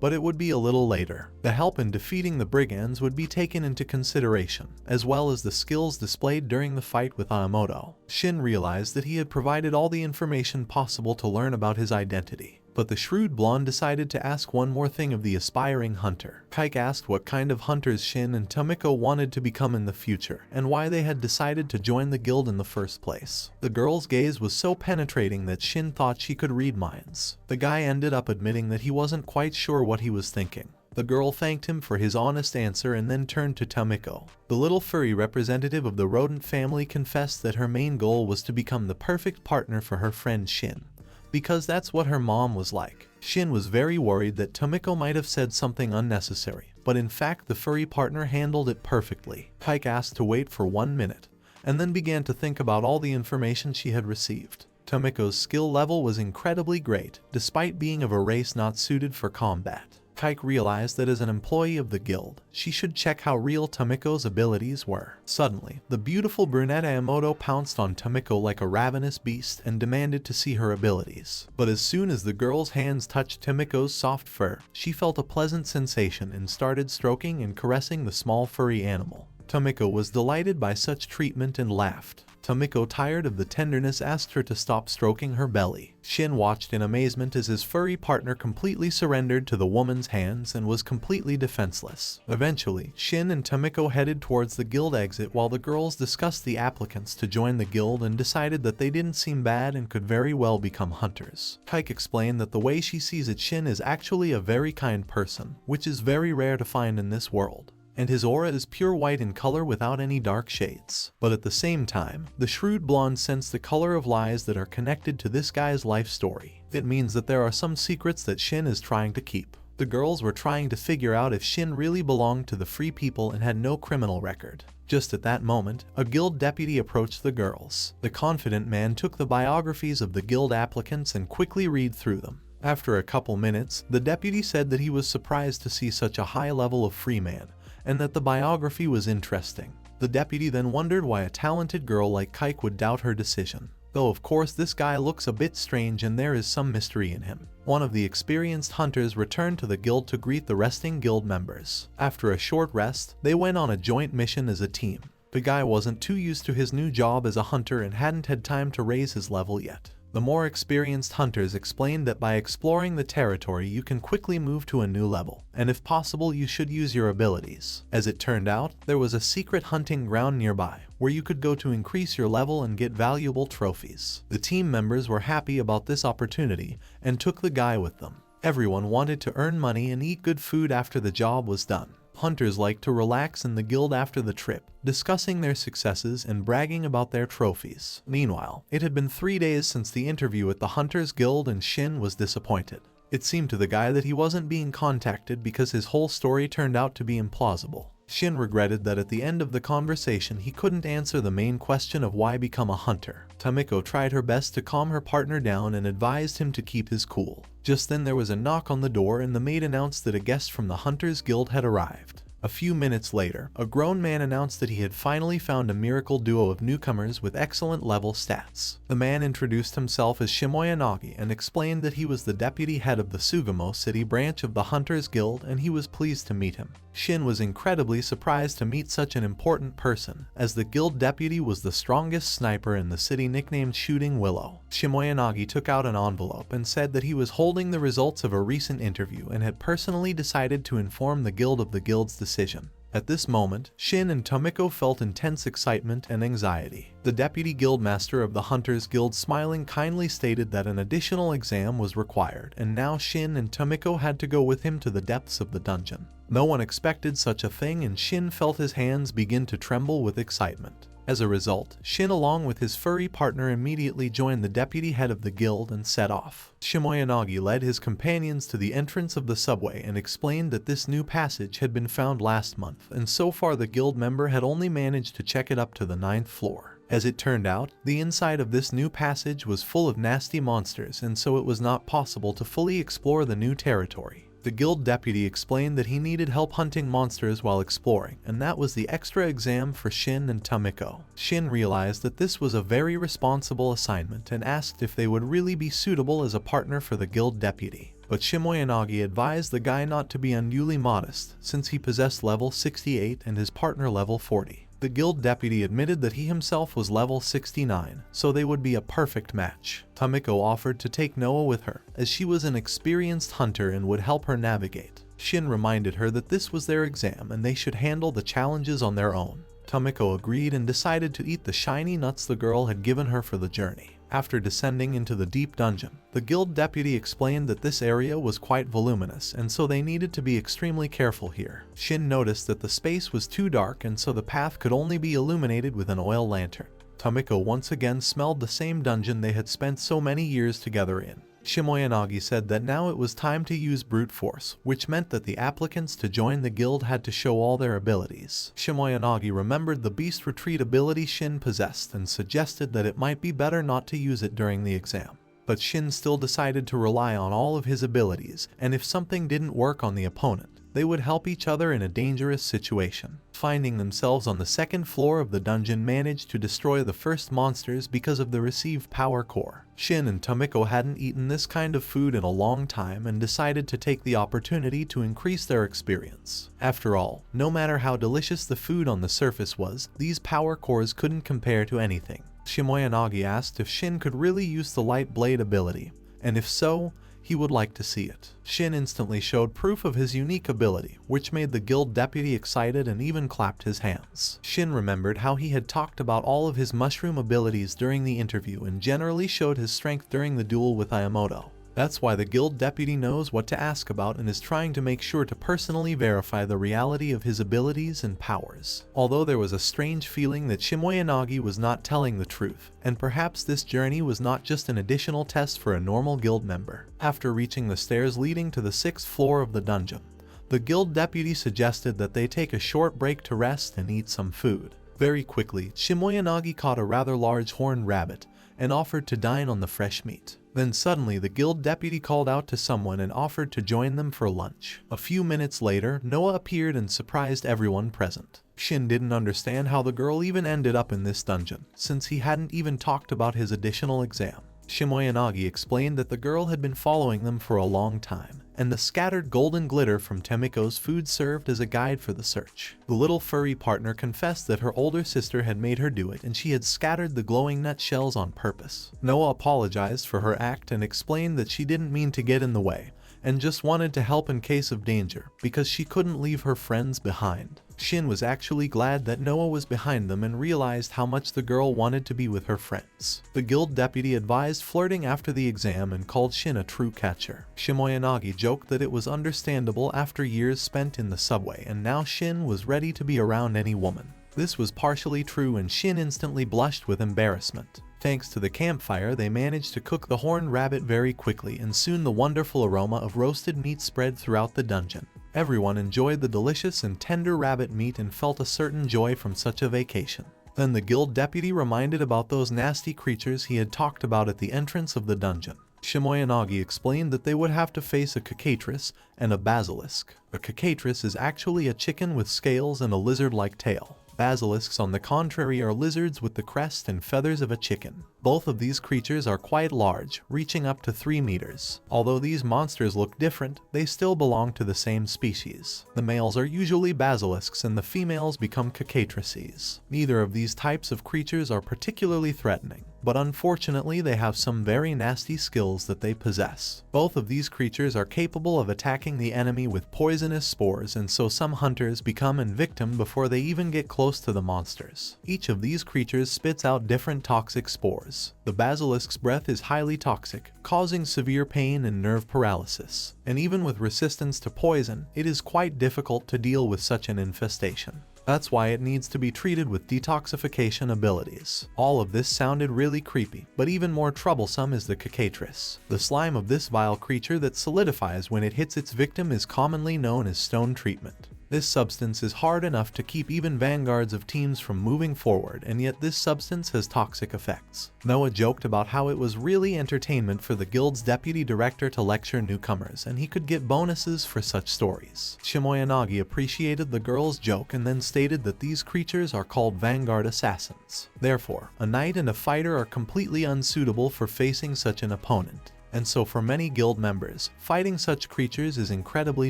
Speaker 1: but it would be a little later. The help in defeating the brigands would be taken into consideration, as well as the skills displayed during the fight with Ayamoto. Shin realized that he had provided all the information possible to learn about his identity, but the shrewd blonde decided to ask one more thing of the aspiring hunter. Isekai'd asked what kind of hunters Shin and Tamiko wanted to become in the future, and why they had decided to join the guild in the first place. The girl's gaze was so penetrating that Shin thought she could read minds. The guy ended up admitting that he wasn't quite sure what he was thinking. The girl thanked him for his honest answer and then turned to Tamiko. The little furry representative of the rodent family confessed that her main goal was to become the perfect partner for her friend Shin, because that's what her mom was like. Shin was very worried that Tamiko might have said something unnecessary, but in fact the furry partner handled it perfectly. Isekai'd asked to wait for 1 minute, and then began to think about all the information she had received. Tamiko's skill level was incredibly great, despite being of a race not suited for combat. Isekai'd realized that as an employee of the guild, she should check how real Tamiko's abilities were. Suddenly, the beautiful brunette Ayamoto pounced on Tamiko like a ravenous beast and demanded to see her abilities. But as soon as the girl's hands touched Tamiko's soft fur, she felt a pleasant sensation and started stroking and caressing the small furry animal. Tamiko was delighted by such treatment and laughed. Tamiko, tired of the tenderness, asked her to stop stroking her belly. Shin watched in amazement as his furry partner completely surrendered to the woman's hands and was completely defenseless. Eventually, Shin and Tamiko headed towards the guild exit while the girls discussed the applicants to join the guild and decided that they didn't seem bad and could very well become hunters. Isekai'd explained that the way she sees it, Shin is actually a very kind person, which is very rare to find in this world, and his aura is pure white in color without any dark shades. But at the same time, the shrewd blonde sensed the color of lies that are connected to this guy's life story. It means that there are some secrets that Shin is trying to keep. The girls were trying to figure out if Shin really belonged to the free people and had no criminal record. Just at that moment, a guild deputy approached the girls. The confident man took the biographies of the guild applicants and quickly read through them. After a couple minutes, the deputy said that he was surprised to see such a high level of free man, and that the biography was interesting. The deputy then wondered why a talented girl like Isekai'd would doubt her decision. Though of course this guy looks a bit strange and there is some mystery in him. One of the experienced hunters returned to the guild to greet the resting guild members. After a short rest, they went on a joint mission as a team. The guy wasn't too used to his new job as a hunter and hadn't had time to raise his level yet. The more experienced hunters explained that by exploring the territory you can quickly move to a new level, and if possible you should use your abilities. As it turned out, there was a secret hunting ground nearby, where you could go to increase your level and get valuable trophies. The team members were happy about this opportunity, and took the guy with them. Everyone wanted to earn money and eat good food after the job was done. Hunters liked to relax in the guild after the trip, discussing their successes and bragging about their trophies. Meanwhile, it had been 3 days since the interview at the Hunters Guild and Shin was disappointed. It seemed to the guy that he wasn't being contacted because his whole story turned out to be implausible. Shin regretted that at the end of the conversation he couldn't answer the main question of why become a hunter. Tamiko tried her best to calm her partner down and advised him to keep his cool. Just then there was a knock on the door and the maid announced that a guest from the Hunters Guild had arrived. A few minutes later, a grown man announced that he had finally found a miracle duo of newcomers with excellent level stats. The man introduced himself as Shimoyanagi and explained that he was the deputy head of the Sugo City branch of the Hunters Guild and he was pleased to meet him. Shin was incredibly surprised to meet such an important person, as the guild deputy was the strongest sniper in the city, nicknamed Shooting Willow. Shimoyanagi took out an envelope and said that he was holding the results of a recent interview and had personally decided to inform the guild of the guild's decision. At this moment, Shin and Tamiko felt intense excitement and anxiety. The deputy guildmaster of the Hunters Guild, smiling kindly, stated that an additional exam was required, and now Shin and Tamiko had to go with him to the depths of the dungeon. No one expected such a thing, and Shin felt his hands begin to tremble with excitement. As a result, Shin along with his furry partner immediately joined the deputy head of the guild and set off. Shimoyanagi led his companions to the entrance of the subway and explained that this new passage had been found last month, and so far the guild member had only managed to check it up to the 9th floor. As it turned out, the inside of this new passage was full of nasty monsters, and so it was not possible to fully explore the new territory. The guild deputy explained that he needed help hunting monsters while exploring, and that was the extra exam for Shin and Tamiko. Shin realized that this was a very responsible assignment and asked if they would really be suitable as a partner for the guild deputy. But Shimoyanagi advised the guy not to be unduly modest, since he possessed level 68 and his partner level 40. The guild deputy admitted that he himself was level 69, so they would be a perfect match. Tamiko offered to take Noah with her, as she was an experienced hunter and would help her navigate. Shin reminded her that this was their exam and they should handle the challenges on their own. Tamiko agreed and decided to eat the shiny nuts the girl had given her for the journey. After descending into the deep dungeon, the guild deputy explained that this area was quite voluminous and so they needed to be extremely careful here. Shin noticed that the space was too dark and so the path could only be illuminated with an oil lantern. Tamiko once again smelled the same dungeon they had spent so many years together in. Shimoyanagi said that now it was time to use brute force, which meant that the applicants to join the guild had to show all their abilities. Shimoyanagi remembered the beast retreat ability Shin possessed and suggested that it might be better not to use it during the exam. But Shin still decided to rely on all of his abilities, and if something didn't work on the opponent, they would help each other in a dangerous situation. finding themselves on the second floor of the dungeon, managed to destroy the first monsters because of the received power core. Shin and Tamiko hadn't eaten this kind of food in a long time and decided to take the opportunity to increase their experience. After all, no matter how delicious the food on the surface was, these power cores couldn't compare to anything. Shimoyanagi asked if Shin could really use the light blade ability, and if so, he would like to see it. Shin instantly showed proof of his unique ability, which made the guild deputy excited and even clapped his hands. Shin remembered how he had talked about all of his mushroom abilities during the interview and generally showed his strength during the duel with Ayamoto. That's why the guild deputy knows what to ask about and is trying to make sure to personally verify the reality of his abilities and powers. Although there was a strange feeling that Shimoyanagi was not telling the truth, and perhaps this journey was not just an additional test for a normal guild member. After reaching the stairs leading to the 6th floor of the dungeon, the guild deputy suggested that they take a short break to rest and eat some food. Very quickly, Shimoyanagi caught a rather large horned rabbit and offered to dine on the fresh meat. Then suddenly the guild deputy called out to someone and offered to join them for lunch. A few minutes later, Noah appeared and surprised everyone present. Shin didn't understand how the girl even ended up in this dungeon, since he hadn't even talked about his additional exam. Shimoyanagi explained that the girl had been following them for a long time, and the scattered golden glitter from Tamiko's food served as a guide for the search. The little furry partner confessed that her older sister had made her do it and she had scattered the glowing nutshells on purpose. Noah apologized for her act and explained that she didn't mean to get in the way, and just wanted to help in case of danger, because she couldn't leave her friends behind. Shin was actually glad that Noah was behind them and realized how much the girl wanted to be with her friends. The guild deputy advised flirting after the exam and called Shin a true catcher. Shimoyanagi joked that it was understandable after years spent in the subway, and now Shin was ready to be around any woman. This was partially true, and Shin instantly blushed with embarrassment. Thanks to the campfire, they managed to cook the horned rabbit very quickly, and soon the wonderful aroma of roasted meat spread throughout the dungeon. Everyone enjoyed the delicious and tender rabbit meat and felt a certain joy from such a vacation. Then the guild deputy reminded about those nasty creatures he had talked about at the entrance of the dungeon. Shimoyanagi explained that they would have to face a cockatrice and a basilisk. A cockatrice is actually a chicken with scales and a lizard-like tail. Basilisks, on the contrary, are lizards with the crest and feathers of a chicken. Both of these creatures are quite large, reaching up to 3 meters. Although these monsters look different, they still belong to the same species. The males are usually basilisks and the females become cockatrices. Neither of these types of creatures are particularly threatening, but unfortunately they have some very nasty skills that they possess. Both of these creatures are capable of attacking the enemy with poisonous spores, and so some hunters become an victim before they even get close to the monsters. Each of these creatures spits out different toxic spores. The basilisk's breath is highly toxic, causing severe pain and nerve paralysis. And even with resistance to poison, it is quite difficult to deal with such an infestation. That's why it needs to be treated with detoxification abilities. All of this sounded really creepy, but even more troublesome is the cockatrice. The slime of this vile creature that solidifies when it hits its victim is commonly known as stone treatment. This substance is hard enough to keep even vanguards of teams from moving forward, and yet this substance has toxic effects. Noah joked about how it was really entertainment for the guild's deputy director to lecture newcomers, and he could get bonuses for such stories. Shimoyanagi appreciated the girl's joke and then stated that these creatures are called vanguard assassins. Therefore, a knight and a fighter are completely unsuitable for facing such an opponent. And so for many guild members, fighting such creatures is incredibly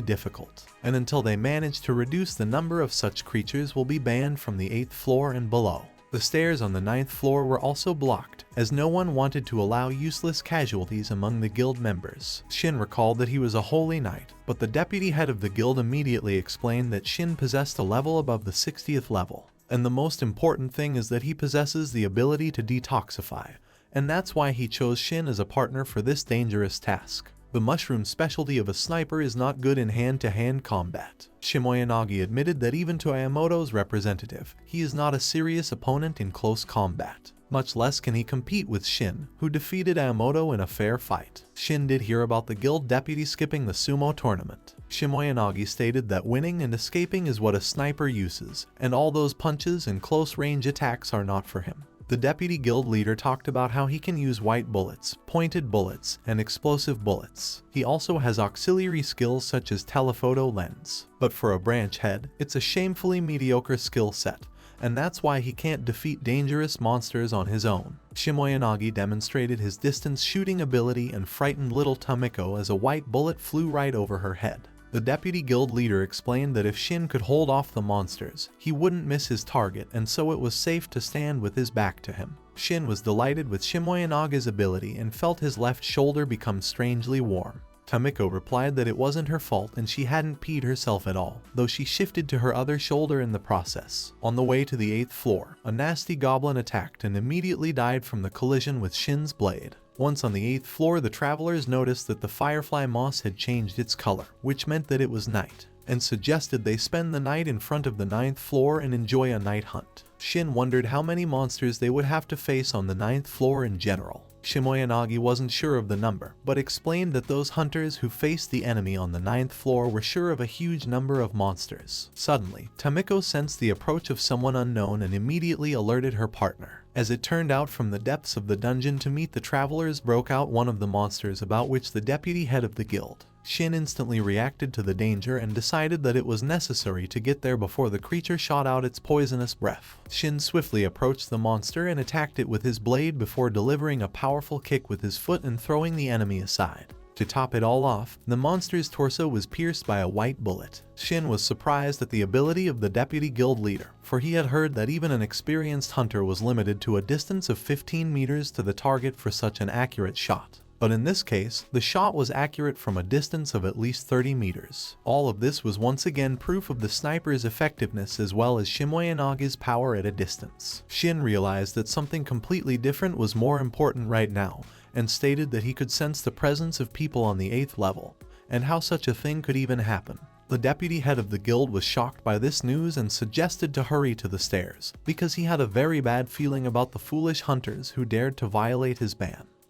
Speaker 1: difficult, and until they manage to reduce the number of such creatures will be banned from the 8th floor and below. The stairs on the 9th floor were also blocked, as no one wanted to allow useless casualties among the guild members. Shin recalled that he was a holy knight, but the deputy head of the guild immediately explained that Shin possessed a level above the 60th level, and the most important thing is that he possesses the ability to detoxify, and that's why he chose Shin as a partner for this dangerous task. The mushroom specialty of a sniper is not good in hand-to-hand combat. Shimoyanagi admitted that even to Ayamoto's representative, he is not a serious opponent in close combat. Much less can he compete with Shin, who defeated Ayamoto in a fair fight. Shin did hear about the guild deputy skipping the sumo tournament. Shimoyanagi stated that winning and escaping is what a sniper uses, and all those punches and close-range attacks are not for him. The deputy guild leader talked about how he can use white bullets, pointed bullets, and explosive bullets. He also has auxiliary skills such as telephoto lens. But for a branch head, it's a shamefully mediocre skill set, and that's why he can't defeat dangerous monsters on his own. Shimoyanagi demonstrated his distance shooting ability and frightened little Tamiko as a white bullet flew right over her head. The deputy guild leader explained that if Shin could hold off the monsters, he wouldn't miss his target, and so it was safe to stand with his back to him. Shin was delighted with Shimoyanagi's ability and felt his left shoulder become strangely warm. Tamiko replied that it wasn't her fault and she hadn't peed herself at all, though she shifted to her other shoulder in the process. On the way to the 8th floor, a nasty goblin attacked and immediately died from the collision with Shin's blade. Once on the 8th floor, the travelers noticed that the firefly moss had changed its color, which meant that it was night, and suggested they spend the night in front of the 9th floor and enjoy a night hunt. Shin wondered how many monsters they would have to face on the 9th floor in general. Shimoyanagi wasn't sure of the number, but explained that those hunters who faced the enemy on the 9th floor were sure of a huge number of monsters. Suddenly, Tamiko sensed the approach of someone unknown and immediately alerted her partner. As it turned out, from the depths of the dungeon to meet the travelers broke out one of the monsters about which the deputy head of the guild. Shin instantly reacted to the danger and decided that it was necessary to get there before the creature shot out its poisonous breath. Shin swiftly approached the monster and attacked it with his blade before delivering a powerful kick with his foot and throwing the enemy aside. To top it all off, the monster's torso was pierced by a white bullet. Shin was surprised at the ability of the deputy guild leader, for he had heard that even an experienced hunter was limited to a distance of 15 meters to the target for such an accurate shot. But in this case, the shot was accurate from a distance of at least 30 meters. All of this was once again proof of the sniper's effectiveness as well as Shimoyanagi's power at a distance. Shin realized that something completely different was more important right now, and stated that he could sense the presence of people on the 8th level, and how such a thing could even happen. The deputy head of the guild was shocked by this news and suggested to hurry to the stairs, because he had a very bad feeling about the foolish hunters who dared to violate his ban.